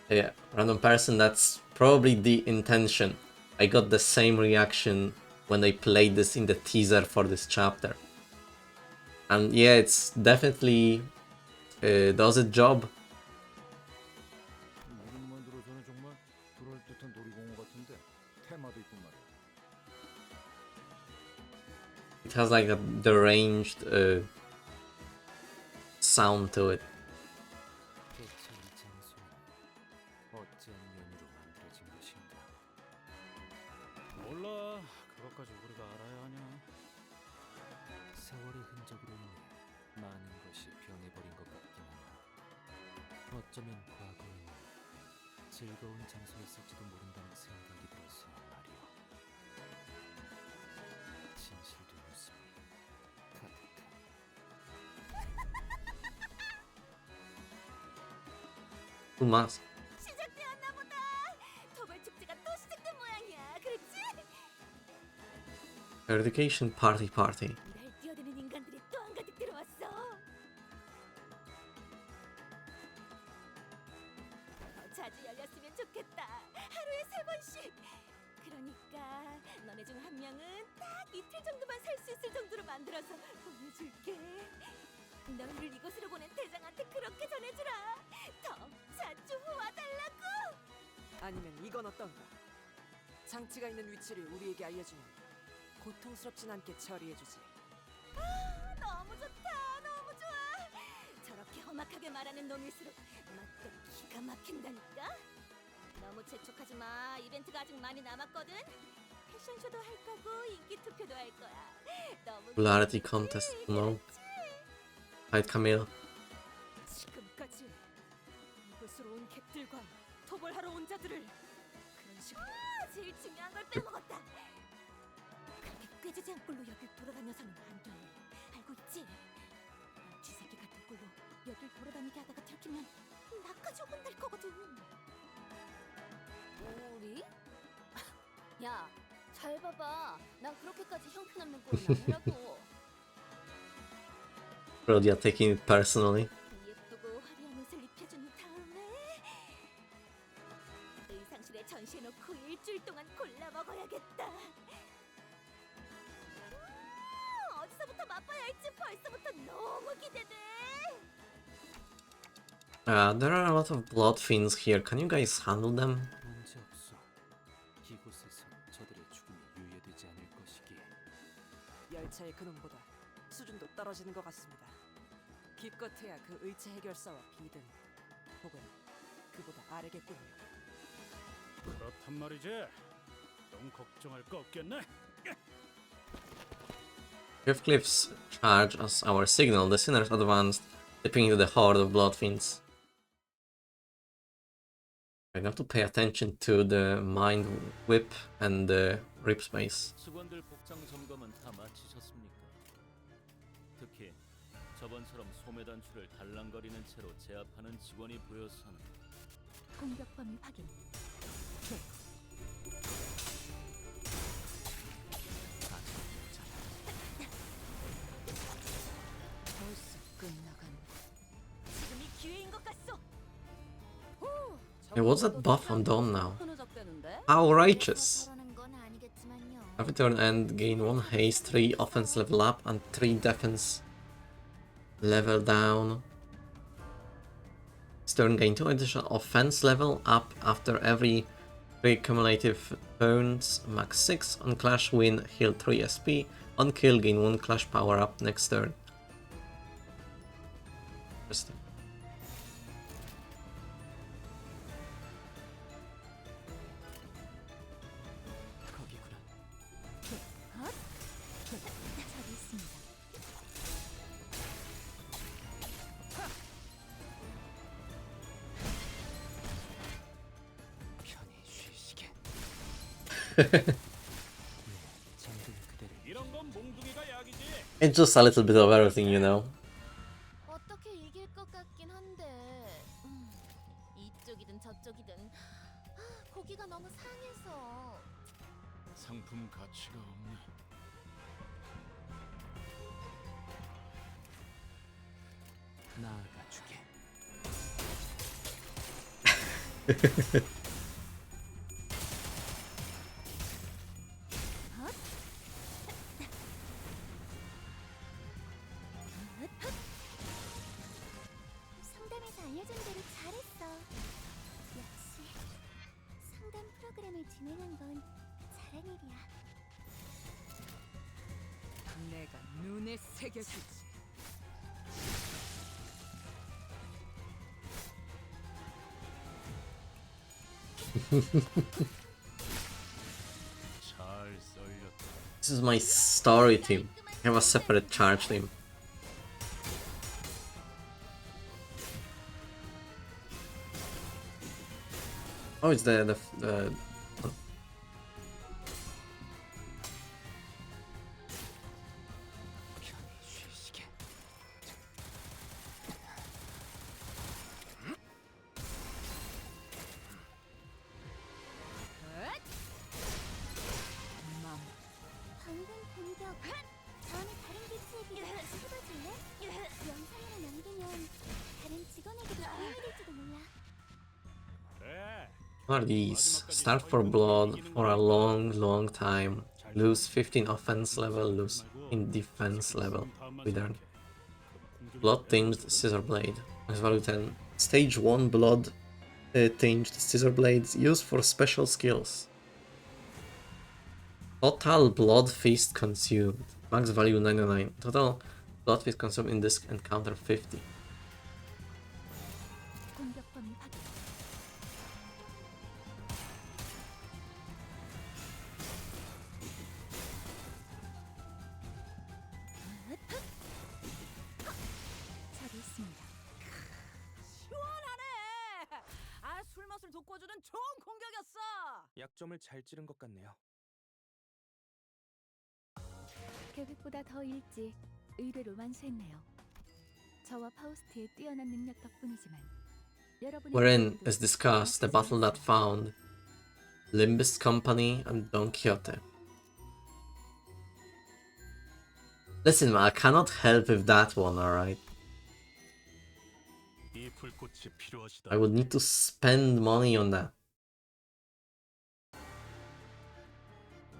Yeah, random person, that's probably the intention. I got the same reaction when they played this in the teaser for this chapter. And yeah, it's definitely does its job. 이름만 들어서는 정말 그럴듯한 놀이공원 같은데 테마도 있고 말이야. It has like a deranged sound to it. 대체 이 장소는 어찌한 연유로 만들어진 것인가? 몰라. 그것까지 우리가 알아야 하냐? 세월의 흔적으로 인해 많은 것이 변해버린 것 같긴 하나. 어쩌면 과거에는 즐거운 장소였을지도 모른다는 생각이 들어서 말이오. 진실된 웃음이 가득한. Who must? 시작되었나 보다. 토벌 축제가 또 시작된 모양이야. 그렇지? Eradication party. 날 뛰어드는 인간들이 또 한가득 들어왔어. 더 자주 열렸으면 좋겠다. 하루에 3번씩. 그러니까 너네 중 한 명은 딱 이틀 정도만 살 수 있을 정도로 만들어서 보내줄게. 너희를 이곳으로 보낸 대장한테 그렇게 전해주라. 더 자주 와달라고. 아니면 이건 어떤가? 장치가 있는 위치를 우리에게 알려주면 고통스럽진 않게 처리해주지. 아, 너무 좋다. 너무 좋아. 저렇게 험악하게 말하는 놈일수록 맛도 기가 막힌다니까. 너무 재촉하지 마. 이벤트가 아직 많이 남았거든. 패션쇼도 할 거고 인기 투표도 할 거야. 너무 Popularity contest. No. Fight Camille. 지금까지 이곳으로 온 객들과 토벌하러 온 자들을 그런 식으로 제일 중요한 걸 빼먹었다. 그렇게 꾀지지 않은 꼴로 여길 돌아다녀서는 안 돼. 알고 있지? 쥐새끼 같은 꼴로 여길 돌아다니게 하다가 들키면 나까지 혼날 거거든. 우리? 야, 잘 봐봐. 난 그렇게까지 형편없는 꼴은 아니라고. Rhodia taking it personally. 예쁘고 화려한 옷을 입혀준 다음에 의상실에 전시해놓고 일주일 동안 골라 먹어야겠다. There are a lot of blood fiends here. Can you guys handle them? 문제 없어. 이곳에서 저들의 죽음이 유예되지 않을 것이기에. 열차의 근원보다 수준도 떨어지는 것 같습니다. 기껏해야 그 의체 해결사와 비든 혹은 그보다 아래겠군요. 그렇단 말이지. 너무 걱정할 거 없겠네. Cliffs charge as our signal. The sinners advanced, dipping into the horde of blood fiends. I have to pay attention to the mind whip and the rip space. 직원들 복장 점검은 다 마치셨습니까? 특히 저번처럼 소매 단추를 달랑거리는 채로 제압하는 직원이 보여서는 공격 범위 확인. 벌써 끝나간. 지금이 기회인 것 같소. Hey, what's that buff on Dawn now? How righteous! Every turn end, gain 1 haste, 3 offense level up, and 3 defense level down. This turn gain 2 additional offense level up after every 3 cumulative turns, max 6. On clash win, heal 3 SP. On kill, gain 1 clash power up next turn. Interesting. 저기 있습니다. 편히 쉬시게. 이런 건 몽둥이가 약이지. It's just a little bit of everything, you know. 어떻게 이길 것 같긴 한데 이쪽이든 저쪽이든 고기가 너무 상해서. 상품 가치가 없네. 나아가 주게. 상담에서 알려준 대로 잘했어. 역시 상담 프로그램을 진행한 건 잘한 일이야. 내가 눈에 새겨주지. 잘 썰렸다. This is my story team. I have a separate charge team. Oh, it's the 방금 공격. 다음에 다른 개체에게 같이 해봐줄래? 영상으로 남기면 다른 직원에게도 도움이 될지도 몰라. What are these? Start for blood for a long time. Lose 15 offense level, lose in defense level. Wither. Blood tinged scissor blade. Max value 10. Stage 1 blood tinged scissor blades used for special skills. Total blood feast consumed. Max value 99. Total blood feast consumed in this encounter 50. 공격 범위 확인. 저기 있습니다. 시원하네. 술 맛을 돋궈주는 좋은 공격이었어. 약점을 잘 찌른 것 같네요. 계획보다 더 일찍 의뢰를 완수했네요. 저와 파우스트의 뛰어난 능력 덕분이지만 여러분의 Wherein is discussed the battle that found Limbus Company and Don Quixote. Listen, man, I cannot help with that one, alright? 이 불꽃이 필요하시다. I would need to spend money on that.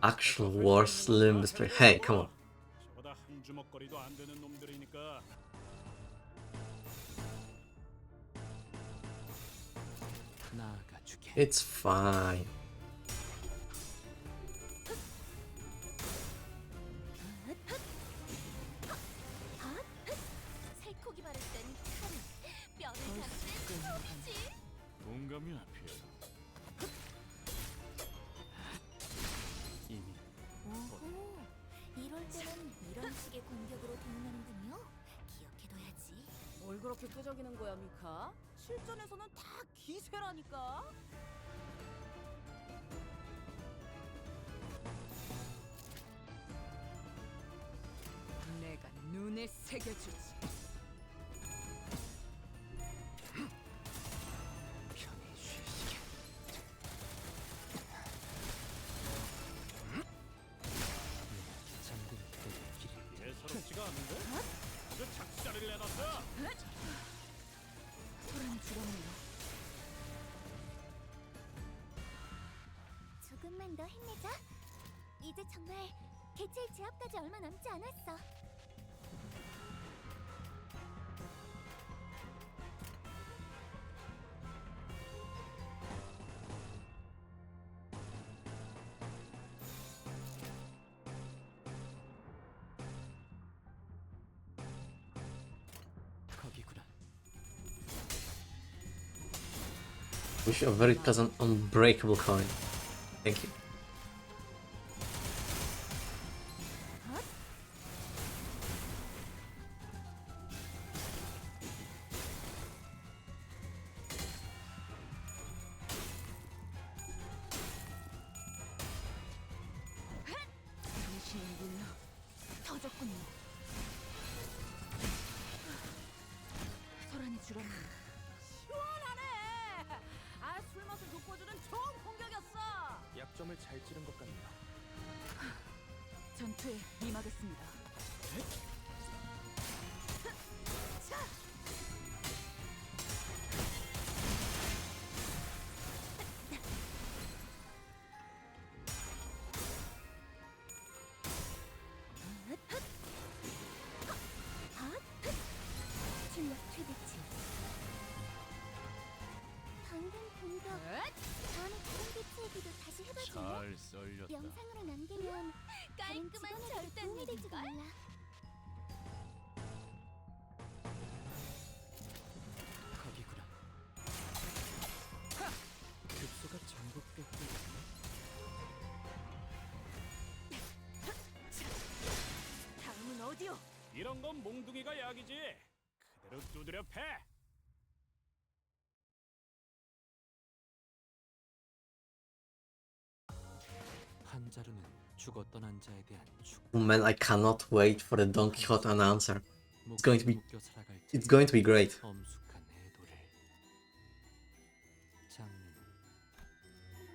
Actual worst Limbus play. Hey, come on. 주먹거리도 안 되는 놈들이니까. 나가주게. It's fine. 살코기 바를 땐 칼, 뼈를 자를 땐 손이지. 동감이야, 피에로. 이미 오호, 이럴 때는 이런 식의 공격으로 대응하는군요. 기억해둬야지. 뭘 그렇게 끄적이는 거야, 미카? 실전에서는 다 기세라니까. 내가 눈에 새겨주지. 편히 쉬시게. 잠든 그대의 길을 예사롭지가 않은데? 그 작사를 내놨어. 소란이 줄었네요. 조금만 더 힘내자. 이제 정말 개체의 제압까지 얼마 남지 않았어. 거기구나. Wish you a very pleasant, unbreakable coin. Thank you. 당신은 터졌군요. 소란이 줄었네요. 시원하네. 아, 술 맛을 돋궈주는 좋은 공격이었어. 약점을 잘 찌른 것 같네요. 전투에 임하겠습니다. 출력 최대치. 방금 공격. 다음에 다른 개체에게도 다시 해봐줄래? 잘 썰렸다. 영상으로 남기면 다른 깔끔한 직원에게도 도움이 될지도 절단일걸? 몰라. 거기구나. 급소가 전복됐고 다음은 어디요? 이런 건 몽둥이가 약이지. 그대로 두드려 패. 한자루는 죽었던 한자에 대한 축. Oh man, I cannot wait for the Don Quixote announcer. It's going to be 묶여 살아갈 it's going to be great. 엄숙한 애도를. 장르는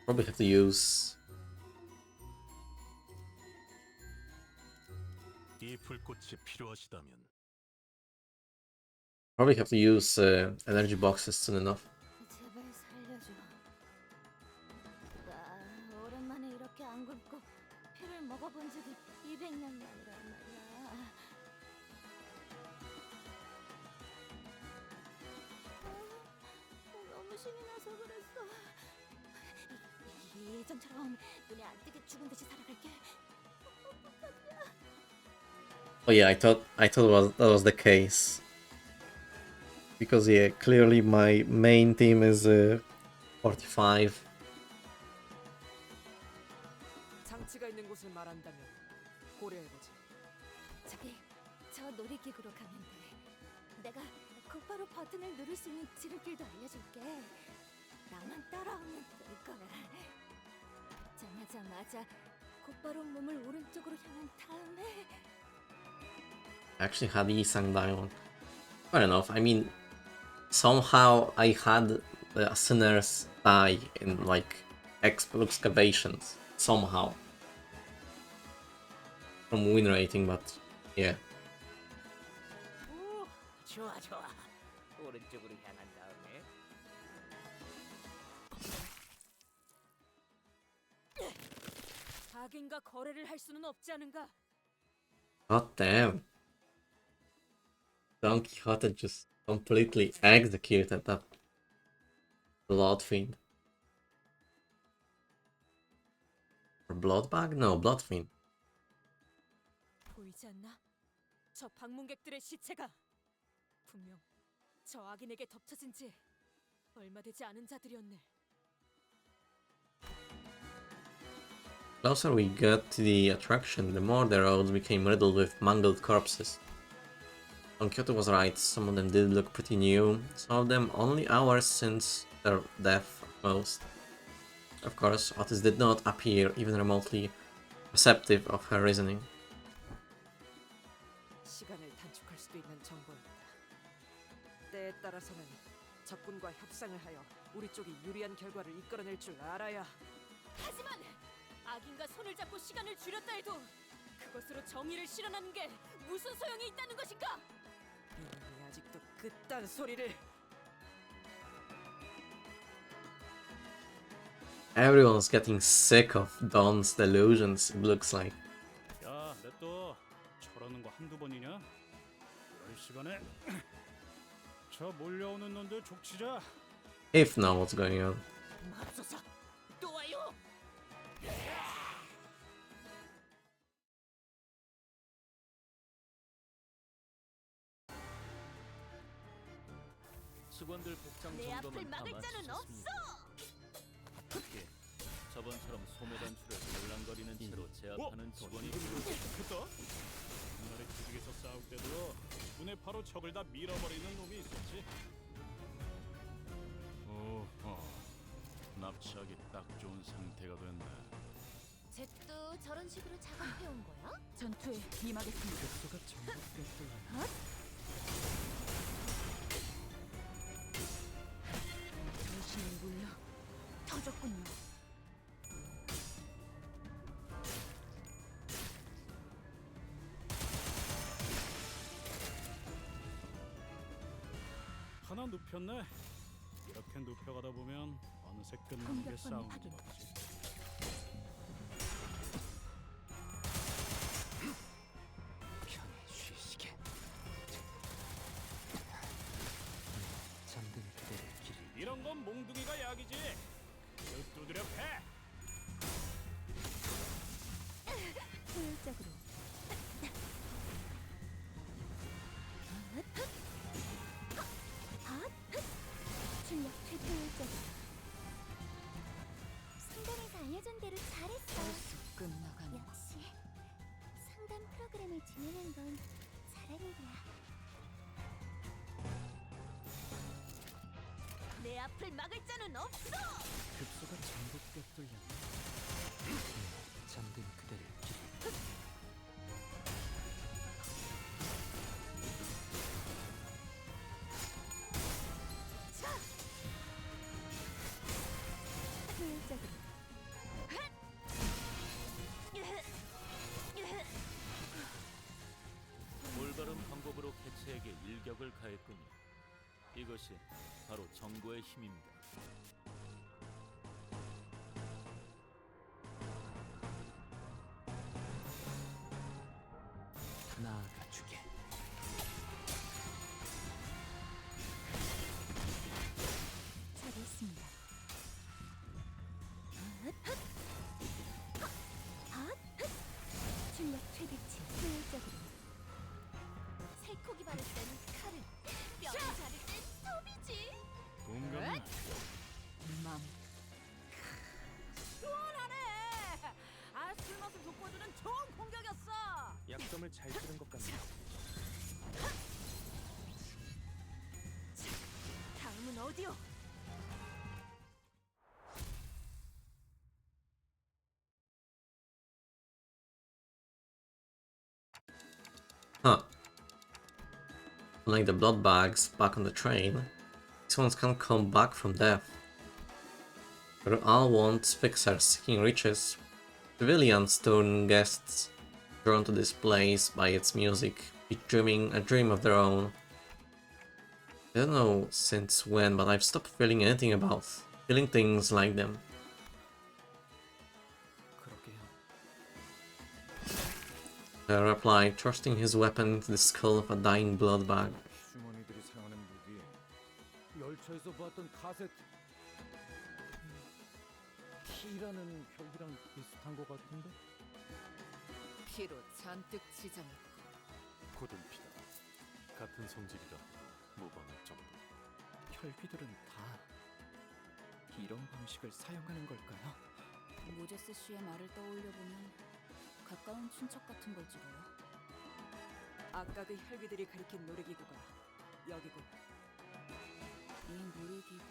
Probably have to use 이 불꽃이 필요하시다면 probably have to use energy boxes soon enough. 제발 살려줘. 나 오랜만에 이렇게 안 굶고 피를 먹어본 적이 200년 만이란 말이야. 너무 신이 나서 그랬어. 예전처럼 눈에 안 뜨게 죽은 듯이 살아갈게. Oh yeah, I thought that was the case. Because yeah, clearly my main team is 45. 장치가 있는 곳을 말한다면 고려해보지. 저기 저 놀이기구로 가면 돼. 내가 곧바로 버튼을 누를 수 있는 지름길도 알려줄게. 나만 따라오면 될 거야. 정하자마자 곧바로 몸을 오른쪽으로 향한 다음에 I actually had Isang Diamond. Fair enough. I mean, somehow I had a sinner's die in like excavations. Somehow. From win rating, but yeah. 오, 좋아 좋아. 오른쪽으로 향한 다음에 악인과 거래를 할 수는 없지 않은가? God damn. Don Quixote just completely executed that Blood Fiend. Or Bloodbag? No, Blood Fiend. 보이지 않나? 저 방문객들의 시체가 분명 저 악인에게 덮쳐진 지 얼마 되지 않은 자들이었네. Closer we got to the attraction, the more the roads became riddled with mangled corpses. Don Quixote was right, some of them did look pretty new, some of them only hours since their death at most. Of course, Otis did not appear even remotely receptive of her reasoning. 시간을 단축할 수도 있는 정보입니다. 때에 따라서는 적군과 협상을 하여 우리 쪽이 유리한 결과를 이끌어낼 줄 알아야. 하지만 악인과 손을 잡고 시간을 줄였다 해도 그것으로 정의를 실현하는 게 무슨 소용이 있다는 것인가? 이놈이 아직도 그딴 소리를. Everyone's getting sick of Don's delusions, it looks like. 야, 냅둬. 저러는 거 한두 번이냐? 이럴 시간에 저 몰려오는 놈들 족치자. If now what's going on. 맙소사, 또 와요. 직원들 복장 내 앞을 정도면 다 막을 자는 마치셨습니다. 특히 저번처럼 소매 단추를 놀랑거리는 채로 제압하는 직원이 좋겠다. 옛날에 조직에서 싸울 때도 눈에 바로 적을 다 밀어버리는 놈이 있었지. 납치하기 딱 좋은 상태가 됐네. 잭도 저런 식으로 작업해 온 거야? 전투에 임하겠습니다. 급소가 전복됐구나. 정신이 물려 터졌군요. 하나 눕혔네. 이렇게 눕혀가다 보면 어느새 끝나는 게 싸우는 거지. 편히 쉬시게. 잠든 그대의 길을. 이런 건 몽둥이가 약이지. 이걸 두드려 패. 효율적으로. 출력 최효율적으로. 상담에서 알려준 대로 잘했어. 끝나가는 역시 상담 프로그램을 진행한 건 잘한 일이야. 내 앞을 막을 자는 없어. 급소가 전복돼 뚫렸네. 잠든 그대를 길을. 효율적으로. 올바른 방법으로 개체에게 일격을 가했군요. 이것이 바로 정보의 힘입니다. 나아가주게. 잘했습니다. 출력 최대치 효율적으로. 살코기 바를 땐 칼을, 뼈 자를 땐 톱이지. 공감. 맘. 시원하네. 아, 술 맛을 돋궈주는 좋은 공격이었어. 약점을 잘 찌른 것 같네. 다음은 어디요? Huh. Like the blood bags back on the train, these ones can't come back from death. They all want fixers seeking riches, civilians touring guests, drawn to this place by its music, each dreaming a dream of their own. I don't know since when, but I've stopped feeling anything about feeling things like them. 그러게요. replied, thrusting his weapon into the skull of a dying blood bag. 슈머니들이 사용하는 무기. 열차에서 봤던 카세트. 피라는 혈기랑 비슷한 것 같은데? 피로 잔뜩 지정했고 굳은 피다. 같은 성질이라 무방할 정도. 혈귀들은 다 이런 방식을 사용하는 걸까요? 모제스 씨의 말을 떠올려 보면 가까운 친척 같은 걸지도요. 아까 그 혈기들이 가리킨 놀이기구가 여기군. 이 놀이기구,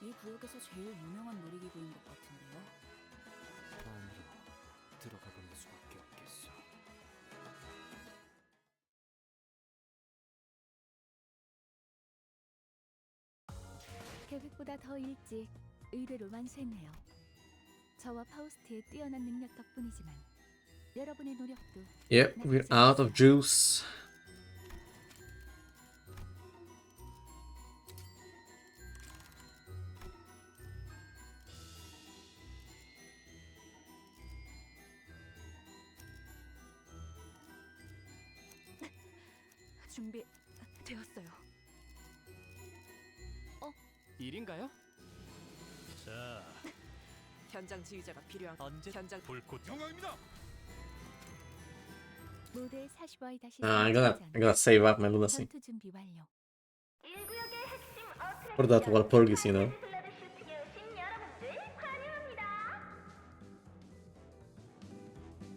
이 구역에서 제일 유명한 놀이기구인 것 같은데요. 안으로 들어가 보는 수밖에 없겠어. 계획보다 더 일찍 의뢰를 완수했네요. 저와 파우스트의 뛰어난 능력 덕분이지만 여러분의 노력도 Yep, we're out of juice. 준비 되었어요. 일인가요? 자, 현장 지휘자가 필요한 언제 현장 불꽃 영광입니다. 모두의 40와이 다시 I gotta save up my lunacy. 전투 준비 완료. 1구역의 핵심 어트랙션 For that one Purgis, you know. 블러드 슈팅에 오신 여러분들 환영합니다.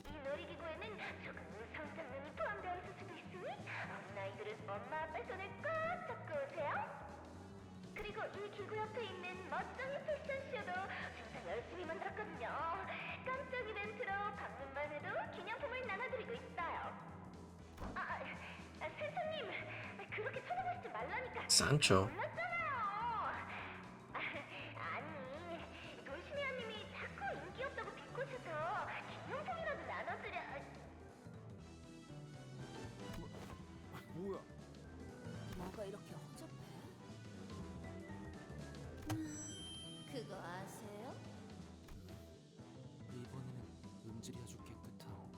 이 놀이기구에는 조금 무서운 장면이 포함되어 있을 수도 있으니 어린아이들은 엄마 아빠 손을 꽉 잡고 오세요. 그리고 이 기구 옆에 있는 멋쟁이 패션쇼도 진짜 열심히 만들었거든요. 깜짝 이벤트로 방문만 해도 기념품을 나눠드리고 있어요. 센터님, 그렇게 쳐다보시지 말라니까. Sancho. 몰랐잖아요. 아니, 돌시메아님이 자꾸 인기 없다고 비꼬셔서 기념품이라도 나눠드려. 뭐야? 뭐가 이렇게 허접해? 그거 아세요? 이번에는 음질이 아주 깨끗하고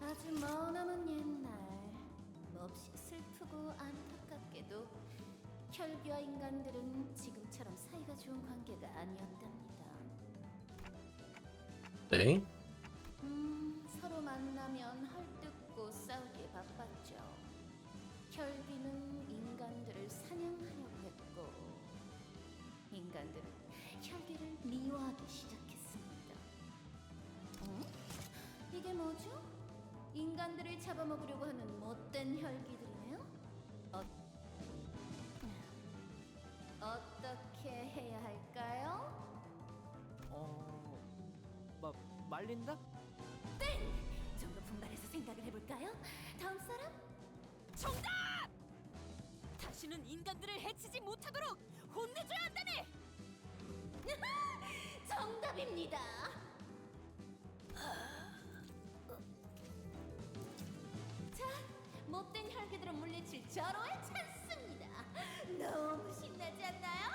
아주 머나먼 옛날 몹시 슬프고 안타깝게도 혈귀와 인간들은 지금처럼 사이가 좋은 관계가 아니었답니다. 네. 서로 만나면 헐뜯고 싸우기에 바빴죠. 혈귀는 인간들을 사냥하려고 했고 인간들은 혈귀를 미워하기 시작했습니다. 이게 뭐죠? 인간들을 잡아먹으려고 하는 못된 혈귀들이네요? 어떻게 해야 할까요? 말린다? 땡! 좀 더 분발해서 생각을 해볼까요? 다음 사람? 정답! 다시는 인간들을 해치지 못하도록 혼내줘야 한다네! 정답입니다. 자, 못된 혈기들을 물리칠 절호의 찬스입니다. 너무 신나지 않나요?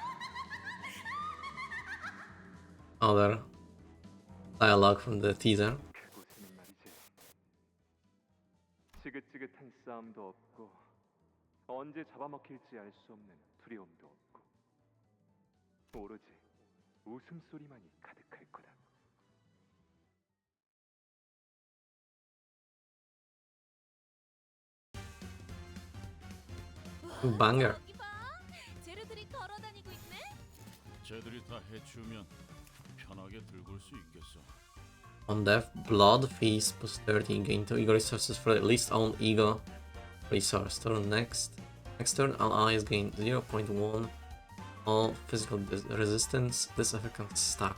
Other dialogue from the teaser. 그곳에는 말이지. 지긋지긋한 싸움도 없고 언제 잡아먹힐지 알 수 없는 두려움도 없고 오로지 웃음소리만이 가득할 거다. Banger. 저기 봐! 쟤네들이 걸어다니고 있네? 쟤들이 다 해치우면 편하게 들고 올 수 있겠어. On death, blood feast plus 30. Gain 2 ego resources for at least one ego resource. Turn next. Next turn, allies gain 0.1 all physical resistance. This effect can stack.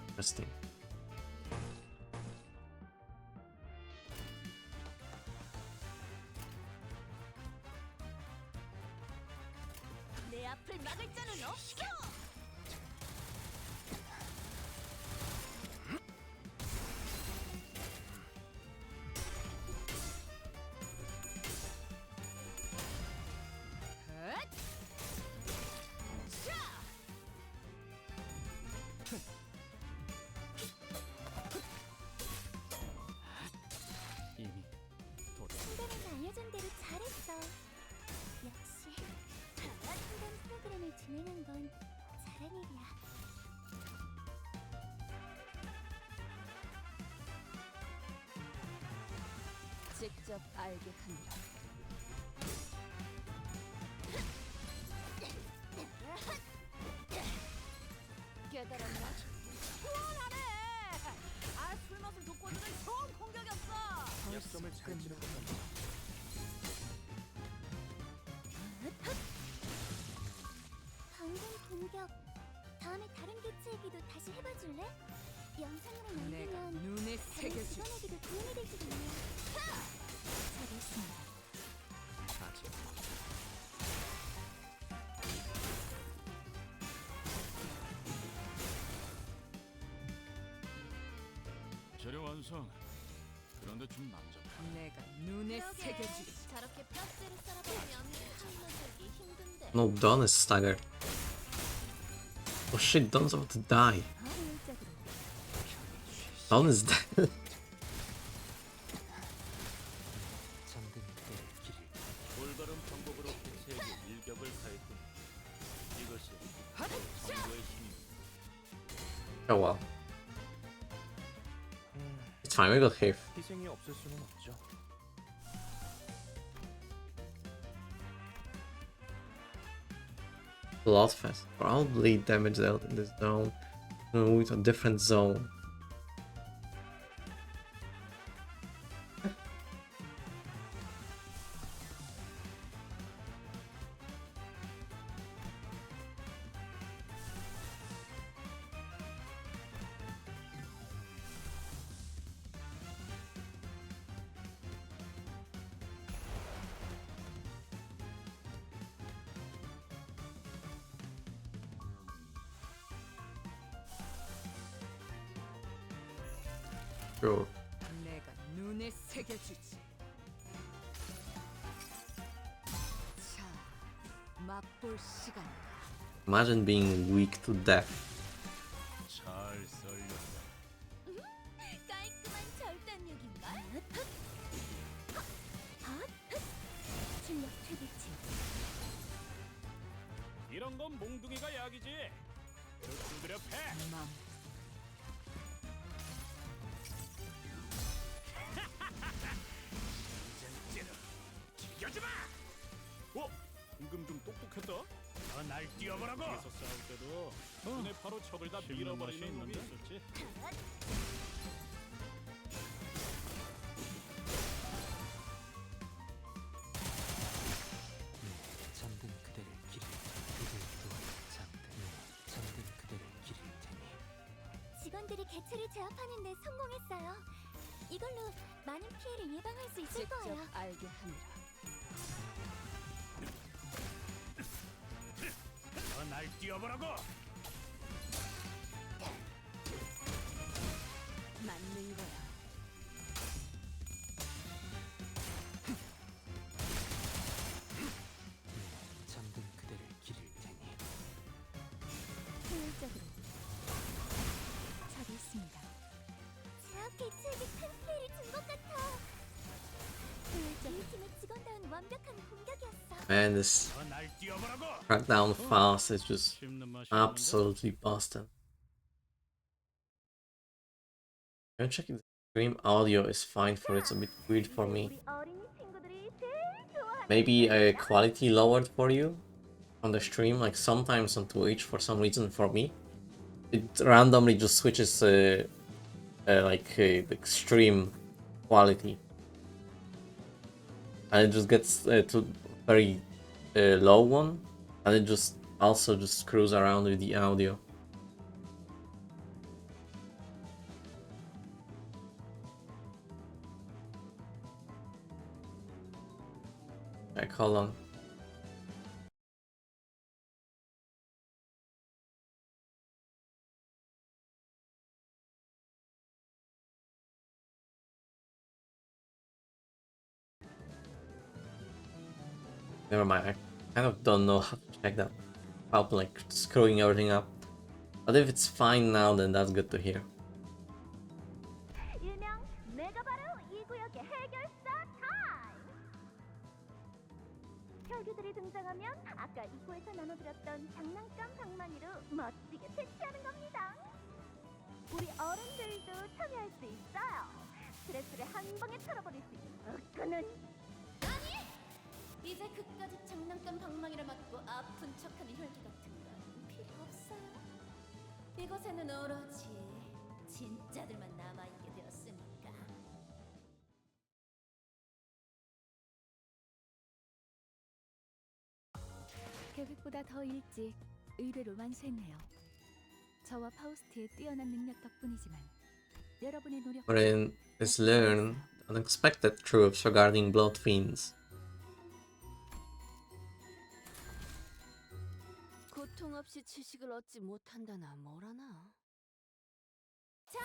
Interesting. 내 앞을 막을 자는 없어! 자! 이미 상담에서 알려준 대로 잘했어. 역시 상담 프로그램을 진행한 건 잘한 일이야. 직접 알게 합니다. 깨달았나? 후원하네. 술맛을 돋궈주는 좋은 공격이었어. 약점을 잘 치는 것 같아. 방금 공격. 다음에 다른 개체 얘기도 다시 해봐줄래? 영상으로 내가 남기면 눈에 다른 새겨주지. 직원에게도 도움이 될지도 몰라. 잘했습니다. 아직 재료 완성. 그런데 좀 난잡해. 내가 눈에 새겨주지. 저렇게 뼈대를 썰어보면 찰나 살기 힘든데. No, Dawn is staggered. Oh shit, Dawn's about to die. Dawn is dead. 잠든 그대의 길을 올바른 방법으로 개체에게 일격을 가했군. 이것이 정도의 힘입니다. Oh wow. It's fine, we got Hive. 희생이 없을 수는 없죠. Bloodfest. Probably damage dealt in this zone. With a different zone. Sure. 내가 눈에 새겨주지. 자, 맛볼 시간이다. Imagine being weak to death. 잘 썰렸다. 깔끔한 절단력인가? 출력 최대치. 이런 건 몽둥이가 약이지. 두드려 패. 맘. 죽여주마. 어? 방금 좀 똑똑했다. 날 뛰어보라고. 여기서 싸울 때도 눈에 바로 적을 다 밀어버리는 놈이 있었지. 잠든 그대를 기를 그들도 잠든 그대를 기를 테니 직원들이 개체를 제압하는 데 성공했어요. 이걸로 많은 피해를 예방할 수 있을 직접 거예요. 알게 합니다. 날 뛰어보라고. 맞는 거야. 잠든 그대를 기를 테니 효율적으로. 잘했습니다. 제압 개체에게 큰 피해를 준 것 같아. 효율적인 팀의 직원다운 완벽한 공격이었어. Man, this 날 뛰어보라고. crackdown fast is just absolutely busted. I'm checking the stream audio is fine for it, it's a bit weird for me. Maybe a quality lowered for you on the stream, like sometimes on Twitch for some reason for me. It randomly just switches the extreme quality. And it just gets to very low one, and it just also just screws around with the audio. Like, hold on. Never mind, I kind of don't know how to check that without like screwing everything up. But if it's fine now, then that's good to hear. 일명 내가 바로 이 구역의 해결사 타임. 혈기들이 등장하면 아까 입구에서 나눠드렸던 장난감 방망이로 멋지게 퇴치하는 겁니다. 우리 어른들도 참여할 수 있어요. 스트레스를 한 방에 털어버릴 수 있는 끈은 이제 그까짓 장난감 방망이를 맞고 아픈 척하는 혈기 같은 건 필요 없어요. 이곳에는 오로지 진짜들만 남아있게 되었으니까. 계획보다 더 일찍 의뢰를 완수했네요. 저와 파우스트의 뛰어난 능력 덕분이지만 여러분의 노력 Wherein is learn unexpected truths regarding blood fiends. 고통 없이 지식을 얻지 못한다나 뭐라나. 자,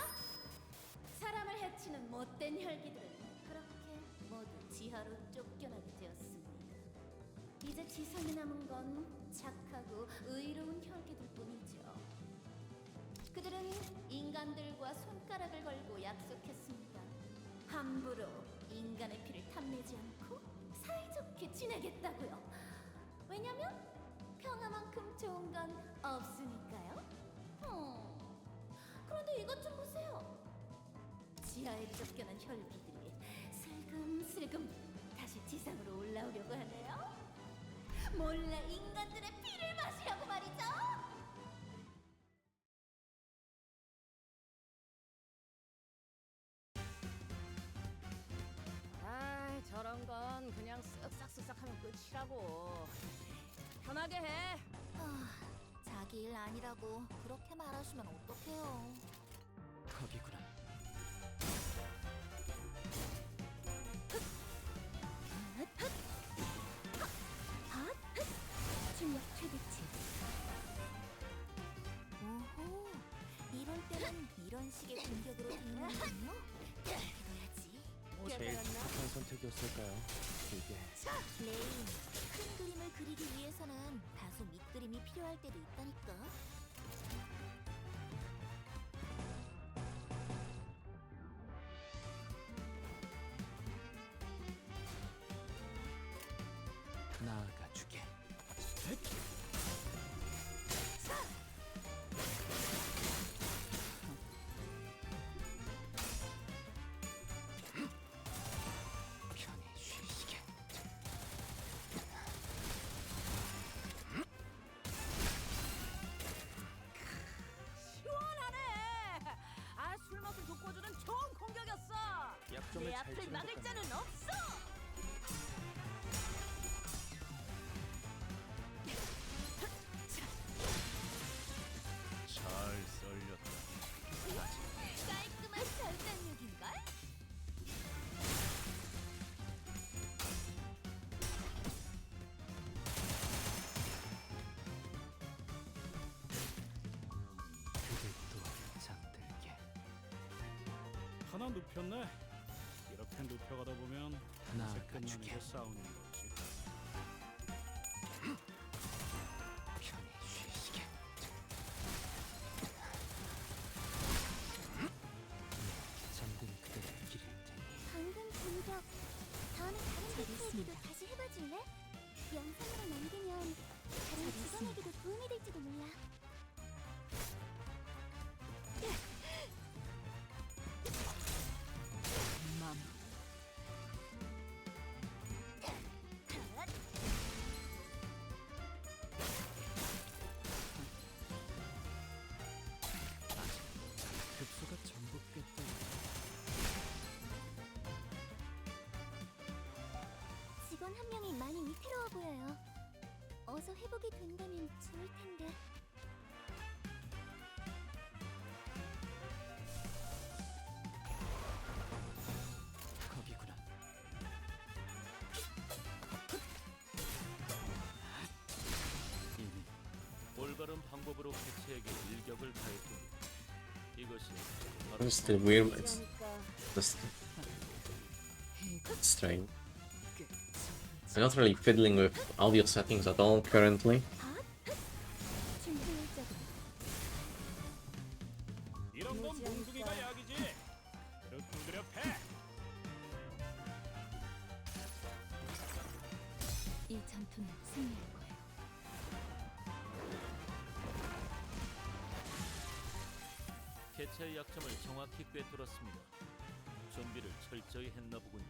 사람을 해치는 못된 혈기들은 그렇게 모두 지하로 쫓겨나게 되었습니다. 이제 지상에 남은 건 착하고 의로운 혈기들 뿐이죠. 그들은 인간들과 손가락을 걸고 약속했습니다. 함부로 인간의 피를 탐내지 않고 사이좋게 지내겠다고요. 왜냐면 평화만큼 좋은 건 없으니까요. 그런데 이것 좀 보세요. 지하에 쫓겨난 혈기들이 슬금슬금 다시 지상으로 올라오려고 하네요. 몰래 인간들의 피를 마시려고 말이죠. 아, 저런 건 그냥 쓱싹쓱싹 하면 끝이라고. 편하게 해. 자기 일 아니라고 그렇게 말하시면 어떡해요. 거기구나. 출력 최대치. 오호, 이럴 때는 이런 식의 공격으로 대응하는군요. 해둬야지. 제일 착한 선택이었을까요? 이게 레인, 큰 그림을 그리기 위해서는 다소 밑그림이 필요할 때도 있다니까. 나아가주게. 편히 쉬시게. 시원하네. 아, 술 맛을 돋궈주는 좋은 공격이었어. 약점을 내 잘 앞을 치는 막을 것 자는 없어. 잘 썰렸다. 깔끔한 절단력인걸? 그들도 잠들게. 하나 눕혔네. 이렇게 눕혀가다 보면 하나 이제 끝나는 가죽에. 게 싸우는 거지. 편히 쉬시게. 잠든 그대를 기릴 테니. 방금 공격. 다음에 다른 배치에게도 다시 해봐줄래? 영상으로 남기면 다른 직원에게도 도움이 될지도 몰라. 맘. 급소가 전복됐다. 직원 한 명이 많이 위태로워 보여요. 어서 회복이 된다면 좋을 텐데. 거기구나. 이미 올바른 방법으로 개체에게 일격을 가했군. 이것이 바로 It's still weird. It's just strange. I'm not really fiddling with audio settings at all currently. 저런 건 몽둥이가 약이지. 두드려 패. 이 전투는 승리할 거예요. 개체의 약점을 정확히 꿰뚫었습니다. 준비를 철저히 했나 보군요.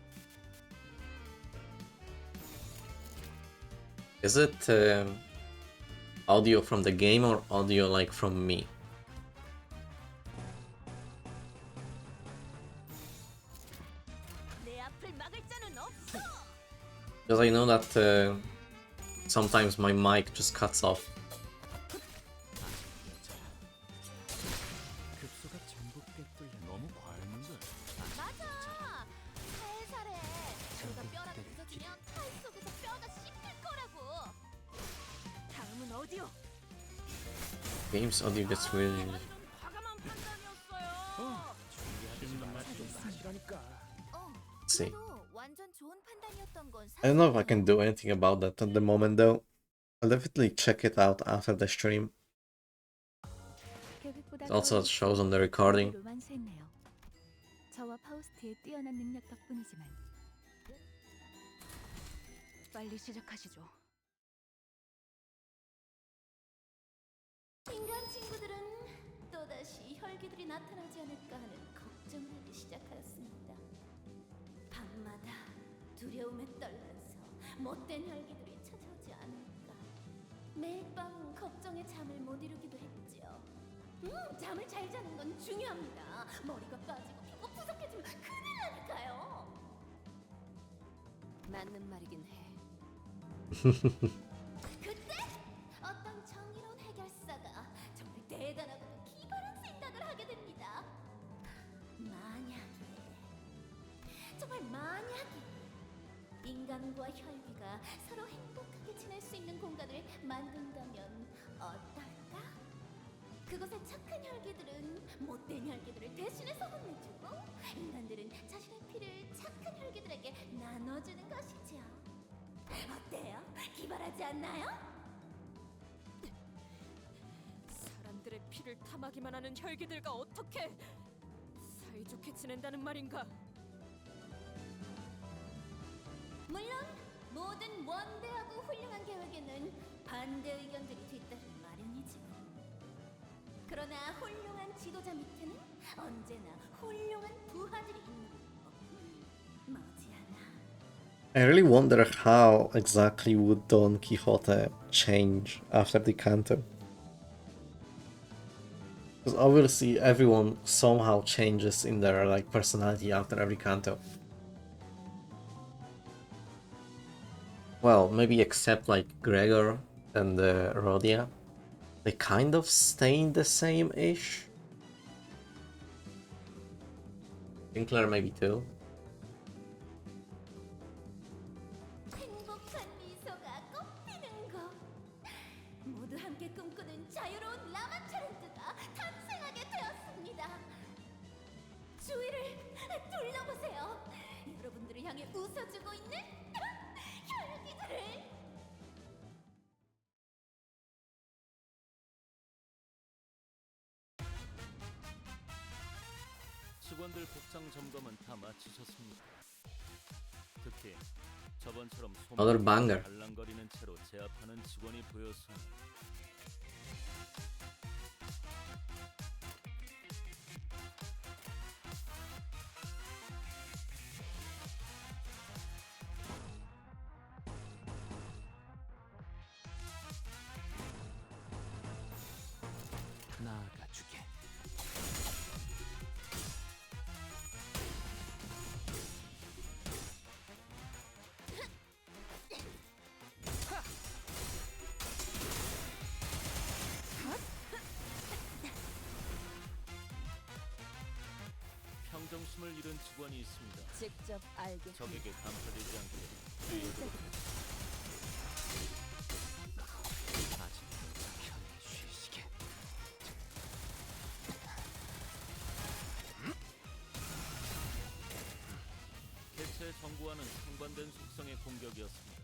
Is it audio from the game or audio like from me? 내 앞을 막을 자는 없어. Because I know that sometimes my mic just cuts off. 급소가 전부 꿰뚫려 너무 과했는데. 맞아. 살살해. 내가 뼈라도 부서지면 팔 속에서 뼈가 씹힐 거라고. 다음은 어디요? Games audio gets really. Let's see. 완전 좋은 판단이었던 건 I don't know if I can do anything about that at the moment though. I'll definitely check it out after the stream. It also shows on the recording. 완수했네요. 저와 파우스트의 뛰어난 능력 덕분이지만 빨리 시작하시죠. 인간 친구들은 또다시 혈기들이 나타나지 않을까 하는 걱정을 하기 시작하였습니다. 밤마다 두려움에 떨면서 못된 혈기들이 찾아오지 않을까. 매일 밤 걱정에 잠을 못 이루기도 했죠. 잠을 잘 자는 건 중요합니다. 머리가 빠지고 피가 푸석해지면 큰일 나니까요. 맞는 말이긴 해. 그때 어떤 정의로운 해결사가 정말 대단하고 기발한 생각을 하게 됩니다. 만약에, 정말 만약에 인간과 혈기가 서로 행복하게 지낼 수 있는 공간을 만든다면 어떨까? 그곳에 착한 혈기들은 못된 혈기들을 대신해서 혼내주고, 인간들은 자신의 피를 착한 혈기들에게 나눠주는 것이죠. 어때요? 기발하지 않나요? 사람들의 피를 탐하기만 하는 혈기들과 어떻게 사이좋게 지낸다는 말인가? 물론 모든 원대하고 훌륭한 계획에는 반대 의견들이 뒤따르기 마련이지만, 그러나 훌륭한 지도자 밑에는 언제나 훌륭한 부하들이 있는 법. 머지않아 I really wonder how exactly would Don Quixote change after the canto. Because obviously everyone somehow changes in their like personality after every canto. Well, maybe except like Gregor and Rhodia. They kind of stay the same-ish. Winkler maybe too. 행복한 미소가 꽃피는 곳. 모두 함께 꿈꾸는 자유로운 라마차렌트가 탄생하게 되었습니다. 주위를 둘러보세요. 여러분들을 향해 웃어주고 있는 혈기들을. 직원들 복장 점검은 다 마치셨습니다. 특히 저번처럼 Another banger. 발랑거리는 채로 제압하는 직원이 보여서 나아가주게. 평정심을 잃은 직원이 있습니다. 직접 알게. 적에게 간파되지 않게 주의해도 아직 편히 쉬시게. 개체의 정보와는 상반된 속성의 공격이었습니다.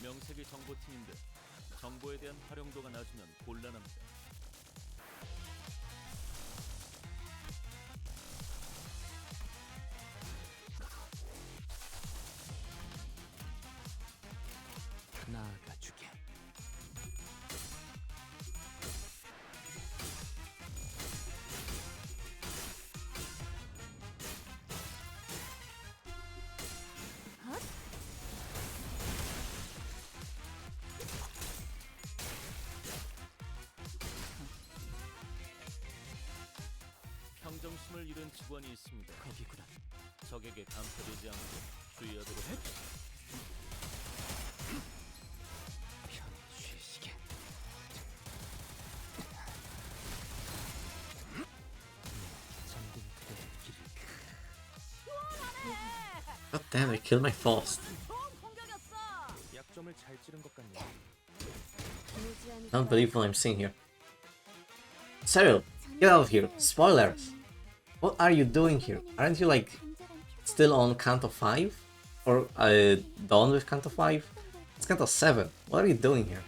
명색이 정보팀인데 정보에 대한 활용도가 낮으면 곤란합니다. 평정심을 잃은 직원이 있습니다. 거기구나. 적에게 감싸되지 않고 주의하도록 해. 편히 쉬시게. 잠든 그대의 길을 God damn, I killed my Faust. 약점을 잘 찌른 것 같네요. Can't believe what I'm seeing here. Cyril, get out of here. Spoilers. What are you doing here? Aren't you like still on count of 5? Or done with count of 5? It's count of 7. What are you doing here?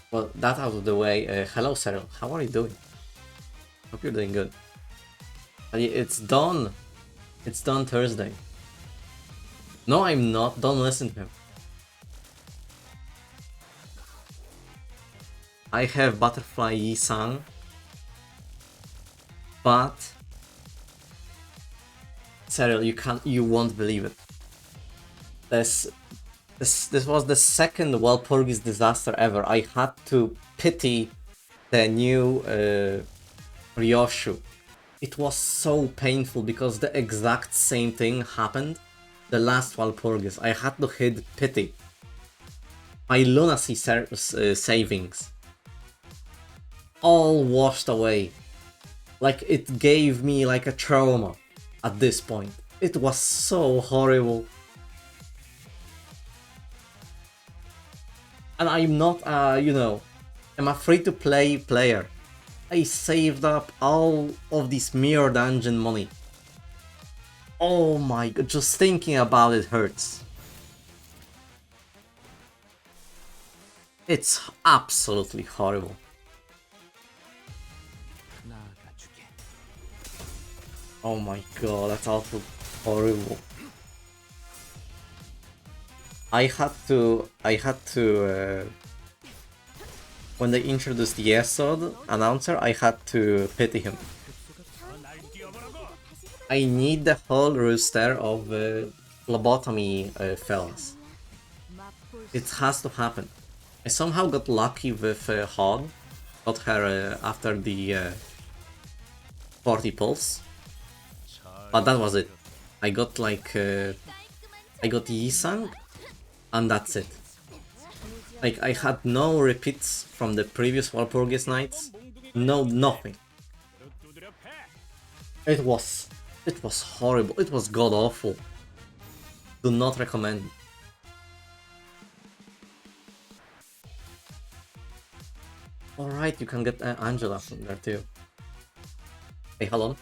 Well, that out of the way. Hello, Cyril. How are you doing? Hope you're doing good. It's done. It's done Thursday. No, I'm not. Don't listen to him. I have Butterfly Yi-sang, but Cyril, you won't believe it. This was the second Walpurgis disaster ever. I had to pity the new Ryoshu. It was so painful because the exact same thing happened the last Walpurgis. I had to hit pity. My lunacy savings all washed away. Like, it gave me like a trauma at this point. It was so horrible. And I'm not, I'm a free-to-play player. I saved up all of this Mirror Dungeon money. Oh my god, just thinking about it hurts. It's absolutely horrible. Oh my god, that's also horrible. I had to when they introduced the Yesod announcer, I had to pity him. I need the whole rooster of lobotomy fellas. It has to happen. I somehow got lucky with Hog. Got her after the 40 pulse. But that was it. I got like... I got Yi-sang, and that's it. Like, I had no repeats from the previous Walpurgis nights. No, nothing. It was horrible. It was god-awful. Do not recommend. Alright, you can get Angela from there too. Hey, hold on.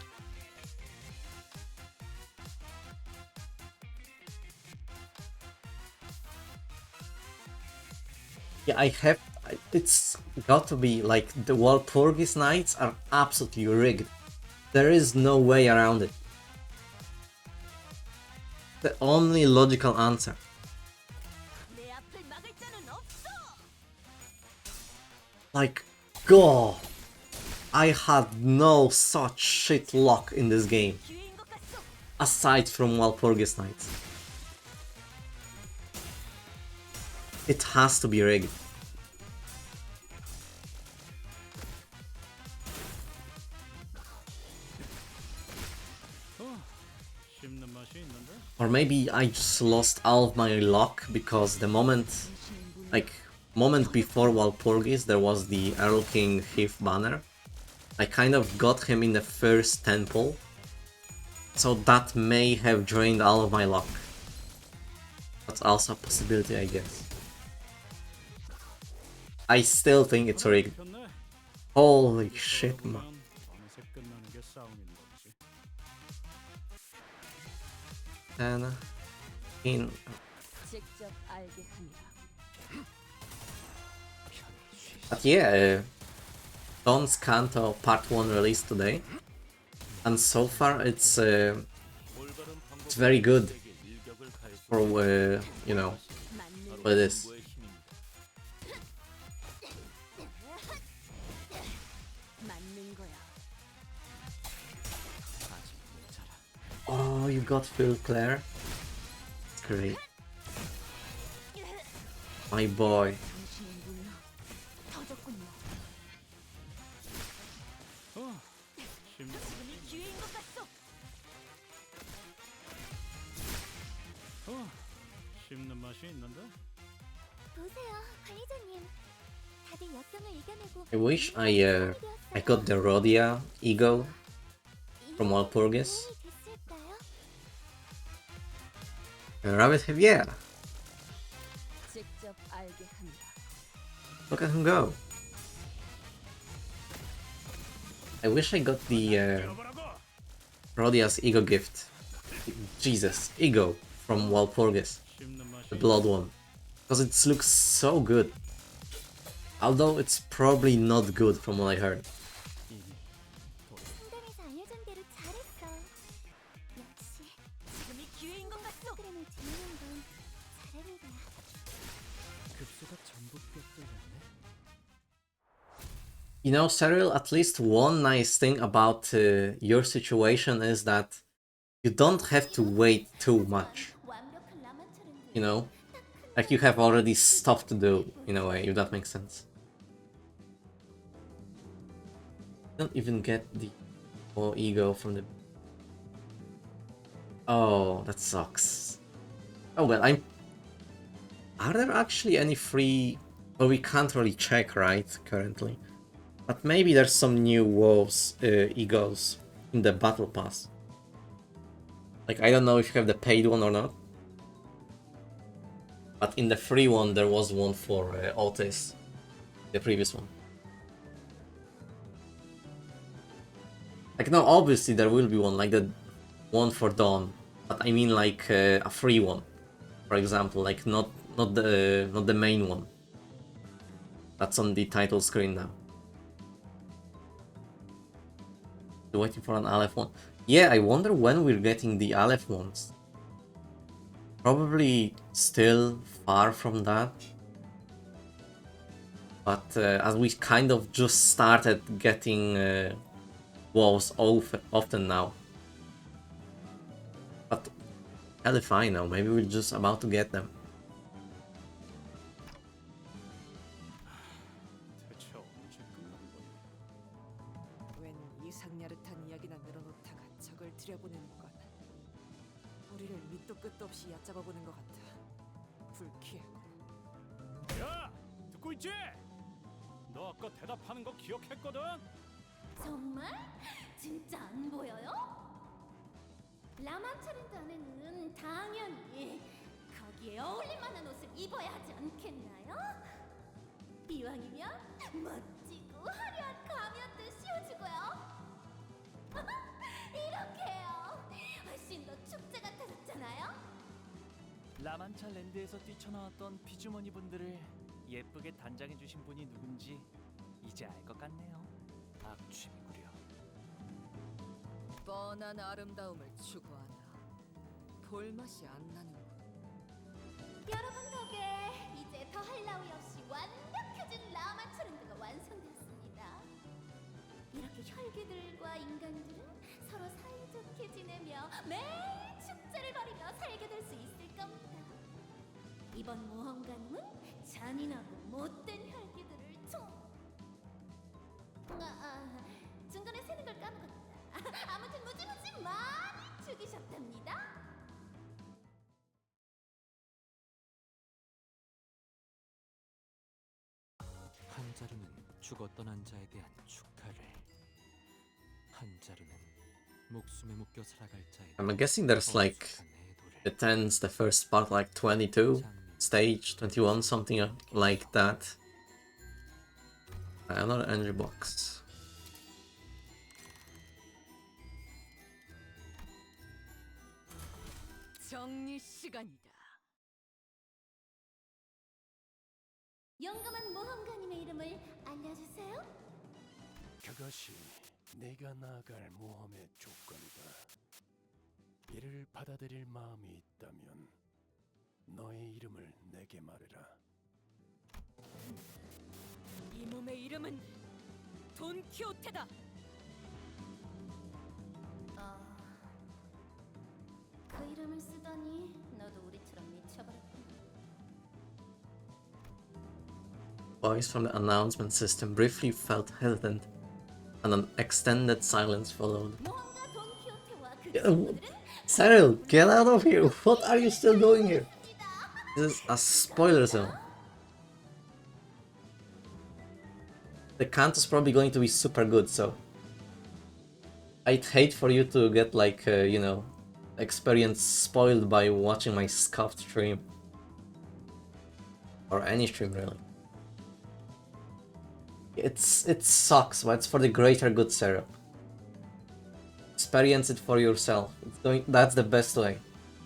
Yeah, it's got to be like the Walpurgis nights are absolutely rigged. There is no way around it. The only logical answer. Like, God, I had no such shit luck in this game. Aside from Walpurgis nights. It has to be rigged. Or maybe I just lost all of my luck because the moment before Walpurgis there was the Earl King Heath banner. I kind of got him in the first temple, so that may have drained all of my luck. That's also a possibility, I guess. I still think it's rigged. Holy shit, man. And in but yeah, Dawn's Canto Part 1 released today, and so far it's very good for you know, what it is. Oh, you got Phil Claire. That's great. My boy. 지금이 기회인 것 같소. 씹는 맛이 있는데? 보세요, 관리자님. 다들 역경을 이겨내고 I wish I got the Rhodia ego from Walpurgis. Rabbit Head, yeah. 직접 알게 한다. Look at him go. I wish I got the Rhodia's ego gift. Jesus, ego from Walpurgis. The blood one. Because it looks so good. Although it's probably not good from what I heard. 상담에서 알려준 대로 잘했어. 역시 지금이 기회인 것 같소. 프로그램을 진행한 건 잘하는 거야. 급소가 전부 뼈뚫렸네. You know, Cyril, at least one nice thing about your situation is that you don't have to wait too much. You know? Like you have already stuff to do, in a way, if that makes sense. Don't even get the ego from the... Oh, that sucks. Oh well, Are there actually any free... Well, we can't really check, right, currently. But maybe there's some new WoW's egos in the Battle Pass. Like, I don't know if you have the paid one or not. But in the free one, there was one for Otis. The previous one. Like, no, obviously there will be one, like the one for Dawn. But I mean like a free one. For example, like not the main one. That's on the title screen now. Waiting for an Aleph one. Yeah, I wonder when we're getting the Aleph ones. Probably still far from that. But as we kind of just started getting WoWs often now. But hell if I know, maybe we're just about to get them. 웬 이상야릇한 이야기나 늘어놓다가 적을 들여보내는 건 우리를 밑도 끝도 없이 얕잡아보는 것 같아. 불쾌하고. 야! 듣고 있지? 너 아까 대답하는 거 기억했거든? 정말? 진짜 안 보여요? 라만차랜드 안에는 당연히 거기에 어울릴 만한 옷을 입어야 하지 않겠나요? 이왕이면 멋지고 화려한 가면도 씌워주고요. 이렇게요. 훨씬 더 축제 같아졌잖아요. 라만차 랜드에서 뛰쳐나왔던 피주머니 분들을 예쁘게 단장해주신 분이 누군지 이제 알 것 같네요. 악취미구려. 뻔한 아름다움을 추구하나 볼맛이 안 나는군. 여러분 덕에 이제 더할 나위 없이 완벽해진 라마차랜드가 완성되었습니다. 이렇게 혈귀들과 인간들은 서로 사이좋게 지내며 매일 축제를 벌이며 살게 될 수 있을 겁니다. 이번 모험가님은 잔인하고 못된 혈귀들을 중간에 세는 걸 까먹었다. 아무튼 무지무지 많이 죽이셨답니다. 한 자루는 죽어 떠난 자에 대한 축하를, 한 자루는 목숨에 묶여 살아갈 자에. I'm guessing there's like it ends the first part like 22 stage 21 something like that. Another energy box. 정리 시간이다. 용감한 모험가님의 이름을 알려주세요. 그것이 내가 나아갈 모험의 조건이다. 이를 받아들일 마음이 있다면 너의 이름을 내게 말해라. 이 몸의 이름은 돈키호테다. 그 이름을 쓰다니 너도 우리처럼 미쳐버렸구나. Voice from the announcement system briefly felt hesitant. And an extended silence followed. Cyril, get out of here! What are you still doing here? This is a spoiler zone. The Kanto's probably going to be super good, so I'd hate for you to get like, you know, experience spoiled by watching my scuffed stream. Or any stream, really. It sucks, but it's for the greater good, Sarah. Experience it for yourself. That's the best way.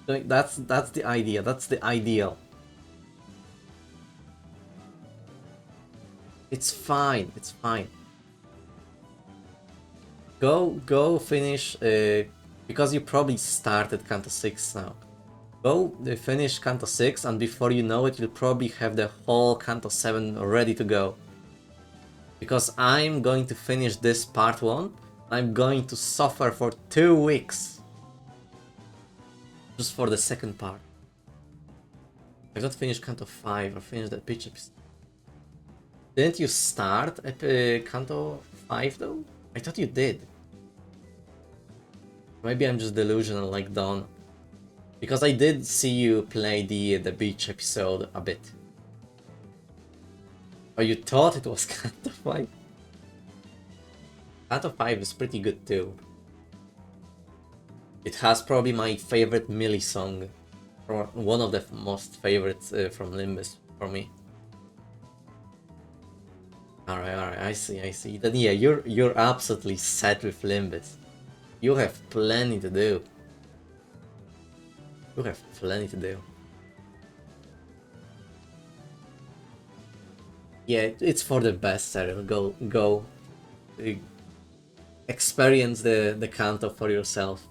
That's the idea. That's the ideal. It's fine. It's fine. Go finish. Because you probably started Kanto 6 now. Go finish Kanto 6, and before you know it, you'll probably have the whole Kanto 7 ready to go. Because I'm going to finish this part 1, I'm going to suffer for 2 weeks. Just for the second part. I got finished Kanto 5, or finished the pitch episode. Didn't you start Kanto 5 though? I thought you did. Maybe I'm just delusional like Dawn. Because I did see you play the beach episode a bit. Oh, you thought it was Kanto 5? Kanto 5 is pretty good too. It has probably my favorite Millie song. Or one of the most favorites from Limbus for me. Alright, I see. Then yeah, you're absolutely set with Limbus. You have plenty to do. You have plenty to do. Yeah, it's for the best, Cyril. Go. Experience the Kanto for yourself.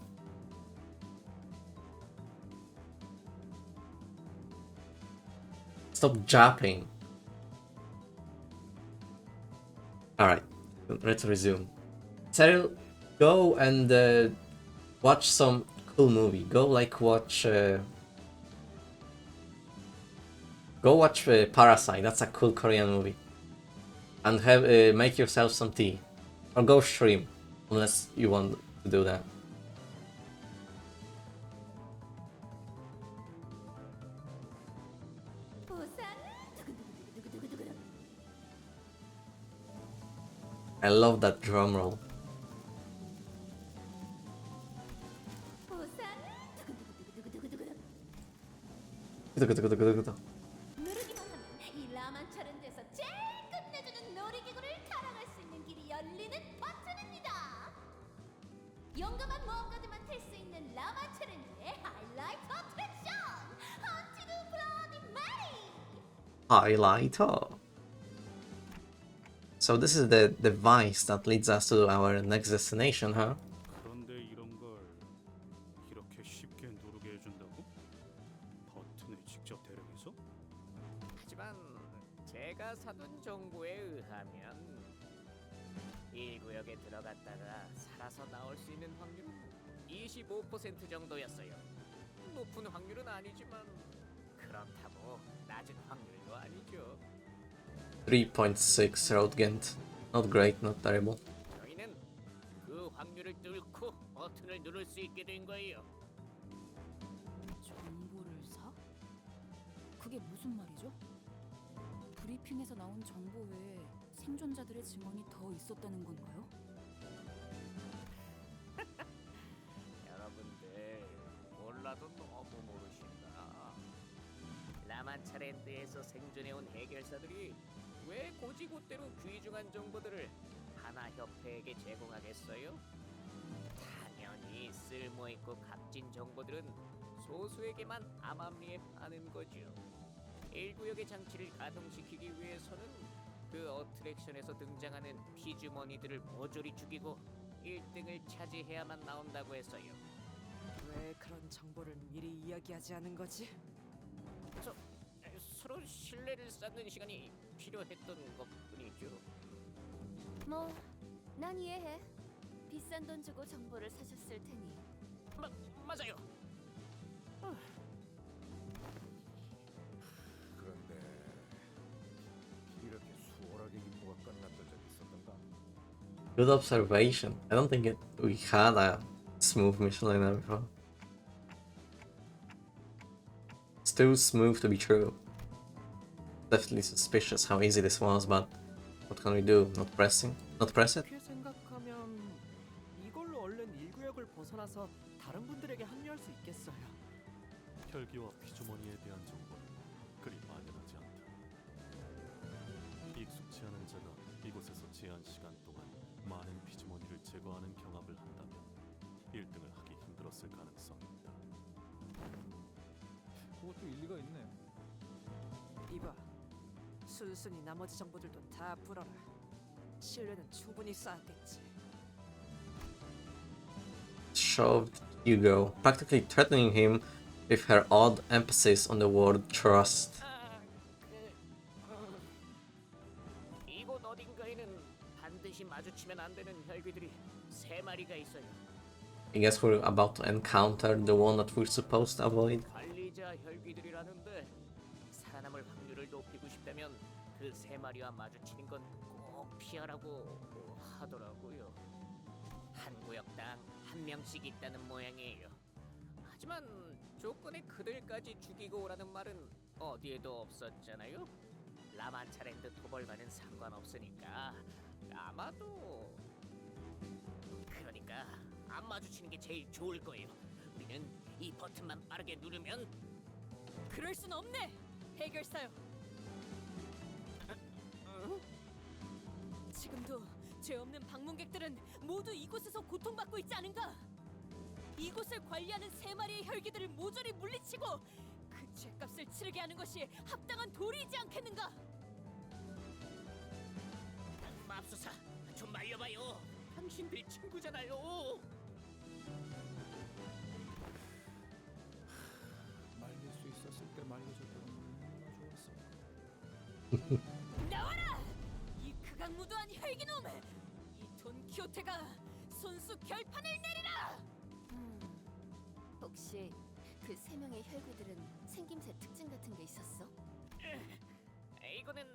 Stop japping. Alright, let's resume. Cyril, go and watch some cool movie. Go like watch... Go watch Parasite, that's a cool Korean movie. And have make yourself some tea. Or go stream, unless you want to do that. I love that drum roll. 누르기만 하면 이 라만차랜드에서 제일 끝내주는 놀이기구를 타랑할 수 있는 길이 열리는 버튼입니다. 용감한 모험가들만 탈 수 있는 라만차랜드의 하이라이트 어트랙션! 헌티드 블러디 메리! Highlighter. So this is the device that leads us to our next destination, huh? 그런데 이런 걸 이렇게 쉽게 누르게 해준다고? 버튼을 직접 대령해서? 하지만 제가 사둔 정보에 의하면 1구역에 들어갔다가 살아서 나올 수 있는 확률은 25% 정도였어요. 높은 확률은 아니지만 그렇다고 낮은 확률도 아니죠. 3.6 road Gent. Not great, not terrible. 저희는 그 확률을 뚫고 버튼을 누를 수 있게 된 거예요. 정보를 사? 그게 무슨 말이죠? 브리핑에서 나온 정보 외에 생존자들의 증언이 더 있었다는 건가요? 여러분들 몰라도 너무 모르신다. 라만차랜드에서 생존해온 해결사들이 왜 고지고대로 귀중한 정보들을 하나협회에게 제공하겠어요? 당연히 쓸모있고 값진 정보들은 소수에게만 암암리에 파는 거죠. 1구역의 장치를 가동시키기 위해서는 그 어트랙션에서 등장하는 피주머니들을 모조리 죽이고 1등을 차지해야만 나온다고 했어요. 왜 그런 정보를 미리 이야기하지 않은 거지? 서로 신뢰를 쌓는 시간이 필요했던 것뿐이죠. 뭐, 난 이해해. 비싼 돈 주고 정보를 사셨을 테니. 맞아요. 그런데 이렇게 수월하게 임무가 끝났던 적이 있었던가? Good observation. I don't think we had a smooth Michelin before. It's too smooth to be true. Definitely suspicious how easy this was, but what can we do? Not press it? 그렇게 생각하면 이걸로 얼른 1구역을 벗어나서 다른 분들에게 합류할 수 있겠어요. 혈기와 피주머니에 대한 정보는 그리 막연하지 않다. 익숙치 않은 자가 이곳에서 제한 시간 동안 많은 피주머니를 제거하는 경합을 한다면 1등을 하기 힘들었을 가능성이 있다. 그것도 일리가 있네. 이봐, 순순히 나머지 정보들도 다 풀어라. 신뢰는 충분히 쌓았겠지. Shoved Hugo, practically threatening him with her odd emphasis on the word trust. 이곳 어딘가에는 반드시 마주치면 안 되는 혈귀들이 3마리가 있어요. I guess we're about to encounter the one that we're supposed to avoid. 관리자 혈귀들이라는데 살아남을 확률을 높이고 싶다면 그 3마리와 마주치는 건 꼭 피하라고 하더라고요. 한 구역당 1명씩 있다는 모양이에요. 하지만 조건에 그들까지 죽이고 오라는 말은 어디에도 없었잖아요. 라만차랜드 토벌과는 상관없으니까 아마도 그러니까 안 마주치는 게 제일 좋을 거예요. 우리는 이 버튼만 빠르게 누르면 그럴 순 없네. 해결사요. 지금도 죄 없는 방문객들은 모두 이곳에서 고통받고 있지 않은가? 이곳을 관리하는 3마리의 혈기들을 모조리 물리치고 그 죄값을 치르게 하는 것이 합당한 도리이지 않겠는가? 맙소사, 좀 말려봐요. 당신들이 친구잖아요. 말릴 수 있었을 때 말려줬더니 얼마나 좋았어. 나와라! 이 극악무도한 혈기놈! 이 돈키호테가 손수 결판을 내리라! 혹시 그 3명의 혈구들은 생김새 특징 같은 게 있었어? 이거는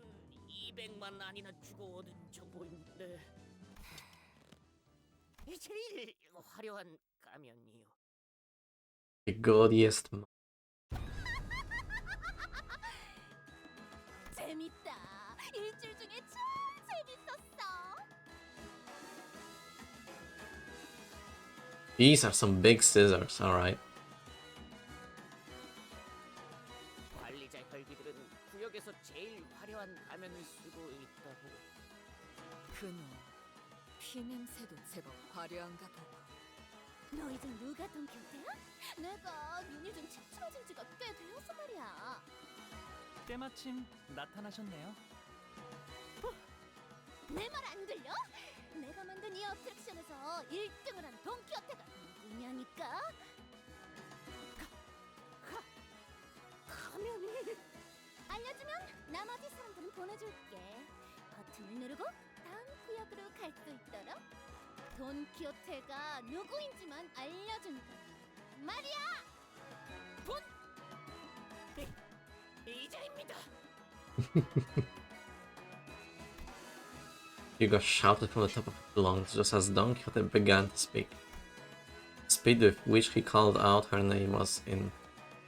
200만 안이나 주고 얻은 정보인데 제일 화려한 가면이요. The gaudiest. 재밌다. 일주일 중에 제일 재밌었어. These are some big scissors, alright. 관리자 혈기들은 구역에서 제일 화려한 가면을 쓰고 있다고. 그놈 피냄새도 제법 화려한가 보고. 너희 중 누가 돈키호테야? 내가 눈이 좀 침침해진 지가 꽤 되어서 말이야. 때마침 나타나셨네요. 내 말 안 들려? 내가 만든 이 어트랙션에서 1등을 한 돈키호테가 누구냐니까? 가면이 알려주면 나머지 사람들은 보내줄게. 버튼을 누르고 다음 구역으로 갈 수 있도록 돈키호테가 누구인지만 알려준다 말이야. 돈 이자입니다. Hugo shouted from the top of his lungs just as Don Quixote began to speak. The speed with which he called out her name was in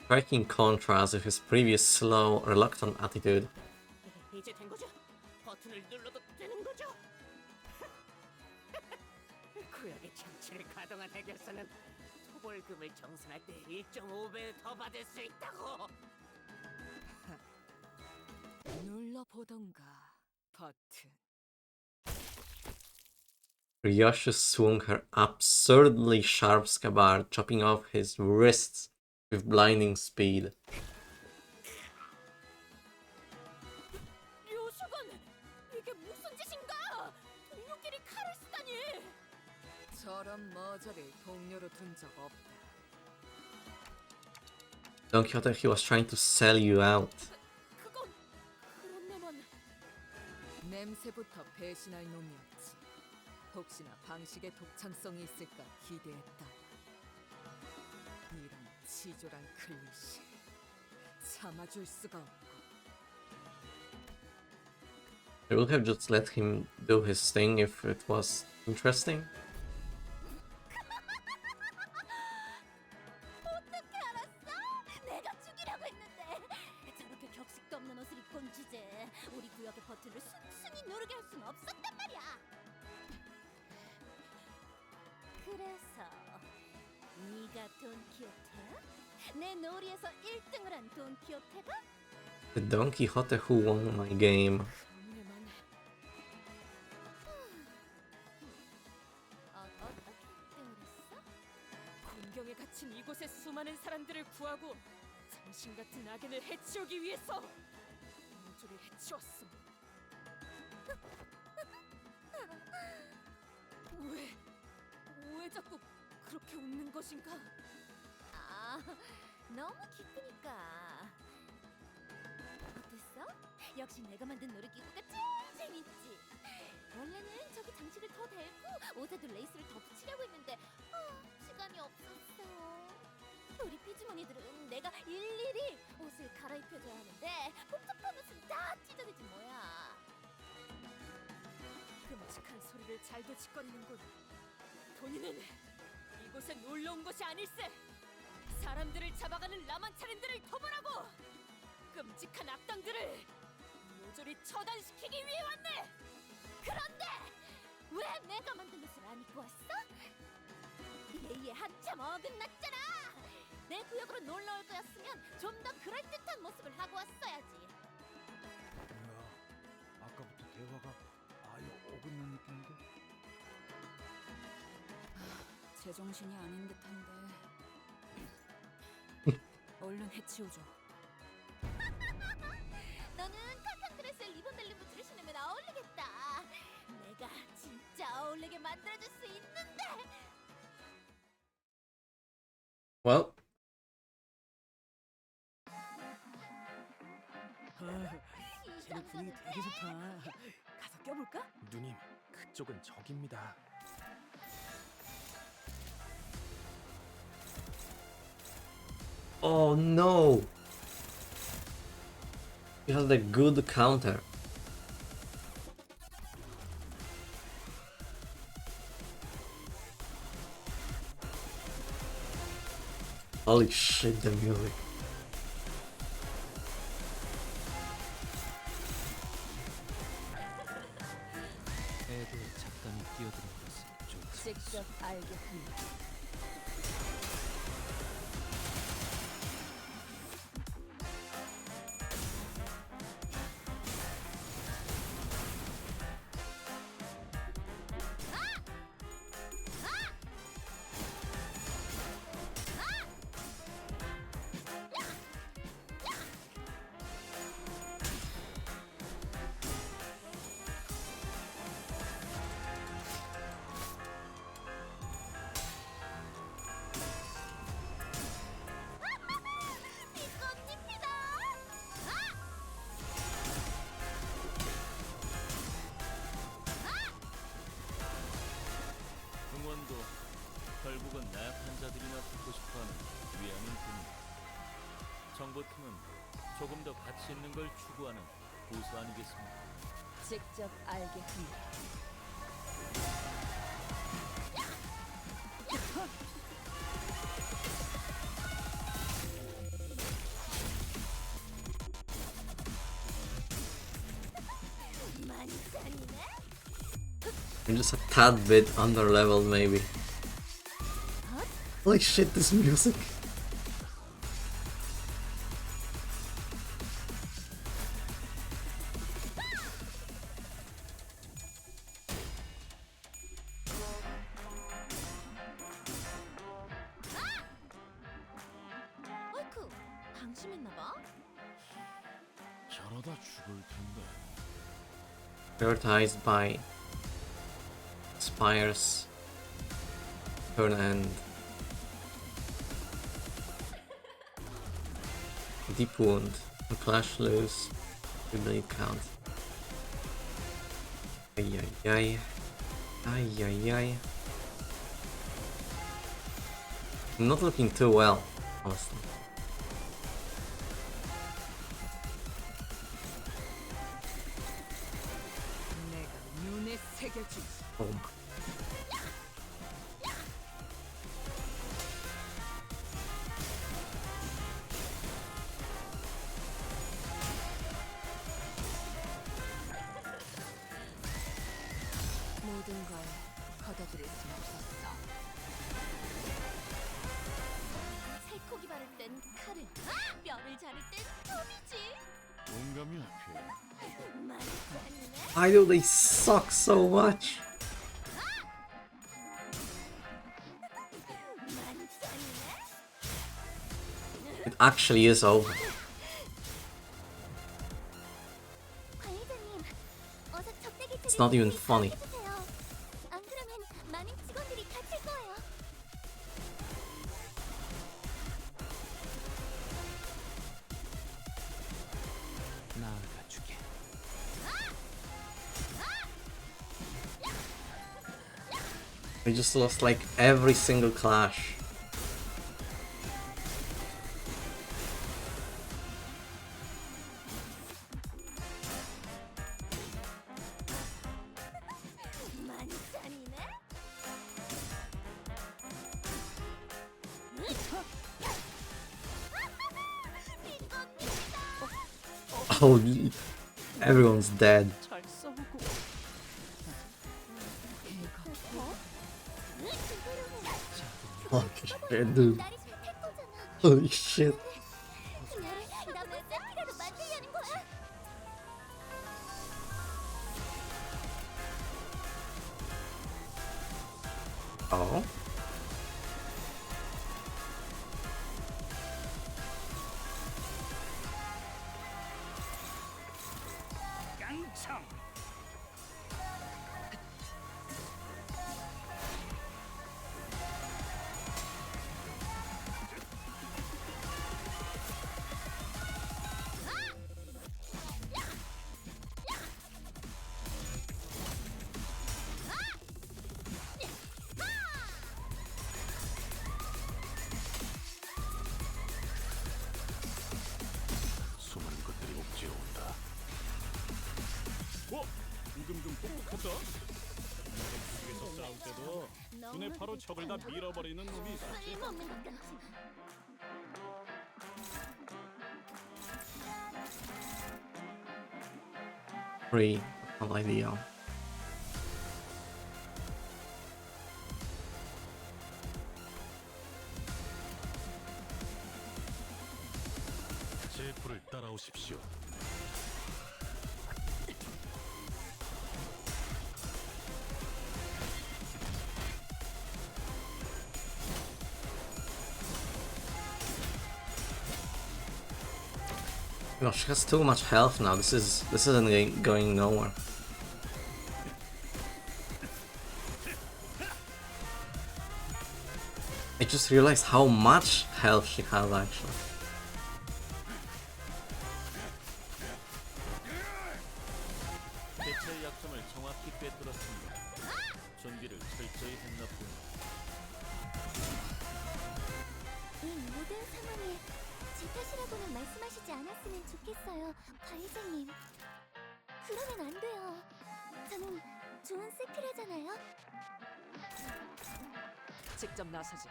striking contrast with his previous slow, reluctant attitude. 이제 된 거죠? 버튼을 눌러도 되는 거죠? 구역의 장치를 가동한 해결사는 토벌금을 정산할 때 1.5배 더 받을 수 있다고. 눌러보던가 버튼. Ryoshu swung her absurdly sharp scabbard, chopping off his wrists with blinding speed. 료슈건! 이게 무슨 짓인가? 동료끼리 칼을 쓰다니! 저런 머저를 동료로 둔 적 없다. Don Quixote, he was trying to sell you out. 그런 내만 냄새부터 배신할 놈이었지. 혹시나 방식에 독창성이 있을까 기대했다. 이런 치졸한 클리셰 참아줄 수가 없고. I would have just let him do his thing if it was interesting. 어떻게 알았어? 내가 죽이라고 했는데. 저렇게 격식도 없는 옷을 입고 온 주제에 우리 구역의 버튼을 순순히 누르게 할 수는 없었단 말이야. 그래서 네가 돈키호테야? 내 놀이에서 1등을 한 돈키호테가? The Don Quixote who won my game. 어떻게 1등을 했어? 군경에 갇힌 이곳의 수많은 사람들을 구하고 정신 같은 악인을 해치우기 위해서 우주를 해치웠음. 왜 자꾸 그렇게 웃는 것인가? 아, 너무 기쁘니까. 어땠어? 역시 내가 만든 놀이기구가 제일 재밌지. 원래는 저기 장식을 더 달고 옷에도 레이스를 더 붙이려고 했는데 시간이 없었어. 우리 피지모니들은 내가 일일이 옷을 갈아입혀줘야 하는데 복잡한 옷은 다 찢어지지 뭐야. 끔찍한 소리를 잘도 짓거리는군. 본인은 이곳에 놀러 온 것이 아닐세. 사람들을 잡아가는 라만차린들을 토벌하고 끔찍한 악당들을 모조리 처단시키기 위해 왔네. 그런데 왜 내가 만든 옷을 안 입고 왔어? 얘 한참 어긋났잖아. 내 구역으로 놀러 올 거였으면 좀 더 그럴듯한 모습을 하고 왔어야지. 뭐야? 아까부터 대화가 아예 어긋난 느낌인데? 제정신이 아닌 듯한데. 얼른 해치우죠. 너는 칼칸 드레스에 리본 달린 부츠를 신으면 어울리겠다. 내가 진짜 어울리게 만들어줄 수 있는데. Well, 쟤네 분위기 되게 좋다. 가서 껴볼까? 누님, 그쪽은 적입니다. oh no! He has the good counter. Holy shit, the music. 애들 잠깐이 끼어드는 것은 좋다. 직접 알겠습니다. 응원도 결국은 나약한 자들이나 듣고 싶어하는 위안은 듭니다. 정보팀은 조금 더 가치 있는 걸 추구하는 보수 아니겠습니까? 직접 알겠습니다. 많이 잔이네? I'm just a tad bit under leveled, maybe. Holy shit, this music. 어이쿠, 방심했나봐. 저러다 죽을 텐데. Prioritized by Spires, Turn End, Deep Wound, and Clash Loose, we bleed count. Ay ay ay. Ay ay ay. I'm not looking too well, honestly. Oh. 모든 걸 걷어들일 수 없었어. 살코기 바를 땐 칼을, 뼈를 자를 땐 톱이지. 온감이 앞에. 많이 잔이네. I know they suck so much. 많이 잔이네. It actually is over. 관리자님, 어서 적대기체를 It's not even funny. 해주세요. 안 그러면 많은 직원들이 다칠 거예요. 나아가 주게. We just lost like every single clash. 많이 잔이네. Oh, everyone's dead. 잘 싸우고. Holy shit, dude. Holy shit. 나를 남의 쌤이라도 만들려는 거야? Oh. 깡총. 수많은 것들이 옥죄어온다. 지금 좀 똑똑하다. 이쪽에서 싸울 때도 눈에 바로 적을 다 밀어버리는 놈이 있었지. 먹는 것 같지. Free. No idea. 제 불을 따라오십시오. You know, she has too much health now. This isn't going nowhere. I just realized how much health she has actually. 대체의 약점을 정확히 꿰뚫었습니다. 준비를 철저히 했나 봅니다. 이 모든 상황에 제 탓이라고는 말씀하시지 않았으면 좋겠어요, 관리자님. 그러면 안 돼요. 저는 좋은 세필하잖아요. 직접 나서지.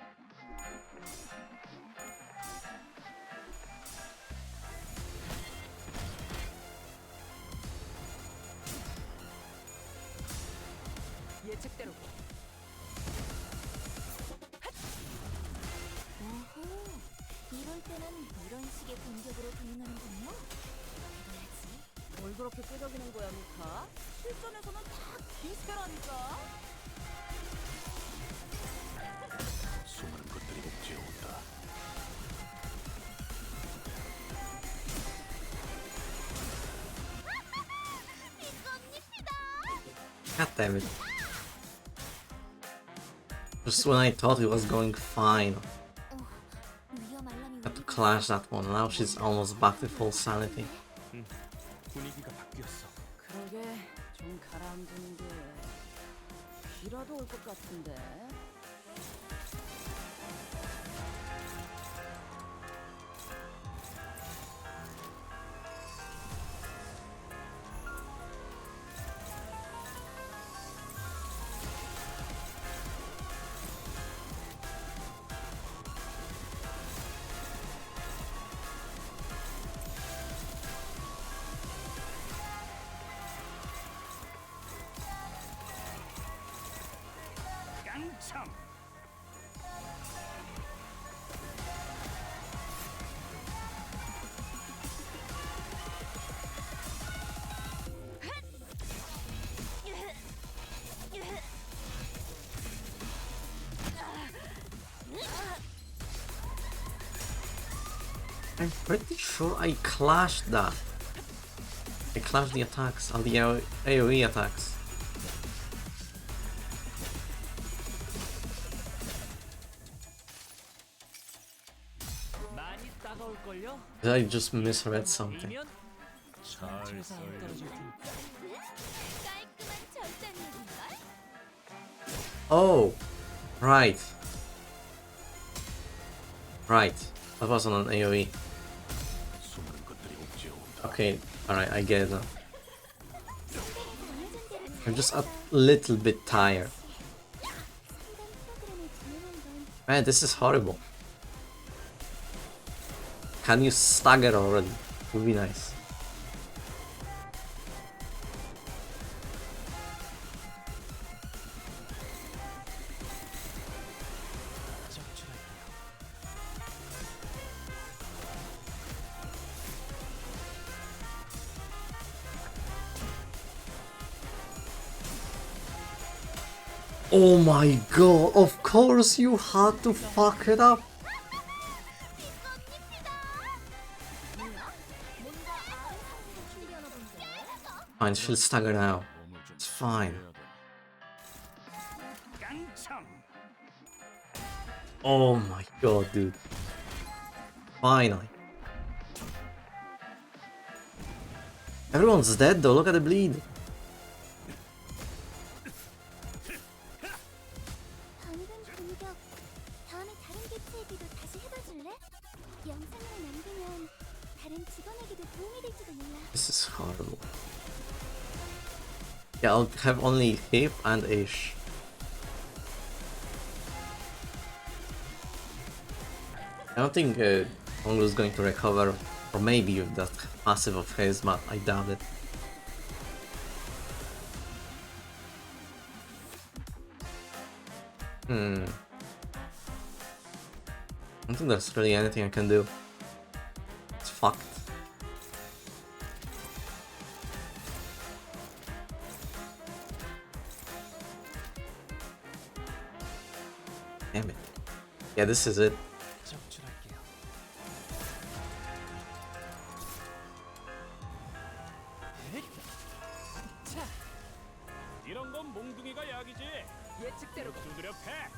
예측대로. 오호, 이럴 때는 이런 식의 공격으로 대응하는군요. 해봐야지. 뭘 그렇게 끄덕이는 거야, 미카? 실전에서는 다 비슷해라니까. 수많은 것들이 옥죄어온다. God damn it. Just when I thought it was going fine. Had to clash that one. Now she's almost back to full sanity. 분위기가 바뀌었어. 그러게 좀 가라앉는 게 비라도 올 것 같은데. I'm pretty sure I clashed that. I clashed the attacks on the AoE attacks. Did I just misread something? Oh, right. Right. That wasn't an AoE. Okay, alright, I get it now. I'm just a little bit tired. Man, this is horrible. Can you stagger already? Would be nice. Oh my god, of course you had to fuck it up. Fine, she'll stagger now. It's fine. Oh my god, dude. Finally. Everyone's dead though, look at the bleed. This is horrible. Yeah, I'll have only Hip and Ish. I don't think Honglu is going to recover, or maybe with that passive of his, but I doubt it. I don't think there's really anything I can do. It's fucked. Damn it. Yeah, this is it. 이런 건 몽둥이가 약이지. 예측대로 두드려 패.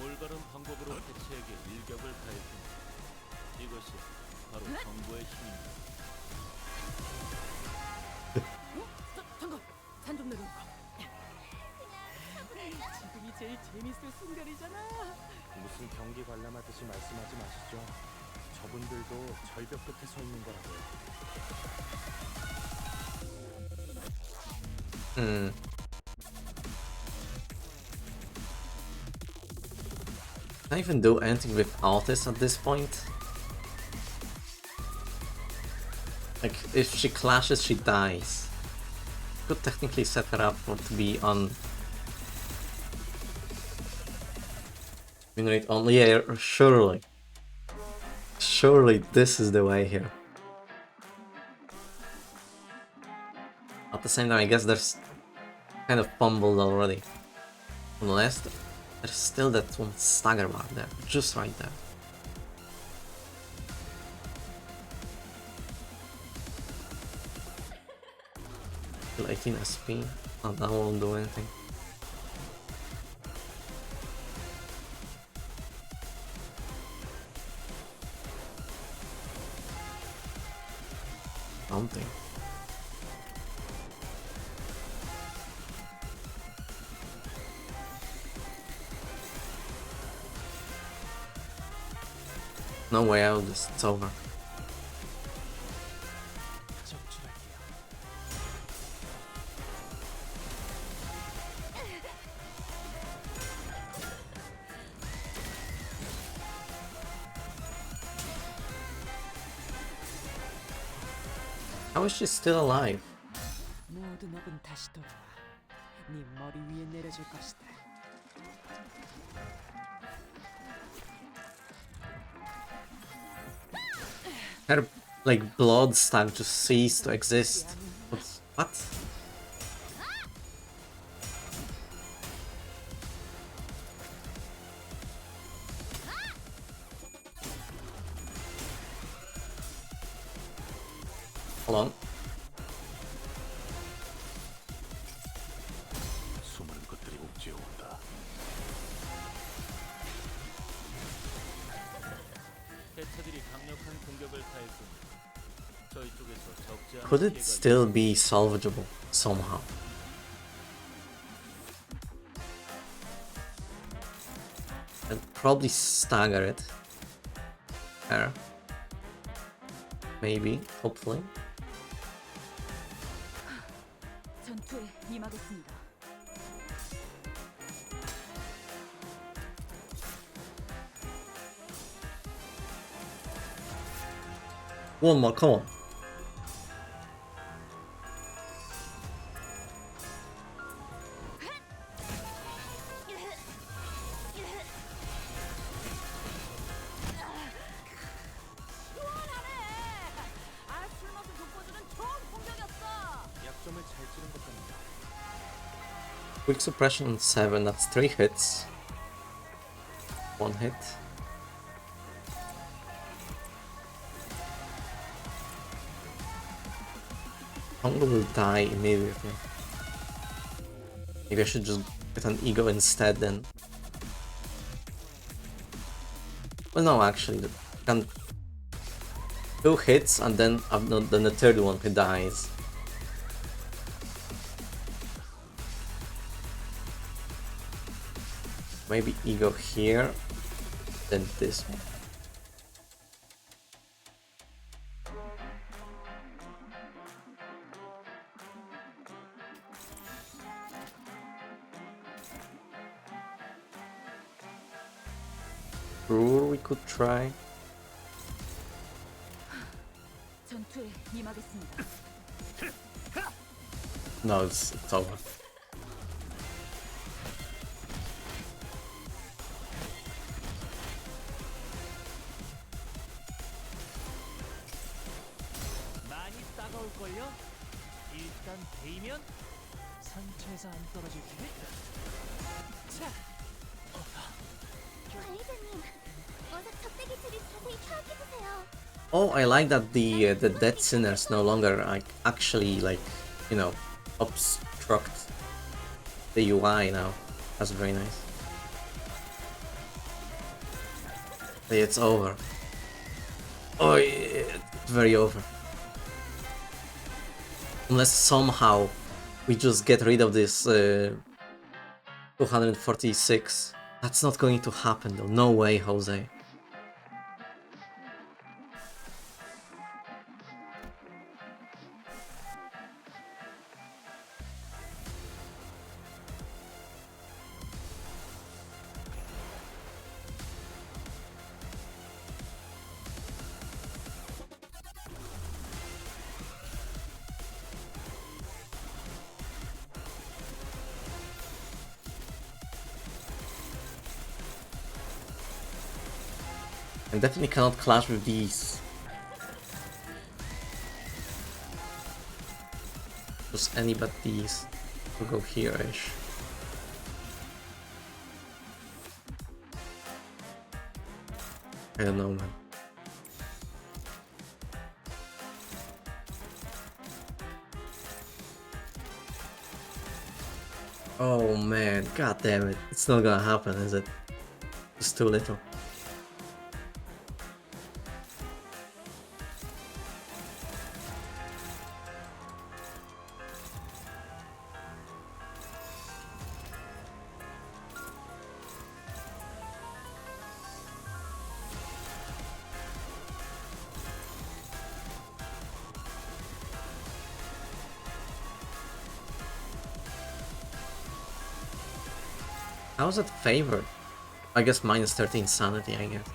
올바른 방법으로 해체에게 일격을 가했습니다. 이것이 바로 정보의 힘입니다. 잠깐! 잔좀 내려놓고. 지금이 제일 재밌을 순간이잖아. 무슨 경기 관람하듯이 말씀하지 마시죠. 저분들도 절벽 끝에 서 있는 거라고요. Can I even do anything without this at this point? Like, if she clashes, she dies. Could technically set her up for to be on win rate only. Yeah, surely. Surely this is the way here. At the same time, I guess there's kind of fumbled already. Unless there's still that one stagger bar there, just right there. Still 18 SP, and that won't do anything. Something. No way out, it's over. How is she still alive? 모든 업은 다시 돌아와. 네 머리 위에 내려줄 것이다. Her like blood started to cease to exist. What? Hold on. 수많은 것들이 옥죄어 온다. 해처들이 강력한 공격을 가했군. 저희 쪽에서 적지 않은 Could it 피해가 still be salvageable somehow? I'd probably stagger it. There. Maybe, hopefully. 전투에 임하겠습니다. One more, come on. 약점을 잘 찌른 것 같네. Quick suppression on 7, that's 3 hits. 1 hit. Hunger will die immediately. Maybe I should just get an ego instead then. Well, no, actually, can 2 hits and then then the third one he dies. Maybe ego here, then this one. Sure, we could try. 전투에 임하겠습니다. No, it's over. 많이 따가울걸요? 일단 데이면 상처에서 안 떨어질 테니. 자, 관리자님, 어서 적대기체를 자세히 파악해보세요. Oh, I like that the dead sinners no longer like actually like, you know, obstruct the UI now. That's very nice. It's over. Oh, it's very over. Unless somehow we just get rid of this 246. That's not going to happen though. No way, Jose. I definitely cannot clash with these. Just any but these. We'll go here-ish. I don't know, man. Oh man, god damn it. It's not gonna happen, is it? It's too little. How's it favored? I guess minus 13 sanity, I guess.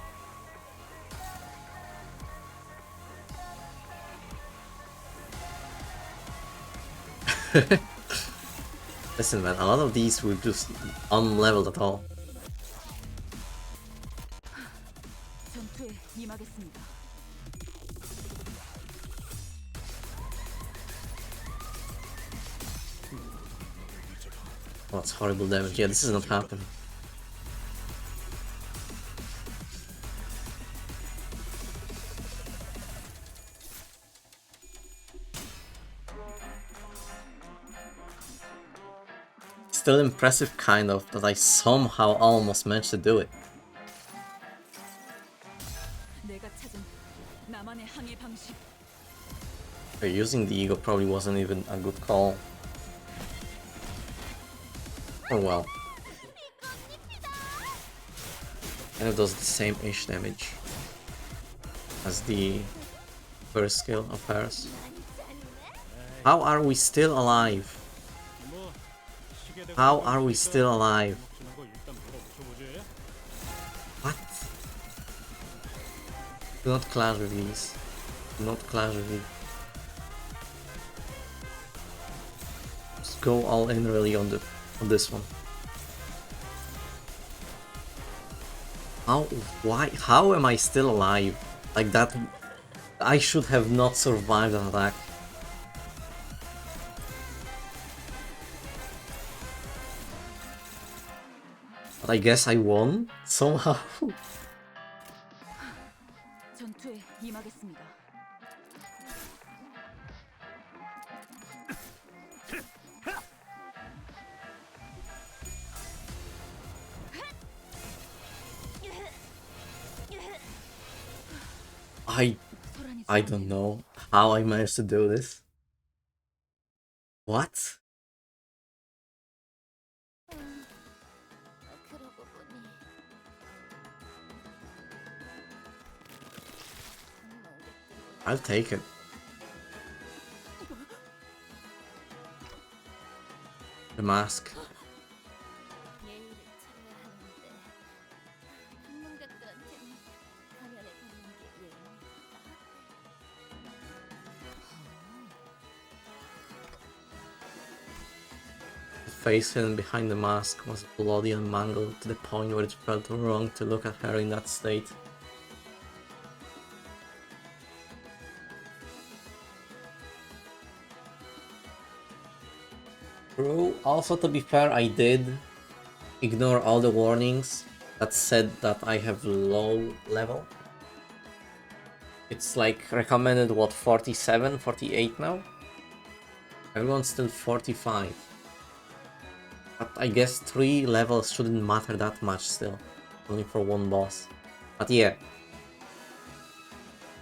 Listen, man, a lot of these were just unleveled at all. 전투에 임하겠습니다. Oh, that's horrible damage. Yeah, this is not happening. Still impressive, kind of, that I somehow almost managed to do it. 내가 찾은 나만의 항해 방식. Using the ego probably wasn't even a good call. Oh well. And it does the same ish damage as the first skill of hers. How are we still alive? How are we still alive? What? Do not clash with these. Do not clash with these. Just go all in really on this one. How am I still alive? Like that, I should have not survived an attack. But I guess I won somehow. 전투에 임하겠습니다. I don't know how I managed to do this. What? 그러고 보니 I'll take it. The mask. 예의를 차려야 하는데 전문가들한테는 가면을 벗는 게 예의입니다. The face hidden behind the mask was bloody and mangled to the point where it felt wrong to look at her in that state. True. Also, to be fair, I did ignore all the warnings that said that I have low level. It's like recommended, what, 47, 48 now? Everyone's still 45. But I guess 3 levels shouldn't matter that much still. Only for one boss. But yeah.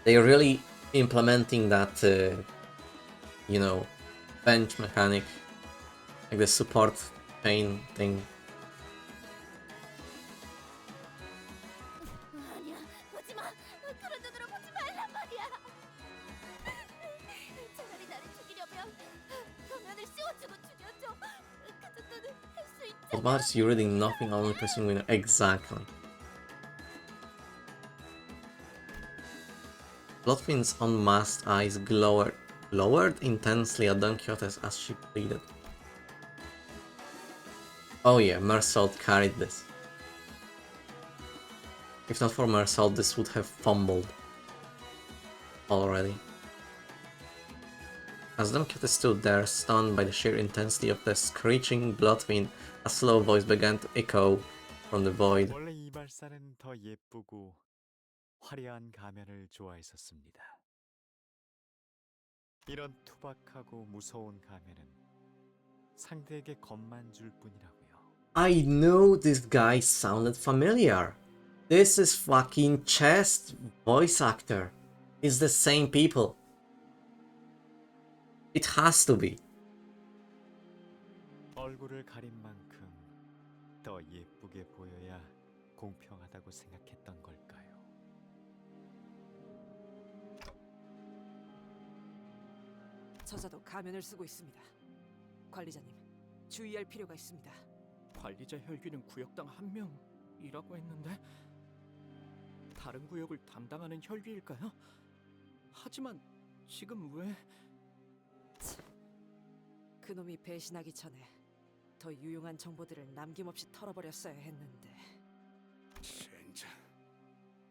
They're really implementing that, you know, bench mechanic. Like the support chain thing. 아니야, 보지 마. 그런 눈으로 보지 말란 말이야. 차라리 나를 죽이려면 가면을 씌워주고 죽여줘. 그 정도는 할 수 있잖아. What matters you reading nothing, only pursuing winner. Exactly. Bloodfiend's unmasked eyes glowered intensely at Don Quixote as she pleaded. Oh yeah, Mersault carried this. If not for Mersault, this would have fumbled already. As Don Quixote stood there, stunned by the sheer intensity of the screeching Bloodfiend, a slow voice began to echo from the void. 원래 이발사는 더 예쁘고 화려한 가면을 좋아했었습니다. 이런 투박하고 무서운 가면은 상대에게 겁만 줄 뿐이라고요. I knew this guy sounded familiar. This is fucking Chest voice actor. It's the same people. It has to be. 얼굴을 가린 만큼 더 예쁘게 보여야 공평하다고 생각했던 걸까요? 저자도 가면을 쓰고 있습니다. 관리자님, 주의할 필요가 있습니다. 관리자 혈귀는 구역당 1명이라고 했는데 다른 구역을 담당하는 혈귀일까요? 하지만 지금 왜... 그놈이 배신하기 전에 더 유용한 정보들을 남김없이 털어버렸어야 했는데. 젠장.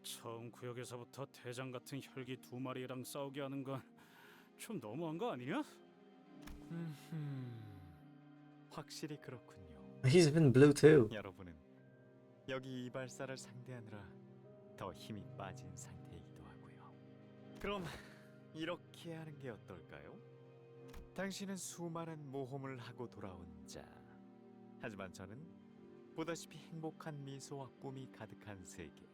처음 구역에서부터 대장 같은 혈기 두 마리랑 싸우게 하는 건 좀 너무한 거 아니야? 확실히 그렇군요. He's even blue too. 여러분은 여기 이발사를 상대하느라 더 힘이 빠진 상태이기도 하고요. 그럼 이렇게 하는 게 어떨까요? 당신은 수많은 모험을 하고 돌아온 자. 하지만 저는 보다시피 행복한 미소와 꿈이 가득한 세계,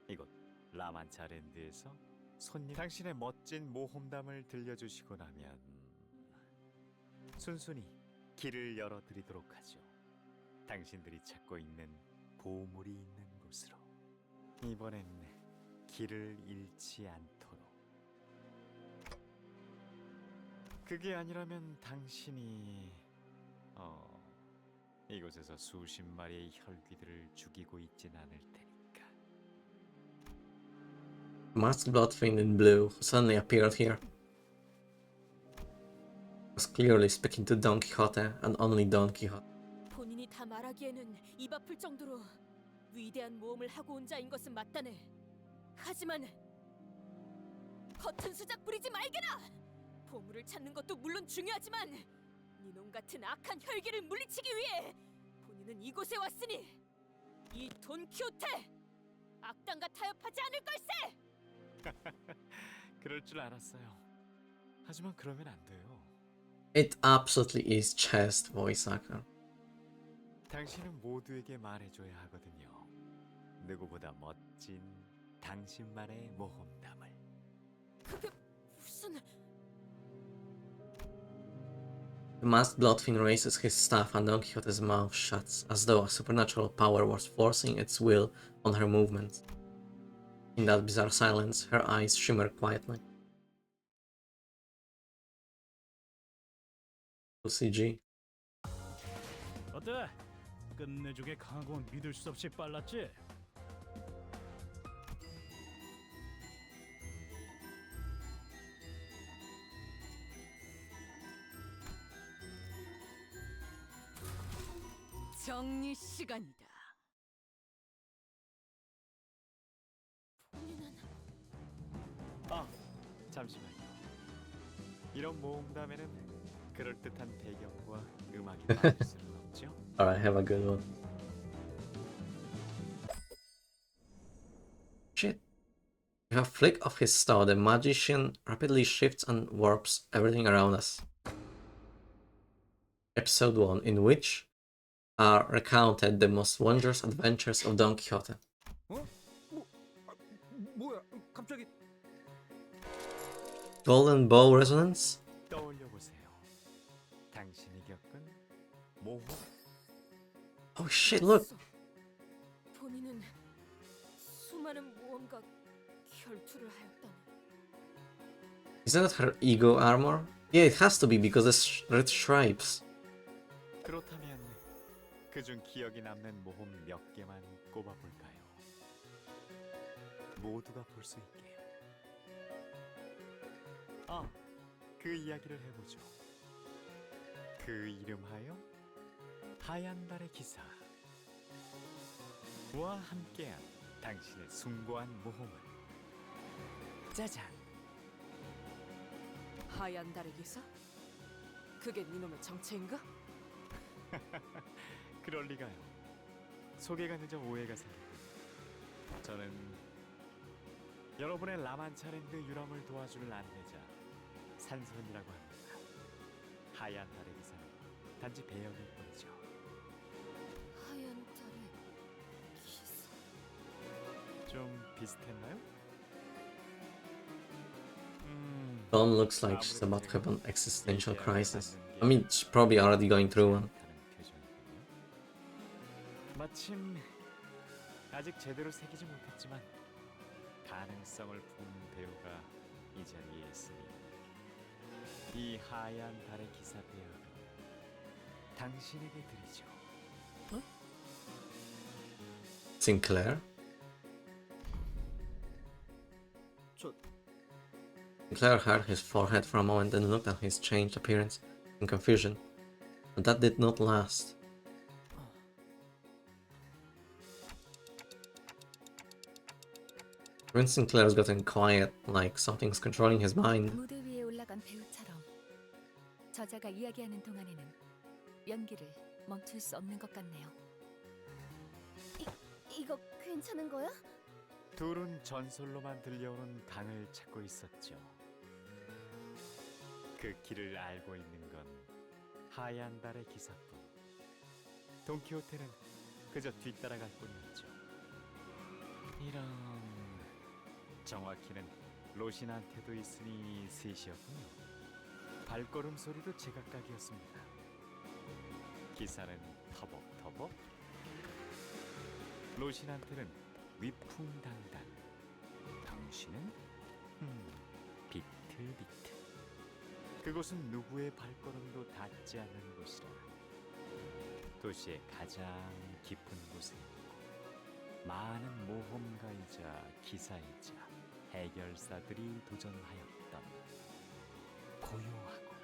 이곳 라만차랜드에서 당신의 멋진 모험담을 들려주시고 나면 순순히 길을 열어드리도록 하죠. 당신들이 찾고 있는 보물이 있는 곳으로. 이번엔 길을 잃지 않도록. 그게 아니라면 당신이 이곳에서 수십 마리의 혈귀들을 죽이고 있진 않을 테니까. Masked Bloodfiend in blue who suddenly appeared here was clearly speaking to Don Quixote and only Don Quixote. 본인이 다 말하기에는 입 아플 정도로 위대한 모험을 하고 온 자인 것은 맞다네. 하지만 허튼 수작 부리지 말게라. 보물을 찾는 것도 물론 중요하지만 니놈 같은 악한 혈기를 물리치기 위해 본인은 이곳에 왔으니 이 돈키호테 악당과 타협하지 않을 걸세. 그럴 줄 알았어요. 하지만 그러면 안 돼요. It absolutely is chest voice actor. 당신은 모두에게 말해줘야 하거든요. 누구보다 멋진 당신만의 모험담을. 그게 무슨... The masked Bloodfiend raises his staff and Don Quixote's mouth shuts, as though a supernatural power was forcing its will on her movements. In that bizarre silence, her eyes shimmer quietly. CG. 어때? 끝내주게 강하고 믿을 수 없이 빨랐지? 정리 시간이다. 잠시만요. 이런 모험담에는 그럴듯한 배경과 음악이 빠질 수는 없죠. Alright, have a good one. Shit. With a flick of his star, the magician rapidly shifts and warps everything around us. Episode 1, in which are recounted the most wondrous adventures of Don Quixote. 뭐야? 갑자기 Golden Bow Resonance? 떠올려 보세요. 당신이 겪은 모험. Oh shit, look! 본인은 수많은 모험과 결투를 하였다네. Isn't that her ego armor? Yeah, it has to be because the red stripes. 그렇다면 그중 기억이 남는 모험 몇 개만 꼽아볼까요? 모두가 볼 수 있게. 그 이야기를 해보죠. 그 이름하여 하얀 달의 기사. 와 함께한 당신의 숭고한 모험은 짜잔! 하얀 달의 기사? 그게 니놈의 정체인가? 그럴 리가요. 소개가 늦어 오해가 생기고. 저는 여러분의 라만차랜드 유람을 도와줄 안내자 산손이라고 합니다. 하얀 달의 기사는 단지 배역일 뿐이죠. 하얀 달의 기사... 좀 비슷했나요? Dawn looks like she's about to have an existential crisis. I mean, she's probably already going through one. 마침 아직 제대로 새기지 못했지만 가능성을 품은 배우가 이 자리에 있으니 이 하얀 달의 기사 배역은 당신에게 드리죠. Sinclair? Sinclair held his forehead for a moment and looked at his changed appearance in confusion, but that did not last. Even Sinclair's gotten quiet, like something's controlling his mind. 무대 위에 올라간 배우처럼 저자가 이야기하는 동안에는 연기를 멈출 수 없는 것 같네요. 이거 괜찮은 거야? 둘은 전설로만 들려오는 강을 찾고 있었죠. 그 길을 알고 있는 건 하얀 달의 기사뿐. 돈키호테는 그저 뒤따라갈 뿐이었죠. 이런... 정확히는 로신한테도 있으니 셋이었군요. 발걸음 소리도 제각각이었습니다. 기사는 터벅터벅, 로신한테는 위풍당당, 당신은 비틀비틀. 그곳은 누구의 발걸음도 닿지 않는 곳이라 도시의 가장 깊은 곳에 있고 많은 모험가이자 기사이자 해결사들이 도전하였던 고요하고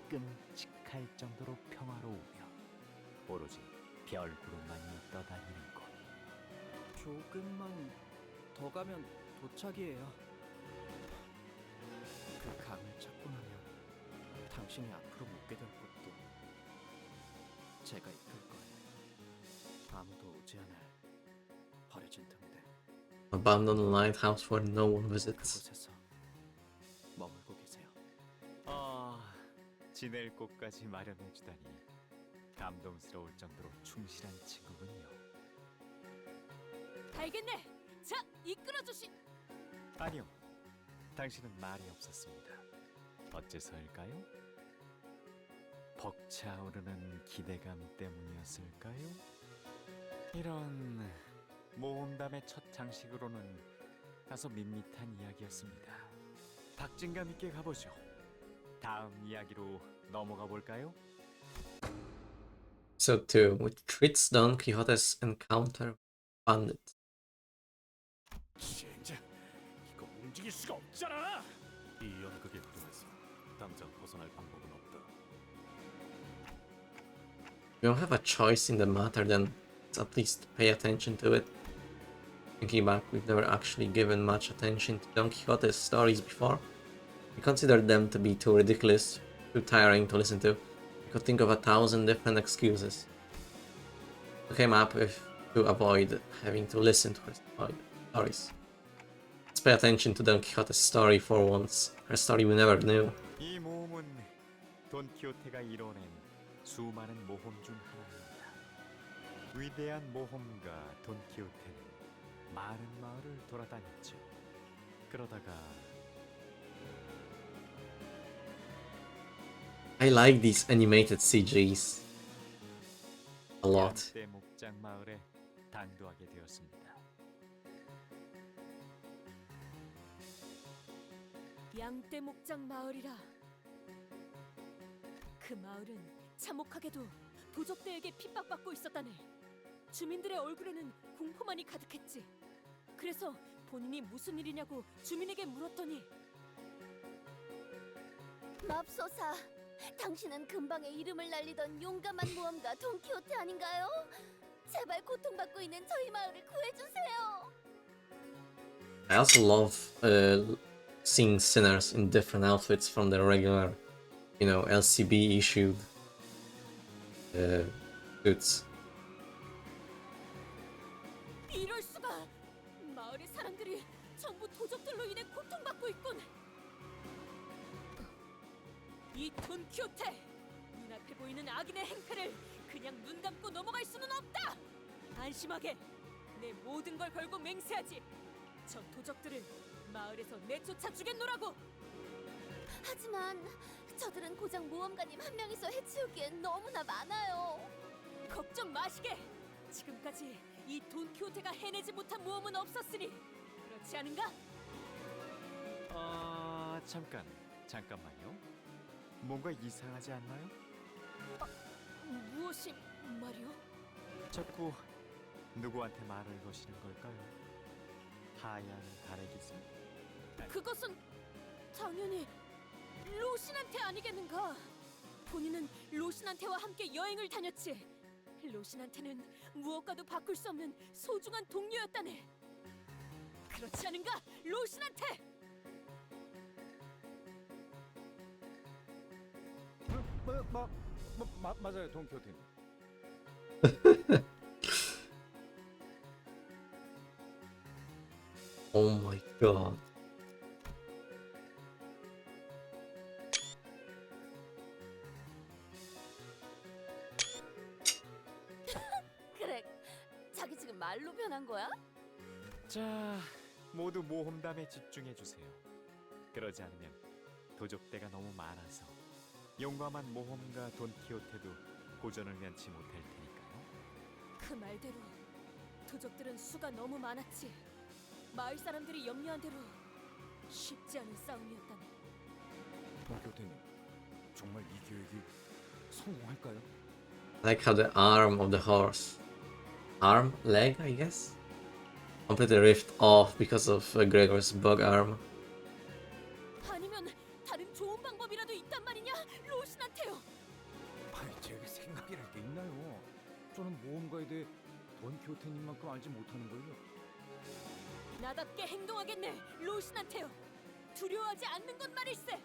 끔찍할 정도로 평화로우며 오로지 별구름만이 떠다니는 곳. 조금만 더 가면 도착이에요. 그 강을 찾고 나면 당신이 앞으로 묻게 될 곳도 제가 이끌 거예요. 아무도 오지 않을 버려진 등대. Abandoned lighthouse where no one visits. 그곳에서 머물고 계세요. 지낼 곳까지 마련해주다니 감동스러울 정도로 충실한 친구군요. 알겠네. 자, 이끌어주시. 아니요, 당신은 말이 없었습니다. 어째서일까요? 벅차오르는 기대감 때문이었을까요? 이런 모험담의 첫 장식으로는 다소 밋밋한 이야기였습니다. 박진감 있게 가보죠. 다음 이야기로 넘어가 볼까요? Episode 2, which treats Don Quixote's encounter bandit. 진짜 이거 움직일 수가 없잖아. 이 연극의 흐름에서 당장 벗어날 방법은 없다. We don't have a choice in the matter, then let's at least pay attention to it. Thinking back, we've never actually given much attention to Don Quixote's stories before. We considered them to be too ridiculous, too tiring to listen to. We could think of 1,000 different excuses. We came up with to avoid having to listen to her stories. Let's pay attention to Don Quixote's story for once, her story we never knew. 이 모험은 돈키호테가 이뤄낸 수많은 모험 중 하나입니다. 위대한 모험가 돈키호테는 많은 마을을 돌아다녔죠. 그러다가 I like these animated CGs a lot. 양떼 목장 마을에 당도하게 되었습니다. 양떼 목장 마을이라. 그 마을은 참혹하게도 도적대에게 핍박받고 있었다네. 주민들의 얼굴에는 공포만이 가득했지. 그래서 본인이 무슨 일이냐고 주민에게 물었더니 맙소사, 당신은 근방에 이름을 날리던 용감한 모험가 돈키호테 아닌가요? 제발 고통받고 있는 저희 마을을 구해주세요. I also love seeing sinners in different outfits from their regular, LCB issued suits. 이럴 수가! 마을의 사람들이 전부 도적들로 인해 고통받고 있군. 이 돈키호테! 눈앞에 보이는 악인의 행패를 그냥 눈 감고 넘어갈 수는 없다! 안심하게 내 모든 걸 걸고 맹세하지. 저 도적들을 마을에서 내쫓아 주겠노라고. 하지만 저들은 고작 모험가님 한 명이서 해치우기엔 너무나 많아요. 걱정 마시게. 지금까지 이 돈키호테가 해내지 못한 모험은 없었으니 그렇지 않은가? 잠깐만요. 뭔가 이상하지 않나요? 무엇이 말이오? 자꾸 누구한테 말을 거시는 걸까요? 하얀 달의 기사? 그것은 당연히 로신한테 아니겠는가? 본인은 로신한테와 함께 여행을 다녔지. 로신한테는 무엇과도 바꿀 수 없는 소중한 동료였다네. 그렇지 않은가, 로신한테! 맞아요, 돈키호테님. Oh my god. 그래, 자기 지금 말로 변한 거야? 자, 모두 모험담에 집중해 주세요. 그러지 않으면 도적대가 너무 많아서 용감한 모험가 돈키호테도 고전을 면치 못할 테니까요. 그 말대로 도적들은 수가 너무 많았지. 마을 사람들이 염려한 대로 쉽지 않은 싸움이었다네. 돈키호테님, 정말 이 계획이 성공할까요? I like how the arm of the horse, arm, leg, I guess, completely ripped off because of Gregor's bug arm. 아니면 다른 좋은 방법이라도 있단 말이냐, 로신한테요. 아이, 제가 생각이랄 게 있나요? 저는 모험가에 대해 돈키호테님만큼 알지 못하는걸요. 나답게 행동하겠네, 로신한테요. 두려워하지 않는 것 말일세.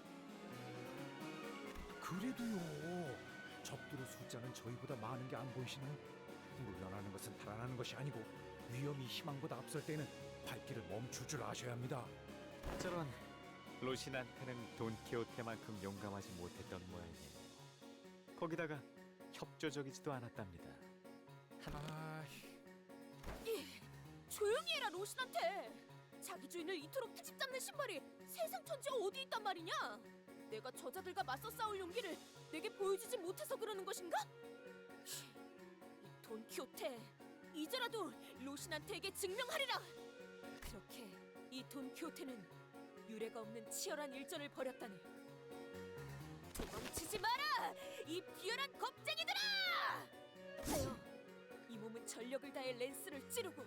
그래도요, 적들의 숫자는 저희보다 많은 게 안 보이시나요? 물러나는 것은 달아나는 것이 아니고 위험이 희망보다 앞설 때는 발길을 멈출 줄 아셔야 합니다. 저런, 로신한테는 돈키호테만큼 용감하지 못했던 모양이에요. 거기다가 협조적이지도 않았답니다. 조용히 해라, 로신한테. 자기 주인을 이토록 트집 잡는 신발이 세상 천지에 어디 있단 말이냐? 내가 저자들과 맞서 싸울 용기를 내게 보여주지 못해서 그러는 것인가? 이 돈키호테, 이제라도 로신한테에게 증명하리라. 그렇게 이 돈키호테는 유례가 없는 치열한 일전을 벌였다네. 도망치지 마라, 이 비열한 겁쟁이들아! 하여 이 몸은 전력을 다해 랜스를 찌르고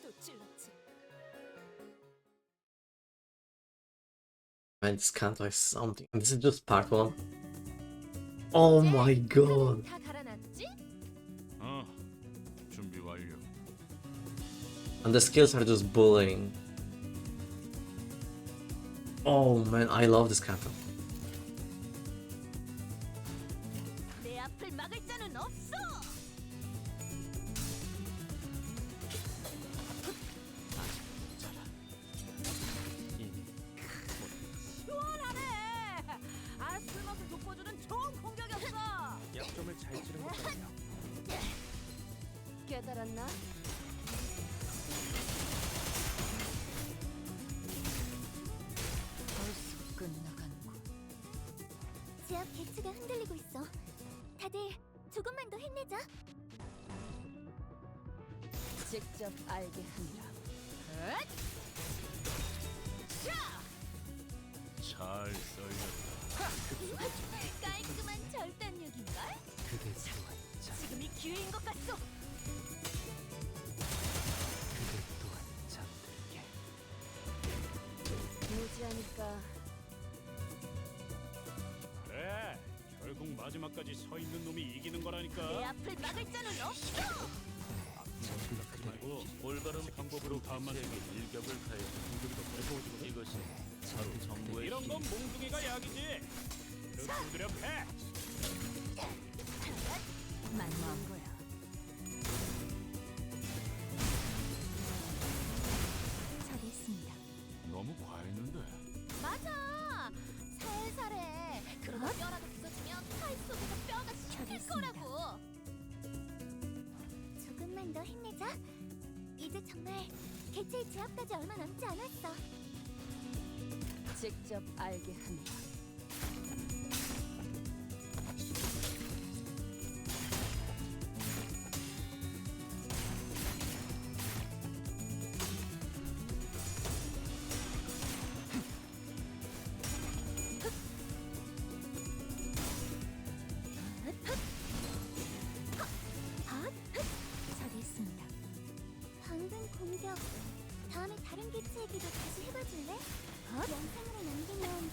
또 찔렀지. Man, this canto is something. And this is just part 1. Oh my god. 다 갈아놨지? 준비 완료. And the skills are just bullying. Oh man, I love this canto. 내 앞을 막을 자는 없어. 시원하네. 술맛을 돋궈주는 좋은 공격이었어. 약점을 잘 찌른 것 같아요. 깨달았나? 벌써 끝나간군. 제압 개체가 흔들리고 있어. 다들 조금만 더 힘내자. 직접 알게 한다. 잘 썰렸다. 깔끔한 절단력인걸? 그대 또한 지금이 기회인 것 같소. 그대 또한 잠들게. 무지하니까 그래, 결국 마지막까지 서 있는 놈이 이기는 거라니까. 내 앞을 막을 자는 없어. 하지 말고 올바른 방법으로 다음만에게 일격을 가해서 공격이 더 무서워지거든. 이것이 바로 정보의 이런 건 몽둥이가 약이지. 두드려 패. 만만한 거야. 처리했습니다. 너무 과했는데. 맞아. 살살해. 그러다 뼈라도 부서지면 팔 속에서 뼈가 씹힐 거라고. 조금만 더 힘내자. 이제 정말 개체의 제압까지 얼마 남지 않았어. 직접 알게 한다. 처리했습니다. 방금 공격. 다음에 다른 개체에게도 다시 해봐줄래? 영상으로 남기면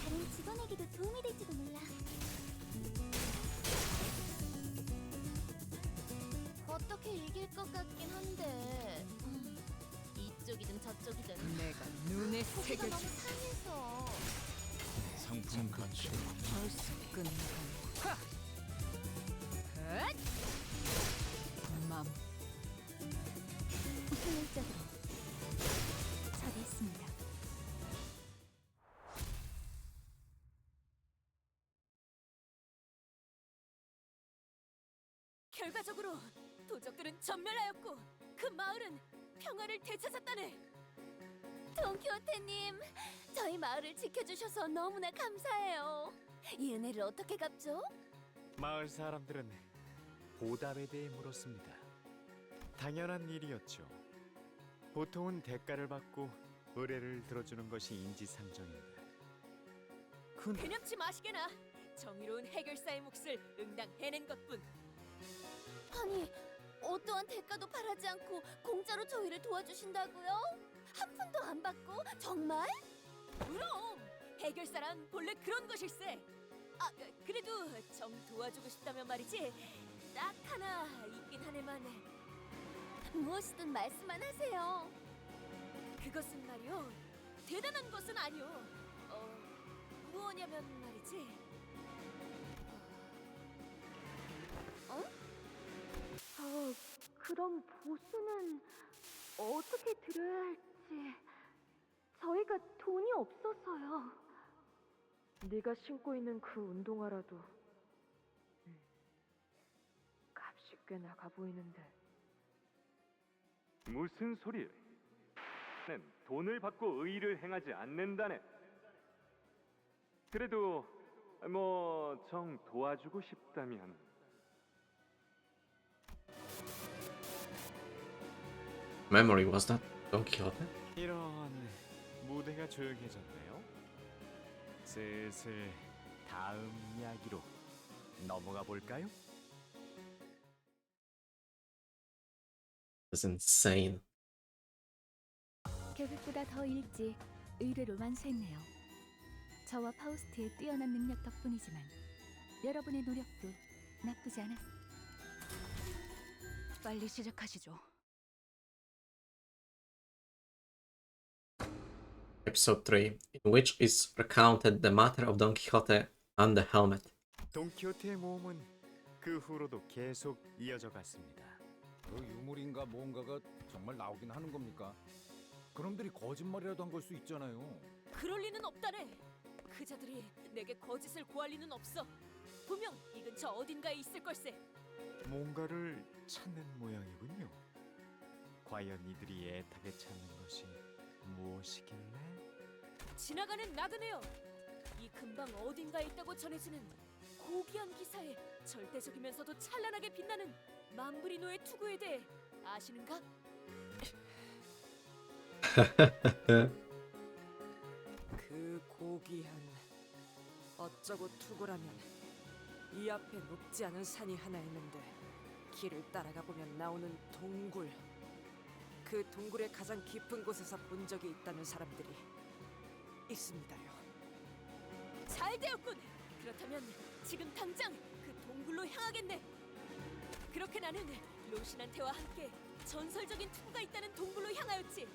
다른 직원에게도 도움이 될지도 몰라. 어떻게 이길 것 같긴 한데 이 이쪽이든 저쪽이든. 내가 눈에 고기가 새겨줄. 너무 상해서. 상품 가치 벌써 끝나간. 헛! 맘. 효율적으로 처리했습니다. 결과적으로 도적들은 전멸하였고 그 마을은 평화를 되찾았다네. 돈키호테님, 저희 마을을 지켜주셔서 너무나 감사해요. 이 은혜를 어떻게 갚죠? 마을 사람들은 보답에 대해 물었습니다. 당연한 일이었죠. 보통은 대가를 받고 의뢰를 들어주는 것이 인지상정인데. 괴념치 마시게나. 정의로운 해결사의 몫을 응당 해낸 것뿐. 아니, 어떠한 대가도 바라지 않고 공짜로 저희를 도와주신다고요? 한 푼도 안 받고? 정말? 그럼 해결사란 본래 그런 것일세. 아, 그래도 정 도와주고 싶다면 말이지. 딱 하나 있긴 하네만. 무엇이든 말씀만 하세요. 그것은 말이오, 대단한 것은 아니오. 무엇냐면 말이지. 그럼 보수는 어떻게 드려야 할지. 저희가 돈이 없어서요. 네가 신고 있는 그 운동화라도 값이 꽤 나가 보이는데. 무슨 소리를? 는 돈을 받고 의의를 행하지 않는다네. 그래도 뭐 정 도와주고 싶다면. Memory, was that Don Quixote? 이런 무대가 조용해졌네요. 슬슬 다음 이야기로 넘어가 볼까요? That's insane. 계획보다 더 일찍 의뢰를 완수했네요. 저와 파우스트의 뛰어난 능력 덕분이지만 여러분의 노력도 나쁘지 않았습니다. 빨리 시작하시죠. Episode 3, in which is recounted the matter of Don Quixote and the helmet. 돈키호테의 모험은 그 후로도 계속 이어져 갔습니다. 그 유물인가 뭔가가 정말 나오긴 하는 겁니까? 그놈들이 거짓말이라도 한 걸 수 있잖아요. 그럴 리는 없다네. 그자들이 내게 거짓을 고할 리는 없어. 분명 이 근처 어딘가에 있을 걸세. 뭔가를 찾는 모양이군요. 과연 이들이 애타게 찾는 것이 무엇이길래? 지나가는 나그네여. 이 근방 어딘가에 있다고 전해지는 고귀한 기사에 절대적이면서도 찬란하게 빛나는 만브리노의 투구에 대해 아시는가? 그 고귀한 어쩌고 투구라면 이 앞에 높지 않은 산이 하나 있는데 길을 따라가 보면 나오는 동굴. 그 동굴의 가장 깊은 곳에서 본 적이 있다는 사람들이 있습니다요. 잘 되었군. 그렇다면 지금 당장 그 동굴로 향하겠네. 그렇게 나는 로신한테와 함께 전설적인 투구가 있다는 동굴로 향하였지.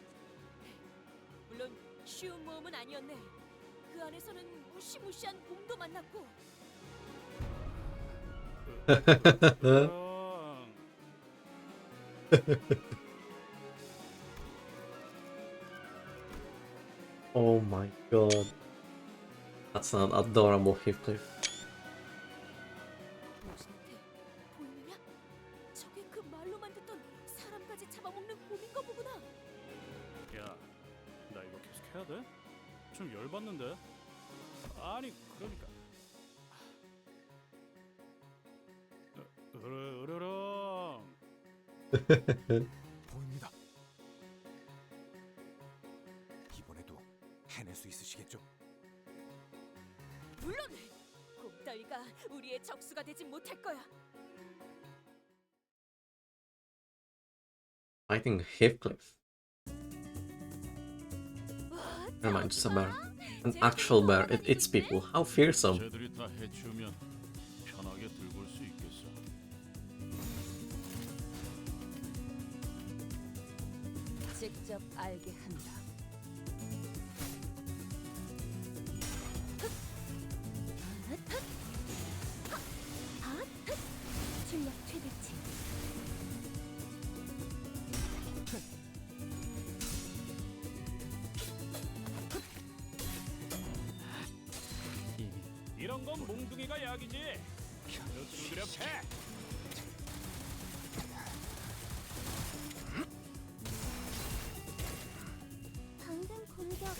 물론 쉬운 모험은 아니었네. 그 안에서는 무시무시한 곰도 만났고. Oh my god. That's an adorable Heathcliff. 로신한테 보이느냐? 저게 그 말로만 듣던 사람까지 잡아먹는 곰인 거 보구나. 야, 나 이거 계속 해야 돼? 좀 열받는데? 아니, 그러니까. 으르렁. 보입니다. 이번에도 해낼 수 있으시겠죠? 물론 곰 따위가 우리의 적수가 되진 못할 거야. Fighting Heathcliff. Never mind, just a bear. An actual bear, it eats people. How fearsome. 쟤들이 다 해치우면 편하게 들고 올 수 있겠어. 직접 알게 한다. 출력 최대치. 이런 건 몽둥이가 약이지. 너 두드려 패. 방금 공격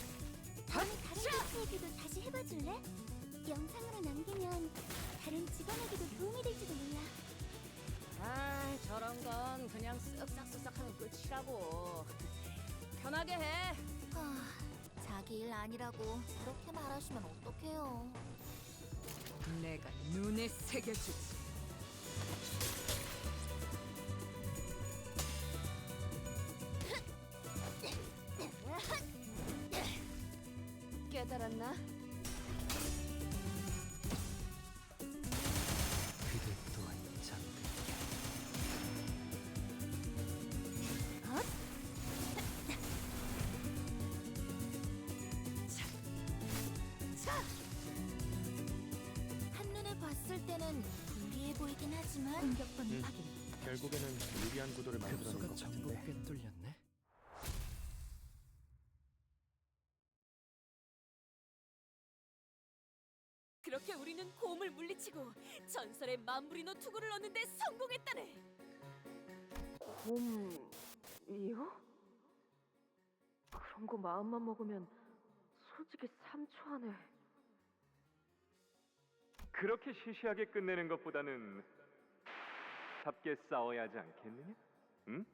다음에 다른 코치에게도 다시 해봐줄래? 영상으로 남기면 다른 직원에게도 도움이 될지도 몰라. 아, 저런 건 그냥 쓱싹쓱싹 하면 끝이라고. 편하게 해. 자기 일 아니라고 그렇게 말하시면 어떡해요. 내가 눈에 새겨주지. 깨달았나? 그대 또한 잠들게. 한눈에 봤을 때는 불리해 보이긴 하지만 공격권 확인. 결국에는 유리한 구도를 만들어낸 것 같은데. 꽤 뚫렸네. 그렇게 우리는 곰을 물리치고 전설의 맘브리노 투구를 얻는데 성공했다네. 곰이요? 그런 거 마음만 먹으면 솔직히 3초 안에. 그렇게 시시하게 끝내는 것보다는 답게 싸워야 하지 않겠느냐? 응?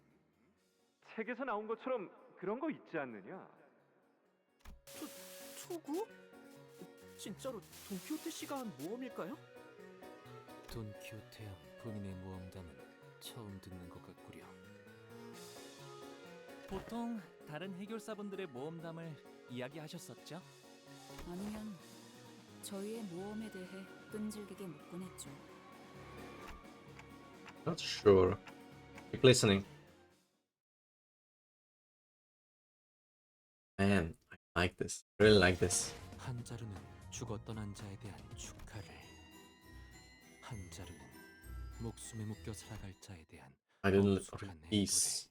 책에서 나온 것처럼 그런 거 있지 않느냐? 투구? 진짜로 돈키호테 씨가 한 모험일까요? 돈키호테형 본인의 모험담은 처음 듣는 것 같구려. 보통 다른 해결사분들의 모험담을 이야기하셨었죠? 아니면 저희의 모험에 대해 끈질기게 묻곤 했죠. Not sure. Keep listening. Man, I like this. I really like this. 한자루는 죽어 떠난 자에 대한 축하를, 한자루는 목숨에 묶여 살아갈 자에 대한 I didn't look 엄숙한 for these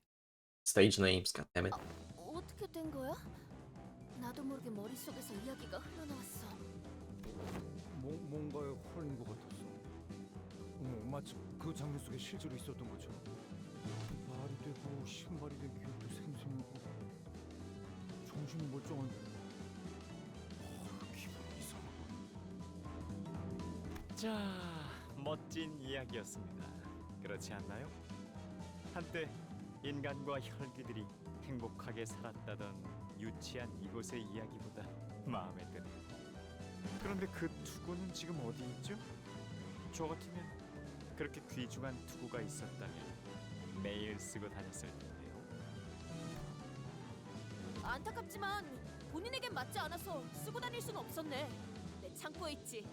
stage names. God damn it. 어떻게 된 거야? 나도 모르게 머릿속에서 이야기가 흘러나왔어. 뭔가에 홀린 것 같았어. 마치 그 장면 속에 실제로 있었던 것처럼. 말이 되고 신발이 된 기억도 생생하고 정신이 멀쩡한데 기분이 이상하고. 자, 멋진 이야기였습니다. 그렇지 않나요? 한때 인간과 혈귀들이 행복하게 살았다던 유치한 이곳의 이야기보다 마음에 드네요. 그런데 그 투구는 지금 어디 있죠? 저 같으면 그렇게 귀중한 투구가 있었다면 매일 쓰고 다녔을 텐데요. 안타깝지만 본인에겐 맞지 않아서 쓰고 다닐 수는 없었네. 내 창고에 있지.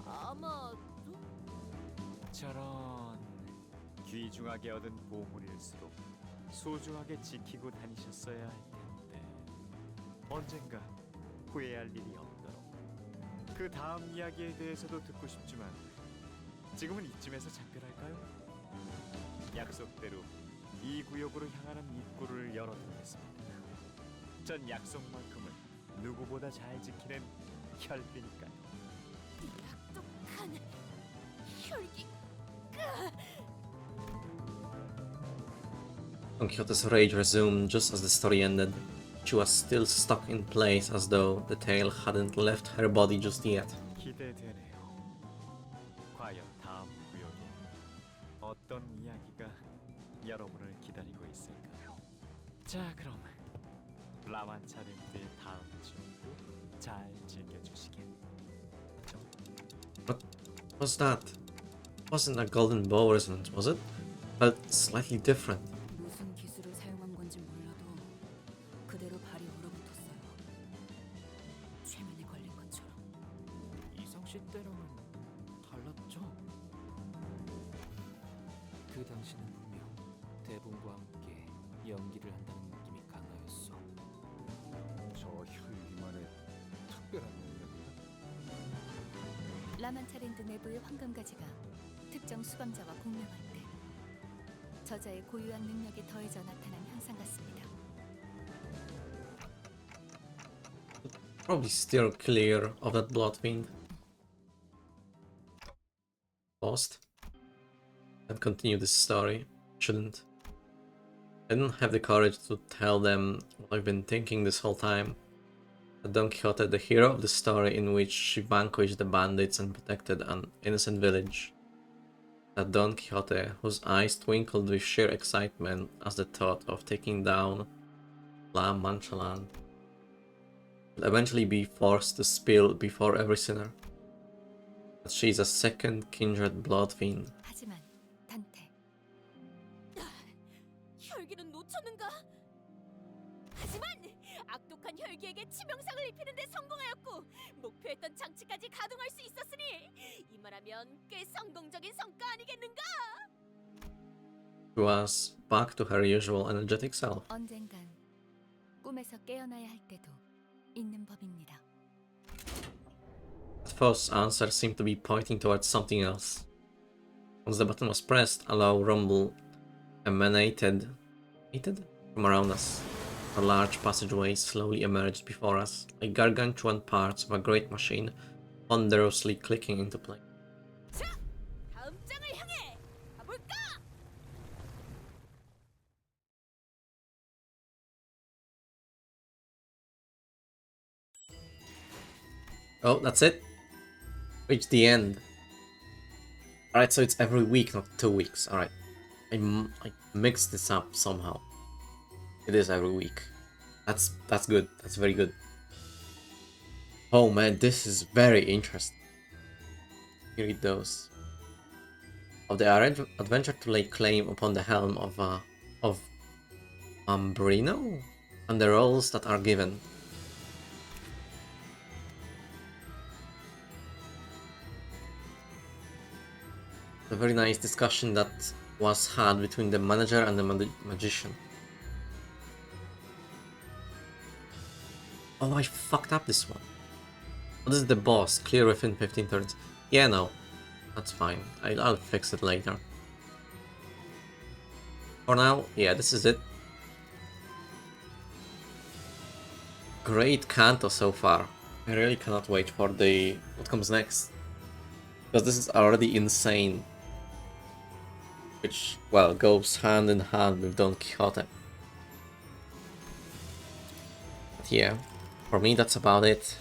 아마도 저런 귀중하게 얻은 보물일수록 소중하게 지키고 다니셨어야 할 텐데 언젠가 후회할 일이 없도록. 그 다음 이야기에 대해서도 듣고 싶지만 지금은 이쯤에서 작별할까요? 약속대로 이 구역으로 향하는 입구를 열어두겠습니다. 전 약속만큼은 누구보다 잘 지키는 혈비니까요. 똑똑한 혈기. Don Quixote's rage resumed just as the story ended. She was still stuck in place as though the tail hadn't left her body just yet. 기대되네요. 과연 다음 구역에 어떤 이야기가 여러분을 기다리고 있을까요? 자, 그럼 라만차렌트의 다음 주도 잘 즐겨주시겠죠? What was that? It wasn't a golden bow resonance, was it? Felt slightly different. 무슨 기술을 사용한 건지 몰라도 그대로 발이 얼어붙었어요. 최면에 걸린 것처럼. 이성 씨 때랑은 달랐죠? 그 당시는 분명 대본과 함께 연기를 한다는 느낌이 강하였소. 저 혈기만의 특별한 능력이야? 라만차랜드 내부의 황금가지가 특정 수감자와 공명할 때 저자의 고유한 능력이 더해져 나타난 현상 같습니다. Probably steer clear of that blood fiend. Lost. And continue this story. Shouldn't. I didn't have the courage to tell them what I've been thinking this whole time. That Don Quixote, the hero of the story in which she vanquished the bandits and protected an innocent village. That Don Quixote, whose eyes twinkled with sheer excitement as the thought of taking down La Mancha will eventually be forced to spill before every sinner. That she is a second kindred blood fiend. 하지만 단테, 혈기는 놓쳤는가? 하지만 악독한 혈기에게 치명상을 입히는데 성공하였고 목표했던 장치까지 가동할 수 있었으니 이만하면 꽤 성공적인 성과 아니겠는가? She was back to her usual energetic self. 언젠간 꿈에서 깨어나야 할 때도 있는 법입니다. At first, answer seemed to be pointing towards something else. Once the button was pressed, a low rumble emanated from around us. A large passageway slowly emerged before us, like gargantuan parts of a great machine ponderously clicking into place. 자, 다음 장을 향해 가볼까? Oh, that's it? Reached the end. Alright, so it's every week, not 2 weeks. Alright. I mixed this up somehow. It is every week. That's good. That's very good. Oh man, this is very interesting. You read those. Of the adventure to lay claim upon the helm of Umbrino and the roles that are given. A very nice discussion that was had between the manager and the magician. Oh, I fucked up this one. What is the boss? Clear within 15 turns. Yeah, no. That's fine. I'll fix it later. For now, yeah, this is it. Great canto so far. I really cannot wait for what comes next. Because this is already insane. Which, well, goes hand in hand with Don Quixote. But yeah, for me that's about it.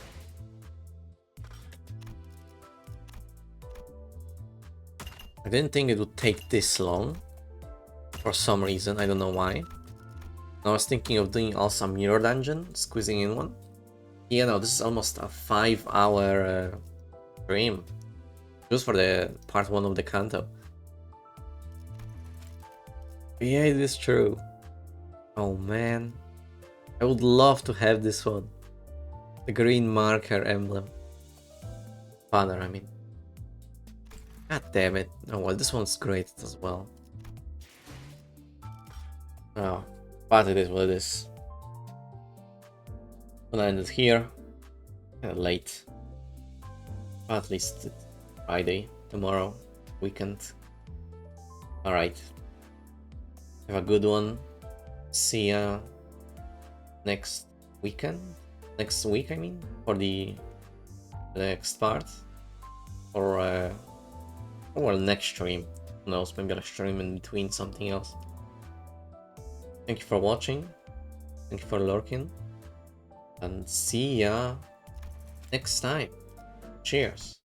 I didn't think it would take this long. For some reason, I don't know why. I was thinking of doing also a mirror dungeon, squeezing in one. Yeah, no, this is almost a 5-hour stream. Just for the part 1 of the canto. Yeah, it is true. Oh man. I would love to have this one. The green marker emblem. Banner, I mean. God damn it. Oh well, this one's great as well. Oh, but it is what it is. I'm gonna end it here. Kinda late. But at least it's Friday, tomorrow, weekend. Alright. Have a good one. See ya next weekend? Next week, I mean? For the next part? Or well, next stream. Who knows, maybe I'll stream in between something else. Thank you for watching. Thank you for lurking. And see ya next time. Cheers.